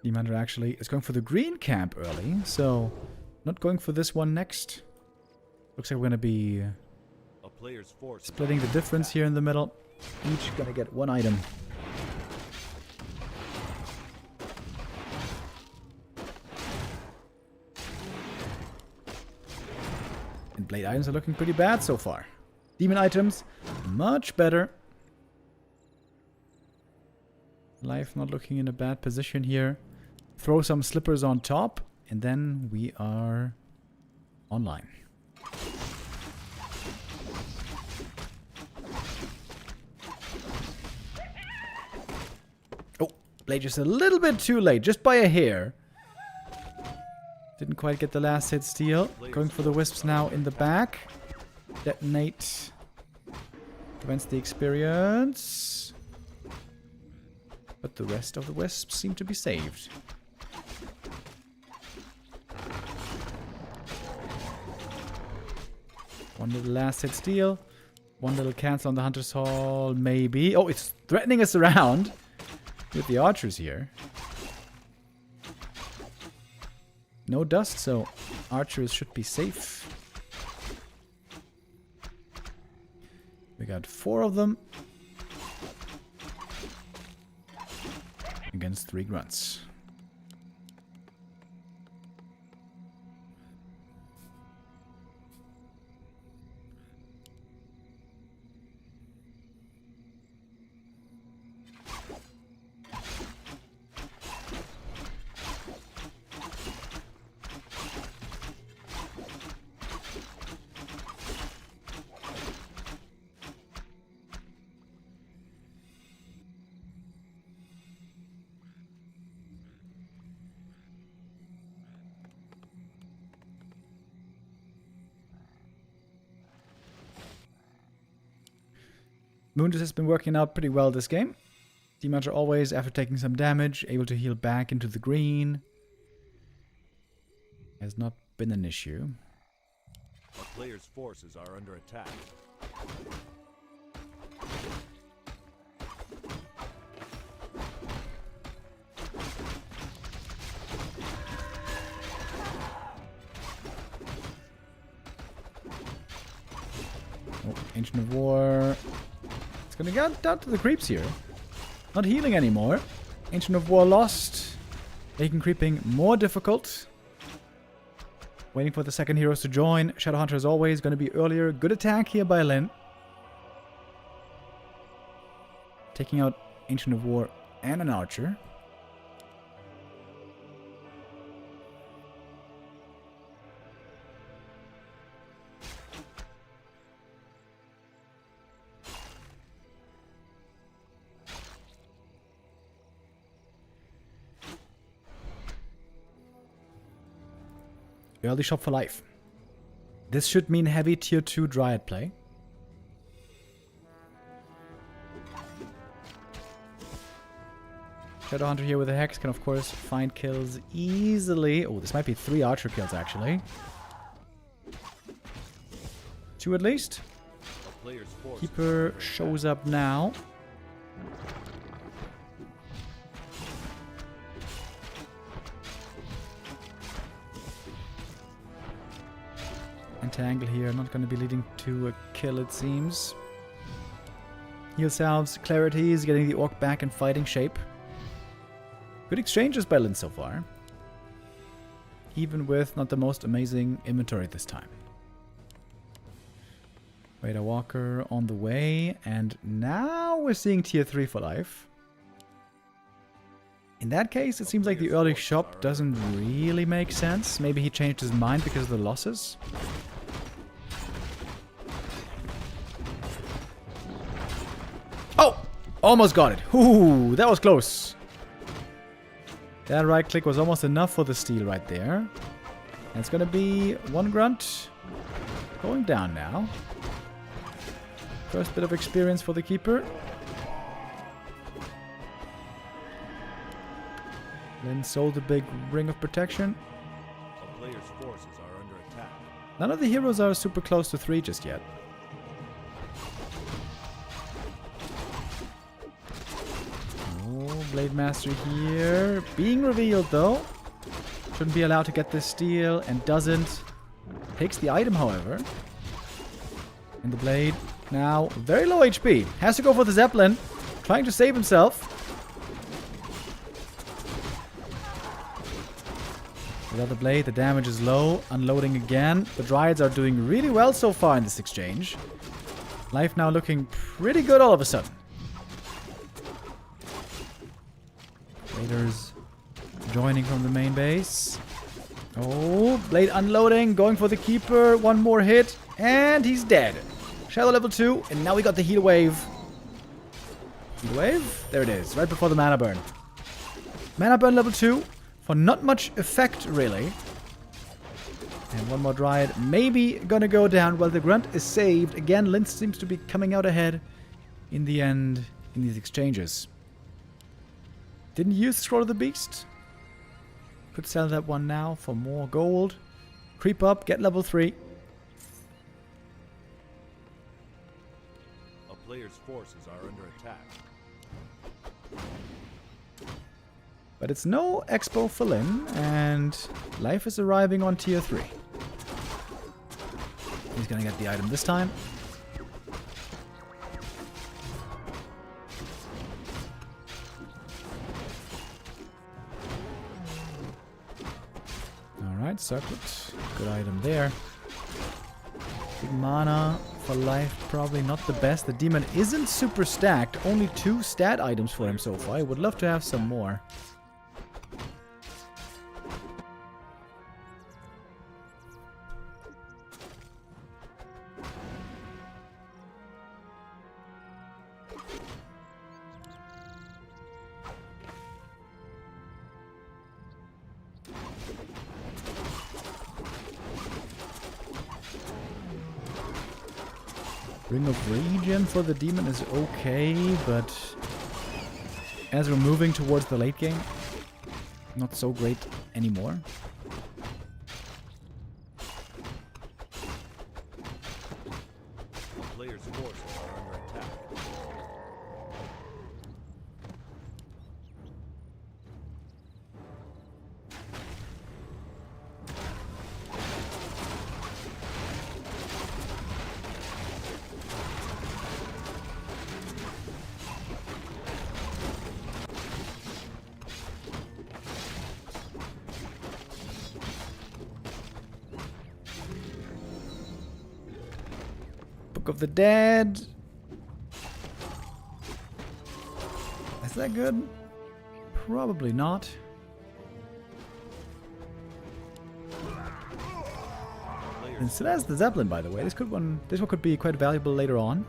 Demon Hunter actually is going for the green camp early, so not going for this one next. Looks like we're going to be A player's force splitting the difference here in the middle. Each going to get 1 item. And blade items are looking pretty bad so far. Demon items, much better. Life not looking in a bad position here. Throw some slippers on top, and then we are online. Oh, Blade just a little bit too late, just by a hair. Didn't quite get the last hit steal. Going for the wisps now in the back. Detonate. Prevents the experience. But the rest of the wisps seem to be saved. One little last hit steal. One little cancel on the Hunter's Hall, maybe. Oh, it's threatening us around with the archers here. No dust, so archers should be safe. We got 4 of them. Against 3 grunts. Moon has been working out pretty well this game. Demon Hunter always, after taking some damage, able to heal back into the green. Has not been an issue. A player's forces are under attack. Oh, Ancient of War. It's gonna get down to the creeps here. Not healing anymore. Ancient of War lost. Making creeping more difficult. Waiting for the second heroes to join. Shadowhunter as always gonna be earlier. Good attack here by Lynn. Taking out Ancient of War and an archer. Early shop for life. This should mean heavy tier 2 Dryad play. Shadowhunter here with a Hex can of course find kills easily. Oh, this might be 3 archer kills actually. 2 at least. Keeper shows up now. Entangle here, not going to be leading to a kill it seems. Heal salves, clarities, getting the orc back in fighting shape. Good exchanges by Lynn so far. Even with not the most amazing inventory this time. Raider Walker on the way, and now we're seeing tier 3 for life. In that case, it seems like the early shop doesn't really make sense. Maybe he changed his mind because of the losses. Oh! Almost got it. Ooh, that was close. That right click was almost enough for the steal right there. And it's gonna be one grunt. Going down now. First bit of experience for the keeper. Lynn sold the big ring of protection. A player's forces are under attack. None of the heroes are super close to 3 just yet. Oh, Blade Master here. Being revealed though. Shouldn't be allowed to get this steal and doesn't. Takes the item however. And the Blade now very low HP. Has to go for the Zeppelin. Trying to save himself. Without the Blade, the damage is low. Unloading again. The Dryads are doing really well so far in this exchange. Life now looking pretty good all of a sudden. Raiders joining from the main base. Oh, Blade unloading. Going for the Keeper. One more hit. And he's dead. Shadow level 2. And now we got the heal wave. Heal wave? There it is. Right before the mana burn. Mana burn level 2. For not much effect, really. And one more Dryad. Maybe gonna go down. Well, the Grunt is saved. Again, Lynn seems to be coming out ahead in the end in these exchanges. Didn't use Scroll of the Beast. Could sell that one now for more gold. Creep up, get level 3. A player's forces are under attack. But it's no expo for Lynn, and life is arriving on tier 3. He's gonna get the item this time. Alright, circlet. Good item there. Big mana for life, probably not the best. The demon isn't super stacked. Only 2 stat items for him so far. I would love to have some more. Ring of Regen for the demon is okay, but as we're moving towards the late game, not so great anymore. A player's forces are under attack. Book of the Dead. Is that good? Probably not. And so that's the Zeppelin, by the way. This one could be quite valuable later on.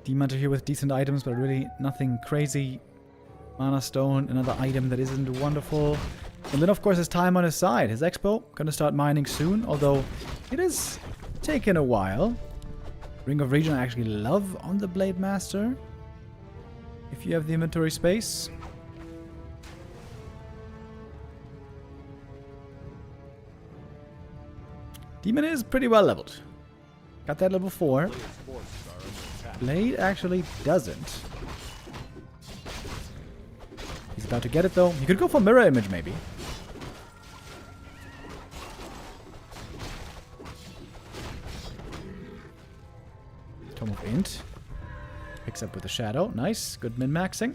Demon here with decent items, but really nothing crazy. Mana Stone, another item that isn't wonderful. And then, of course, his time on his side. His expo, gonna start mining soon, although it has taken a while. Ring of Regen I actually love on the Blade Master. If you have the inventory space. Demon is pretty well leveled. Got that level 4. Blade actually doesn't. He's about to get it though. You could go for mirror image maybe. Tome of Int. Picks up with the shadow. Nice. Good min-maxing.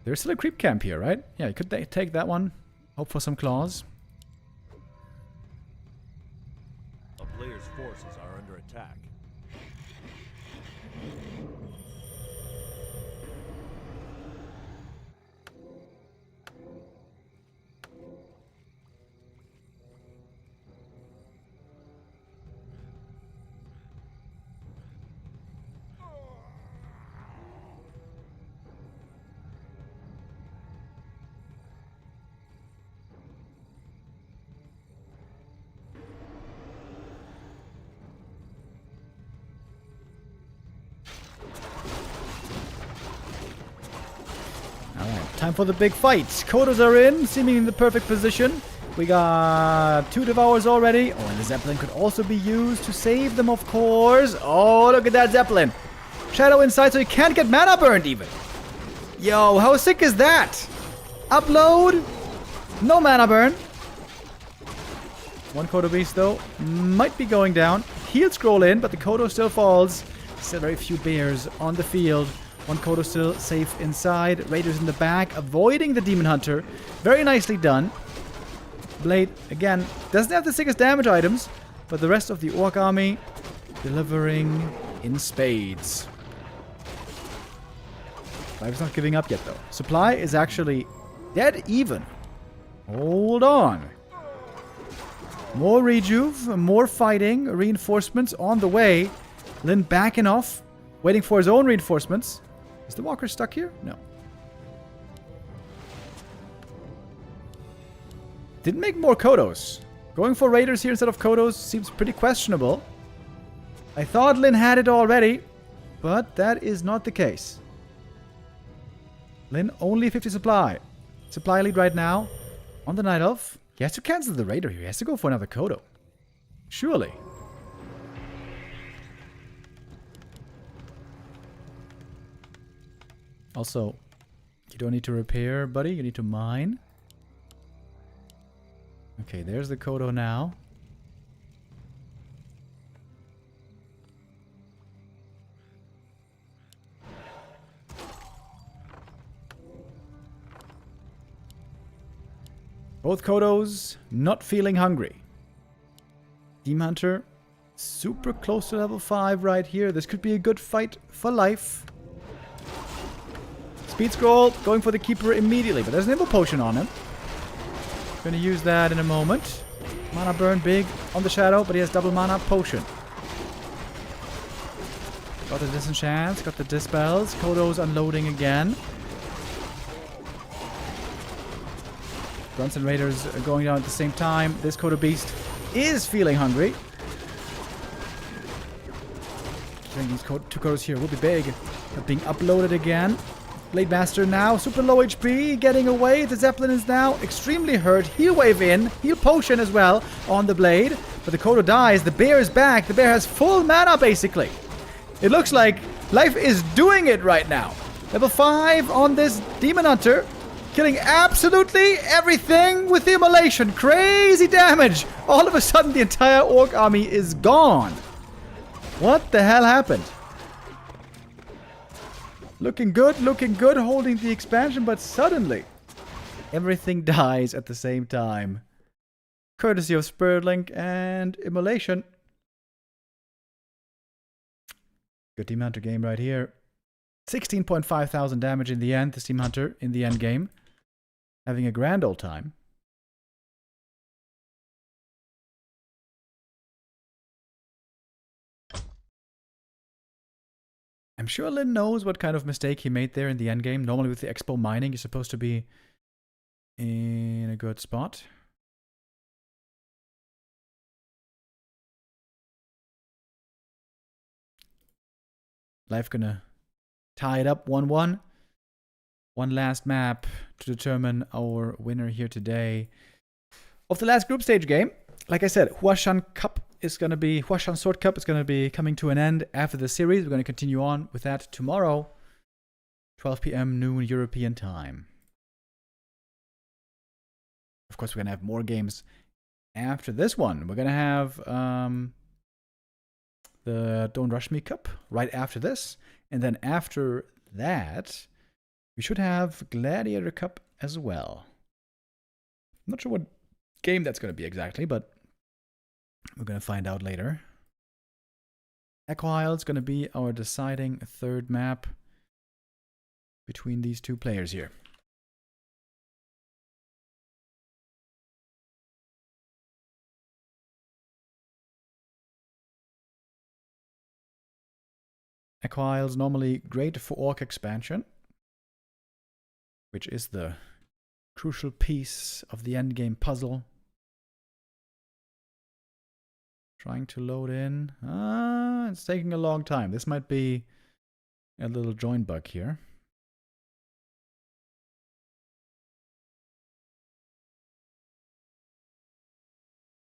There's still a creep camp here, right? Yeah, you could take that one. Hope for some claws. A player's forces are under attack. Time for the big fight. Kodos are in, seeming in the perfect position. We got 2 Devours already. Oh, and the Zeppelin could also be used to save them, of course. Oh, look at that Zeppelin. Shadow inside, so he can't get mana burned even. Yo, how sick is that? Upload. No mana burn. One Kodo Beast, though, might be going down. He'll scroll in, but the Kodo still falls. Still very few bears on the field. One Kodo still safe inside. Raiders in the back, avoiding the Demon Hunter. Very nicely done. Blade, again, doesn't have the sickest damage items, but the rest of the Orc army delivering in spades. Life's not giving up yet, though. Supply is actually dead even. Hold on. More rejuve, more fighting, reinforcements on the way. Lynn backing off, waiting for his own reinforcements. Is the walker stuck here? No. Didn't make more Kodos. Going for Raiders here instead of Kodos seems pretty questionable. I thought Lynn had it already, but that is not the case. Lynn only 50 supply. Supply lead right now on the Night Elf. He has to cancel the Raider here. He has to go for another Kodo. Surely. Also, you don't need to repair, buddy. You need to mine. Okay, there's the Kodo now. Both Kodos not feeling hungry. Demon Hunter super close to level 5 right here. This could be a good fight for life. Speed scroll, going for the Keeper immediately, but there's an Imbo Potion on him. Gonna use that in a moment. Mana burn big on the Shadow, but he has double mana potion. Got the Disenchants, got the Dispels. Kodo's unloading again. Grunts and Raiders are going down at the same time. This Kodo Beast is feeling hungry. I think these two Kodos here will be big. They're being uploaded again. Blade Master now, super low HP, getting away. The Zeppelin is now extremely hurt. Heal Wave in, Heal Potion as well on the Blade. But the Kodo dies, the Bear is back. The Bear has full mana basically. It looks like life is doing it right now. Level 5 on this Demon Hunter. Killing absolutely everything with the Immolation. Crazy damage. All of a sudden the entire Orc army is gone. What the hell happened? Looking good, holding the expansion, but suddenly everything dies at the same time. Courtesy of Spirit and Immolation. Good Demon Hunter game right here. 16.5 thousand damage in the end, this Demon Hunter in the end game. Having a grand old time. I'm sure Lynn knows what kind of mistake he made there in the end game. Normally with the Expo mining, you're supposed to be in a good spot. Life gonna tie it up 1-1. One last map to determine our winner here today of the last group stage game. Like I said, Huashan Sword Cup is gonna be coming to an end after the series. We're gonna continue on with that tomorrow. 12 p.m. noon European time. Of course, we're going to have more games after this one. We're going to have the Don't Rush Me Cup right after this. And then after that, we should have Gladiator Cup as well. I'm not sure what game that's going to be exactly, but we're going to find out later. Echo Isle is going to be our deciding third map between these two players here. Echo Isle is normally great for Orc expansion, which is the crucial piece of the endgame puzzle. Trying to load in. It's taking a long time. This might be a little join bug here.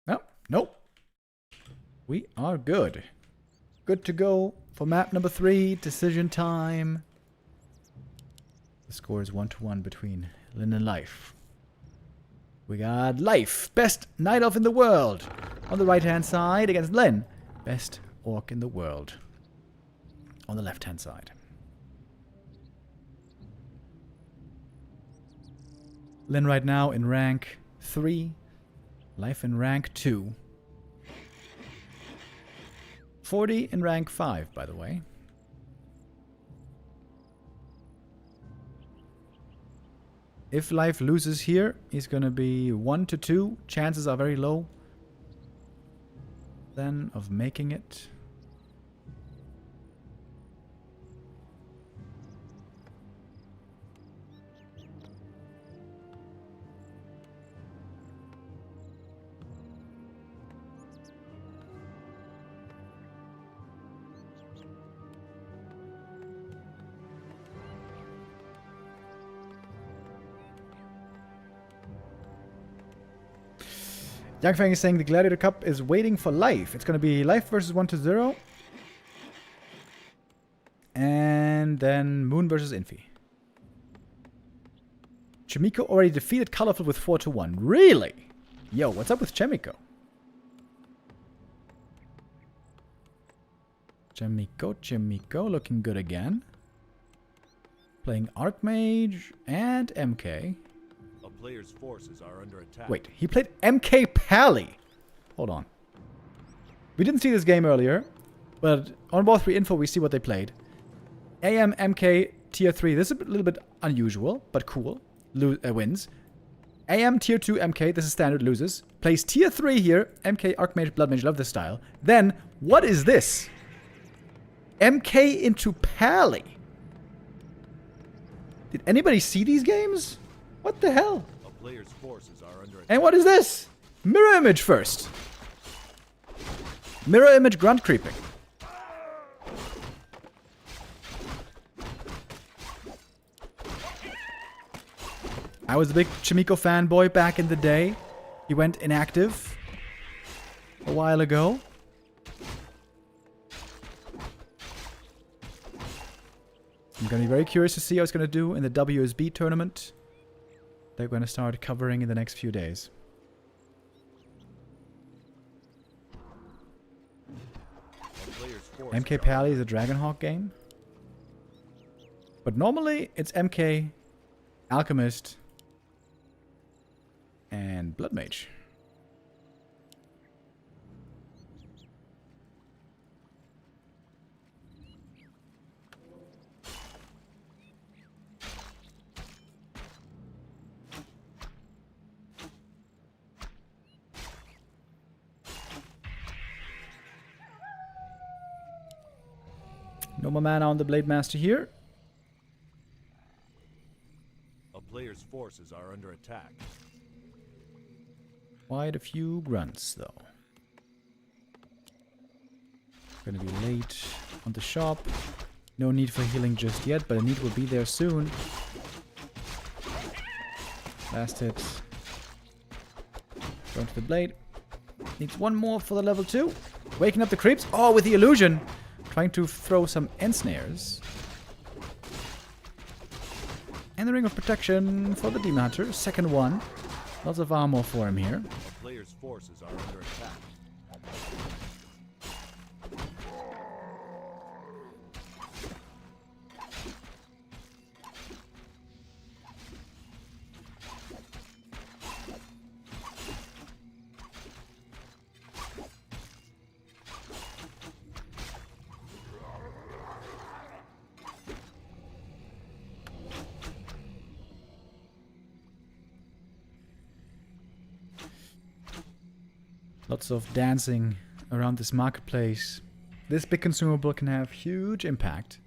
Oh, nope. We are good. Good to go for map number 3, decision time. The score is 1-1 between Lynn and Life. We got Life, best Night Elf in the world, on the right-hand side against Lynn, best Orc in the world, on the left-hand side. Lynn right now in rank 3, Life in rank 2. 40 in rank 5, by the way. If Life loses here, he's going to be 1-2. Chances are very low then of making it. Young Fang is saying the Gladiator Cup is waiting for Life. It's going to be Life versus 1-0. And then Moon versus Infy. Chimiko already defeated Colorful with 4-1. Really? Yo, what's up with Chimiko? Chimiko looking good again. Playing Archmage and MK. Player's forces are under attack. Wait, he played MK Pally. Hold on. We didn't see this game earlier, but on Warcraft III info we see what they played. AM MK tier 3. This is a little bit unusual, but cool. Wins. AM tier 2 MK. This is standard. Loses. Plays tier 3 here. MK Archmage Bloodmage. Love this style. Then what is this? MK into Pally. Did anybody see these games? What the hell? A player's forces are under attack. And what is this? Mirror image first. Mirror image grunt creeping. I was a big Chimiko fanboy back in the day. He went inactive a while ago. I'm going to be very curious to see how it's going to do in the WSB tournament. They're going to start covering in the next few days. MK Pally is a Dragonhawk game. But normally it's MK, Alchemist, and Bloodmage. No more mana on the Blade Master here. A player's forces are under attack. Quite a few grunts, though. Gonna be late on the shop. No need for healing just yet, but a need will be there soon. Last hit. Going to the blade. Needs one more for the level 2. Waking up the creeps. Oh, with the illusion. Trying to throw some ensnares. And the Ring of Protection for the Demon Hunter. Second one. Lots of armor for him here. A player's forces are under attack. Lots of dancing around this marketplace. This big consumable can have huge impact.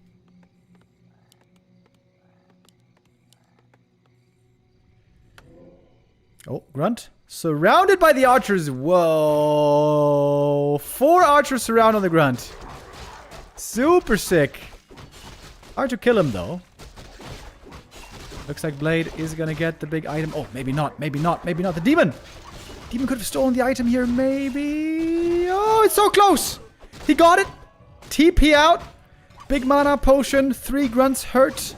Oh, Grunt. Surrounded by the archers. Whoa. 4 archers surround on the Grunt. Super sick. Hard to kill him, though. Looks like Blade is gonna get the big item. Oh, maybe not. Maybe not. Maybe not. The demon. Demon could have stolen the item here, maybe. Oh, it's so close. He got it. TP out. Big mana potion. 3 grunts hurt.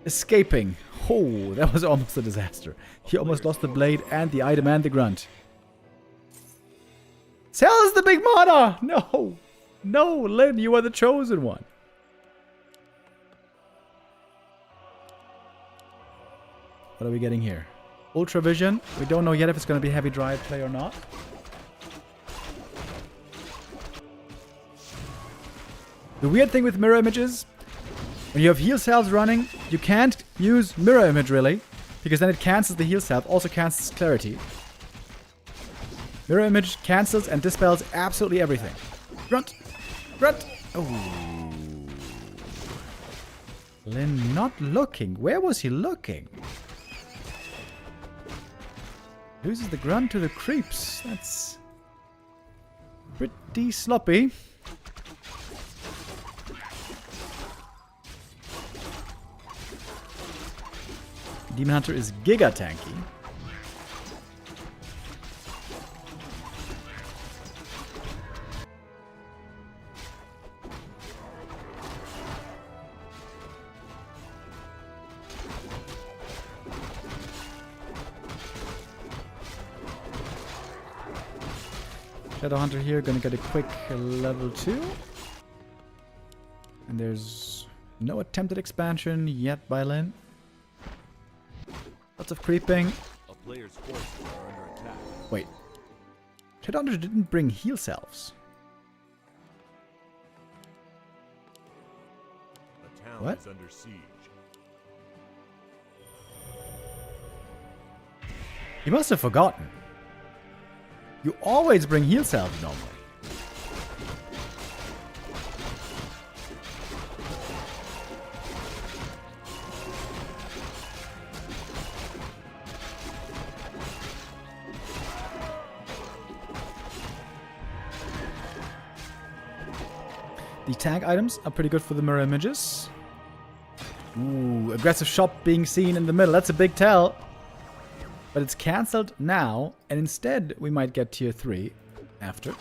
Escaping. Oh, that was almost a disaster. He almost lost the blade and the item and the grunt. Sell us the big mana. No. No, Lynn, you are the chosen one. What are we getting here? Ultra Vision. We don't know yet if it's going to be heavy Dryad play or not. The weird thing with mirror images, when you have heal salves running, you can't use mirror image really, because then it cancels the heal salve, also cancels clarity. Mirror image cancels and dispels absolutely everything. Grunt! Grunt! Oh. Lynn not looking. Where was he looking? Loses the grunt to the creeps. That's pretty sloppy. Demon Hunter is giga tanky. Shadow Hunter here, gonna get a quick level 2. And there's no attempted expansion yet by Lynn. Lots of creeping. A player's forces are under attack. Wait. Shadow Hunter didn't bring heal salves. The town What? is under siege. He must have forgotten. You always bring heal salves normally. The tag items are pretty good for the mirror images. Ooh, aggressive shop being seen in the middle. That's a big tell. But it's cancelled now, and instead we might get tier 3 after.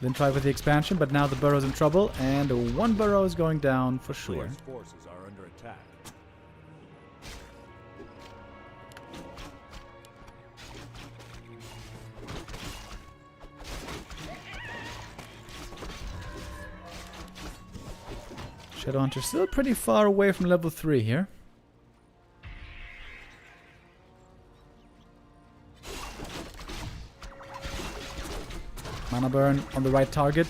Then try with the expansion, but now the burrow's in trouble, and 1 burrow is going down for sure. Player's forces are under attack. Shadow Hunter still pretty far away from level 3 here. Mana burn on the right target.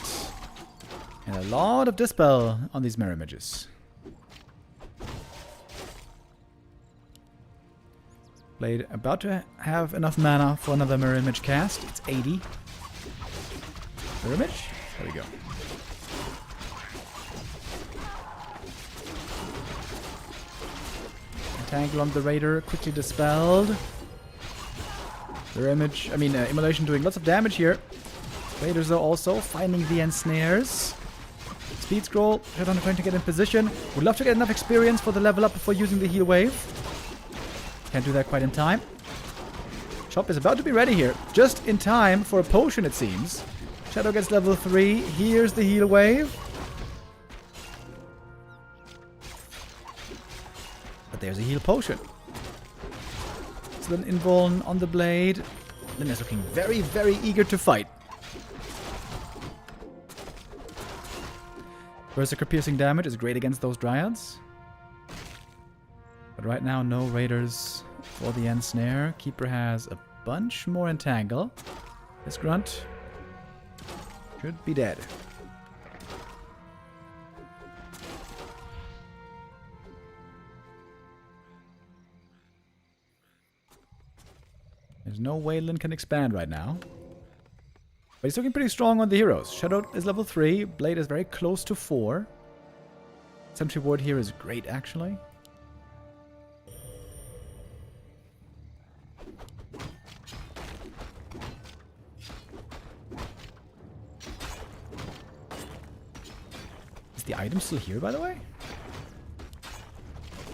And a lot of dispel on these mirror images. Blade about to have enough mana for another mirror image cast. It's 80. Mirror image? There we go. Tangle on the Raider, quickly dispelled. Their image, Immolation doing lots of damage here. Raiders are also finding the ensnares. Speed scroll, Shadow Hunter trying to get in position. Would love to get enough experience for the level up before using the heal wave. Can't do that quite in time. Shop is about to be ready here. Just in time for a potion, it seems. Shadow gets level 3. Here's the heal wave. But there's a heal potion. So then Invuln on the blade. Lynn is looking very, very eager to fight. Berserker piercing damage is great against those dryads. But right now, no raiders for the end snare. Keeper has a bunch more entangle. This grunt should be dead. There's no way Lynn can expand right now. But he's looking pretty strong on the heroes. Shadow is level 3. Blade is very close to 4. Sentry ward here is great, actually. Is the item still here, by the way?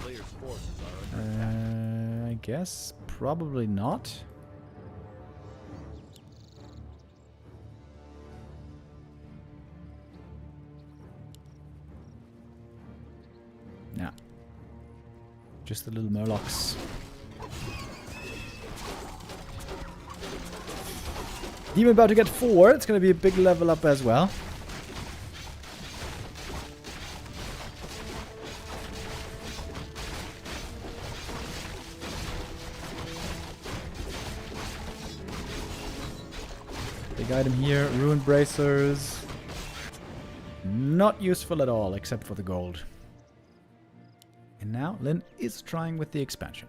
Player's forces are under attack. I guess probably not. Nah. Just the little murlocs. Demon about to get 4. It's going to be a big level up as well. Big item here. Ruined bracers. Not useful at all, except for the gold. And now Lynn is trying with the expansion.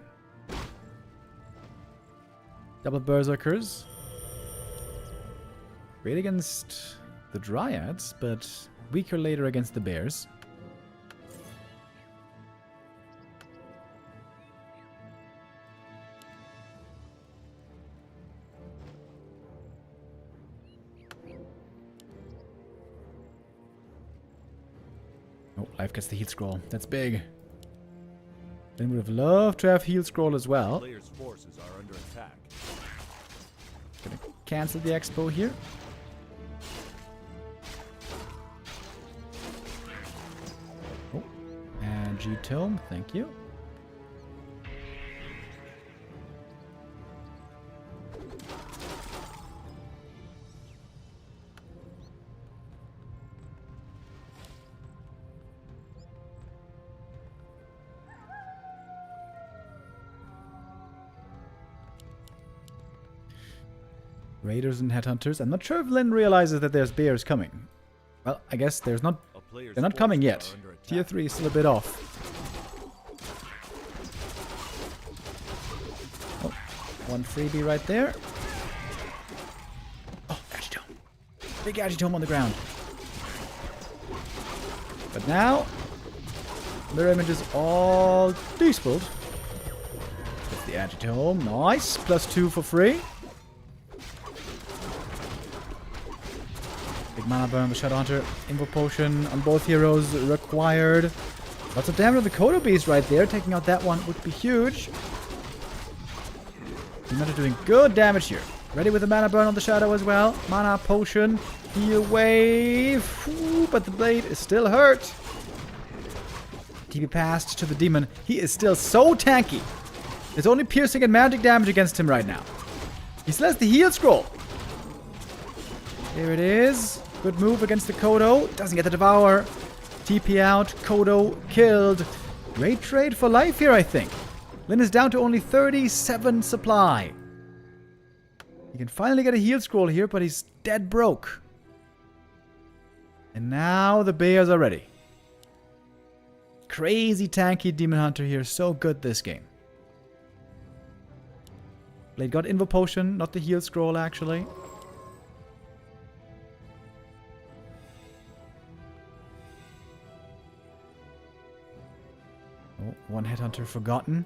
Double berserkers. Great against the dryads, but weaker later against the bears. Oh, life gets the heat scroll. That's big. Then would have loved to have heal scroll as well. Player's forces are under attack. Gonna cancel the expo here. Oh, and G-Tome, thank you. Raiders and headhunters. I'm not sure if Lynn realizes that there's bears coming. Well, I guess they're not coming yet. Tier 3 is still a bit off. Oh, one freebie right there. Oh, Agitome. Big Agitome on the ground. But now, mirror images all dispelled. Get the Agitome. Nice. +2 for free. Big mana burn with Shadowhunter. Info potion on both heroes required. Lots of damage on the Kodo Beast right there. Taking out that one would be huge. Shadowhunter doing good damage here. Ready with the mana burn on the Shadow as well. Mana potion. Heal wave. Ooh, but the blade is still hurt. TP passed to the demon. He is still so tanky. There's only piercing and magic damage against him right now. He still has the heal scroll. Here it is. Good move against the Kodo. Doesn't get the Devour. TP out. Kodo killed. Great trade for life here, I think. Lynn is down to only 37 supply. He can finally get a heal scroll here, but he's dead broke. And now the bears are ready. Crazy tanky Demon Hunter here. So good this game. Blade got Invo Potion, not the heal scroll actually. Oh, one headhunter forgotten.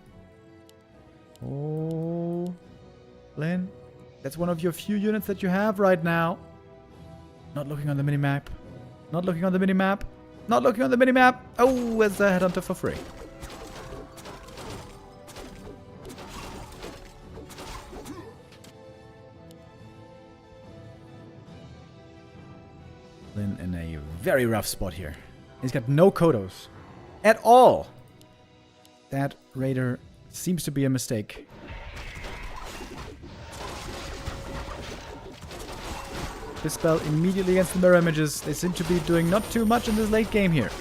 Oh, Lynn, that's one of your few units that you have right now. Not looking on the minimap. Not looking on the minimap. Not looking on the minimap. Oh, it's a headhunter for free. Lynn in a very rough spot here. He's got no Kodos at all. That Raider seems to be a mistake. Dispel immediately against the mirror images. They seem to be doing not too much in this late game here.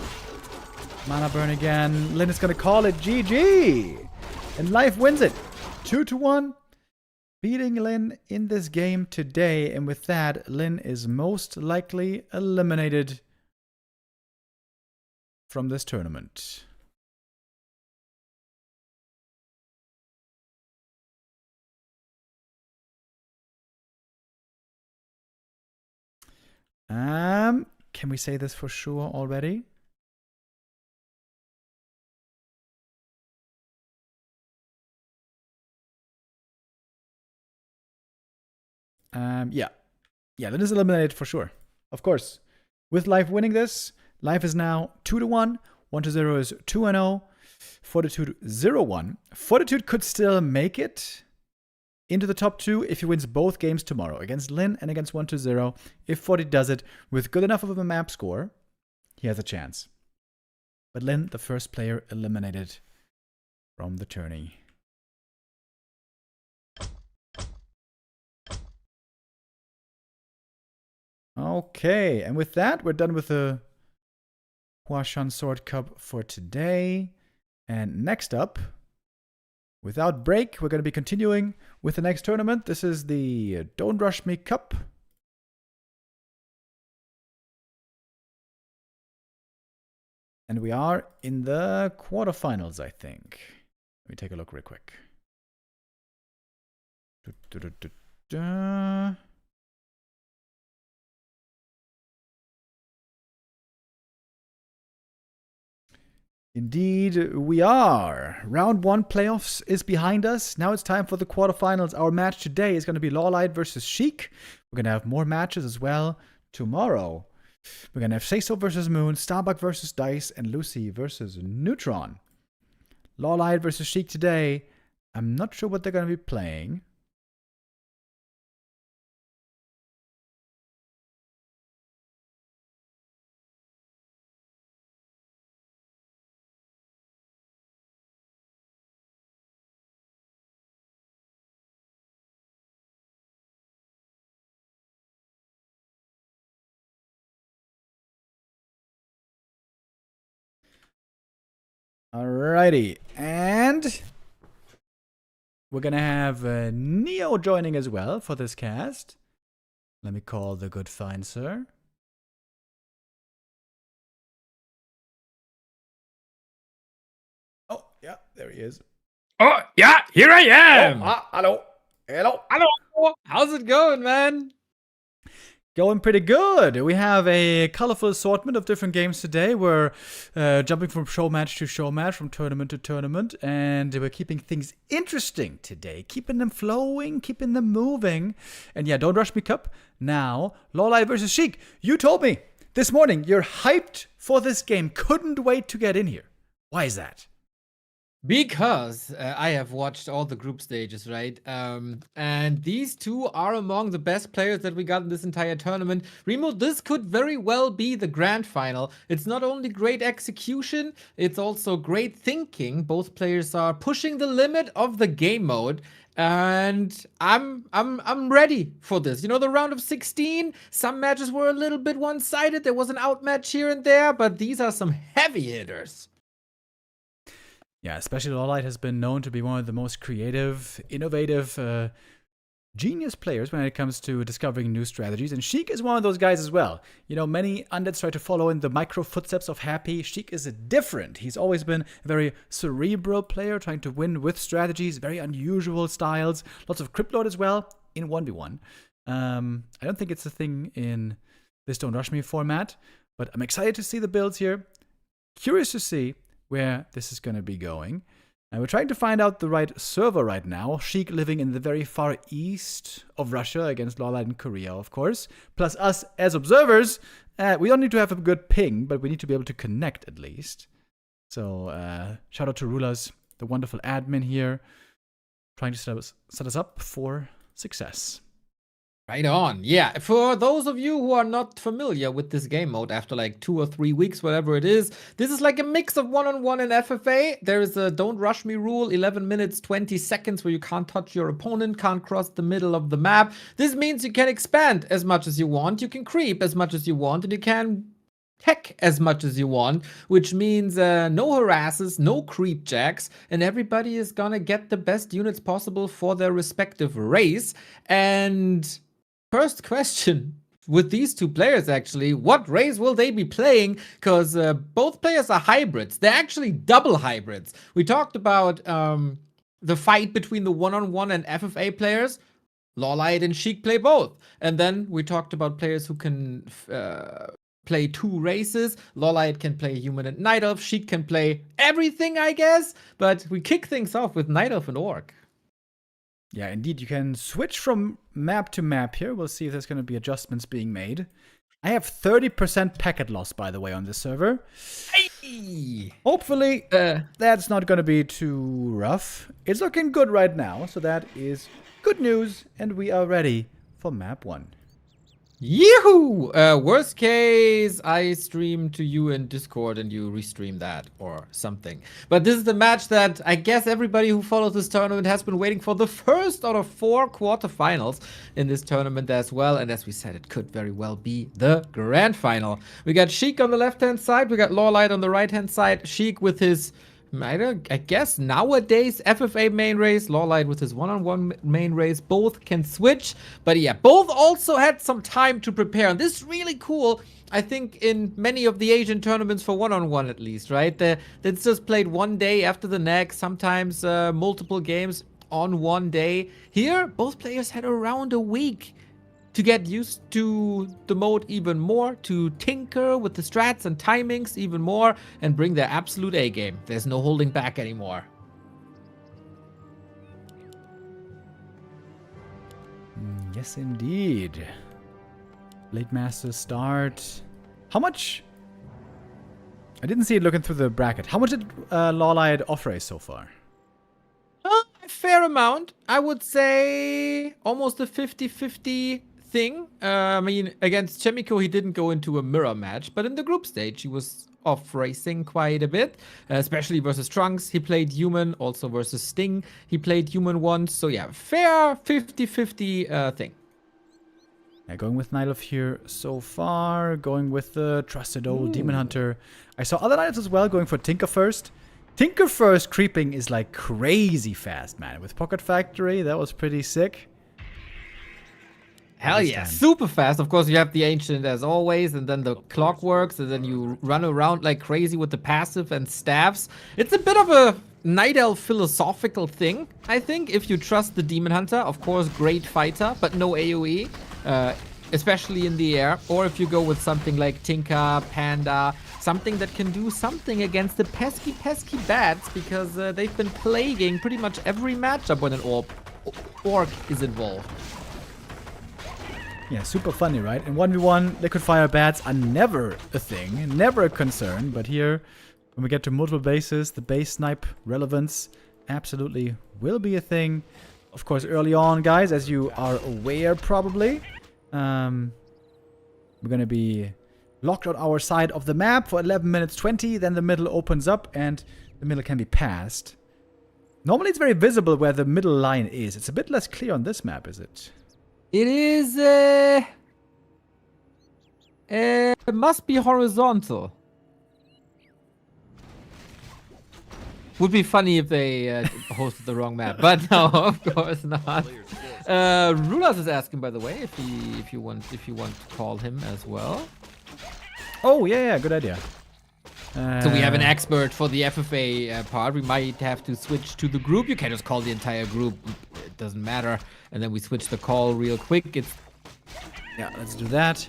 Mana burn again. Lynn is going to call it GG. And Life wins it. 2-1. Beating Lynn in this game today. And with that, Lynn is most likely eliminated from this tournament. Can we say this for sure already? Yeah. Yeah, Lynn is eliminated for sure. Of course. With Life winning this, Life is now 2-1. 1-0 is 2-0. Fortitude 0-1. Fortitude could still make it into the top 2 if he wins both games tomorrow against Lynn and against 1-0. If Forty does it with good enough of a map score, he has a chance. But Lynn, the first player eliminated from the tourney. Okay, and with that, we're done with the Huashan Sword Cup for today. And next up, without break, we're going to be continuing with the next tournament. This is the Don't Rush Me Cup. And we are in the quarterfinals, I think. Let me take a look real quick. Indeed, we are. Round 1 playoffs is behind us. Now it's time for the quarterfinals. Our match today is going to be Lite versus Chic. We're going to have more matches as well tomorrow. We're going to have Seiso versus Moon, Starbuck versus Dice, and Lucy versus Neutron. Lite versus Chic today. I'm not sure what they're going to be playing. Alrighty, and we're gonna have Neo joining as well for this cast. Let me call the good fine sir. Oh, yeah, there he is. Oh, yeah, here I am. Hello. Hello. Hello. How's it going, man? Going pretty good. We have a colorful assortment of different games today. We're jumping from show match to show match, from tournament to tournament, and we're keeping things interesting today. Keeping them flowing, keeping them moving. And yeah, Don't Rush Me Cup. Now, Lite versus Chic. You told me this morning you're hyped for this game. Couldn't wait to get in here. Why is that? Because I have watched all the group stages, right? And these two are among the best players that we got in this entire tournament. Remo, this could very well be the grand final. It's not only great execution, it's also great thinking. Both players are pushing the limit of the game mode. And I'm ready for this. You know, the round of 16, some matches were a little bit one-sided. There was an outmatch here and there, but these are some heavy hitters. Yeah, especially Lite has been known to be one of the most creative, innovative, genius players when it comes to discovering new strategies. And Chic is one of those guys as well. You know, many undeads try to follow in the micro footsteps of Happy. Chic is different. He's always been a very cerebral player, trying to win with strategies, very unusual styles. Lots of crypt load as well in 1v1. I don't think it's a thing in this Don't Rush Me format, but I'm excited to see the builds here. Curious to see where this is going to be going. And we're trying to find out the right server right now. Chic living in the very far east of Russia against Lite in Korea, of course. Plus us as observers. We don't need to have a good ping, but we need to be able to connect at least. So shout out to Rulas, the wonderful admin here, trying to set us up for success. Right on. Yeah, for those of you who are not familiar with this game mode after like 2 or 3 weeks, whatever it is, this is like a mix of one-on-one and FFA. There is a don't rush me rule, 11 minutes, 20 seconds where you can't touch your opponent, can't cross the middle of the map. This means you can expand as much as you want, you can creep as much as you want, and you can tech as much as you want, which means no harasses, no creep jacks, and everybody is gonna get the best units possible for their respective race. And first question with these two players, actually, what race will they be playing? Because both players are hybrids. They're actually double hybrids. We talked about the fight between the one-on-one and FFA players. Lite and Chic play both. And then we talked about players who can play 2 races. Lite can play human and night elf. Chic can play everything, I guess. But we kick things off with night elf and orc. Yeah, indeed, you can switch from map to map here. We'll see if there's going to be adjustments being made. I have 30% packet loss, by the way, on this server. Hey! Hopefully, that's not going to be too rough. It's looking good right now, so that is good news, and we are ready for map 1. Yahoo! Worst case, I stream to you in Discord and you restream that or something. But this is the match that I guess everybody who follows this tournament has been waiting for. The first out of 4 quarterfinals in this tournament as well. And as we said, it could very well be the grand final. We got Chic on the left-hand side. We got Lite on the right-hand side. Chic with his, I guess nowadays FFA main race, Lite with his one-on-one main race, both can switch. But yeah, both also had some time to prepare. And this is really cool, I think, in many of the Asian tournaments for one-on-one at least, right? It's just played one day after the next, sometimes multiple games on one day. Here, both players had around a week to get used to the mode even more, to tinker with the strats and timings even more, and bring their absolute A game. There's no holding back anymore. Yes, indeed. Late Master start. How much? I didn't see it looking through the bracket. How much did Lite off-race so far? A fair amount. I would say almost a 50-50 thing. I mean, against Chemico, he didn't go into a mirror match, but in the group stage, he was off racing quite a bit, especially versus Trunks. He played human, also versus Sting. He played human once. So yeah, fair 50-50 thing. Yeah, going with Night Elf here so far. Going with the trusted old Demon Hunter. I saw other Night Elves as well going for Tinker first. Tinker first creeping is like crazy fast, man. With Pocket Factory, that was pretty sick. Hell yeah, super fast. Of course, you have the Ancient as always, and then the clock works, and then you run around like crazy with the passive and staffs. It's a bit of a Night Elf philosophical thing, I think, if you trust the Demon Hunter. Of course, great fighter, but no AoE, especially in the air. Or if you go with something like Tinker, Panda, something that can do something against the pesky bats, because they've been plaguing pretty much every matchup when an orc is involved. Yeah, super funny, right? In 1v1, liquid fire bats are never a thing, never a concern. But here, when we get to multiple bases, the base snipe relevance absolutely will be a thing. Of course, early on, guys, as you are aware probably, we're going to be locked on our side of the map for 11 minutes 20. Then the middle opens up and the middle can be passed. Normally, it's very visible where the middle line is. It's a bit less clear on this map, is it? It is, it must be horizontal. Would be funny if they hosted the wrong map, but no, of course not. Rulas is asking, by the way, if you want to call him as well. Oh yeah, good idea. So we have an expert for the FFA part. We might have to switch to the group. You can just call the entire group. It doesn't matter. And then we switch the call real quick. Yeah, let's do that.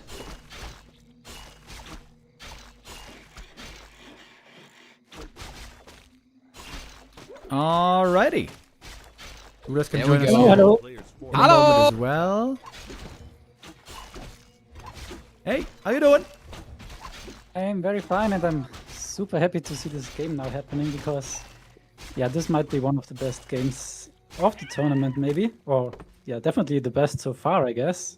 Alrighty. Who else can There we join us? go. Hello. in a Hello. moment as well. Hey, how you doing? I'm very fine, and I'm super happy to see this game now happening, because, yeah, this might be one of the best games of the tournament, maybe, or yeah, definitely the best so far, I guess.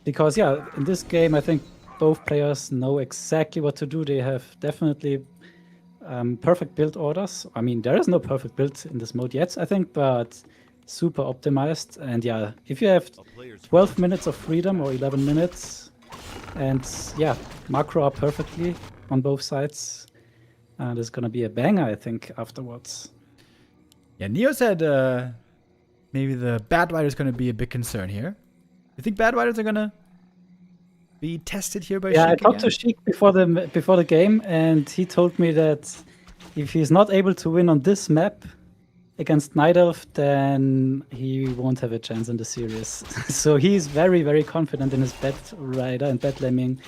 Because yeah, in this game, I think both players know exactly what to do. They have definitely perfect build orders. I mean, there is no perfect build in this mode yet, I think, but super optimized. And yeah, if you have 12 minutes of freedom or 11 minutes, and yeah, macro up perfectly on both sides, there's gonna be a banger, I think, afterwards. Yeah, Neo said maybe the Bad Rider is going to be a big concern here. You think Bad Riders are going to be tested here by Yeah, I Chic talked to again? Chic before the game, and he told me that if he's not able to win on this map against Night Elf, then he won't have a chance in the series. So he's very, very confident in his Bat Rider and Bat Lemming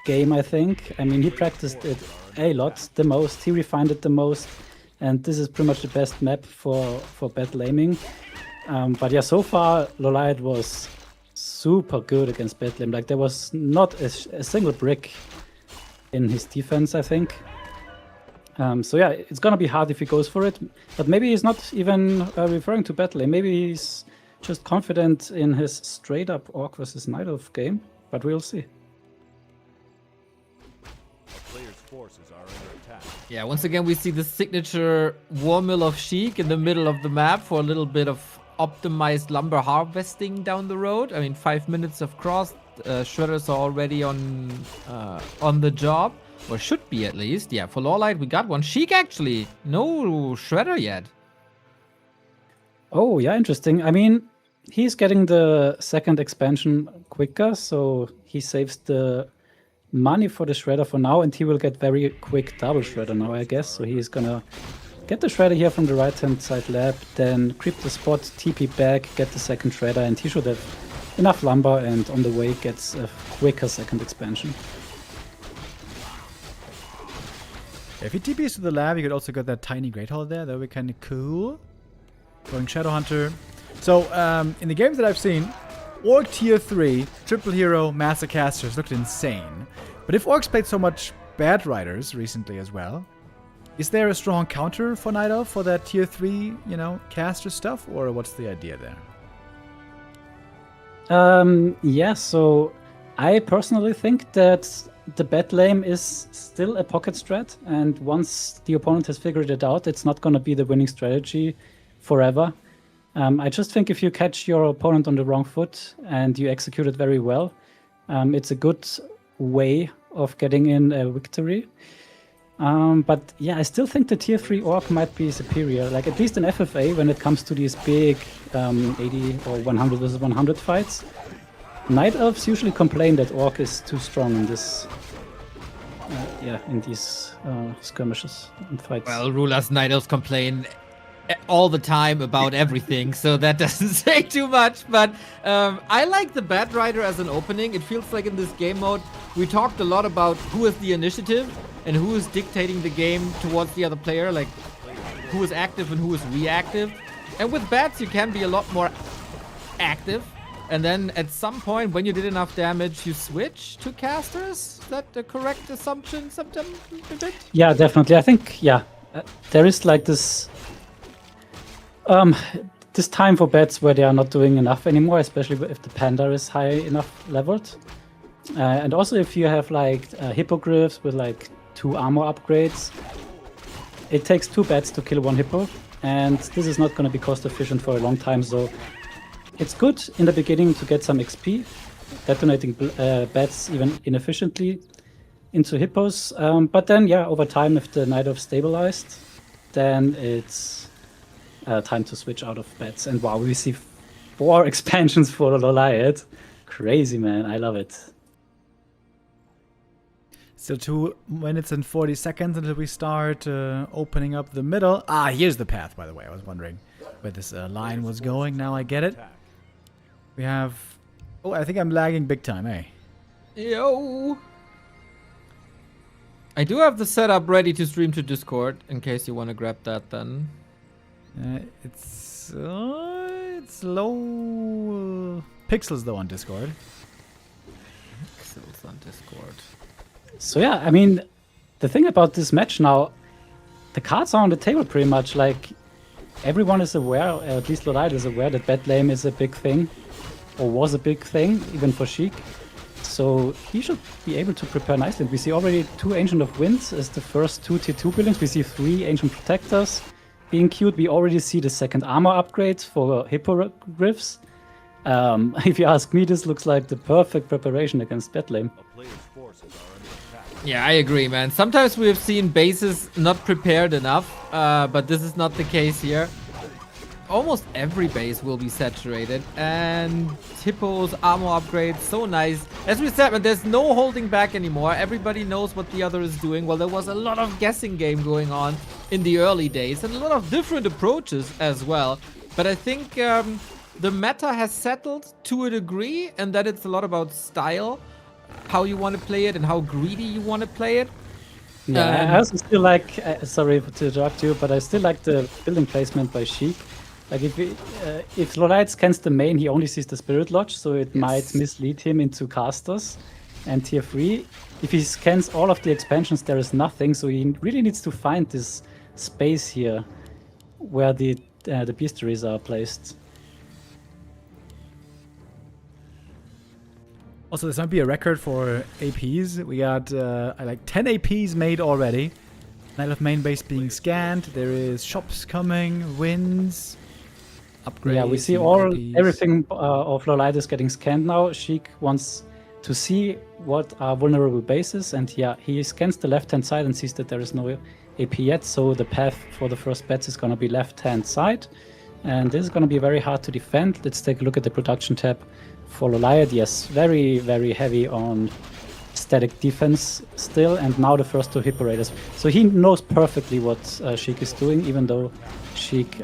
game, I think. I mean, he practiced it a lot, the most. He refined it the most, and this is pretty much the best map for Bat Lemming. But yeah, so far, Lolite was super good against Bedlam. Like, there was not a single brick in his defense, I think. So yeah, it's gonna be hard if he goes for it. But maybe he's not even referring to Bedlam. Maybe he's just confident in his straight-up Orc versus Night Elf game. But we'll see. Players' forces are under attack. Yeah, once again, we see the signature war mill of Chic in the middle of the map for a little bit of optimized lumber harvesting down the road. I mean, 5 minutes of cross. Shredders are already on the job. Or should be, at least. Yeah, for Lawlight, we got one. Chic, actually. No Shredder yet. Oh, yeah, interesting. I mean, he's getting the second expansion quicker, so he saves the money for the Shredder for now, and he will get very quick double Shredder now, I guess. So he's gonna get the Shredder here from the right-hand side lab, then creep the spot, TP back, get the second Shredder, and he should have enough lumber, and on the way gets a quicker second expansion. If he TPs to the lab, you could also get that tiny Great Hall there. That would be kind of cool. Going Shadow Hunter. So, in the games that I've seen, Orc Tier 3, Triple Hero, Master Casters looked insane. But if Orcs played so much Bad Riders recently as well, is there a strong counter for Night Elf for that Tier 3, caster stuff? Or what's the idea there? Yeah, so I personally think that the Bat Lame is still a pocket strat, and once the opponent has figured it out, it's not going to be the winning strategy forever. I just think if you catch your opponent on the wrong foot and you execute it very well, it's a good way of getting in a victory. But yeah, I still think the Tier 3 Orc might be superior, like at least in FFA when it comes to these big 80 or 100 versus 100 fights. Night Elves usually complain that Orc is too strong in this, in these skirmishes and fights. Well, Rulers Night Elves complain all the time about everything, so that doesn't say too much. But I like the Bat Rider as an opening. It feels like in this game mode, we talked a lot about who is the initiative and who is dictating the game towards the other player, like who is active and who is reactive. And with Bats, you can be a lot more active. And then at some point, when you did enough damage, you switch to casters? Is that a correct assumption? Yeah, definitely. I think, there is like this this time for bats where they are not doing enough anymore, especially if the panda is high enough leveled. And also if you have like hippogriffs with like 2 armor upgrades, it takes 2 bats to kill 1 hippo, and this is not going to be cost efficient for a long time, so it's good in the beginning to get some XP, detonating bats even inefficiently into hippos, but then over time, if the Night Elf stabilized, then it's time to switch out of bats. And wow, we see 4 expansions for Lolite. Crazy, man. I love it. Still 2 minutes and 40 seconds until we start opening up the middle. Here's the path, by the way. I was wondering where this line was going. Now I get it. We have... Oh, I think I'm lagging big time, eh? Yo! I do have the setup ready to stream to Discord, in case you want to grab that then. It's low pixels though on Discord. Pixels on Discord. So yeah, I mean, the thing about this match now, the cards are on the table pretty much. Like, everyone is aware, or at least Lite is aware, that bot lane is a big thing, or was a big thing, even for Chic. So he should be able to prepare nicely. We see already 2 Ancient of Winds as the first 2 tier 2 buildings. We see 3 Ancient Protectors being queued. We already see the second armor upgrade for Hippogriffs. If you ask me, this looks like the perfect preparation against bot lane. A player's forces are under attack. Yeah, I agree, man. Sometimes we have seen bases not prepared enough, but this is not the case here. Almost every base will be saturated, and Hippo's armor upgrade, so nice. As we said, man, there's no holding back anymore. Everybody knows what the other is doing. Well, there was a lot of guessing game going on in the early days, and a lot of different approaches as well. But I think the meta has settled to a degree, and that it's a lot about style, how you want to play it, and how greedy you want to play it. Yeah, I also still like, sorry to interrupt you, but I still like the building placement by Chic. Like if Lite scans the main, he only sees the Spirit Lodge, so it might mislead him into casters. And tier 3, if he scans all of the expansions, there is nothing, so he really needs to find this space here where the bestiaries are placed. Also, this might be a record for APs. We got like 10 APs made already. Night of main base being scanned. There is shops coming, wins, upgrades. Yeah, we see APs. everything of Lite is getting scanned now. Chic wants to see what are vulnerable bases, and yeah, he scans the left-hand side and sees that there is no AP yet, so the path for the first bets is going to be left-hand side, and this is going to be very hard to defend. Let's take a look at the production tab for Lite. Yes, very, very heavy on static defense still, and now the first 2 Hippo Raiders. So he knows perfectly what Chic is doing, even though Chic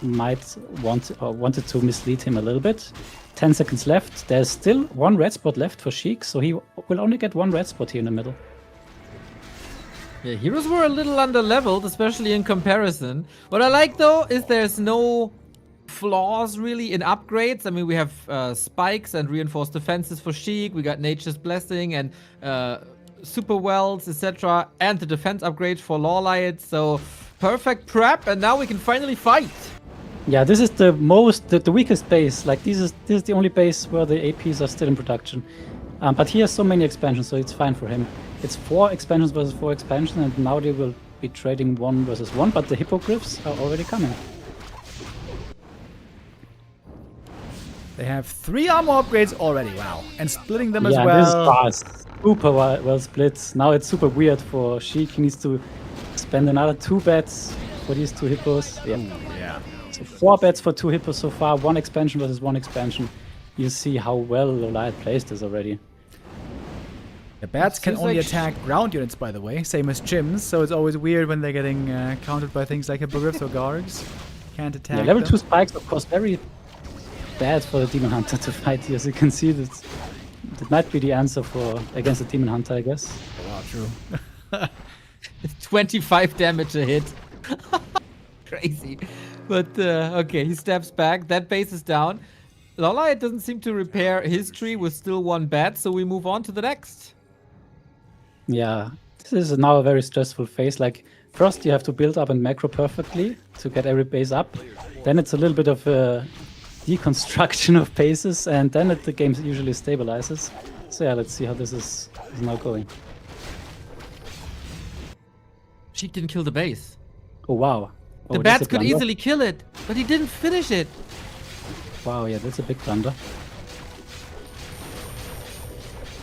might wanted to mislead him a little bit. 10 seconds left. There's still 1 red spot left for Chic, so he will only get 1 red spot here in the middle. Yeah, heroes were a little under-leveled, especially in comparison. What I like, though, is there's no flaws, really, in upgrades. I mean, we have spikes and reinforced defenses for Chic. We got Nature's Blessing and Super Wells, etc. And the defense upgrade for Lite. So, perfect prep, and now we can finally fight. Yeah, this is the weakest base. Like, this is the only base where the APs are still in production. But he has so many expansions, so it's fine for him. It's 4 expansions versus 4 expansions, and now they will be trading 1 versus 1, but the Hippogriffs are already coming. They have 3 armor upgrades already, wow. And splitting them as Yeah, well. this is fast. Super well split. Now it's super weird for Chic. He needs to spend another 2 bets for these 2 hippos. Yeah. Yeah. So 4 bets for 2 hippos so far. 1 expansion versus 1 expansion. You see how well Lite plays this already. The bats can Seems only like attack ground units, by the way, same as gyms, so it's always weird when they're getting countered by things like Hippogriffs or Gargs. Can't attack Yeah, level them. 2 spikes, of course, very bad for the Demon Hunter to fight here. As you can see, that might be the answer against the Demon Hunter, I guess. Wow, true. 25 damage a hit. Crazy. But, okay, he steps back. That base is down. Lite doesn't seem to repair his tree with still 1 bat, so we move on to the next. Yeah, this is now a very stressful phase. Like, first you have to build up and macro perfectly to get every base up. Then it's a little bit of a deconstruction of bases, and then the game usually stabilizes. So yeah, let's see how this is now going. Chic didn't kill the base. Oh wow. The Oh, that's bats a could blunder. easily kill it, but he didn't finish it. Wow, yeah, that's a big blunder.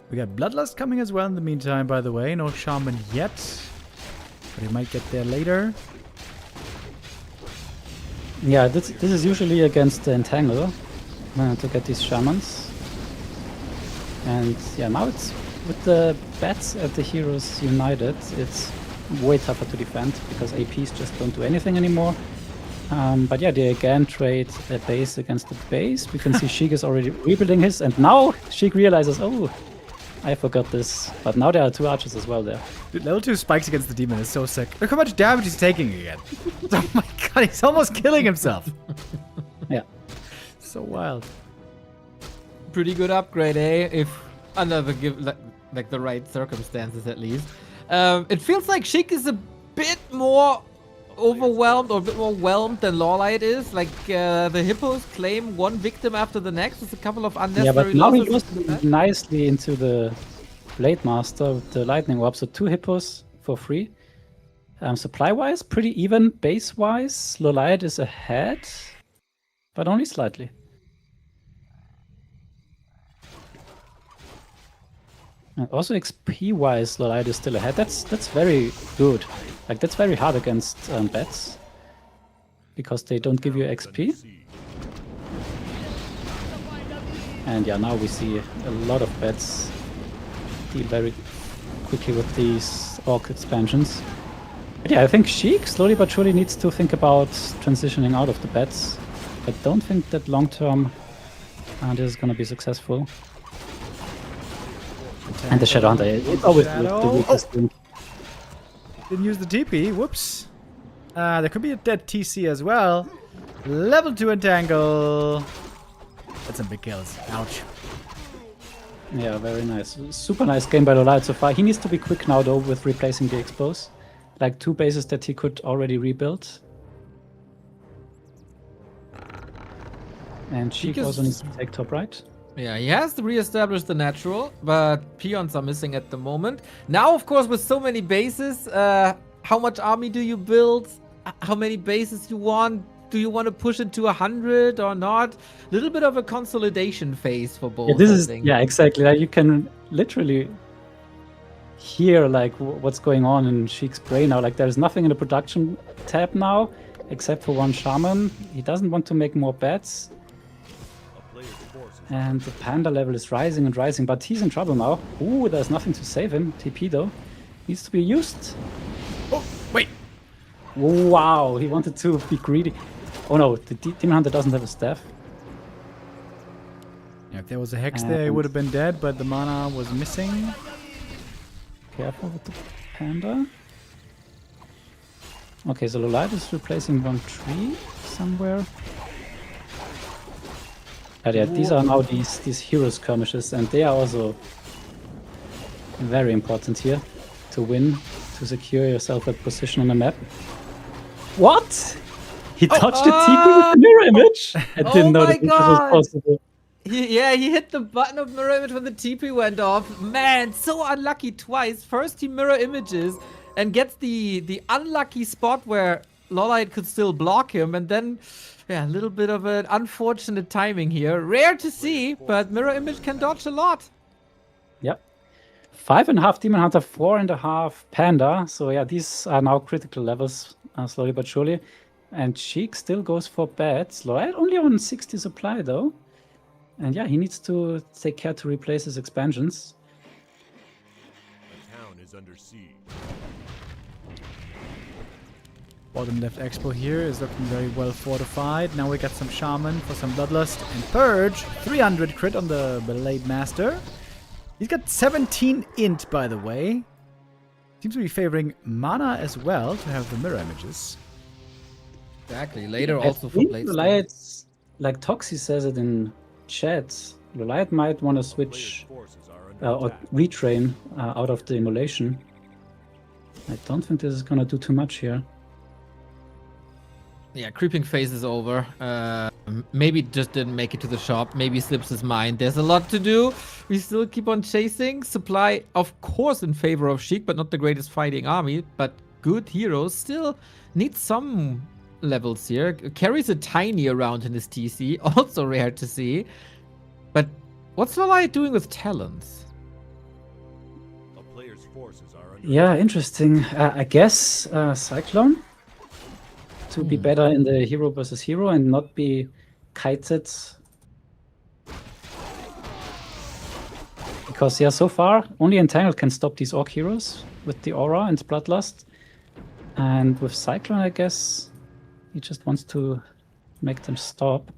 We got Bloodlust coming as well in the meantime, by the way. No Shaman yet, but he might get there later. Yeah, this is usually against the Entangle to get these Shamans. And yeah, now it's with the bats at the Heroes United, it's way tougher to defend because APs just don't do anything anymore. But yeah, they again trade a base against the base. We can see Chic is already rebuilding his, and now Chic realizes, oh, I forgot this. But now there are 2 archers as well there. Dude, level 2 spikes against the demon is so sick. Look how much damage he's taking again. Oh my god, he's almost killing himself. Yeah. So wild. Pretty good upgrade, eh? If under the like the right circumstances, at least. It feels like Chic is a bit more overwhelmed or a bit more whelmed than Lawlite is. Like, the Hippos claim one victim after the next. There's a couple of Yeah, unnecessary but now he losses. goes nicely into the Blade Master with the Lightning Orb. So 2 Hippos for free. Supply-wise, pretty even. Base-wise, Lolite is ahead, but only slightly. And also XP-wise, Lolite is still ahead. That's very good. Like, that's very hard against bats, because they don't give you XP. And yeah, now we see a lot of bats deal very quickly with these Orc expansions. But yeah, I think Chic slowly but surely needs to think about transitioning out of the bats. I don't think that long-term this is going to be successful. And the Shadowhunter, it's always the weakest link. Didn't use the TP. Whoops. There could be a dead TC as well. Level 2 entangle. That's some big kills. Ouch. Yeah, very nice. Super nice game by Lolite so far. He needs to be quick now though with replacing the expos. Like 2 bases that he could already rebuild. And Chic also needs to take top right. Yeah, he has to re-establish the natural, but peons are missing at the moment. Now, of course, with so many bases, how much army do you build? How many bases you want? Do you want to push it to 100 or not? A little bit of a consolidation phase for both. Yeah, this is exactly. Like, you can literally hear like what's going on in Chic's brain now. Like, there's nothing in the production tab now, except for 1 shaman. He doesn't want to make more bats. And the panda level is rising and rising, but he's in trouble now. Ooh, there's nothing to save him. TP though needs to be used. Oh, wait. Wow, he wanted to be greedy. Oh no, the Demon Hunter doesn't have a staff. Yeah, if there was a hex there, he would have been dead, but the mana was missing. Careful with the panda. Okay, so Lolite is replacing 1 tree somewhere. But yeah, these are now these hero skirmishes, and they are also very important here to win, to secure yourself a position on the map. What? He touched the TP with the mirror image? I didn't know that this was possible. He hit the button of mirror image when the TP went off. Man, so unlucky twice. First he mirror images and gets the unlucky spot where Lolite could still block him, and then yeah, a little bit of an unfortunate timing here. Rare to see, but mirror image can dodge a lot. Yep. 5.5 Demon Hunter, 4.5 Panda. So yeah, these are now critical levels, slowly but surely. And Chic still goes for bats. Lolite only on 60 supply though. And yeah, he needs to take care to replace his expansions. The town is under siege. Bottom left expo here is looking very well fortified. Now we got some shaman for some bloodlust and purge. 300 crit on the Blade Master. He's got 17 int, by the way. Seems to be favoring mana as well to have the mirror images. Exactly. Later also for Blade. Lolite, like Toxie says it in chat, Lolite might want to switch or retrain out of the immolation. I don't think this is gonna do too much here. Yeah, creeping phase is over. Maybe just didn't make it to the shop. Maybe slips his mind. There's a lot to do. We still keep on chasing. Supply, of course, in favor of Chic, but not the greatest fighting army. But good heroes still need some levels here. Carries a tiny around in his TC. Also rare to see. But what's Lolite doing with talents? A player's forces are under Yeah, interesting. I guess Cyclone to be better in the hero versus hero and not be kited. Because yeah, so far only Entangled can stop these Orc heroes with the Aura and Bloodlust. And with Cyclone, I guess he just wants to make them stop.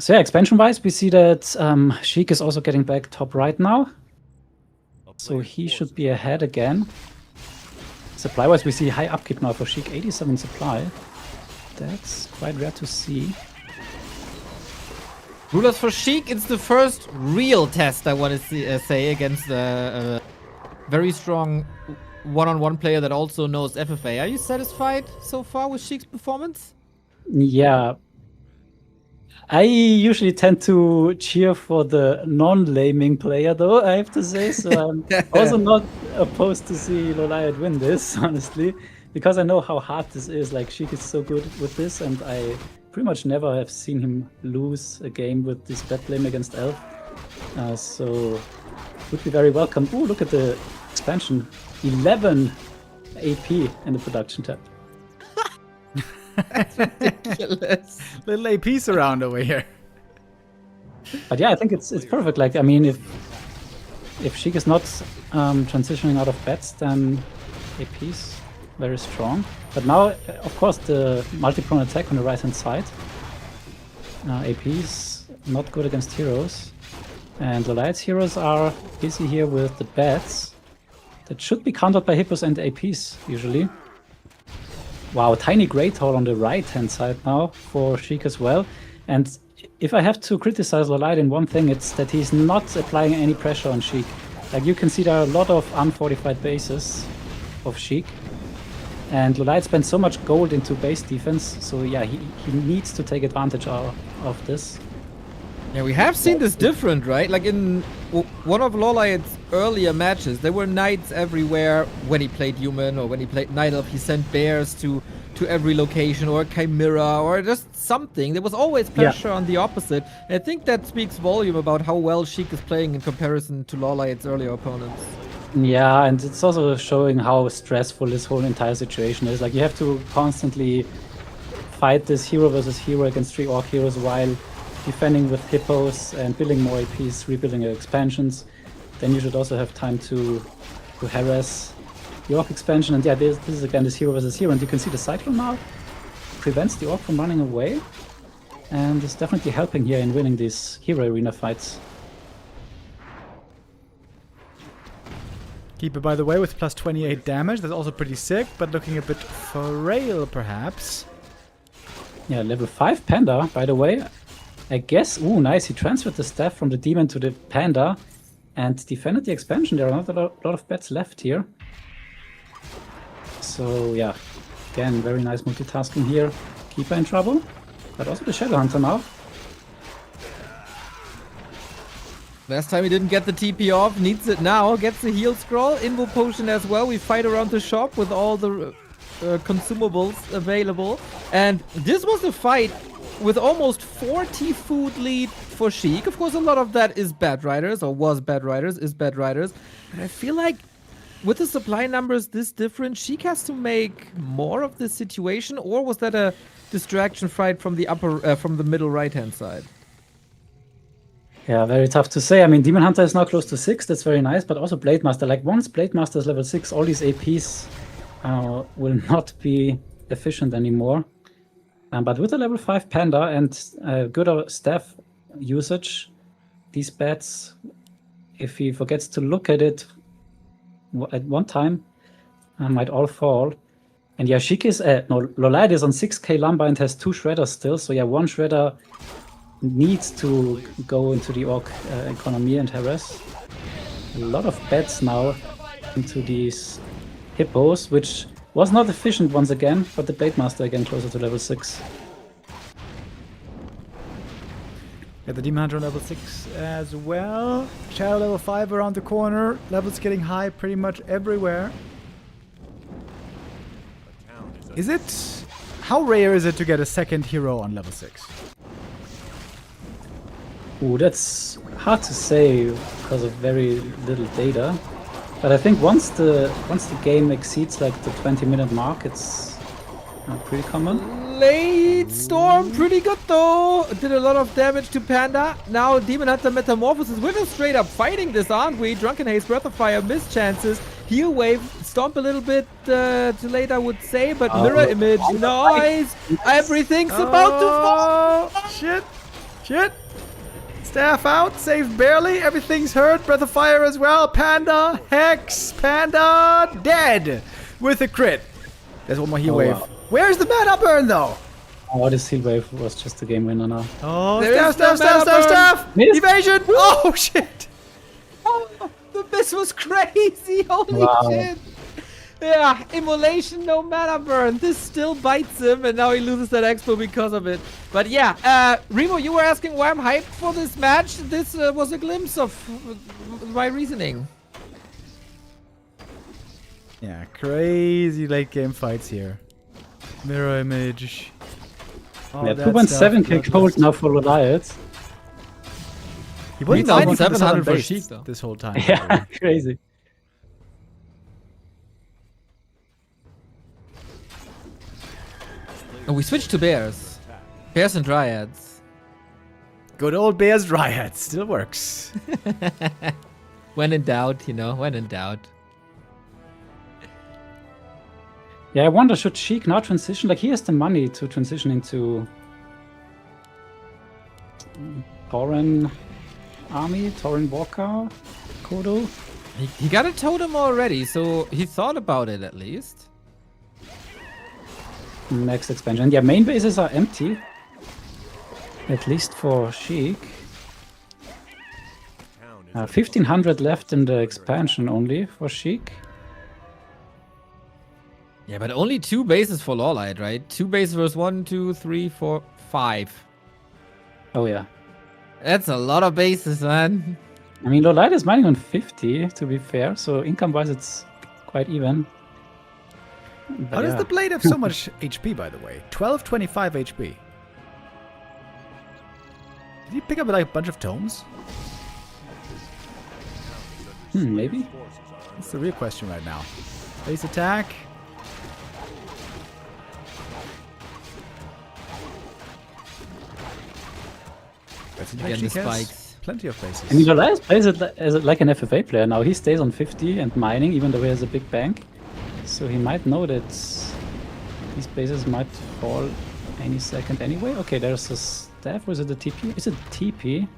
So yeah, expansion-wise, we see that Chic is also getting back top right now. So he should be ahead again. Supply-wise, we see high upkeep now for Chic, 87 supply. That's quite rare to see. Rulers for Chic, it's the first real test I want to say against a very strong one-on-one player that also knows FFA. Are you satisfied so far with Chic's performance? Yeah. I usually tend to cheer for the non-laming player, though, I have to say. So I'm also not opposed to see Lolite win this, honestly, because I know how hard this is. Like, Chic is so good with this, and I pretty much never have seen him lose a game with this bad lane against Elf. So would be very welcome. Oh, look at the expansion. 11 AP in the production tab. Ridiculous. Little APs around over here. But yeah, I think it's perfect. Like, I mean, if Chic is not transitioning out of bats, then AP's very strong. But now, of course, the multi-prone attack on the right-hand side. AP's not good against heroes. And Lolite's heroes are busy here with the bats. That should be countered by hippos and APs, usually. Wow, tiny Great Hall on the right-hand side now for Chic as well. And if I have to criticize Lolite in one thing, it's that he's not applying any pressure on Chic. Like, you can see there are a lot of unfortified bases of Chic. And Lolite spent so much gold into base defense, so yeah, he needs to take advantage of this. Yeah, we have seen this different, right? Like in one of Lolite's earlier matches, there were knights everywhere when he played human or when he played Night Elf. He sent bears to every location, or Chimera, or just something. There was always pressure on the opposite. And I think that speaks volume about how well Chic is playing in comparison to Lolite's earlier opponents. Yeah, and it's also showing how stressful this whole entire situation is. Like, you have to constantly fight this hero versus hero against 3 orc heroes while defending with hippos and building more APs, rebuilding your expansions. Then you should also have time to harass the orc expansion. And yeah, this is again this hero versus hero, and you can see the cyclone now prevents the orc from running away, and is definitely helping here in winning these hero arena fights. Keeper, by the way, with plus 28 damage. That's also pretty sick, but looking a bit frail, perhaps. Yeah, level 5 Panda, by the way. I guess, ooh, nice, he transferred the staff from the demon to the Panda and defended the expansion. There are not a lot of bats left here. So, yeah, again, very nice multitasking here. Keeper in trouble, but also the Shadow Hunter now. Last time he didn't get the TP off, needs it now, gets the heal scroll, invo potion as well. We fight around the shop with all the consumables available. And this was a fight with almost 40 food lead for Chic. Of course, a lot of that is bad riders, or was bad riders, is bad riders. But I feel like with the supply numbers this different, Chic has to make more of this situation, or was that a distraction fight from the from the middle right-hand side? Yeah, very tough to say. I mean, Demon Hunter is now close to 6. That's very nice. But also Blade Master. Like, once Blade Master is level 6, all these APs will not be efficient anymore. But with a level 5 Panda and good staff usage, these bats, if he forgets to look at it at one time, might all fall. And yeah, Chic is... Lolite is on 6k Lumber and has 2 Shredders still. So yeah, 1 Shredder needs to go into the orc economy and harass. A lot of bats now into these hippos, which was not efficient once again, but the Blade Master again closer to level 6. Yeah, the Demon Hunter on level 6 as well. Shadow level 5 around the corner. Levels getting high pretty much everywhere. Is it... How rare is it to get a second hero on level 6? Ooh, that's hard to say because of very little data. But I think once the game exceeds like the 20-minute mark, it's pretty common. Late Storm, pretty good though. Did a lot of damage to Panda. Now Demon Hunter Metamorphosis. We're just straight up fighting this, aren't we? Drunken Haze, Breath of Fire, missed chances. Heal Wave, Stomp a little bit too late, I would say, but Mirror Image, nice. Everything's about to fall. Shit. Staff out, saved barely, everything's hurt, Breath of Fire as well, Panda, Hex, Panda, dead with a crit. There's one more heal wave. Wow. Where's the mana burn though? Oh, this heal wave was just a game winner now. Oh, There is staff! Missed. Evasion! Oh shit! Oh, this was crazy, holy Wow. shit. Yeah, immolation, no mana burn. This still bites him, and now he loses that expo because of it. But yeah, Remo, you were asking why I'm hyped for this match. This was a glimpse of my reasoning. Yeah, crazy late game fights here. Mirror image. All Yeah, that 2.7k stuff, gold now for Lite. He wasn't 3,700 for based Chic, though. this whole time. Yeah, crazy. Oh, we switched to bears. Bears and dryads. Good old Bears Riot still works. When in doubt, you know, when in doubt. Yeah, I wonder, should Chic now transition? Like, he has the money to transition into Tauren Army, Tauren Walker, Kodo. He got a totem already, so he thought about it at least. Next expansion. Yeah, main bases are empty. At least for Chic. 1500 left in the expansion only for Chic. Yeah, but only 2 bases for Lawlight, right? 2 bases versus 1, 2, 3, 4, 5. Oh yeah. That's a lot of bases, man. I mean, Lite is mining on 50, to be fair, so income-wise it's quite even. But How does yeah. the blade have so much HP, by the way? 1225 HP. Did he pick up like a bunch of tomes? Maybe? That's the real question right now. Base attack. Again, the spikes. Plenty of bases. I mean, Lite plays it as like an FFA player now. He stays on 50 and mining, even though he has a big bank. So he might know that these bases might fall any second anyway. Okay, there's a staff. Was it a TP? Is it TP?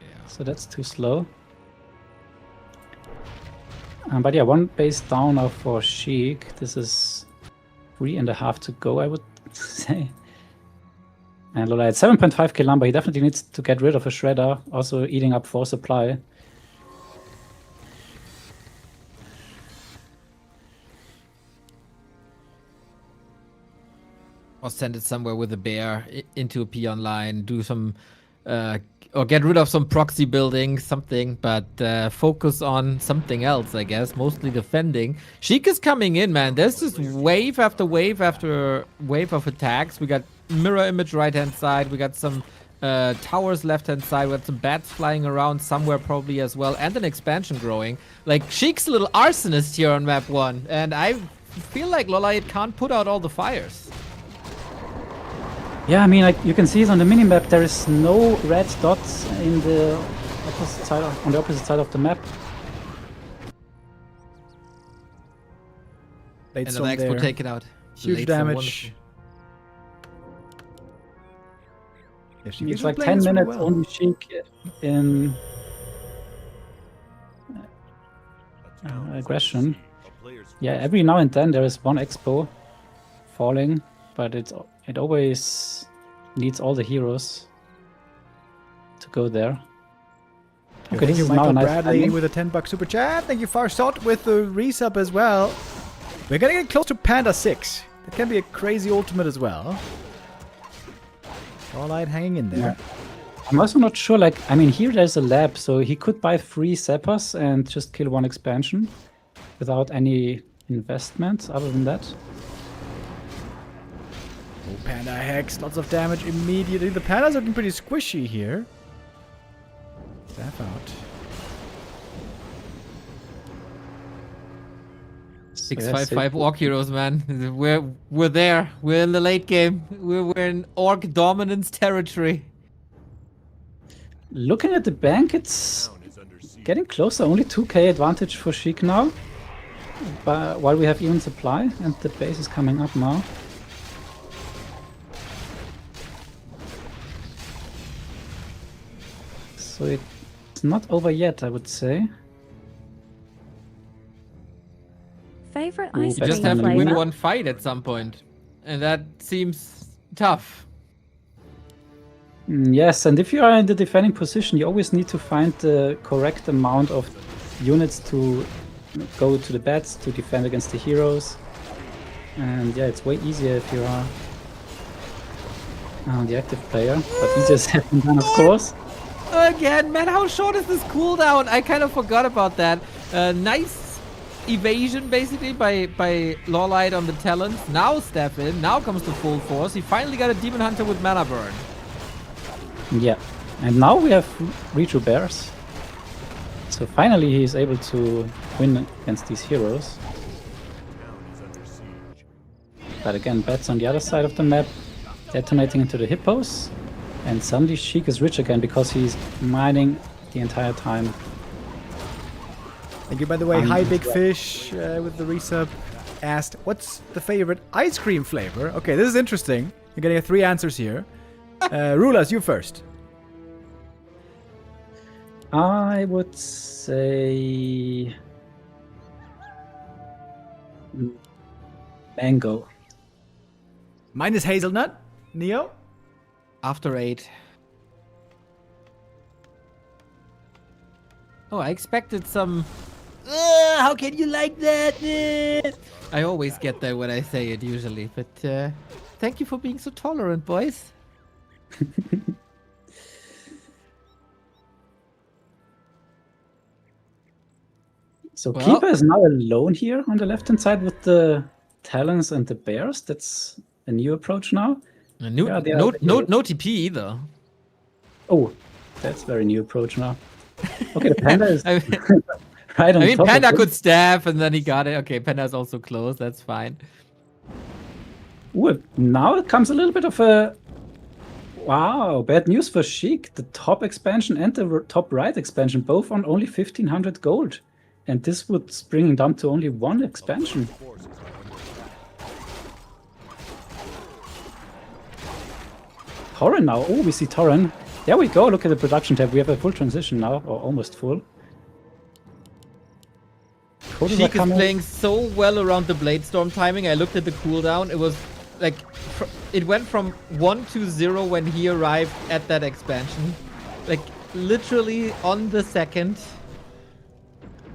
Yeah. So that's too slow. But yeah, 1 base down now for Chic. This is 3.5 to go, I would say. And Lola at 7.5k lumber. He definitely needs to get rid of a shredder, also eating up 4 supply. Or send it somewhere with a bear into a peon line, do some, or get rid of some proxy building, something, but focus on something else, I guess, mostly defending. Chic is coming in, man. There's just wave after wave after wave of attacks. We got mirror image right-hand side. We got some towers left-hand side. We got some bats flying around somewhere probably as well, and an expansion growing. Like, Chic's a little arsonist here on map 1, and I feel like Lolite can't put out all the fires. Yeah, I mean, like you can see it on the minimap. There is no red dots in the opposite side on the opposite side of the map. Late And zone the expo there. taken out. Huge Late zone, damage. Yeah, she It's was like playing 10 this really minutes well. only Chic in aggression. Yeah, every now and then there is one expo falling, but it always needs all the heroes to go there. Okay, Thank this you, is now Michael a nice Bradley, timing. with a $10 super chat. Thank you, Farsot, with the resub as well. We're gonna get close to Panda 6. That can be a crazy ultimate as well. Starlight hanging in there. I'm also not sure, like, I mean, here there's a lab, so he could buy 3 Zappers and just kill 1 expansion without any investment other than that. Oh, Panda Hex, lots of damage immediately. The Panda's looking pretty squishy here. Zap out. 655 Orc heroes, man. We're there. We're in the late game. We're in Orc dominance territory. Looking at the bank, it's getting closer. Only 2k advantage for Chic now. But while we have even supply, and the base is coming up now. So it's not over yet, I would say. Favorite Ooh, ice You just Best have to enemy. win flavor? one fight at some point. And that seems tough. Yes, and if you are in the defending position, you always need to find the correct amount of units to go to the bats to defend against the heroes. And yeah, it's way easier if you are the active player, but easier said than done, of course. Again, man, how short is this cooldown? I kind of forgot about that. Nice evasion, basically, by Lite on the talents. Now step in. Now comes the full force. He finally got a Demon Hunter with mana burn. Yeah, and now we have Reju Bears. So finally he's able to win against these heroes. But again, bats on the other side of the map, detonating into the hippos. And suddenly Chic is rich again because he's mining the entire time. Thank you, by the way. Hi, Big Fish, with the resub. Asked, what's the favorite ice cream flavor? Okay, this is interesting. You're getting 3 answers here. Rulas, you first. I would say mango. Mine is hazelnut. Neo? After 8. Oh, I expected some... how can you like that? I always get that when I say it, usually. But thank you for being so tolerant, boys. So Well- Keeper is now alone here on the left-hand side with the talons and the bears. That's a new approach now. No, Yeah, they are no, the no, heroes. no TP either. Oh, that's a very new approach now. Okay, the panda is I right on mean, top of Panda him. could staff and then he got it. Okay, Panda's also close. That's fine. Ooh, now it comes a little bit of a... Wow, bad news for Chic. The top expansion and the top right expansion, both on only 1500 gold. And this would bring him down to only 1 expansion. Forces are under attack. Torren now. Oh, we see Torren. There we go. Look at the production tab. We have a full transition now, or almost full. Codes are Chic is coming. playing so well around the Blade Storm timing. I looked at the cooldown. It was like... It went from 1 to 0 when he arrived at that expansion. Like, literally on the second.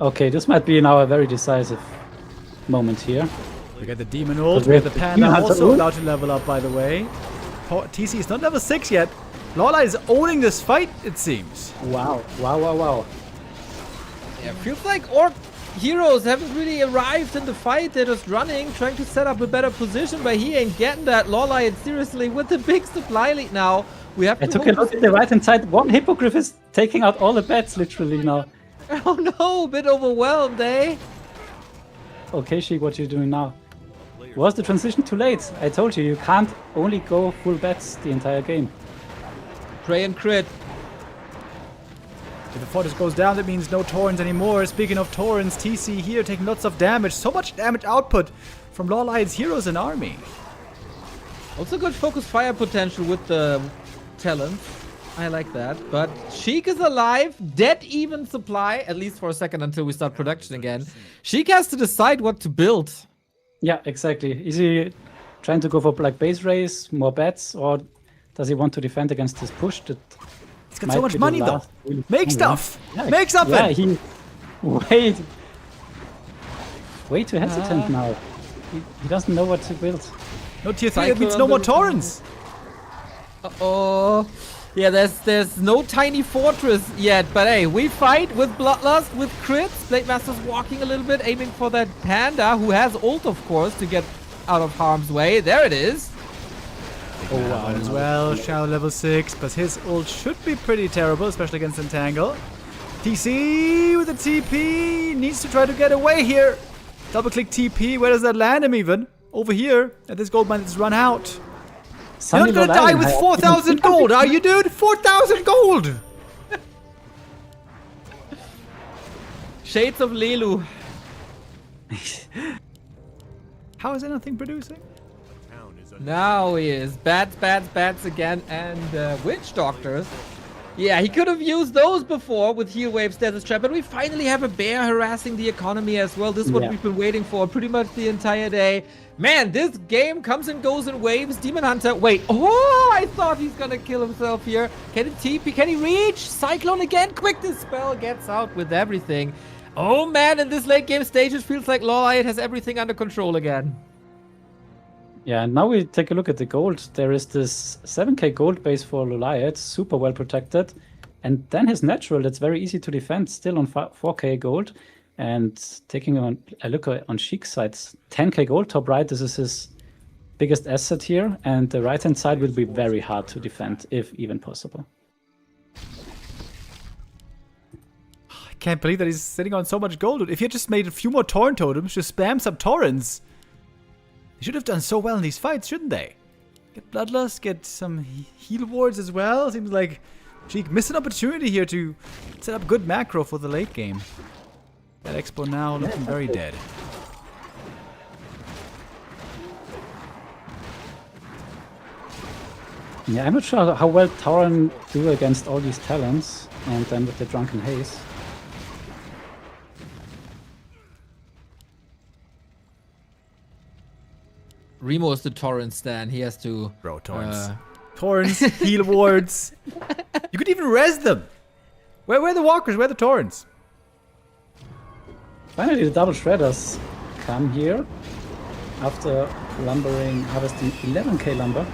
Okay, this might be now a very decisive moment here. We got the Demon ult. But We we have the have the Panda Demon Hunter also ult. allowed to level up, by the way. TC is not level 6 yet. Lola is owning this fight, it seems. Wow, wow, wow, wow. Yeah, feels like Orc heroes haven't really arrived in the fight. They're just running, trying to set up a better position, but he ain't getting that. Lolite, seriously, with the big supply lead now, we have I to took a hope look at the right hand side. 1 hippogriff is taking out all the bats literally now. Oh no, a bit overwhelmed, eh? Okay, Chic, what you doing now? Was the transition too late? I told you, you can't only go full bats the entire game. Pray and crit. If the Fortress goes down, that means no Torrents anymore. Speaking of Torrents, TC here taking lots of damage. So much damage output from Lawlide's heroes and army. Also good focus fire potential with the talent. I like that. But Chic is alive. Dead even supply, at least for a second until we start production again. Chic has to decide what to build. Yeah, exactly. Is he trying to go for like base race, more bats, or does he want to defend against this push? That He's got might so much be the money, though. last really Make strong one. stuff. Yeah, Make something. Yeah, he way too hesitant now. He doesn't know what to build. No tier 3, that Cycle means on no more the- Torrents. Uh-oh. Yeah, there's no tiny fortress yet, but hey, we fight with Bloodlust, with crits. Blade Master's walking a little bit, aiming for that Panda, who has ult, of course, to get out of harm's way. There it is. Oh, wow. As well, Shadow level 6, but his ult should be pretty terrible, especially against Entangle. TC with the TP needs to try to get away here. Double click TP, where does that land him even? Over here, and this gold mine is run out. You're not gonna die with 4,000 gold, are you, dude? 4,000 gold! Shades of Lelu. How is anything producing? Town is under Now he is. Bats again, and Witch Doctors. Yeah, he could have used those before with Heal Wave Status Trap, but we finally have a bear harassing the economy as well. This is what Yeah. we've been waiting for pretty much the entire day. Man, this game comes and goes in waves. Demon Hunter, wait. Oh, I thought he's gonna kill himself here. Can he TP? Can he reach? Cyclone again? Quick, this spell gets out with everything. Oh man, in this late game stage, it feels like Lite has everything under control again. Yeah, and now we take a look at the gold. There is this 7k gold base for Lolite, super well protected. And then his natural, that's very easy to defend, still on 4k gold. And taking a look on Chic's side, 10k gold top right, this is his biggest asset here. And the right-hand side will be very hard to defend, if even possible. I can't believe that he's sitting on so much gold. If he had just made a few more Torrent totems, just spam some Torrents, they should have done so well in these fights, shouldn't they? Get Bloodlust, get some heal wards as well. Seems like Chic missed an opportunity here to set up good macro for the late game. That Expo now looking very dead. Yeah, I'm not sure how well Tauren do against all these talents, and then with the Drunken Haze. Remo is the Torrent stan. He has to... Bro, Torrents. Torrents, heal wards. You could even res them. Where are the walkers? Where are the Torrents? Finally, the double shredders come here after lumbering, harvesting 11k lumber.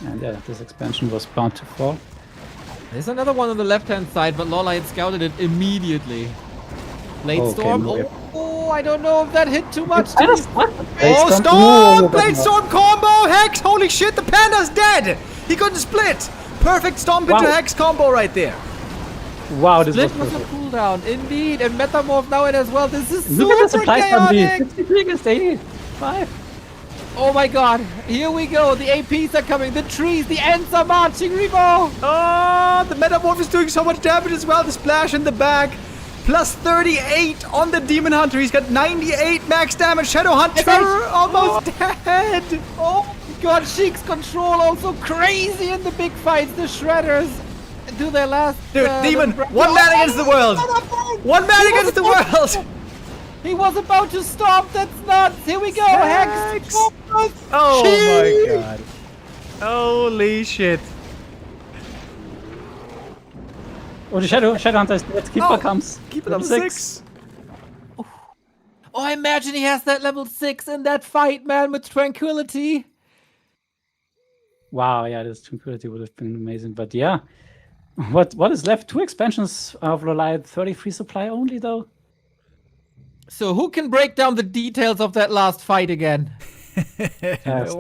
And yeah, this expansion was bound to fall. There's another one on the left-hand side, but Lolite scouted it immediately. Blade Storm. Oh, I don't know if that hit too much. Oh, Storm! Blade Storm combo! Hex! Holy shit, the Panda's dead! He couldn't split! Perfect Stomp into Hex combo right there. Wow, this Split was was a perfect. cooldown, indeed, and Metamorph now it as well. This is Look at the super supply from chaotic. 63 against 85. Oh my god, here we go. The APs are coming, the trees, the ants are marching, Remo. Oh, the Metamorph is doing so much damage as well. The splash in the back. Plus 38 on the Demon Hunter. He's got 98 max damage. Shadow Hunter almost dead. Oh my god, Chic's control also crazy in the big fights. The Shredders do their last... Dude, Demon, one man against the world. One man against the world. He was about to stop. That's nuts. Here we go. Hex. Oh my god. Holy shit. Oh, the Shadow Hunter is dead. Keeper comes. Keep it Level up 6. Oh, I imagine he has that level 6 in that fight, man, with Tranquility. Wow, yeah, this Tranquility would have been amazing. But yeah, what is left? 2 expansions of Lolite, 33 supply only, though. So who can break down the details of that last fight again? That's the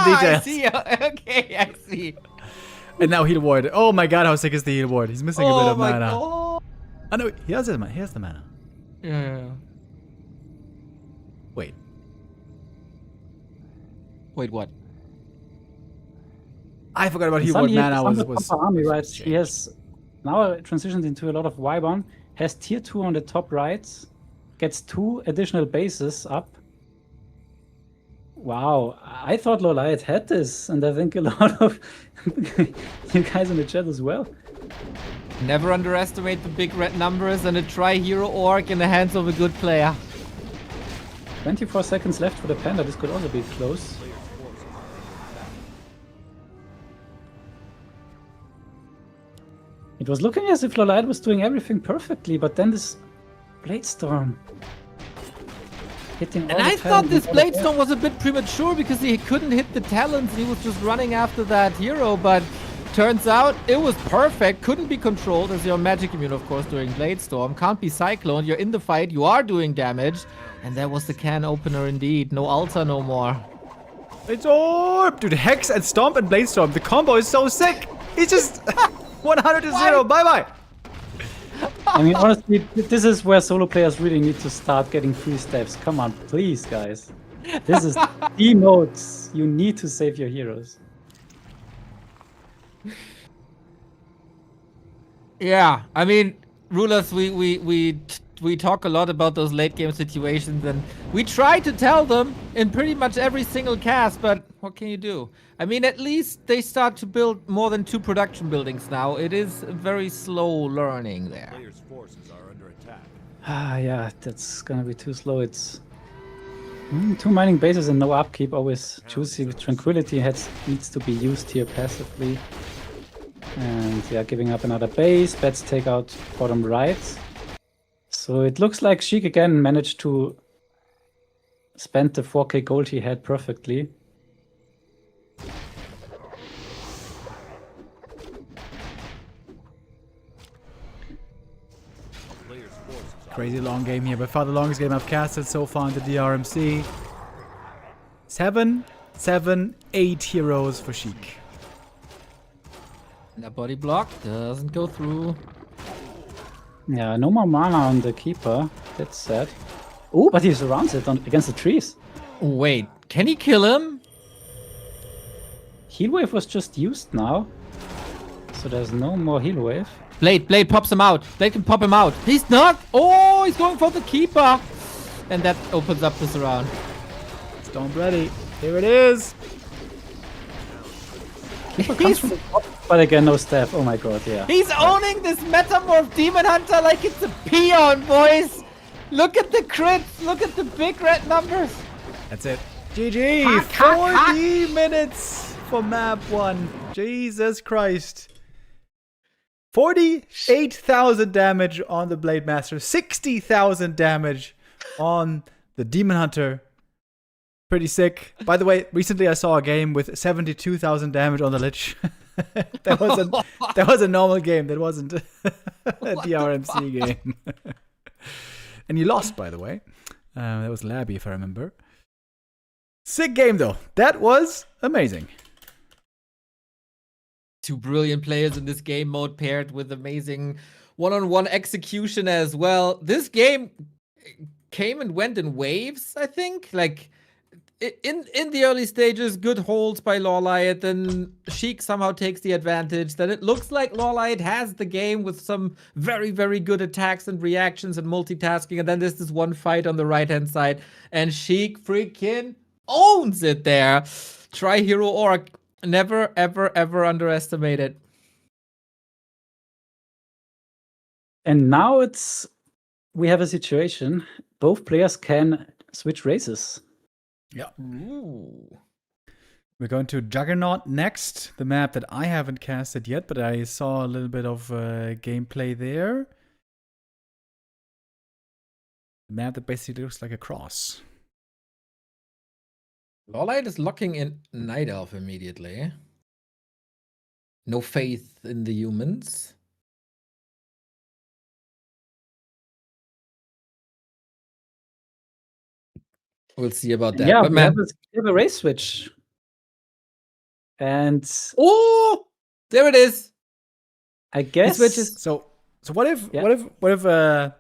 details. I see. Okay, I see. And now heal ward. Oh my god, how sick is the heal ward? He's missing a bit of mana. God. Oh no, he has the mana. Yeah. Wait. Wait, what? I forgot about heal ward mana was army, right? He has now transitioned into a lot of Wyvern. Has tier 2 on the top right. Gets 2 additional bases up. Wow, I thought Lolite had this, and I think a lot of you guys in the chat as well. Never underestimate the big red numbers and a tri-hero orc in the hands of a good player. 24 seconds left for the Panda. This could also be close. It was looking as if Lolite was doing everything perfectly, but then this Blade Storm hitting all And the I thought talents this and all Blade the- Storm was a bit premature because he couldn't hit the talents. He was just running after that hero, but turns out it was perfect. Couldn't be controlled as your magic immune, of course, during Blade Storm. Can't be Cyclone. You're in the fight. You are doing damage. And that was the can opener indeed. No altar no more. It's orb! Dude, Hex and Stomp and Blade Storm. The combo is so sick. He's just 100 to 0. Bye-bye. I mean, honestly, this is where solo players really need to start getting free steps. Come on, please, guys. This is the modes. You need to save your heroes. Yeah, I mean, rulers, we talk a lot about those late game situations, and we try to tell them in pretty much every single cast, but what can you do? I mean, at least they start to build more than 2 production buildings now. It is very slow learning there. Players' forces are under attack. Ah, yeah, that's gonna be too slow. It's 2 mining bases and no upkeep. Always juicy. With Tranquility needs to be used here passively. And yeah, giving up another base. Bats take out bottom right. So it looks like Chic again managed to spend the 4k gold he had perfectly. Player's forces are Crazy long game here, by far the longest game I've casted so far in the DRMC. 7, 7, 8 heroes for Chic. The body block doesn't go through. Yeah, no more mana on the keeper. That's sad. Oh, but he surrounds it against the trees. Wait, can he kill him? Heal wave was just used now. So there's no more heal wave. Blade pops him out. Blade can pop him out. He's not. Oh, he's going for the keeper. And that opens up the surround. Stone ready. Here it is. Keeper comes from the top, but again, no staff. Oh my god, yeah. He's owning this Metamorph Demon Hunter like it's a peon, boys. Look at the crits. Look at the big red numbers. That's it. GG. 40 minutes for map 1. Jesus Christ. 48,000 damage on the Blade Master. 60,000 damage on the Demon Hunter. Pretty sick. By the way, recently I saw a game with 72,000 damage on the Lich. that was a normal game. That wasn't a DRMC game. And you lost, by the way. That was Labby, if I remember. Sick game, though. That was amazing. Two brilliant players in this game mode paired with amazing one-on-one execution as well. This game came and went in waves, I think. Like, in the early stages, good holds by Lite, then Chic somehow takes the advantage. Then it looks like Lite has the game with some very, very good attacks and reactions and multitasking. And then there's this one fight on the right-hand side, and Chic freaking owns it there. Try Hero Orc. Never, ever, ever underestimate it. And now we have a situation. Both players can switch races. Yeah. Ooh. We're going to Juggernaut next, the map that I haven't casted yet, but I saw a little bit of gameplay there. The map that basically looks like a cross. Lite is locking in Night Elf immediately. No faith in the humans. We'll see about that. Yeah, but we man, have a race switch. And oh, there it is. I guess switches. So what if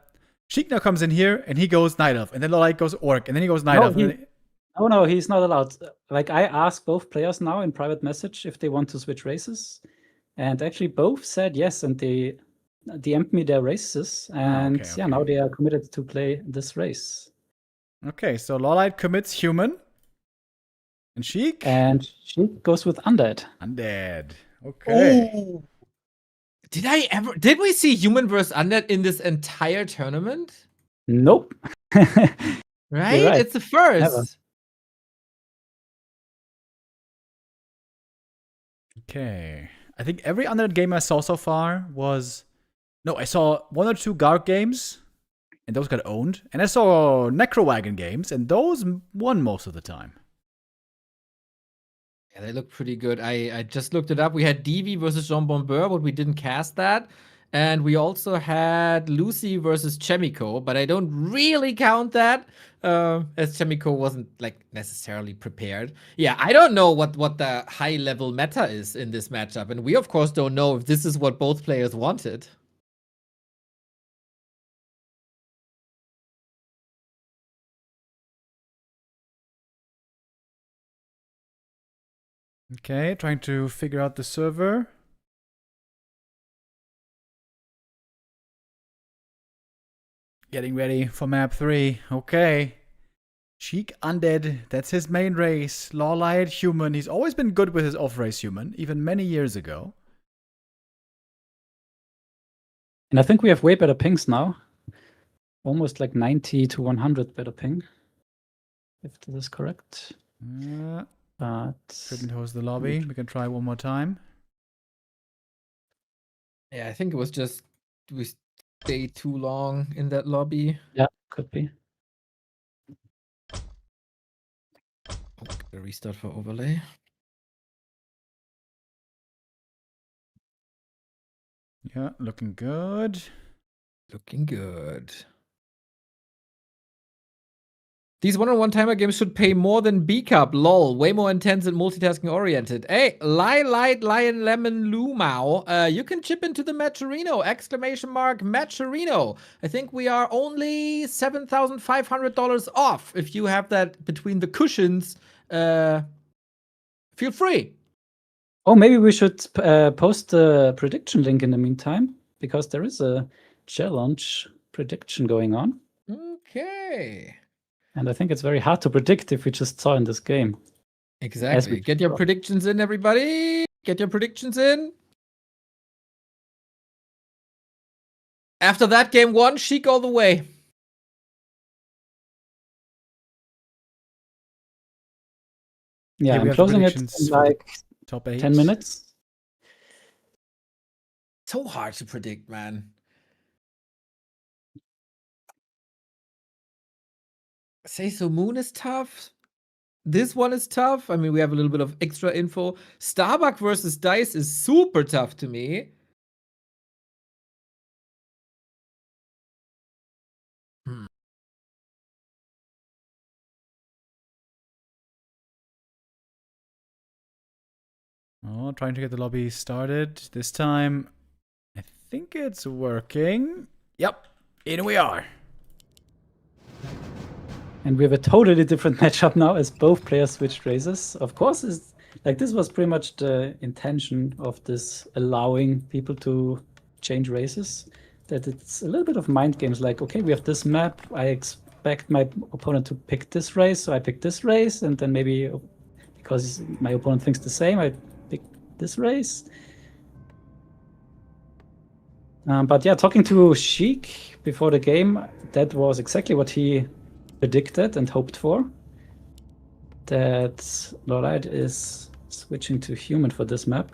Chic now comes in here and he goes Night Elf, and then Lite goes Orc, and then he goes Night Elf. Oh no, he's not allowed. Like, I asked both players now in private message if they want to switch races, and actually both said yes, and they DM'd me their races, and okay. now they are committed to play this race. Okay, so Lite commits human, and Chic? And she goes with undead. Undead. Okay. Oh. Did we see human versus undead in this entire tournament? Nope. Right? Right. It's the first. Never. Okay. I think every undead game I saw so far was... No, I saw 1 or 2 Garg games, and those got owned. And I saw Necrowagon games, and those won most of the time. Yeah, they look pretty good. I just looked it up. We had DV versus Jean Bombeur, but we didn't cast that. And we also had Lucy versus Chemico, but I don't really count that, as Chemico wasn't like necessarily prepared. Yeah, I don't know what the high level meta is in this matchup, and we of course don't know if this is what both players wanted. Okay, trying to figure out the server. Getting ready for map 3. Okay. Chic Undead, that's his main race. Lite Human. He's always been good with his off-race human, even many years ago. And I think we have way better pings now. Almost like 90 to 100 better ping. If this is correct. But Couldn't host the lobby. We can try one more time. Yeah, I think it was just we stayed too long in that lobby. Yeah, could be. A restart for overlay. Yeah, looking good. Looking good. These one-on-one timer games should pay more than B Cup. Lol. Way more intense and multitasking oriented. Hey, Lite, Lion, Lemon, Lumao. You can chip into the Matcherino! Exclamation mark Matcherino. I think we are only $7,500 off. If you have that between the cushions, feel free. Oh, maybe we should post the prediction link in the meantime, because there is a challenge prediction going on. Okay. And I think it's very hard to predict if we just saw in this game. Exactly. Get your predictions in, everybody. Get your predictions in. After that, game 1, Chic all the way. Yeah, Here we I'm have closing it predictions in for the like top 8. 10 minutes. So hard to predict, man. Say so Moon is tough. This one is tough. I mean, we have a little bit of extra info. Starbuck versus Dice is super tough to me. Oh, trying to get the lobby started. This time, I think it's working. Yep, in we are. And we have a totally different matchup now as both players switched races. Of course, this was pretty much the intention of this allowing people to change races. That it's a little bit of mind games like, okay, we have this map. I expect my opponent to pick this race, so I pick this race, and then maybe because my opponent thinks the same, I pick this race. But yeah, talking to Chic before the game, that was exactly what he predicted and hoped for. That Lite is switching to human for this map.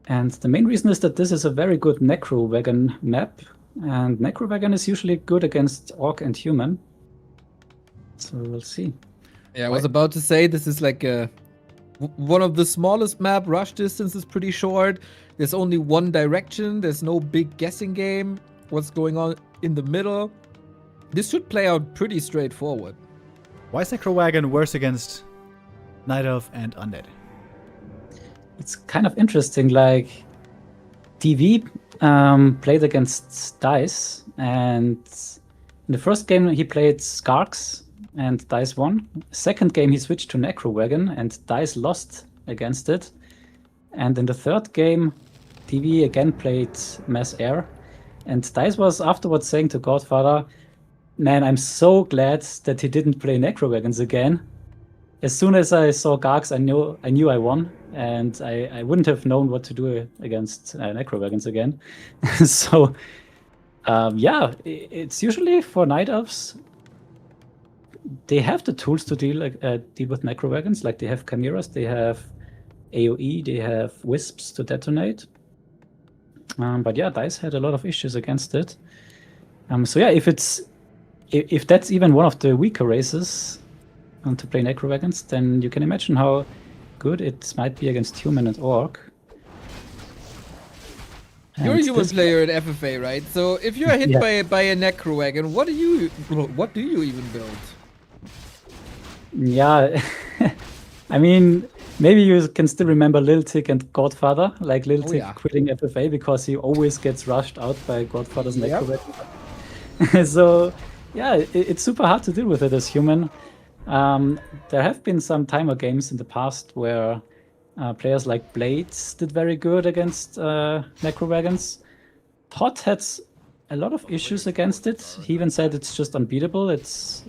And the main reason is that this is a very good Necro Wagon map, and Necro Wagon is usually good against Orc and human. So we'll see. Yeah, I was about to say this is like one of the smallest map. Rush distance is pretty short. There's only one direction. There's no big guessing game. What's going on in the middle? This should play out pretty straightforward. Why is Necro Wagon worse against Night Elf and Undead? It's kind of interesting. Like TV played against Dice, and in the first game he played Skarks, and Dice won. Second game he switched to Necro Wagon, and Dice lost against it. And in the third game, TV again played Mass Air, and Dice was afterwards saying to Godfather, "Man, I'm so glad that he didn't play Necro Wagons again. As soon as I saw Garks, I knew I won, and I wouldn't have known what to do against Necro Wagons again." So, yeah, it's usually for Night Elves. They have the tools to deal with Necro Wagons. Like they have Chimeras, they have AoE, they have Wisps to detonate. But yeah, Dice had a lot of issues against it. So yeah, if that's even one of the weaker races to play Necro Wagons, then you can imagine how good it might be against human and orc. You're a human player at FFA, right? So if you're hit by a Necro Wagon, what do you even build? Yeah, I mean, maybe you can still remember Lil Tick and Godfather, like Lil Tick quitting FFA because he always gets rushed out by Godfather's Necro Wagon. So yeah, it's super hard to deal with it as human. There have been some timer games in the past where players like Blades did very good against Necro Wagons. Todd had a lot of issues against it. He even said it's just unbeatable. It's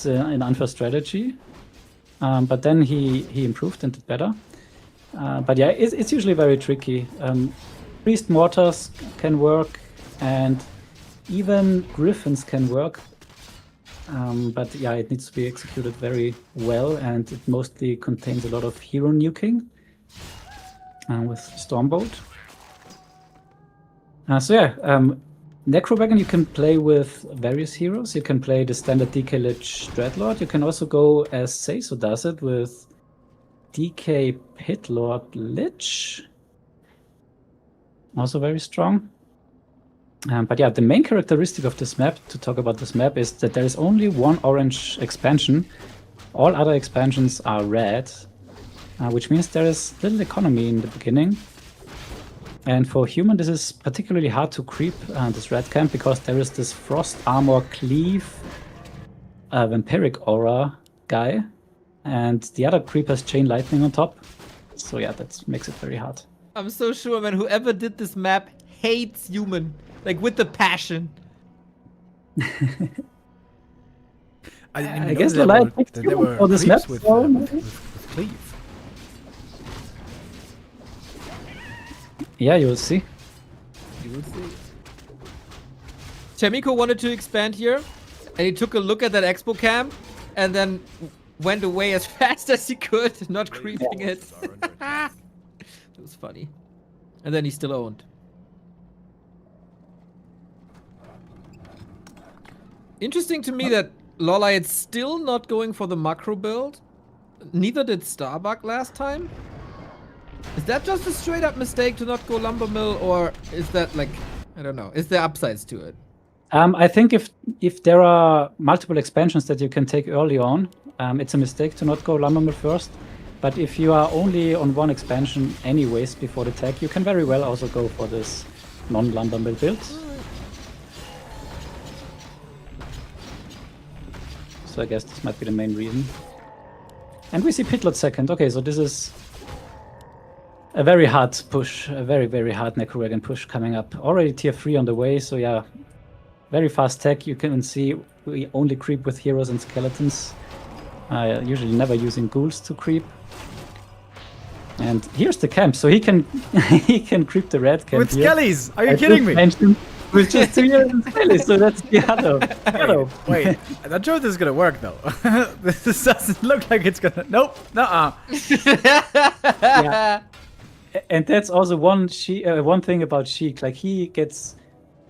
an unfair strategy. But then he improved and did better. But yeah, it's usually very tricky. Priest Mortars can work, and even Griffins can work. But yeah, it needs to be executed very well, and it mostly contains a lot of hero nuking. with Stormbolt. So yeah, Necrowagon you can play with various heroes. You can play the standard DK Lich Dreadlord. You can also go as Seiso does it with DK Pitlord Lich. Also very strong. But yeah, the main characteristic of this map, to talk about this map, is that there is only one orange expansion. All other expansions are red, which means there is little economy in the beginning. And for human, this is particularly hard to creep this red camp because there is this Frost Armor Cleave Vampiric Aura guy, and the other creep has Chain Lightning on top. So yeah, that makes it very hard. I'm so sure, man, whoever did this map hates human. Like, with the passion. I guess there Lite were, picked there you were for this creeps map, with, so- with Cleave. Yeah, you'll see. You will see. Chamiko wanted to expand here, and he took a look at that expo camp, and then went away as fast as he could, not creeping it. Forces are under attack. It was funny. And then he still owned. Interesting to me that Lolite is still not going for the macro build. Neither did Starbuck last time. Is that just a straight up mistake to not go lumber mill, or is that like, I don't know, is there upsides to it? I think if there are multiple expansions that you can take early on, it's a mistake to not go Lumbermill first. But if you are only on one expansion anyways before the tech, you can very well also go for this non-Lumbermill build. So I guess this might be the main reason. And we see Pitlot second. Okay, so this is a very hard push, a very, very hard Necrowagon push coming up. Already tier 3 on the way, so yeah. Very fast tech. You can see we only creep with heroes and skeletons. Usually never using ghouls to creep. And here's the camp, so he can he can creep the red camp With here. skellies! Are you I kidding just me? mentioned with just 2 heroes and skellies, so that's the other. Wait, that joke is gonna work though. This doesn't look like it's gonna. Nope, nuh-uh. Yeah. And that's also one thing about Chic. Like, he gets,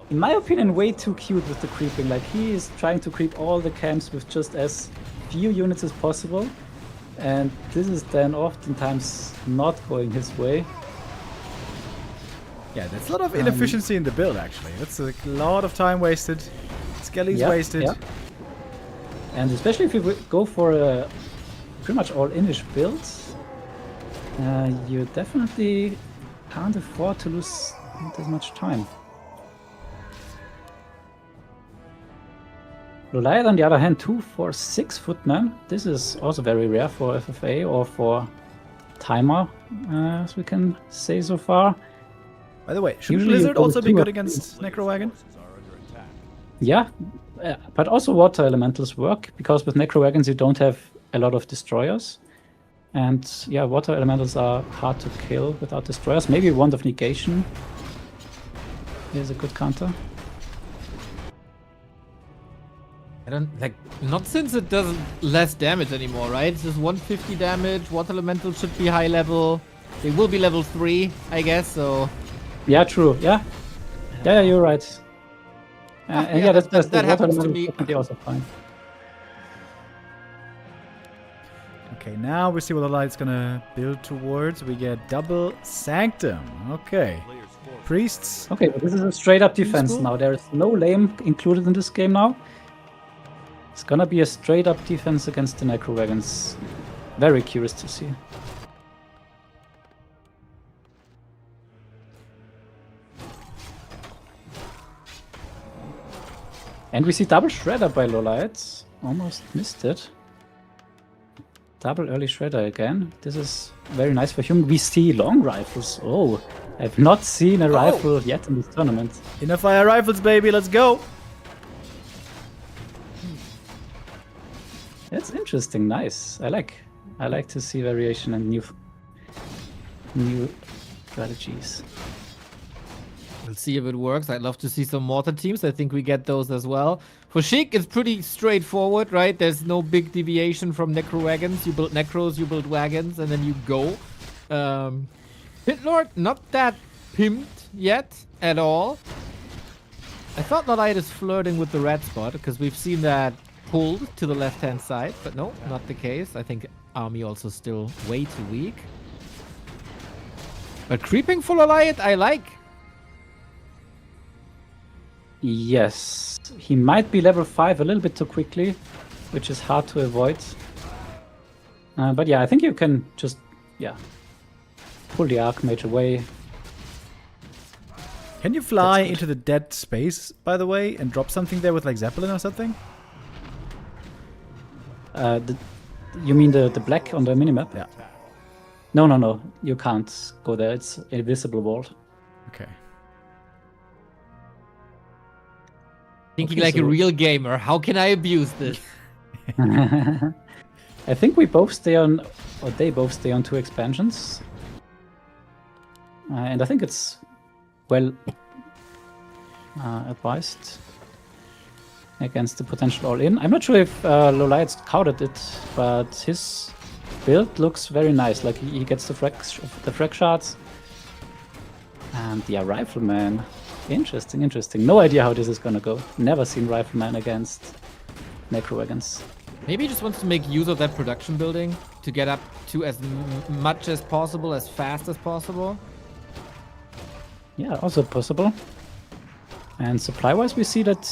in my opinion, way too cute with the creeping. Like, he is trying to creep all the camps with just as few units as possible. And this is then oftentimes not going his way. Yeah, there's a lot of inefficiency in the build actually. That's a lot of time wasted. Skellies wasted. Yeah. And especially if you go for a pretty much all-Inish build, you definitely can't afford to lose that much time. Lolite, on the other hand, 2 for 6 footmen. This is also very rare for FFA or for Timer, as we can say so far. By the way, should Usually Blizzard you go also with be 2 good or against Necrowagon? Forces are under attack. Yeah, but also water elementals work, because with Necrowagons you don't have a lot of destroyers. And yeah, water elementals are hard to kill without destroyers. Maybe Wand of Negation is a good counter. I don't, like, not since it does less damage anymore, right? It's just 150 damage, water elemental should be high level. They will be level 3, I guess, so... Yeah, true, yeah. Yeah, you're right. And yeah, that's best. that The water happens to elemental me. is definitely also fine. Okay, now we see what the light's gonna build towards. We get double Sanctum. Okay. Players' forces Priests. Okay, but this is a straight up defense Useful. now. There is no lame included in this game now. It's gonna be a straight up defense against the Necrowagons. Very curious to see. And we see double Shredder by Lolite. Almost missed it. Double early Shredder again. This is very nice for him. We see long rifles. Oh, I've not seen a rifle yet in this tournament. Inner fire rifles, baby. Let's go. That's interesting. Nice. I like to see variation and new strategies. We'll see if it works. I'd love to see some mortar teams. I think we get those as well. For Chic, it's pretty straightforward, right? There's no big deviation from Necro wagons. You build Necros, you build wagons, and then you go. Pit Lord, not that pimped yet at all. I thought Lite is flirting with the red spot because we've seen that pulled to the left-hand side, but no, not the case. I think Army also still way too weak. But creeping full Lite, I like. Yes, he might be level 5 a little bit too quickly, which is hard to avoid. But yeah, I think you can just, pull the Archmage away. Can you fly into the dead space, by the way, and drop something there with like Zeppelin or something? You mean the black on the minimap? Yeah. No, you can't go there. It's invisible wall. Okay. Thinking Okay, like a so- real gamer. How can I abuse this? I think we both stay on, or they both stay on 2 expansions. And I think it's well advised against the potential all-in. I'm not sure if Lolite's countered it, but his build looks very nice. Like he gets the frag shards. And yeah, Rifleman. Interesting. No idea how this is gonna go. Never seen Rifleman against Necro Wagons. Maybe he just wants to make use of that production building to get up to as much as possible, as fast as possible. Yeah, also possible. And supply-wise, we see that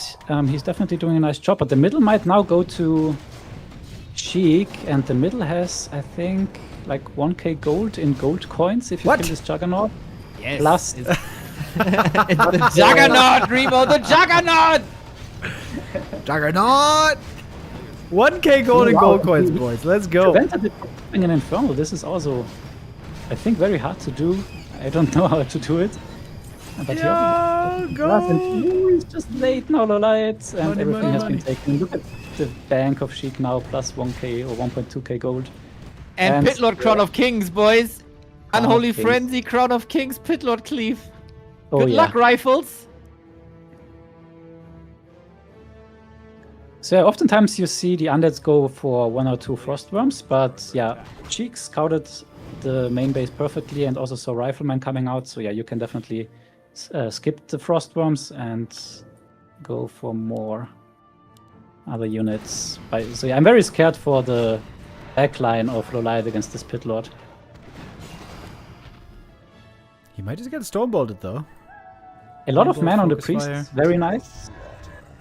he's definitely doing a nice job. But the middle might now go to Chic, and the middle has, I think, like 1k gold in gold coins if you kill this Juggernaut. Yes. Plus, It's the Juggernaut, Remo, the Juggernaut! Juggernaut! 1k gold and Wow. gold coins, boys. Let's go. prevented it from becoming an Infernal. This is also, I think, very hard to do. I don't know how to do it. But Yo, go! it's just late now, Lolite, and Money, everything money, has money. been taken. Look at the bank of Chic now, plus 1k or 1.2k gold. And Pit Lord Crown of Kings, boys. Crown of Unholy Kings. Frenzy, Crown of Kings, Pit Lord Cleave. Oh, Good yeah. luck, Rifles. So yeah, oftentimes you see the undeads go for 1 or 2 frostworms, but yeah, Cheek scouted the main base perfectly and also saw Rifleman coming out, so yeah, you can definitely skip the frostworms and go for more other units. So yeah, I'm very scared for the backline of Lolite against this Pit Lord. He might just get stormbolted though. A lot of Rainbow man on the focus priest, fire. very nice.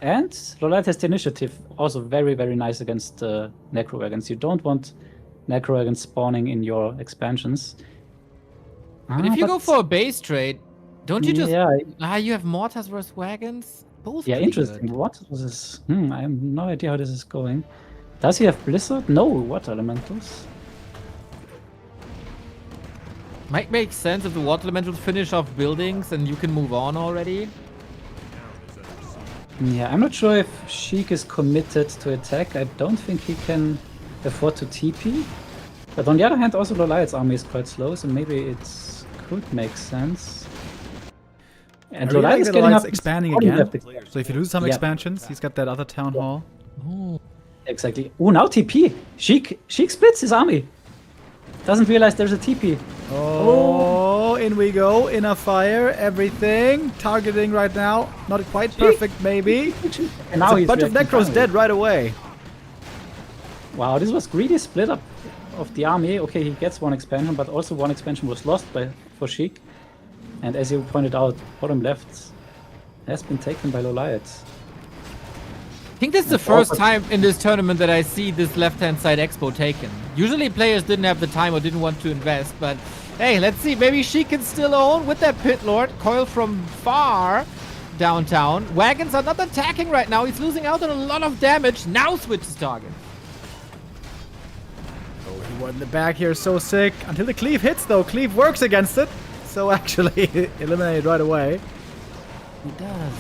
And Lolite has the initiative, also very, very nice against Necro Wagons. You don't want Necro Wagons spawning in your expansions. But if you go for a base trade, don't you just... Yeah, you have Mortars versus Wagons? Both yeah, pretty interesting. good. What was this? I have no idea how this is going. Does he have Blizzard? No, water elementals. Might make sense if the Water Elementals finish off buildings and you can move on already. Yeah, I'm not sure if Chic is committed to attack. I don't think he can afford to TP. But on the other hand, also Lolite's army is quite slow, so maybe it could make sense. And I really Lolite like is that getting Lolite's up expanding only again. left expansion. So if you lose some Yeah. expansions, he's got that other town hall. Oh. Exactly. Oh, now TP. Chic splits his army. Doesn't realize there's a TP. Oh, in we go. Inner fire, everything. Targeting right now. Not quite perfect, maybe. And now It's a he's bunch of reacting Necros finally. dead right away. Wow, this was greedy split up of the army. Okay, he gets one expansion, but also one expansion was lost for Chic. And as you pointed out, bottom left has been taken by Lolite. I think this is the first time in this tournament that I see this left-hand side expo taken. Usually players didn't have the time or didn't want to invest, but hey, let's see. Maybe she can still own with that Pit Lord. Coil from far downtown. Wagons are not attacking right now. He's losing out on a lot of damage. Now switches target. Oh, he won the back here, so sick. Until the cleave hits, though. Cleave works against it. So actually, eliminated right away. He does.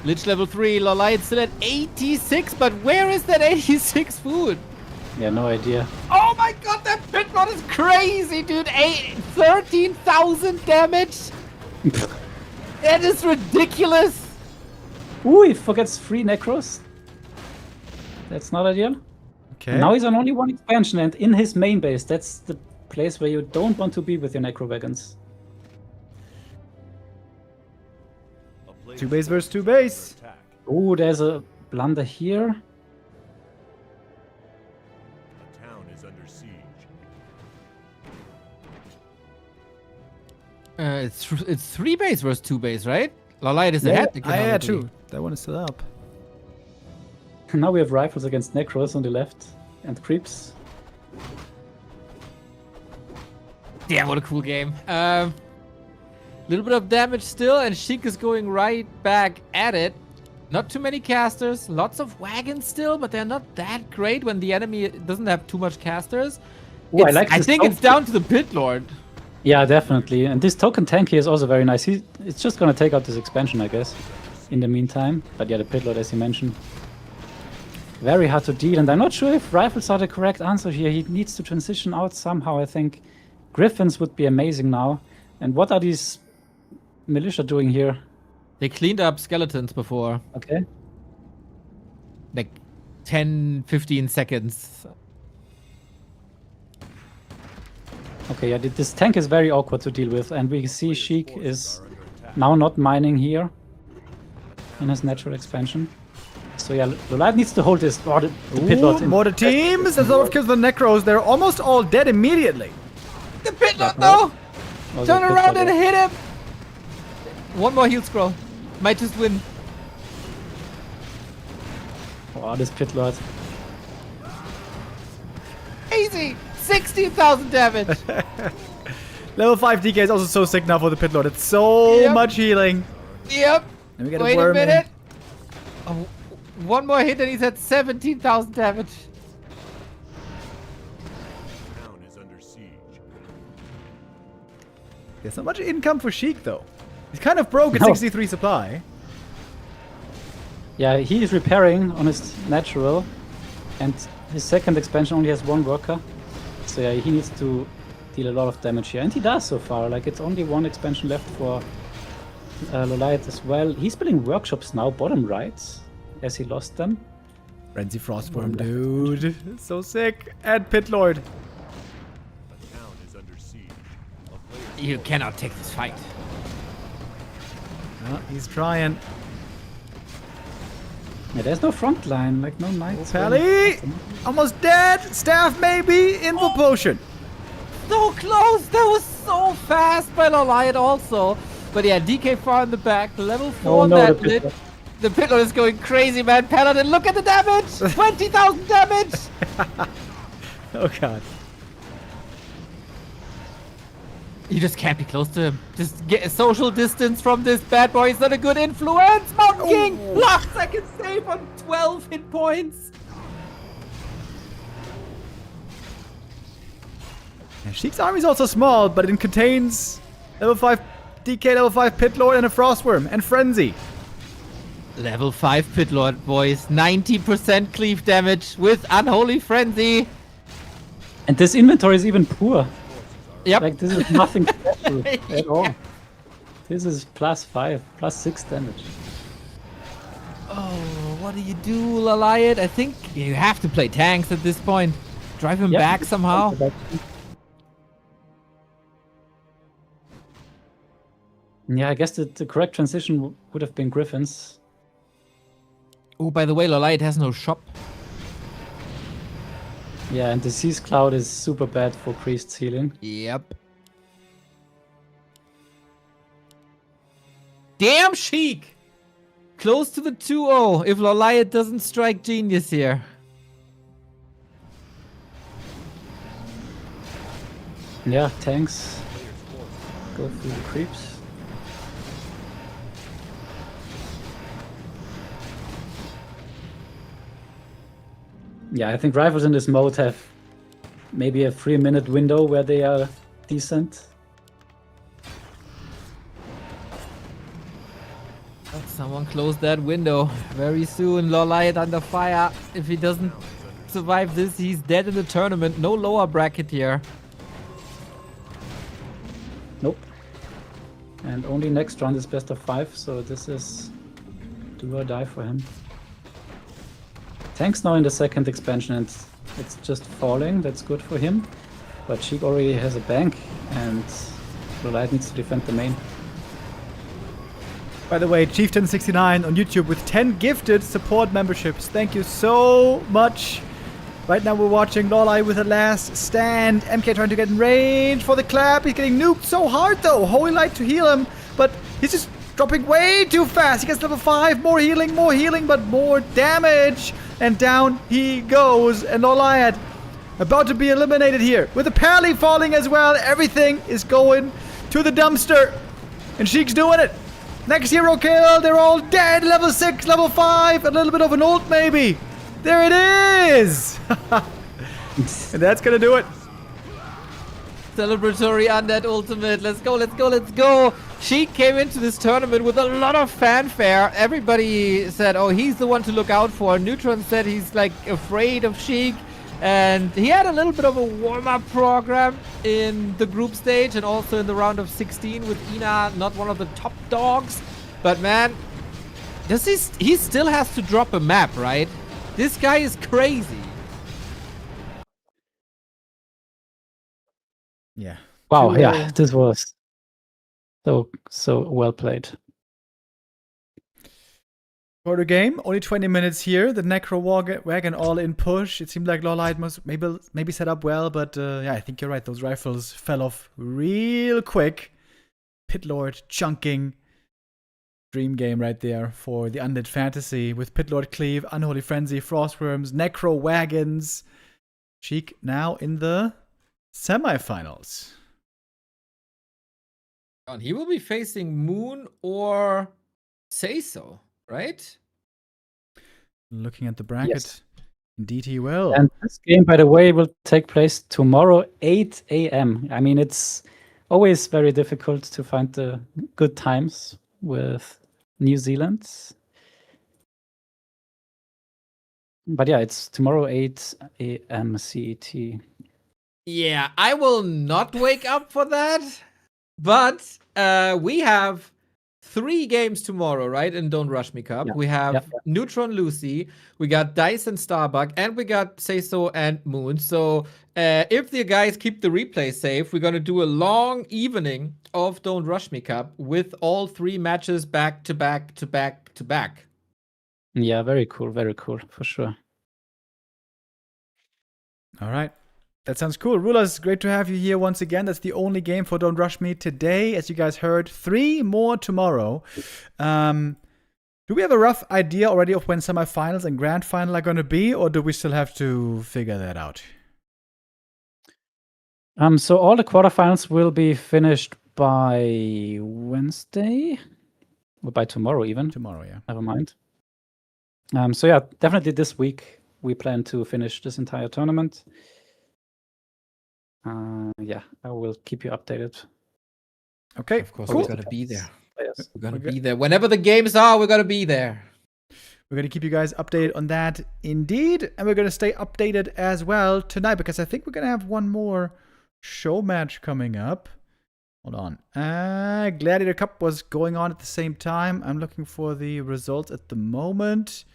Lich level 3, Lolite still at 86, but where is that 86 food? Yeah, no idea. Oh my god, that Pit Lord is crazy, dude! 13,000 damage! That is ridiculous! Ooh, he forgets 3 Necros. That's not ideal. Okay. And now he's on only one expansion and in his main base. That's the place where you don't want to be with your Necro Wagons. A player's 2 base versus 2 forces are base. under attack. Oh, there's a blunder here. A town is under siege. It's 3 base versus 2 base, right? Lite is Yeah, ahead. Yeah, economically. true. That one is still up. Now we have rifles against Necros on the left and creeps. Damn, what a cool game. Little bit of damage still, and Chic is going right back at it. Not too many casters, lots of wagons still, but they're not that great when the enemy doesn't have too much casters. Ooh, I like I this think it's token. down to the pit lord. Yeah, definitely. And this token tank here is also very nice. It's just gonna take out this expansion, I guess, in the meantime. But yeah, the pit lord, as you mentioned, very hard to deal. And I'm not sure if rifles are the correct answer here. He needs to transition out somehow, I think. Griffins would be amazing now. And what are these militia doing here? They cleaned up skeletons before, Okay. like 10, 15 seconds. Okay, yeah, this tank is very awkward to deal with. And we see Chic Forces is are under attack. now not mining here in his natural expansion. So yeah, Lite needs to hold this. Oh, the pit lord. Ooh, more the teams. There's a lot of kills on the Necros. They're almost all dead immediately. The pit lord, though! Oh, the Turn pit around lord, and yeah. hit him! One more heal scroll. Might just win. Oh, this pit lord. Easy! 16,000 damage! Level 5 DK is also so sick now for the Pit Lord. It's so Yep. much healing. Yep. And we get Wait a a worm in. minute. Oh, one more hit and he's at 17,000 damage. Town is under siege. There's not much income for Chic though. He's kind of broke at No. 63 supply. Yeah, he is repairing on his natural, and his second expansion only has 1 worker. So yeah, he needs to deal a lot of damage here, and he does so far. Like, it's only 1 expansion left for Lite as well. He's building workshops now, bottom right, as he lost them. Frenzy Frostworm, dude. So sick. And Pit Lord. A town is under siege. A player's You cannot take this fight. He's trying. Yeah, there's no front line, like no knights. Pally! Almost dead. Staff maybe. Info potion. So close! That was so fast by Lite also. But yeah, DK far in the back, level 4 Oh on no, that the pit lit. lord. The pit lord is going crazy, man. Paladin, look at the damage! 20,000 damage! Oh god. You just can't be close to him. Just get a social distance from this bad boy. He's not a good influence. Mountain King! Last second save on 12 hit points. Yeah, Chic's army is also small, but it contains level 5 DK, level 5 Pit Lord, and a Frostworm, and Frenzy. Level 5 pit lord, boys. 90% cleave damage with Unholy Frenzy. And this inventory is even poor. Yep. Like, this is nothing special at all. This is +5, +6 damage. Oh, what do you do, Lite? I think you have to play tanks at this point. Drive him Yep. back somehow. Yeah, I guess the correct transition would have been Griffins. Oh, by the way, Lite has no shop. Yeah, and the Seas Cloud is super bad for Priest's healing. Yep. Damn Chic! Close to the 2-0 if Lite doesn't strike genius here. Yeah, tanks go through the creeps. Yeah, I think rifles in this mode have maybe a 3-minute window where they are decent. Someone close that window very soon. Lite under fire. If he doesn't survive this, he's dead in the tournament. No lower bracket here. Nope. And only next round is best of 5, so this is do or die for him. Tanks now in the second expansion, and it's just falling. That's good for him. but Chic already has a bank, and Lite needs to defend the main. By the way, Chieftain69 on YouTube with 10 gifted support memberships. Thank you so much. Right now we're watching Lolai with a last stand. MK trying to get in range for the clap. He's getting nuked so hard though. Holy Light to heal him, but he's just dropping way too fast. He gets level 5. More healing, but more damage. And down he goes. And Lolai about to be eliminated here. With the Pally falling as well. Everything is going to the dumpster. And Chic's doing it. Next hero kill. They're all dead. Level 6, level 5. A little bit of an ult maybe. There it is. And that's going to do it. Celebratory undead ultimate. Let's go, let's go, let's go. Chic came into this tournament with a lot of fanfare. Everybody said, oh, he's the one to look out for. Neutron said he's like afraid of Chic. And he had a little bit of a warm-up program in the group stage and also in the round of 16 with Ina, not one of the top dogs. But man, he still has to drop a map, right? This guy is crazy. Yeah. Wow, yeah, this was so well played. Shorter game, only 20 minutes here. The Necro Wagon all-in push. It seemed like Lolite must maybe set up well, but yeah, I think you're right. Those rifles fell off real quick. Pit Lord chunking. Dream game right there for the Undead Fantasy with Pit Lord Cleave, Unholy Frenzy, Frostworms, Necro Wagons. Chic now in the semifinals. And he will be facing Moon or Say So, right? Looking at the bracket, Yes. indeed he will. And this game, by the way, will take place tomorrow, 8 a.m. I mean, it's always very difficult to find the good times with New Zealand. But yeah, it's tomorrow, 8 a.m. CET. Yeah, I will not wake up for that. But we have 3 games tomorrow, right? In Don't Rush Me Cup. Yeah. We have Yeah. Neutron Lucy, we got Dice and Starbuck, and we got Say So and Moon. So if the guys keep the replay safe, we're going to do a long evening of Don't Rush Me Cup with all 3 matches back to back to back to back. Yeah, very cool, for sure. All right. That sounds cool. Rulers, great to have you here once again. That's the only game for Don't Rush Me today. As you guys heard, 3 more tomorrow. Do we have a rough idea already of when semifinals and grand final are going to be, or do we still have to figure that out? So all the quarterfinals will be finished by Wednesday, or by tomorrow even. Tomorrow, yeah. Never mind. So yeah, definitely this week we plan to finish this entire tournament. Yeah, I will keep you updated. Okay, Of course, cool. we're going to be there. Yes. We're going to be there. Whenever the games are, we're going to be there. We're going to keep you guys updated on that indeed. And we're going to stay updated as well tonight because I think we're going to have one more show match coming up. Hold on. Gladiator Cup was going on at the same time. I'm looking for the results at the moment.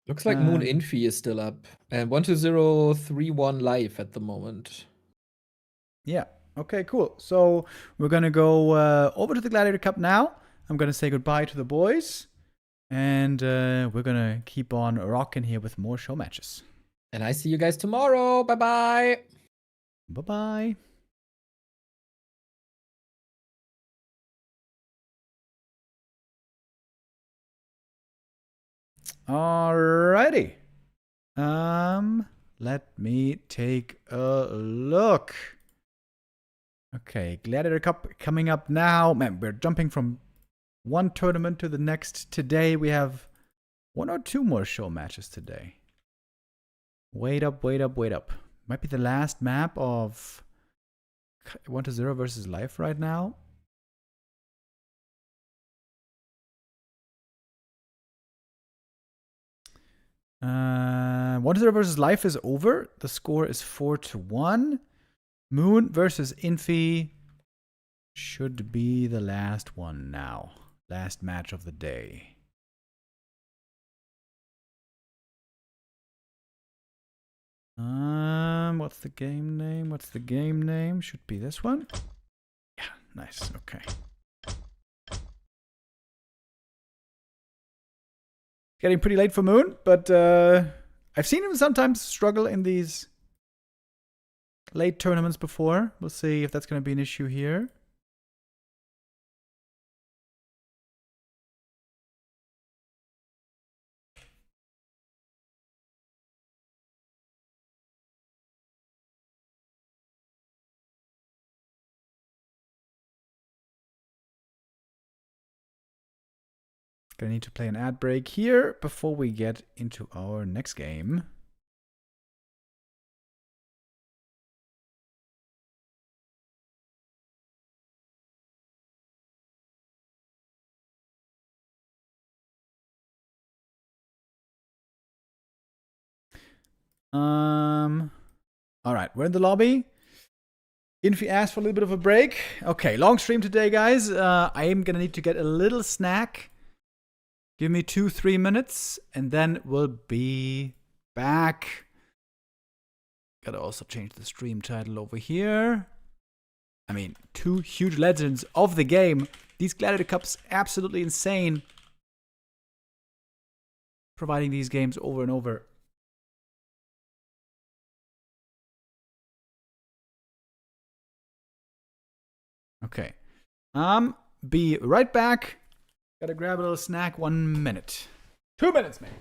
Looks like Moon Infy is still up. And 12031 live at the moment. Yeah. Okay, cool. So we're going to go over to the Gladiator Cup now. I'm going to say goodbye to the boys. And we're going to keep on rocking here with more show matches. And I see you guys tomorrow. Bye-bye. Bye-bye. Alrighty. Let me take a look. Okay, Gladiator Cup coming up now. Man, we're jumping from one tournament to the next today. We have 1 or 2 more show matches today. Wait up. Might be the last map of 1-0 versus Life right now. Uh, 1-0 versus Life is over. The score is 4-1. Moon versus Infy should be the last one now. Last match of the day. What's the game name? What's the game name? Should be this one. Yeah, nice. Okay. Getting pretty late for Moon, but I've seen him sometimes struggle in these late tournaments before. We'll see if that's going to be an issue here. Gonna need to play an ad break here before we get into our next game. All right, we're in the lobby. Infy asked for a little bit of a break. Okay, long stream today, guys. I am gonna need to get a little snack. Give me 2-3 minutes, and then we'll be back. Gotta also change the stream title over here. I mean, 2 huge legends of the game. These Gladiator Cups, absolutely insane. Providing these games over and over. Okay. Be right back. Gotta grab a little snack. 1 minute. 2 minutes, maybe.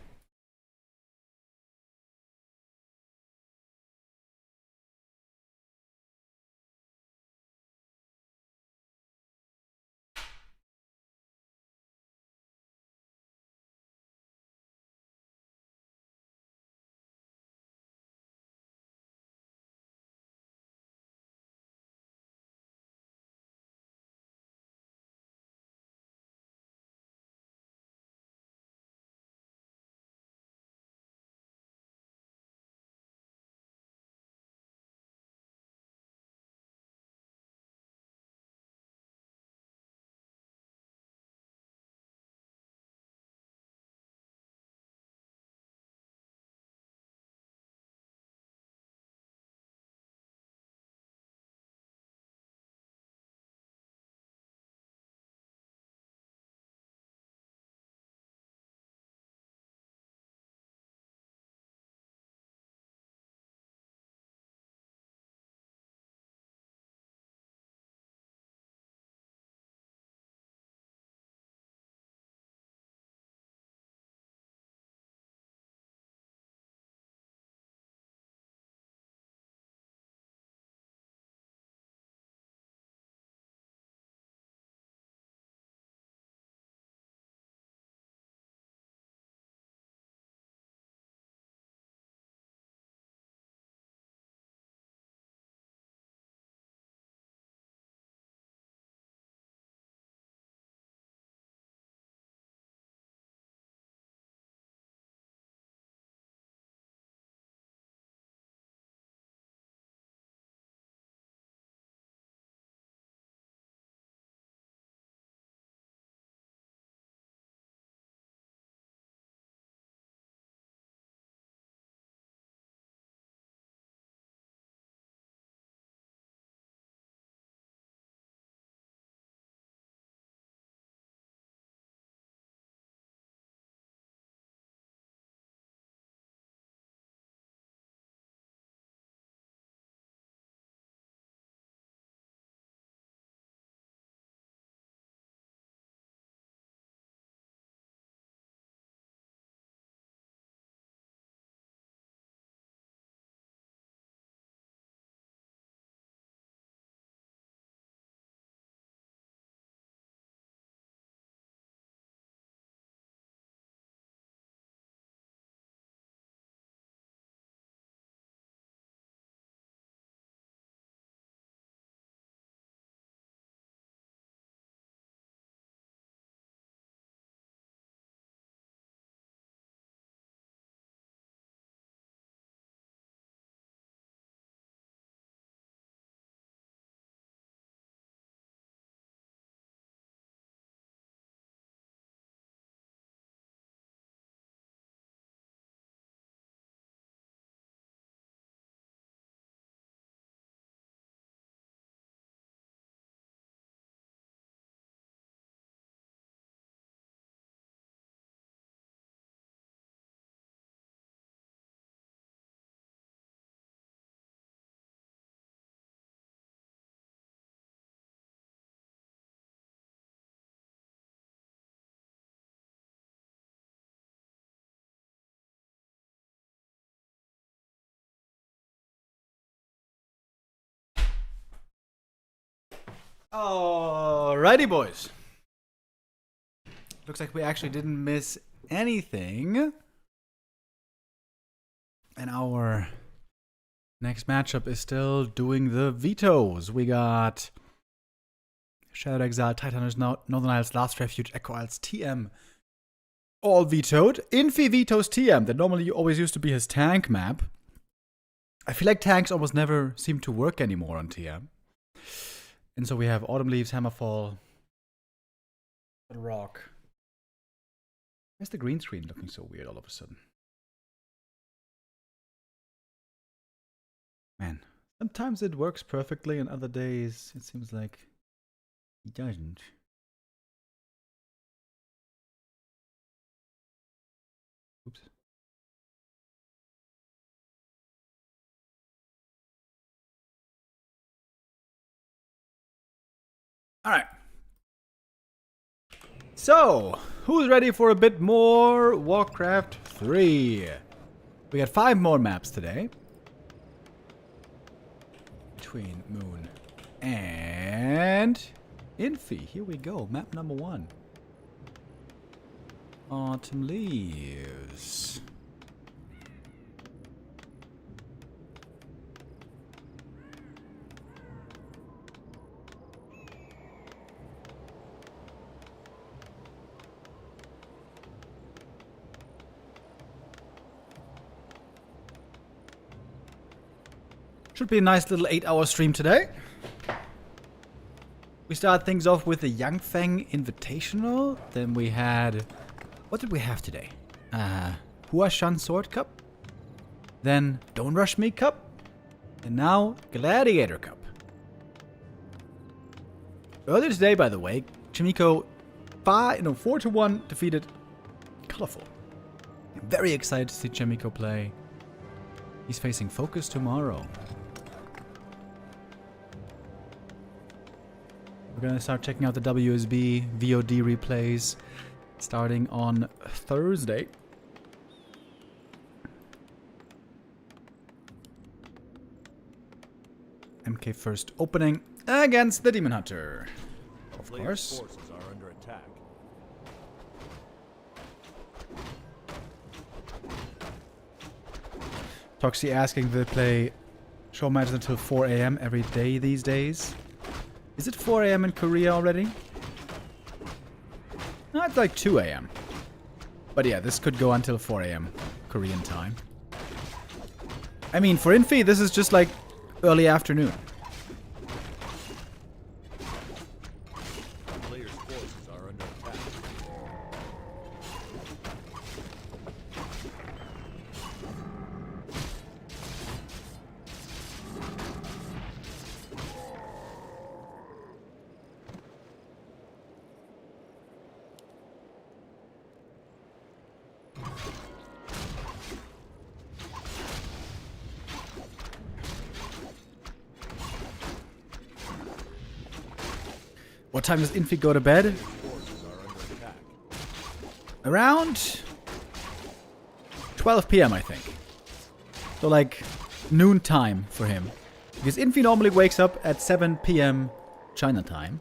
Alrighty, boys. Looks like we actually didn't miss anything. And our next matchup is still doing the vetoes. We got Shadow Exile, Titaners, Northern Isles, Last Refuge, Echo Isles, TM. All vetoed. Infy vetoes TM. That normally always used to be his tank map. I feel like tanks almost never seem to work anymore on TM. And so we have Autumn Leaves, Hammerfall, Rock. Why is the green screen looking so weird all of a sudden? Man, sometimes it works perfectly, and other days it seems like it doesn't. Oops. All right. So, who's ready for a bit more Warcraft 3? We got 5 more maps today. Between Moon and Infy. Here we go. Map number 1. Autumn Leaves. Should be a nice little 8-hour stream today. We start things off with the Yangfeng Invitational. Then we had... What did we have today? Huashan Sword Cup. Then Don't Rush Me Cup. And now Gladiator Cup. Earlier today, by the way, Chimiko 4-1 defeated Colorful. I'm very excited to see Chimiko play. He's facing Focus tomorrow. We're gonna start checking out the WSB VOD replays starting on Thursday. MK first opening against the Demon Hunter. Of course. Forces are under attack. Toxie asking if they play show matches until 4 a.m. every day these days. Is it 4 a.m. in Korea already? No, it's like 2 a.m. But yeah, this could go until 4 a.m. Korean time. I mean, for Infy, this is just like early afternoon. Players' forces are under attack. What time does Infy go to bed? Forces are under attack. Around 12 p.m. I think. So like noon time for him. Because Infy normally wakes up at 7 p.m. China time.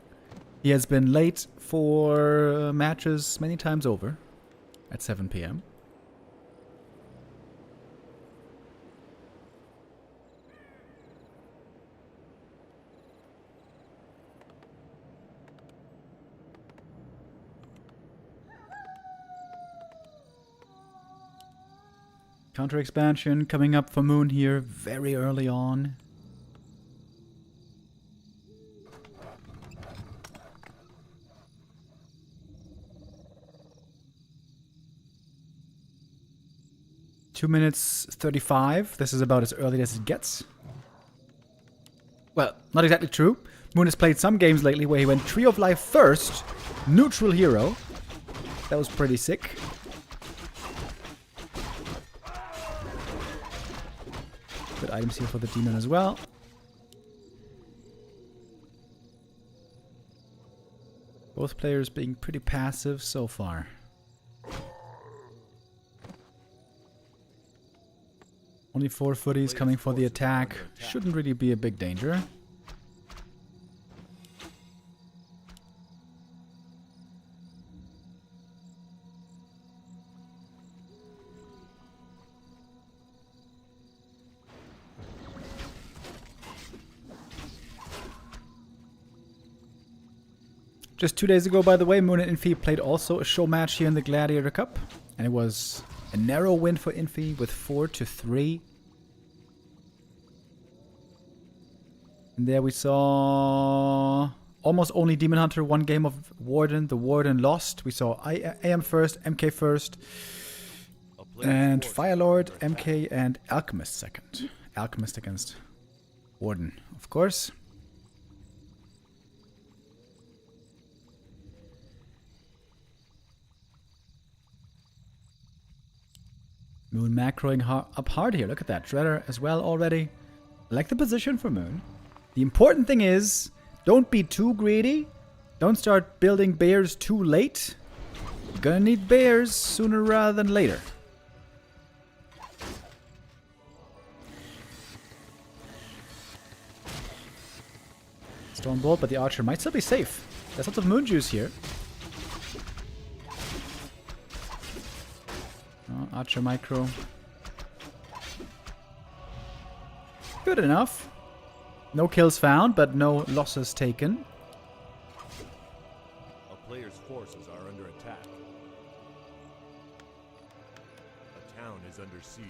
He has been late for matches many times over at 7 p.m. Counter expansion coming up for Moon here very early on. Two minutes 35. This is about as early as it gets. Well, not exactly true. Moon has played some games lately where he went Tree of Life first, neutral hero. That was pretty sick. Good items here for the demon as well. Both players being pretty passive so far. Only 4 footies coming for the attack. Shouldn't really be a big danger. Just 2 days ago, by the way, Moon and Infy played also a show match here in the Gladiator Cup. And it was a narrow win for Infy with 4-3. And there we saw almost only Demon Hunter, 1 game of Warden. The Warden lost. We saw AM first, MK first, and Firelord, MK, and Alchemist second. Alchemist against Warden, of course. Moon macroing up hard here. Look at that. Shredder as well already. I like the position for Moon. The important thing is, don't be too greedy. Don't start building bears too late. You're gonna need bears sooner rather than later. Stone Bolt, but the Archer might still be safe. There's lots of Moon Juice here. Oh, Archer micro. Good enough. No kills found, but no losses taken. A player's forces are under attack. A town is under siege.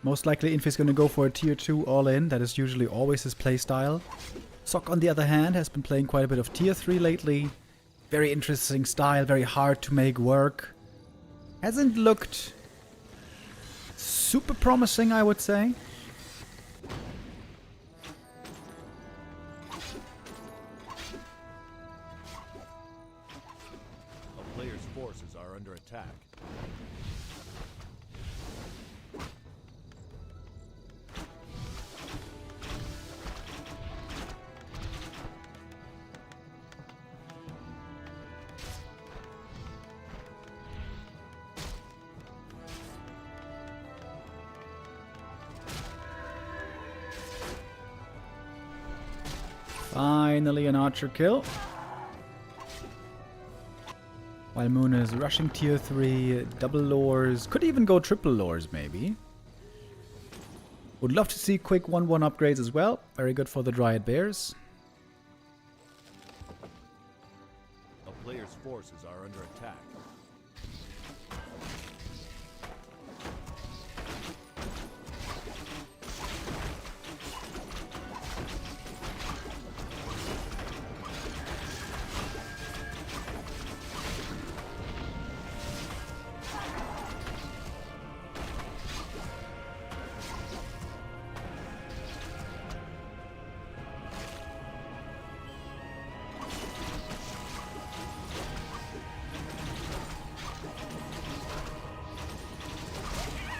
Most likely Infy is going to go for a tier 2 all-in. That is usually always his playstyle. Sok, on the other hand, has been playing quite a bit of tier 3 lately. Very interesting style, very hard to make work. Hasn't looked super promising, I would say. A player's forces are under attack. Finally an Archer kill. While Moon is rushing tier 3, double lures, could even go triple lures maybe. Would love to see quick 1-1 upgrades as well. Very good for the Dryad Bears. A player's forces are under attack.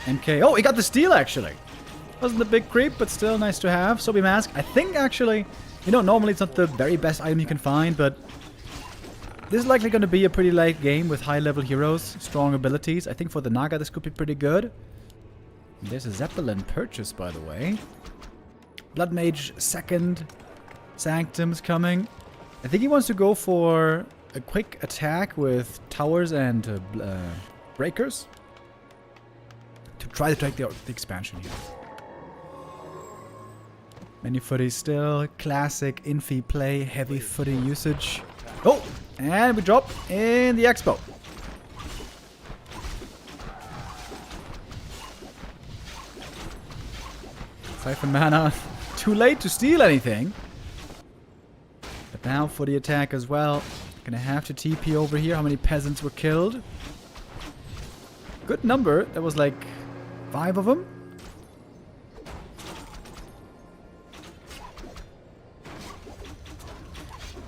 MK. Oh, he got the steal actually. Wasn't a big creep, but still nice to have. Sobi Mask. I think actually, normally it's not the very best item you can find, but this is likely going to be a pretty late game with high-level heroes, strong abilities. I think for the Naga this could be pretty good. And there's a Zeppelin purchase, by the way. Blood Mage second. Sanctum's coming. I think he wants to go for a quick attack with towers and breakers to try to take the expansion here. Many footy still. Classic Infy play. Heavy footy usage. Oh! And we drop in the Expo. Siphon mana. Too late to steal anything. But now for the attack as well. Gonna have to TP over here. How many peasants were killed? Good number. That was like 5 of them.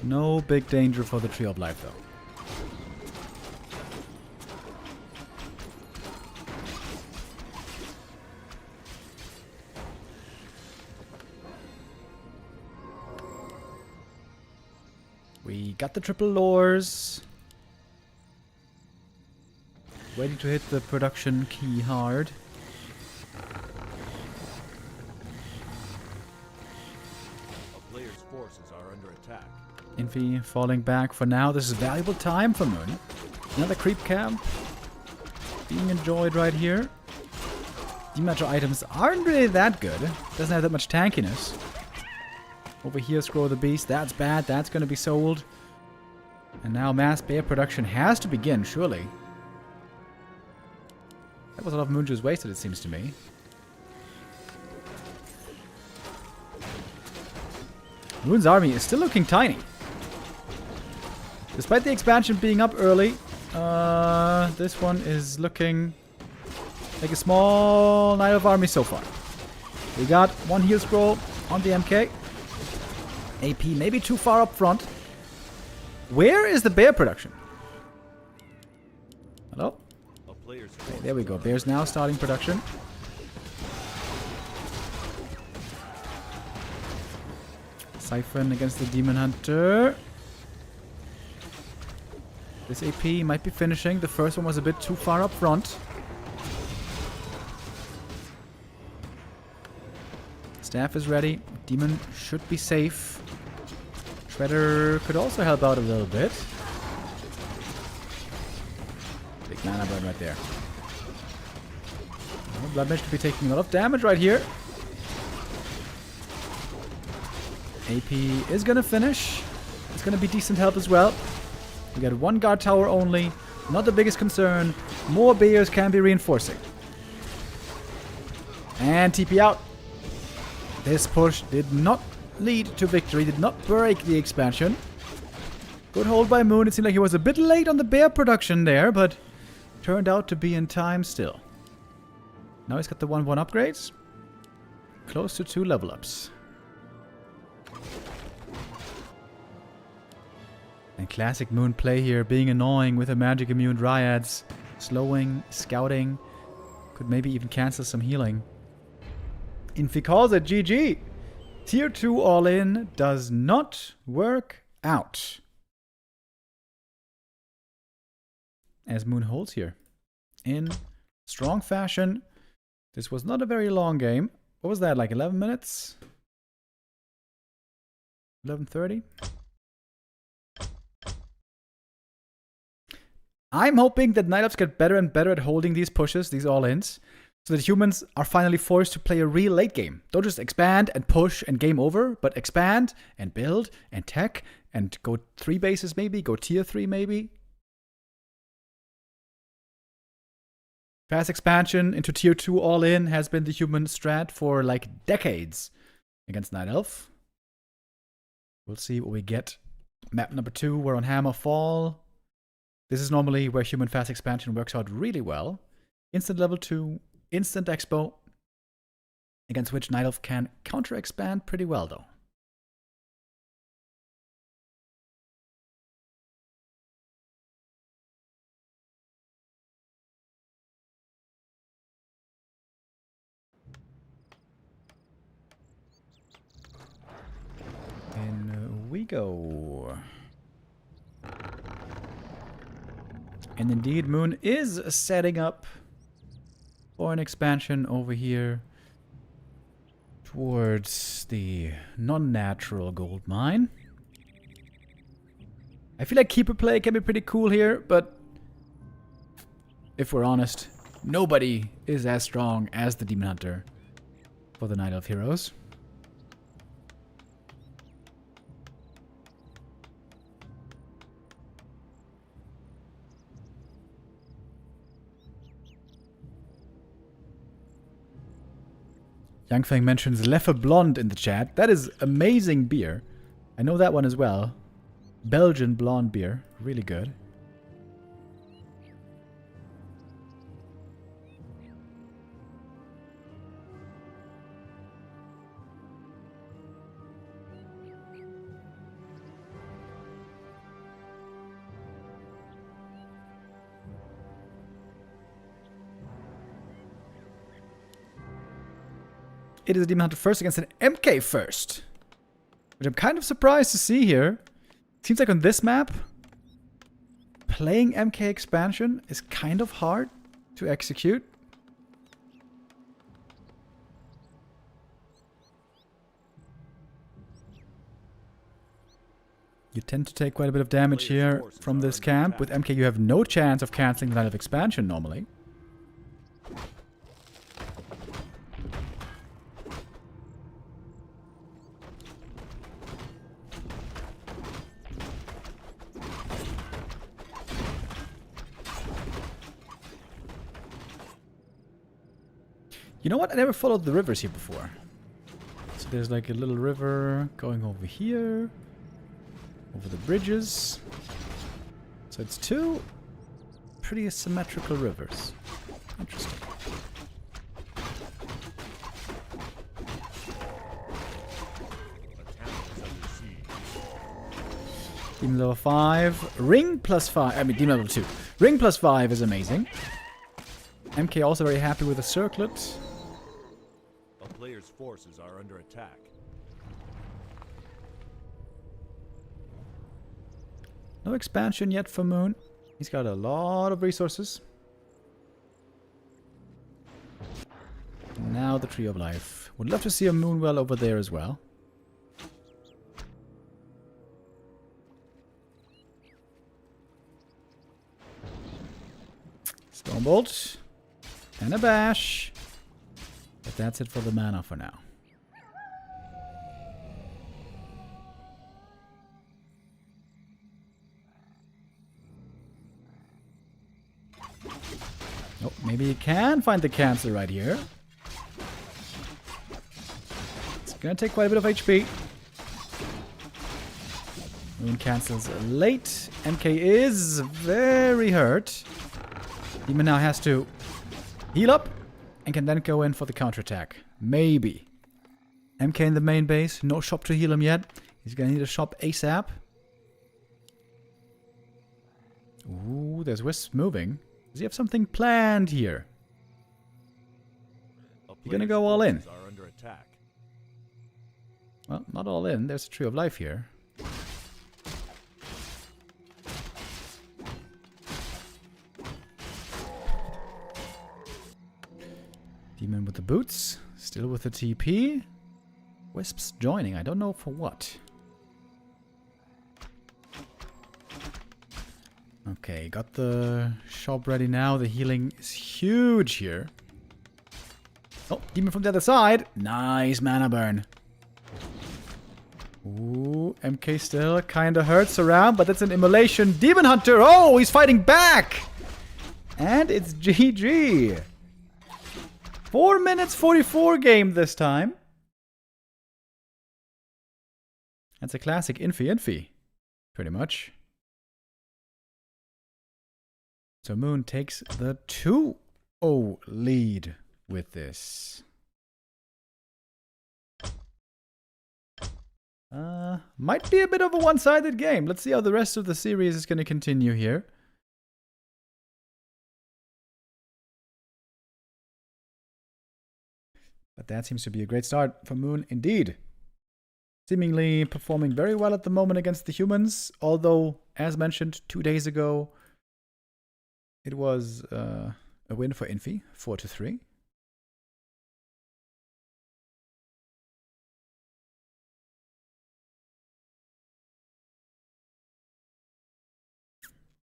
No big danger for the Tree of Life, though. We got the triple lures. Ready to hit the production key hard. A player's forces are under attack. Infy falling back for now. This is valuable time for Moon. Another creep camp being enjoyed right here. Demager items aren't really that good. Doesn't have that much tankiness. Over here, Scroll the Beast. That's bad. That's going to be sold. And now mass bear production has to begin, surely. That was a lot of moon juice wasted, it seems to me. Moon's army is still looking tiny. Despite the expansion being up early, this one is looking like a small Night Elf army so far. We got one heal scroll on the MK. AP maybe too far up front. Where is the bear production? Hello? A player's Okay, there we go. Bear's now starting production. Siphon against the Demon Hunter. This AP might be finishing. The first one was a bit too far up front. Staff is ready. Demon should be safe. Shredder could also help out a little bit. Big mana burn right there. Oh, Blood Mage could be taking a lot of damage right here. AP is gonna finish. It's gonna be decent help as well. We got one guard tower only. Not the biggest concern. More bears can be reinforcing. And TP out. This push did not lead to victory, did not break the expansion. Good hold by Moon. It seemed like he was a bit late on the bear production there, but turned out to be in time still. Now he's got the 1-1 upgrades. Close to 2 level ups. And classic Moon play here, being annoying with a magic immune Dryads. Slowing, scouting. Could maybe even cancel some healing. Infy calls it GG. Tier 2 all-in does not work out. As Moon holds here. In strong fashion. This was not a very long game. What was that, like 11 minutes? 11:30? I'm hoping that Night Elves get better and better at holding these pushes, these all-ins, so that humans are finally forced to play a real late game. Don't just expand and push and game over, but expand and build and tech and go 3 bases maybe, go tier 3 maybe. Fast expansion into tier 2 all-in has been the human strat for like decades against Night Elf. We'll see what we get. Map number 2, we're on Hammerfall. This is normally where human fast expansion works out really well. Instant level 2, instant expo, against which Night Elf can counter expand pretty well though. In we go. And indeed, Moon is setting up for an expansion over here towards the non-natural gold mine. I feel like keeper play can be pretty cool here, but if we're honest, nobody is as strong as the Demon Hunter for the Night Elf heroes. Yangfeng mentions Leffe Blonde in the chat. That is amazing beer. I know that one as well. Belgian blonde beer. Really good. It is a Demon Hunter first against an MK first. Which I'm kind of surprised to see here. Seems like on this map, playing MK expansion is kind of hard to execute. You tend to take quite a bit of damage here from this camp. With MK you have no chance of cancelling the Night of Expansion normally. You know what? I never followed the rivers here before. So there's like a little river going over here. Over the bridges. So it's two pretty symmetrical rivers. Interesting. Demon level 5. Ring plus 5. I mean, Demon level 2. Ring plus 5 is amazing. MK also very happy with the circlet. A player's forces are under attack. No expansion yet for Moon. He's got a lot of resources. Now the Tree of Life. Would love to see a Moonwell over there as well. Stormbolt. And a bash. But that's it for the mana for now. Oh, maybe you can find the cancel right here. It's gonna take quite a bit of HP. Moon cancels late. MK is very hurt. Demon now has to heal up and can then go in for the counterattack. Maybe. MK in the main base. No shop to heal him yet. He's gonna need a shop ASAP. Ooh, there's Wisp moving. Does he have something planned here? You're gonna go all in. Are under attack. Well, not all in. There's a Tree of Life here. Demon with the boots. Still with the TP. Wisps joining. I don't know for what. Okay, got the shop ready now. The healing is huge here. Oh, Demon from the other side. Nice mana burn. Ooh, MK still kind of hurts around, but that's an immolation. Demon Hunter. Oh, he's fighting back. And it's GG. 4 minutes 44 game this time. That's a classic Infy. Pretty much. So Moon takes the 2-0 lead with this. Might be a bit of a one-sided game. Let's see how the rest of the series is going to continue here. But that seems to be a great start for Moon indeed. Seemingly performing very well at the moment against the humans. Although, as mentioned 2 days ago, it was a win for Infy, 4-3.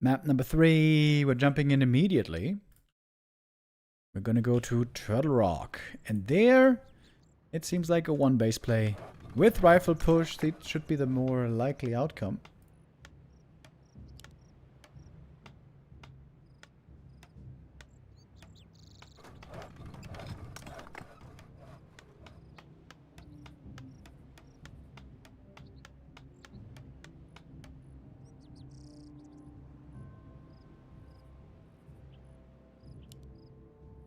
Map number 3, we're jumping in immediately. We're gonna go to Turtle Rock. And there, it seems like a one-base play. With rifle push, that should be the more likely outcome.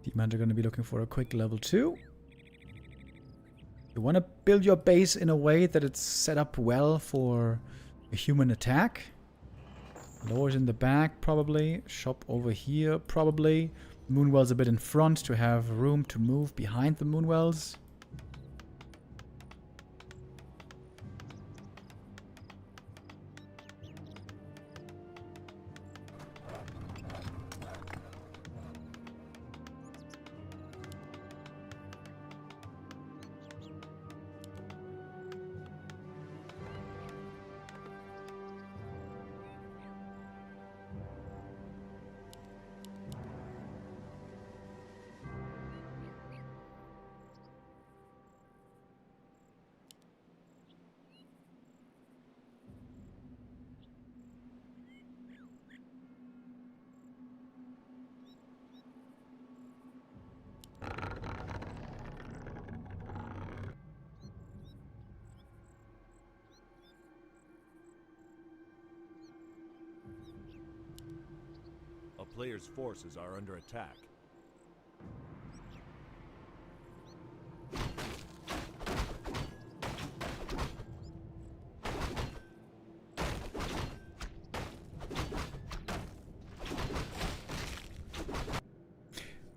Demons are going to be looking for a quick level 2. You want to build your base in a way that it's set up well for a human attack. Lowers in the back, probably. Shop over here, probably. Moonwell's a bit in front to have room to move behind the Moonwells. A player's forces are under attack.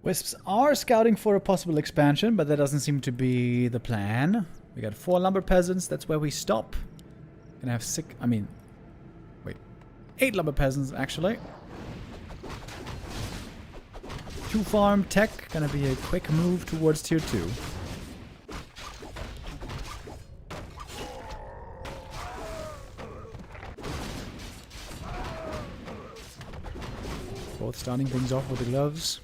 Wisps are scouting for a possible expansion, but that doesn't seem to be the plan. We got 4 lumber peasants. That's where we stop. Gonna have 8 lumber peasants actually. 2 farm tech. Gonna be a quick move towards tier 2. Both starting things off with the gloves.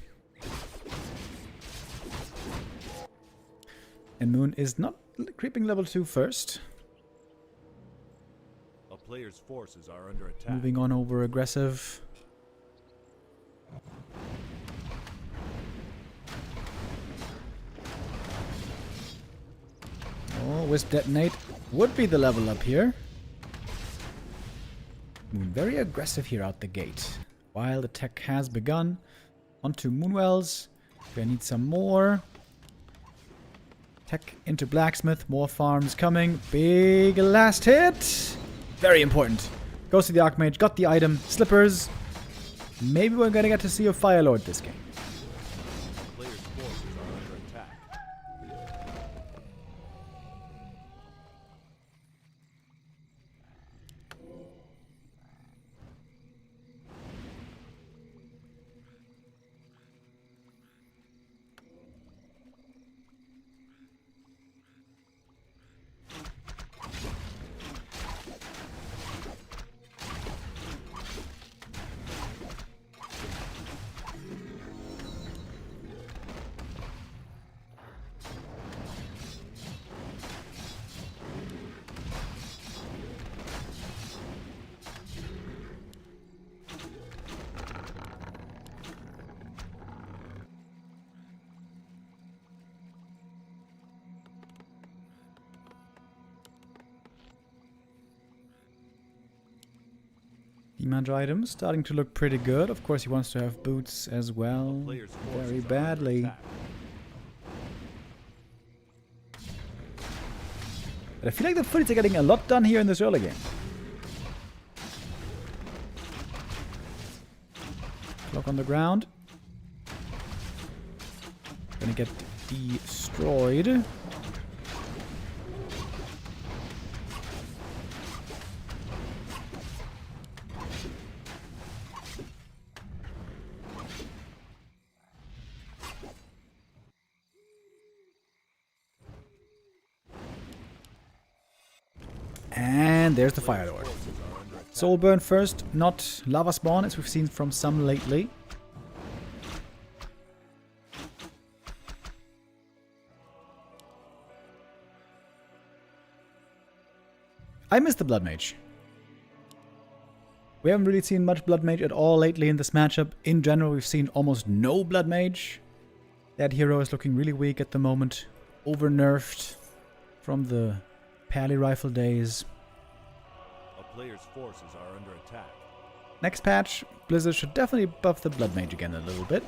And Moon is not creeping level 2 first. A player's forces are under attack. Moving on over aggressive. Oh, Wisp Detonate would be the level up here. Moon very aggressive here out the gate. While the tech has begun. Onto Moonwells. We need some more. Tech into blacksmith, more farms coming. Big last hit. Very important. Goes to the Archmage, got the item. Slippers. Maybe we're gonna get to see a Fire Lord this game. A player's forces are under attack. Demand items starting to look pretty good. Of course, he wants to have boots as well. Players' forces Very are under badly. attack. But I feel like the footies are getting a lot done here in this early game. Clock on the ground. Gonna get destroyed. And there's the Fire Lord. Soul Burn first, not Lava Spawn as we've seen from some lately. I miss the Blood Mage. We haven't really seen much Blood Mage at all lately in this matchup. In general, we've seen almost no Blood Mage. That hero is looking really weak at the moment. Over-nerfed from the Pally Rifle days. A player's forces are under attack. Next patch, Blizzard should definitely buff the Blood Mage again a little bit.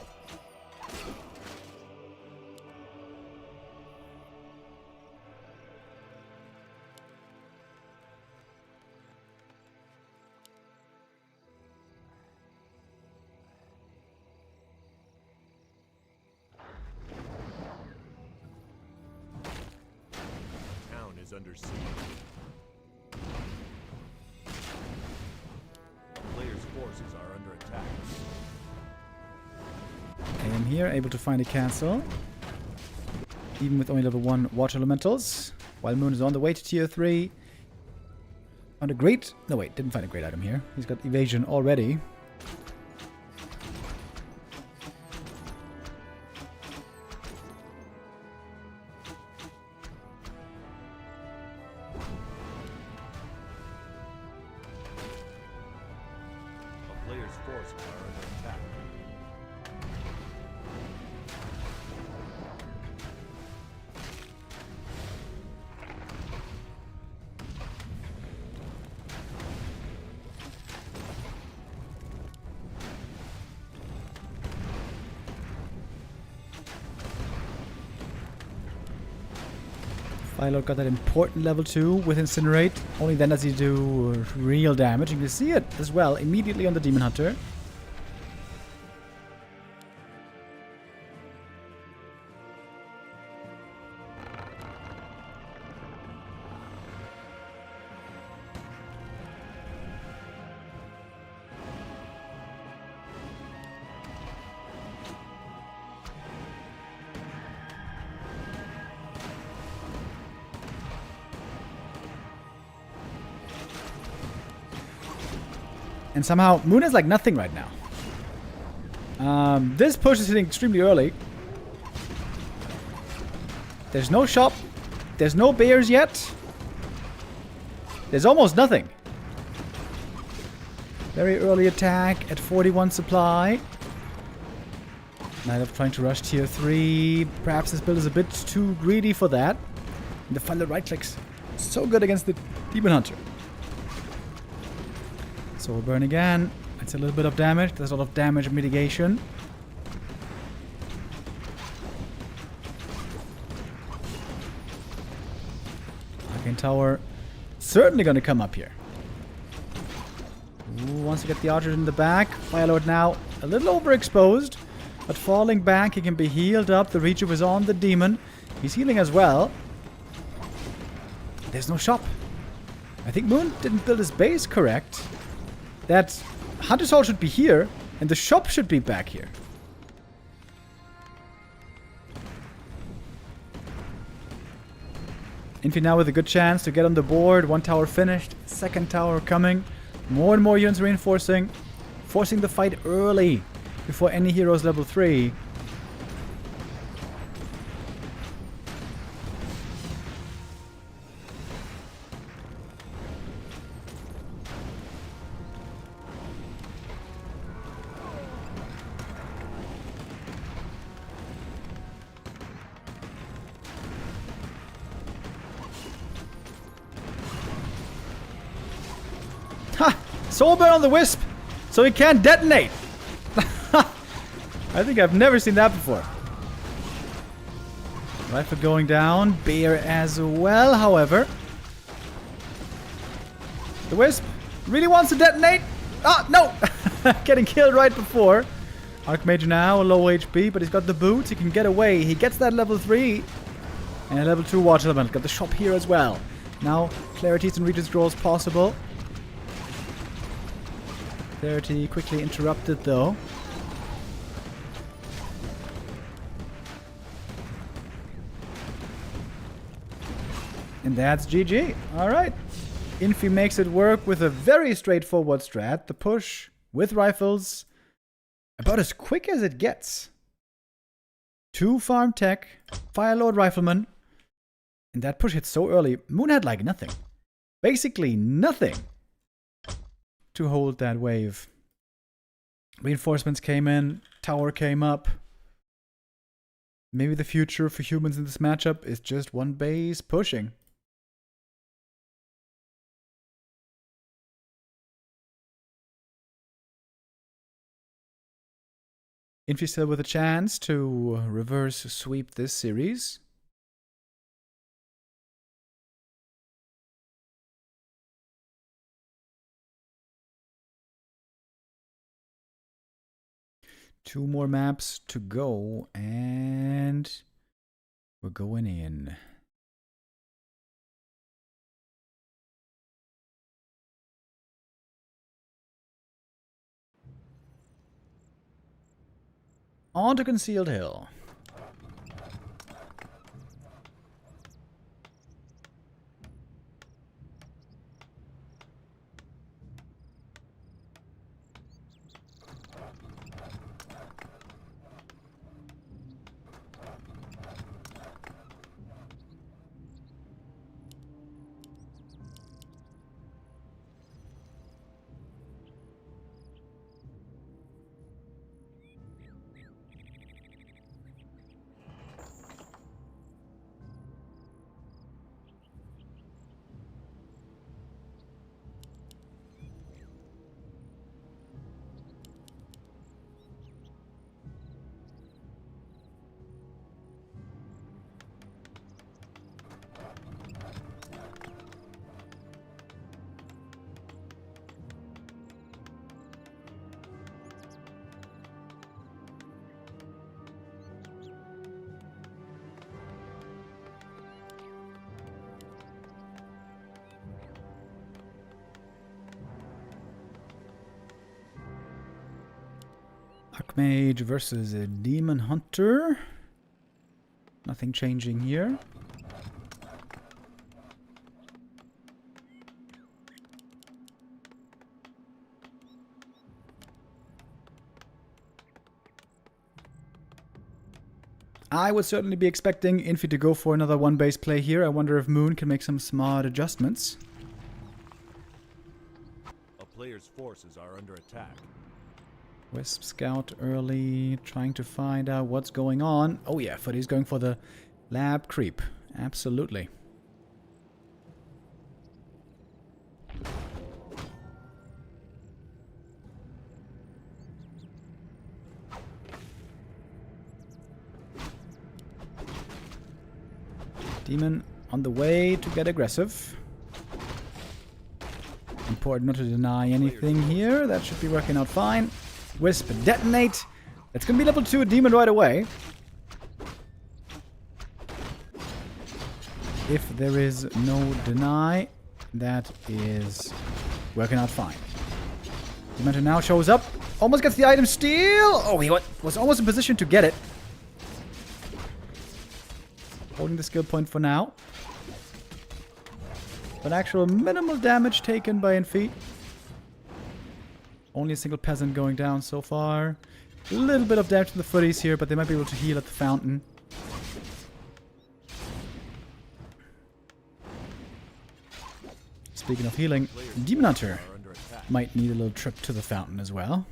Town is under siege. A player's forces are under attack. I am here, able to find a castle. Even with only level 1 water elementals. While Moon is on the way to tier 3. Found a great... No, wait, didn't find a great item here. He's got evasion already. A player's forces are under attack. Firelord got that important level 2 with Incinerate. Only then does he do real damage. And you can see it as well immediately on the Demon Hunter. And somehow, Moon is like nothing right now. This push is hitting extremely early. There's no shop. There's no bears yet. There's almost nothing. Very early attack at 41 supply. Night of trying to rush tier 3. Perhaps this build is a bit too greedy for that. And the final right clicks. So good against the Demon Hunter. Soul Burn again. It's a little bit of damage. There's a lot of damage mitigation. Arcane Tower certainly going to come up here. Ooh, once you get the archers in the back, Firelord now a little overexposed, but falling back, he can be healed up. The Reacher was on the demon. He's healing as well. There's no shop. I think Moon didn't build his base correct. That Hunter's Hall should be here, and the shop should be back here. Infy now with a good chance to get on the board. One tower finished, second tower coming. More and more units reinforcing. Forcing the fight early, before any heroes level 3. Ha! Soul Burn on the Wisp! So he can't detonate! I think I've never seen that before. Rifle going down. Bear as well, however. The Wisp really wants to detonate! Ah, no! Getting killed right before. Archmage now, low HP, but he's got the boots. He can get away. He gets that level 3. And a level 2 Watch Element. Got the shop here as well. Now, Clarities and Regent Scrolls possible. Clarity quickly interrupted though. And that's GG. Alright. Infy makes it work with a very straightforward strat. The push with rifles. About as quick as it gets. 2 farm tech. Firelord Rifleman. And that push hit so early. Moon had like nothing. Basically nothing to hold that wave. Reinforcements came in, tower came up. Maybe the future for humans in this matchup is just one base pushing. Infy still with a chance to reverse sweep this series. Two more maps to go, and we're going in. On to Concealed Hill. Archmage versus a Demon Hunter. Nothing changing here. I would certainly be expecting Infy to go for another one base play here. I wonder if Moon can make some smart adjustments. A player's forces are under attack. Wisp Scout early, trying to find out what's going on. Oh yeah, Footy's going for the lab creep. Absolutely. Demon on the way to get aggressive. Important not to deny anything here. That should be working out fine. Wisp detonate. It's going to be level 2 Demon right away. If there is no deny, that is working out fine. Demon now shows up. Almost gets the item steal. Oh, he was almost in position to get it. Holding the skill point for now. But actual minimal damage taken by Infy. Only a single peasant going down so far. A little bit of damage to the footies here, but they might be able to heal at the fountain. Speaking of healing, Demon Hunter might need a little trip to the fountain as well.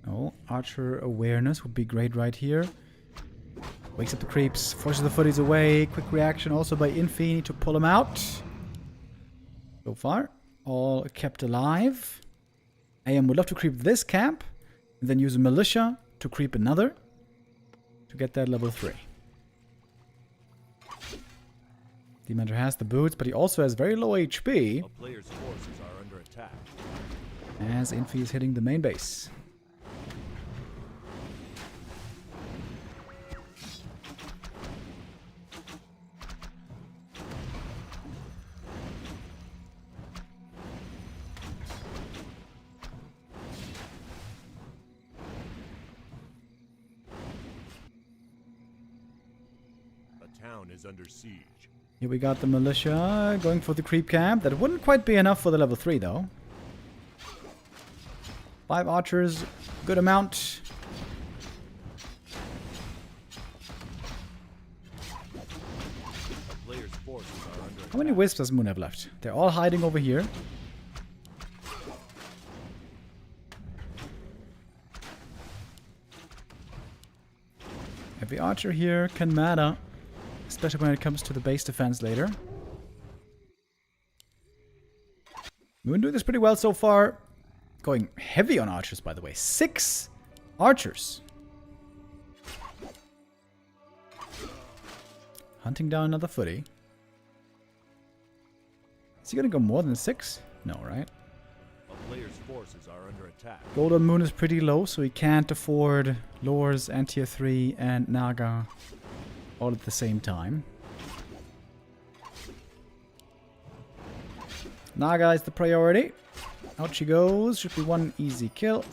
Oh, Archer awareness would be great right here. Wakes up the creeps, forces the footies away. Quick reaction also by Infy, need to pull him out. So far, all kept alive. AM would love to creep this camp, and then use a militia to creep another to get that level 3. Dementor has the boots, but he also has very low HP. A player's forces are under attack. As Infy is hitting the main base. Town is under siege. Here we got the militia going for the creep camp. That wouldn't quite be enough for the level 3 though. 5 archers, good amount. A player's forces are under attack. How many wisps does Moon have left? They're all hiding over here. Every archer here can matter. Especially when it comes to the base defense later. Moon doing this pretty well so far. Going heavy on archers, by the way. 6 archers. Hunting down another footy. Is he going to go more than 6? No, right? A player's forces are under attack. Gold on Moon is pretty low, so he can't afford Lures and Tier 3 and Naga all at the same time. Naga is the priority. Out she goes. Should be one easy kill.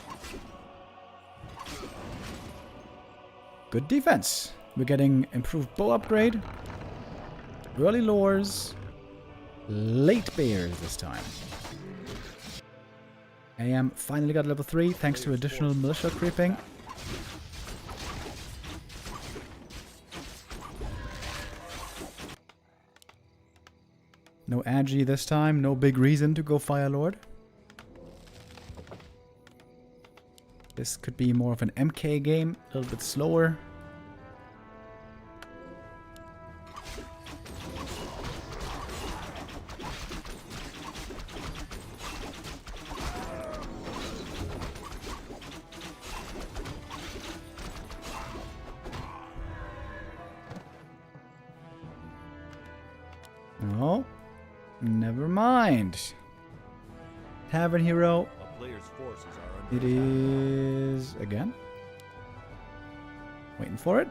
Good defense. We're getting improved bow upgrade. Early lures. Late bears this time. AM finally got level 3 thanks to additional militia creeping. No Agi this time, no big reason to go Fire Lord. This could be more of an MK game, a little bit slower. No. Never mind. Tavern Hero. A player's forces are It under attack. is again. Waiting for it.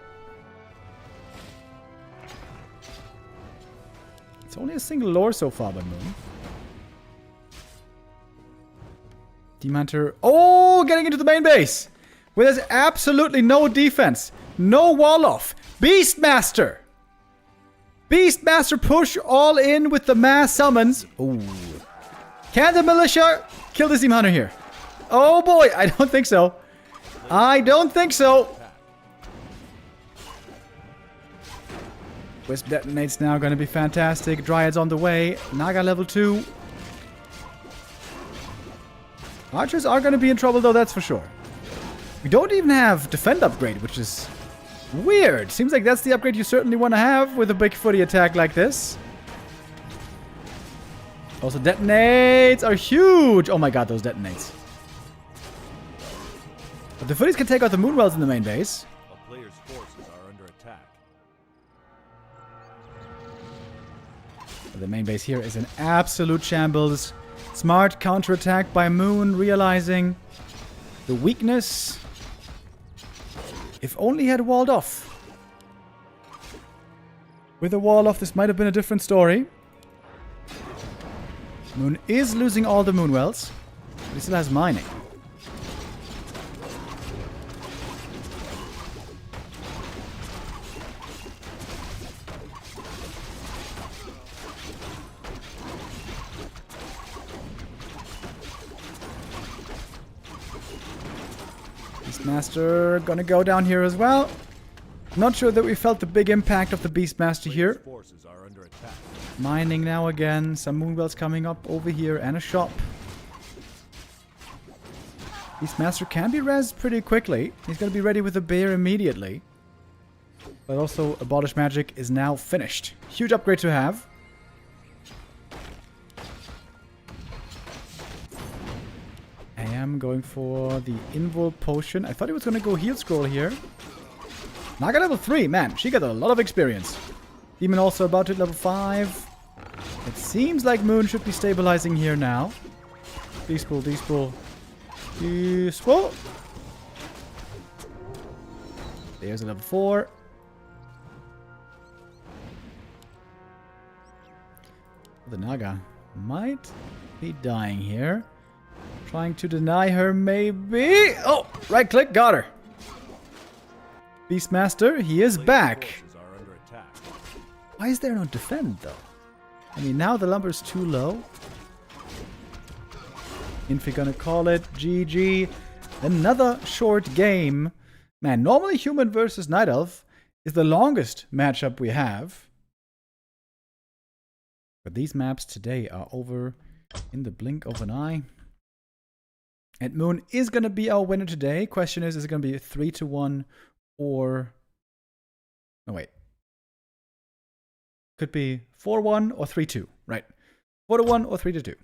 It's only a single lore so far, but Moon. Demon Hunter. Oh, getting into the main base. Where there's absolutely no defense. No wall off. Beastmaster. Beastmaster push all in with the mass summons. Ooh. Can the militia kill this Demon Hunter here? Oh boy, I don't think so. I don't think so. Wisp detonates now, going to be fantastic. Dryad's on the way. Naga level 2. Archers are going to be in trouble though, that's for sure. We don't even have defend upgrade, which is weird. Seems like that's the upgrade you certainly want to have with a big footy attack like this. Also, detonates are huge. Oh my god, those detonates. But the footies can take out the Moonwells in the main base. A player's forces are under attack. The main base here is an absolute shambles. Smart counterattack by Moon, realizing the weakness. If only he had walled off. With a wall off, this might have been a different story. Moon is losing all the Moonwells, but he still has mining. Beastmaster gonna go down here as well. Not sure that we felt the big impact of the Beastmaster here. Forces are under attack. Mining now again. Some Moonwells coming up over here and a shop. Beastmaster can be rezzed pretty quickly. He's gonna be ready with a bear immediately. But also, Abolish Magic is now finished. Huge upgrade to have. I am going for the Invul Potion. I thought he was going to go Heal Scroll here. Naga level 3, man. She got a lot of experience. Demon also about to hit level 5. It seems like Moon should be stabilizing here now. Peaceful, peaceful. Peaceful. There's a level 4. The Naga might be dying here. Trying to deny her, maybe. Oh, right click, got her. Beastmaster, he is back. Forces are under attack. Why is there no defend, though? I mean, now the lumber's too low. Infy gonna call it. GG. Another short game. Man, normally human versus night elf is the longest matchup we have. But these maps today are over in the blink of an eye. And Moon is going to be our winner today. Question is it going to be 3-1 or... No, wait. Could be 4-1 or 3-2, right? 4-1 or 3-2.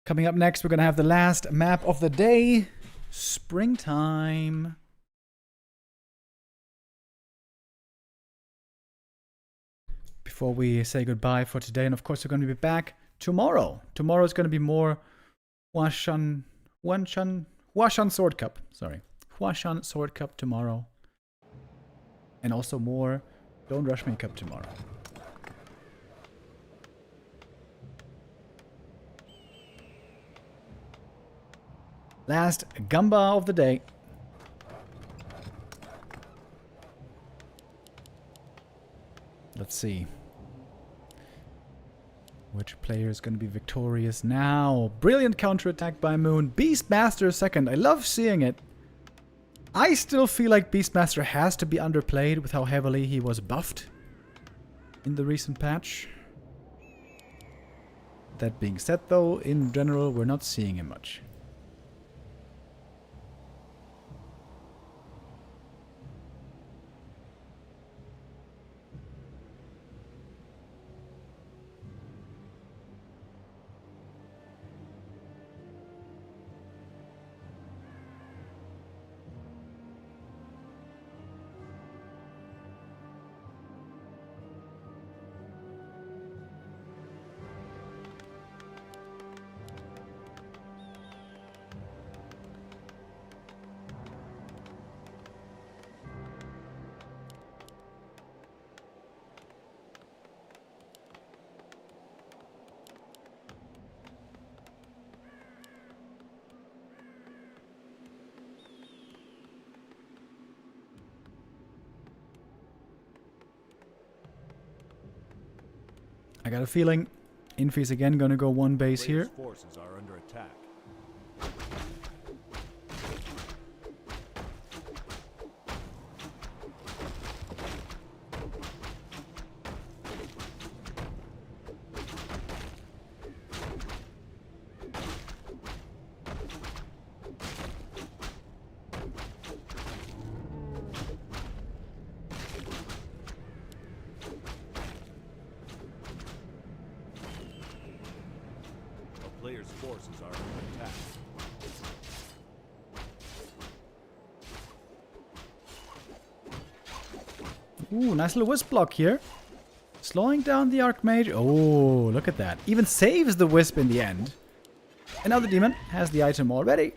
Coming up next, we're going to have the last map of the day. Springtime. Before we say goodbye for today, and of course we're going to be back tomorrow. Tomorrow is going to be more Huashan Sword Cup. Sorry. Huashan Sword Cup tomorrow. And also more Don't Rush Me Cup tomorrow. Last Gamba of the day. Let's see. Which player is going to be victorious now? Brilliant counterattack by Moon. Beastmaster second. I love seeing it. I still feel like Beastmaster has to be underplayed with how heavily he was buffed in the recent patch. That being said though, in general, we're not seeing him much. I got a feeling Infy's again gonna go one base Players' here. forces are under attack. A player's forces are under attack. Ooh, nice little wisp block here. Slowing down the Archmage. Oh, look at that. Even saves the wisp in the end. And now the demon has the item already.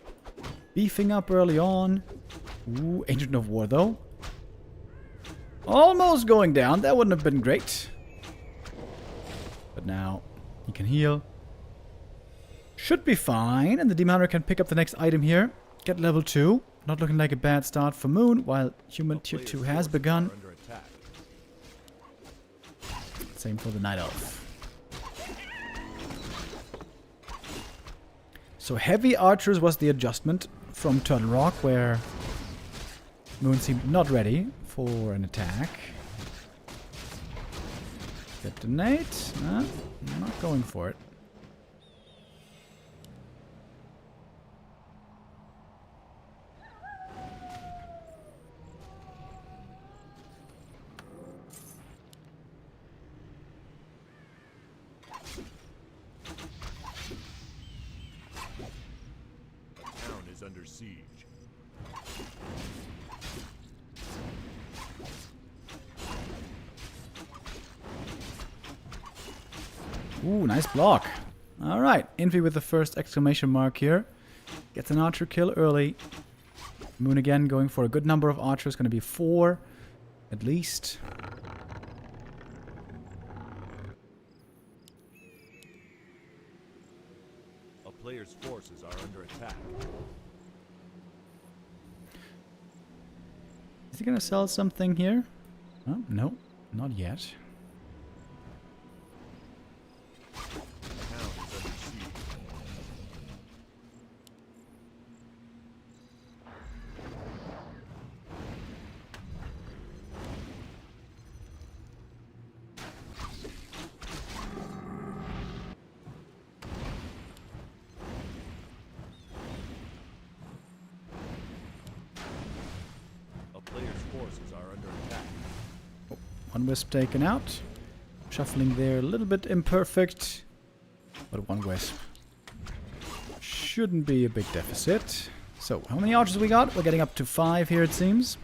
Beefing up early on. Ooh, Ancient of War though. Almost going down. That wouldn't have been great. But now he can heal. Should be fine. And the Demon Hunter can pick up the next item here. Get level 2. Not looking like a bad start for Moon, while Human Tier 2 has begun. Under attack. Same for the Night Elf. So heavy archers was the adjustment from Turtle Rock, where Moon seemed not ready for an attack. Detonate. I'm not going for it. Town is under siege. Ooh, nice block. Alright, Infy with the first exclamation mark here. Gets an archer kill early. Moon again going for a good number of archers. Going to be 4 at least. A player's forces are under attack. Is he going to sell something here? Oh, no, not yet. Town is under siege. A player's forces are under attack. One wisp taken out. Shuffling there a little bit imperfect. But one wisp. Shouldn't be a big deficit. So, how many archers we got? We're getting up to 5 here, it seems.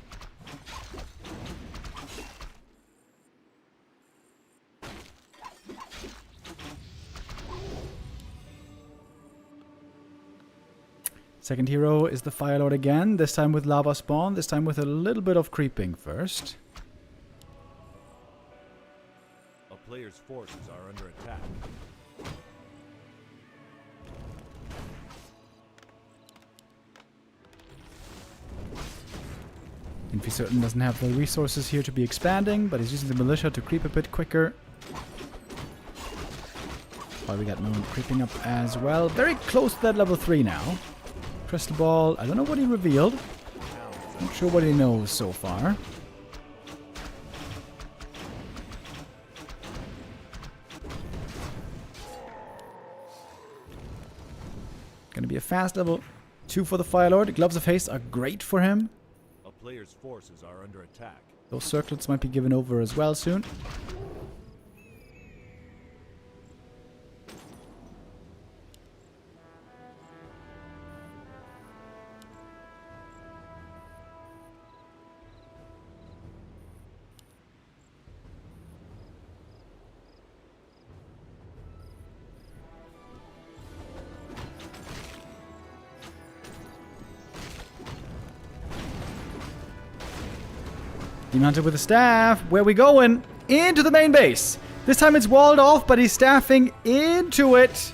Second hero is the Fire Lord again, this time with Lava Spawn, this time with a little bit of creeping first. A player's forces are under attack. Infy certain doesn't have the resources here to be expanding, but he's using the militia to creep a bit quicker. While we got Moon creeping up as well. Very close to that level 3 now. Crystal Ball, I don't know what he revealed. Not sure what he knows so far. Gonna be a fast level 2 for the Fire Lord. Gloves of Haste are great for him. A player's forces are under attack. Those circlets might be given over as well soon. Demon Hunter with a staff. Where we going? Into the main base. This time it's walled off, but he's staffing into it.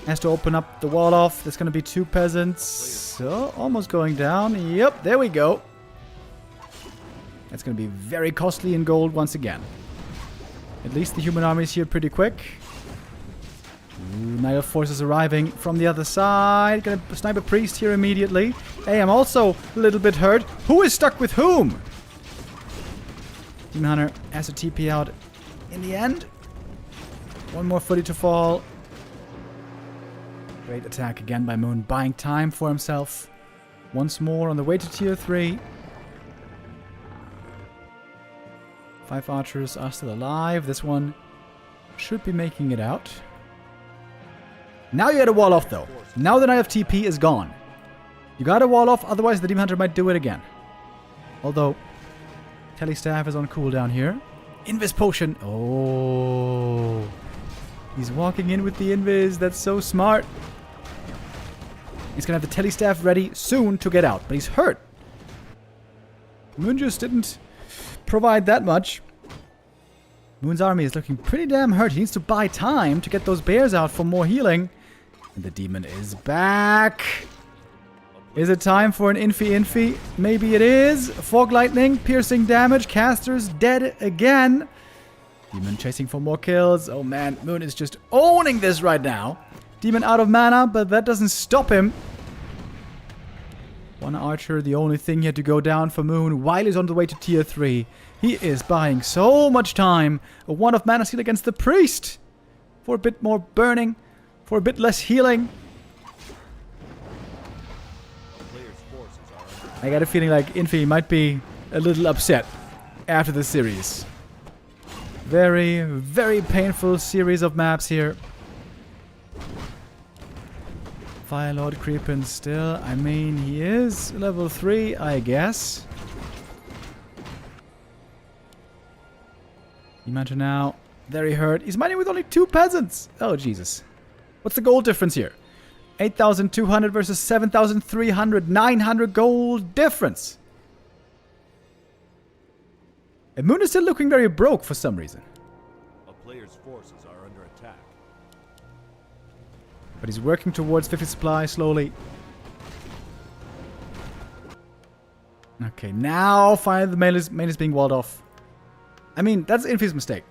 Has to open up the wall off. There's going to be 2 peasants. So, almost going down. Yep, there we go. That's going to be very costly in gold once again. At least the human army is here pretty quick. Ooh, Knight of Forces arriving from the other side. Gonna snipe a priest here immediately. Hey, I'm also a little bit hurt. Who is stuck with whom? Demon Hunter has to TP out in the end. One more footy to fall. Great attack again by Moon, buying time for himself. Once more on the way to tier 3. 5 archers are still alive. This one should be making it out. Now you gotta wall off though. Now the Knight of TP is gone. You gotta wall off, otherwise the Demon Hunter might do it again. Although, Telestaff is on cooldown here. Invis Potion. Oh. He's walking in with the Invis. That's so smart. He's gonna have the Telestaff ready soon to get out, but he's hurt. Moon just didn't provide that much. Moon's army is looking pretty damn hurt. He needs to buy time to get those bears out for more healing. And the demon is back. Is it time for an Infy? Maybe it is. Fog lightning, piercing damage. Caster's dead again. Demon chasing for more kills. Oh man, Moon is just owning this right now. Demon out of mana, but that doesn't stop him. One archer, the only thing he had to go down for Moon while he's on the way to tier 3. He is buying so much time. A 1 of mana steal against the priest. For a bit more burning. For a bit less healing. I got a feeling like Infy might be a little upset after the series. Very, very painful series of maps here. Firelord creeping still. I mean, he is level 3, I guess. Imagine now. Very hurt. He's mining with only 2 peasants. Oh, Jesus. What's the gold difference here? 8,200 versus 7,300. 900 gold difference. And Moon is still looking very broke for some reason. A player's forces are under attack. But he's working towards 50 supply slowly. Okay, now finally the main is being walled off. I mean, that's Infy's mistake.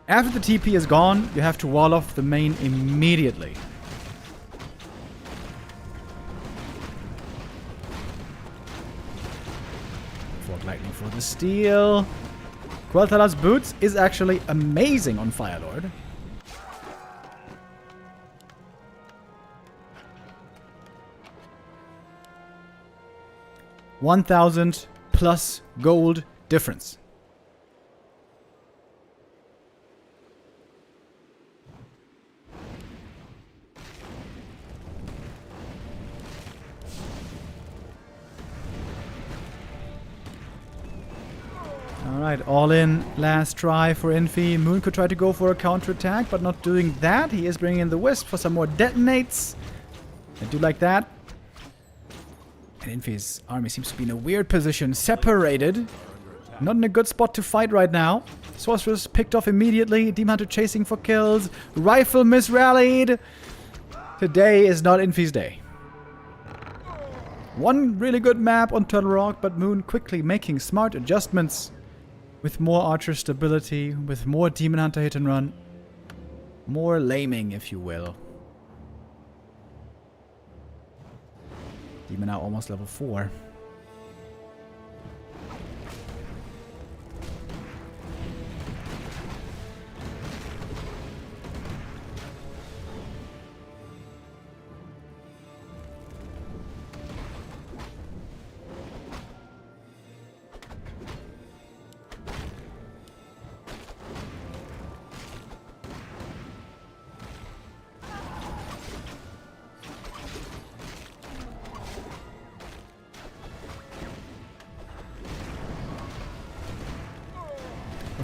After the TP is gone, you have to wall off the main immediately. Fog lightning for the steal. Quel'Thala's boots is actually amazing on Firelord. $1,000 plus gold difference. Alright, all in. Last try for Infy. Moon could try to go for a counterattack, but not doing that. He is bringing in the Wisp for some more detonates. I do like that. And Infy's army seems to be in a weird position. Separated. Not in a good spot to fight right now. Sorceress picked off immediately. Demon Hunter chasing for kills. Rifle misrallied. Today is not Infy's day. One really good map on Turtle Rock, but Moon quickly making smart adjustments. With more archer stability, with more Demon Hunter hit and run. More laming, if you will. Demon now almost level 4.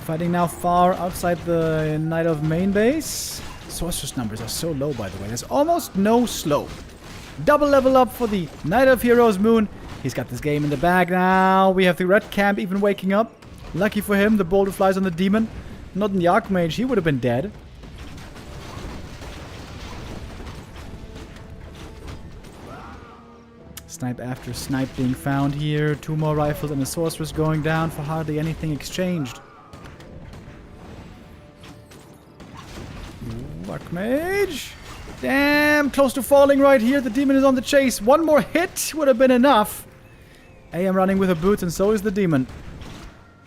Fighting now far outside the Knight of main base. Sorceress numbers are so low, by the way. There's almost no slope. Double level up for the Knight of Heroes Moon. He's got this game in the bag now. We have the red camp even waking up. Lucky for him, the boulder flies on the demon. Not in the Archmage, he would have been dead. Snipe after snipe being found here. 2 more rifles and a sorceress going down for hardly anything exchanged. Archmage. Damn, close to falling right here. The demon is on the chase. One more hit would have been enough. AM running with her boots, and so is the demon.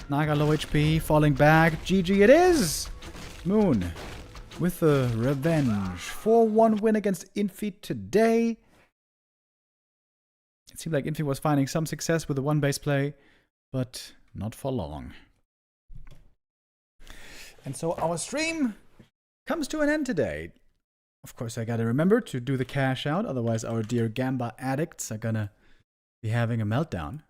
Naga low HP, falling back. GG it is. Moon with the revenge. 4-1 win against Infy today. It seemed like Infy was finding some success with the one base play, but not for long. And so our stream comes to an end today. Of course, I gotta remember to do the cash out, otherwise our dear Gamba addicts are gonna be having a meltdown.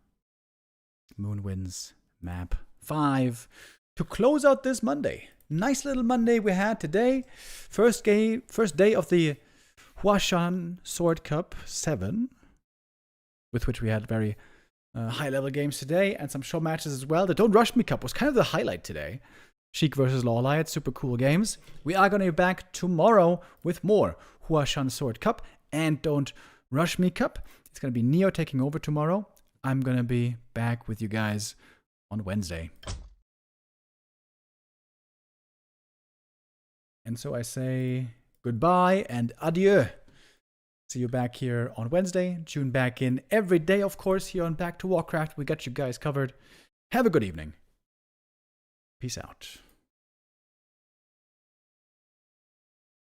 Moon wins map 5 to close out this Monday. Nice little Monday we had today. First day of the Huashan Sword Cup 7, with which we had very high-level games today, and some show matches as well. The Don't Rush Me Cup was kind of the highlight today. Chic versus Lawlight, super cool games. We are going to be back tomorrow with more Huashan Sword Cup and Don't Rush Me Cup. It's going to be Neo taking over tomorrow. I'm going to be back with you guys on Wednesday. And so I say goodbye and adieu. See you back here on Wednesday. Tune back in every day, of course, here on Back to Warcraft. We got you guys covered. Have a good evening. Peace out.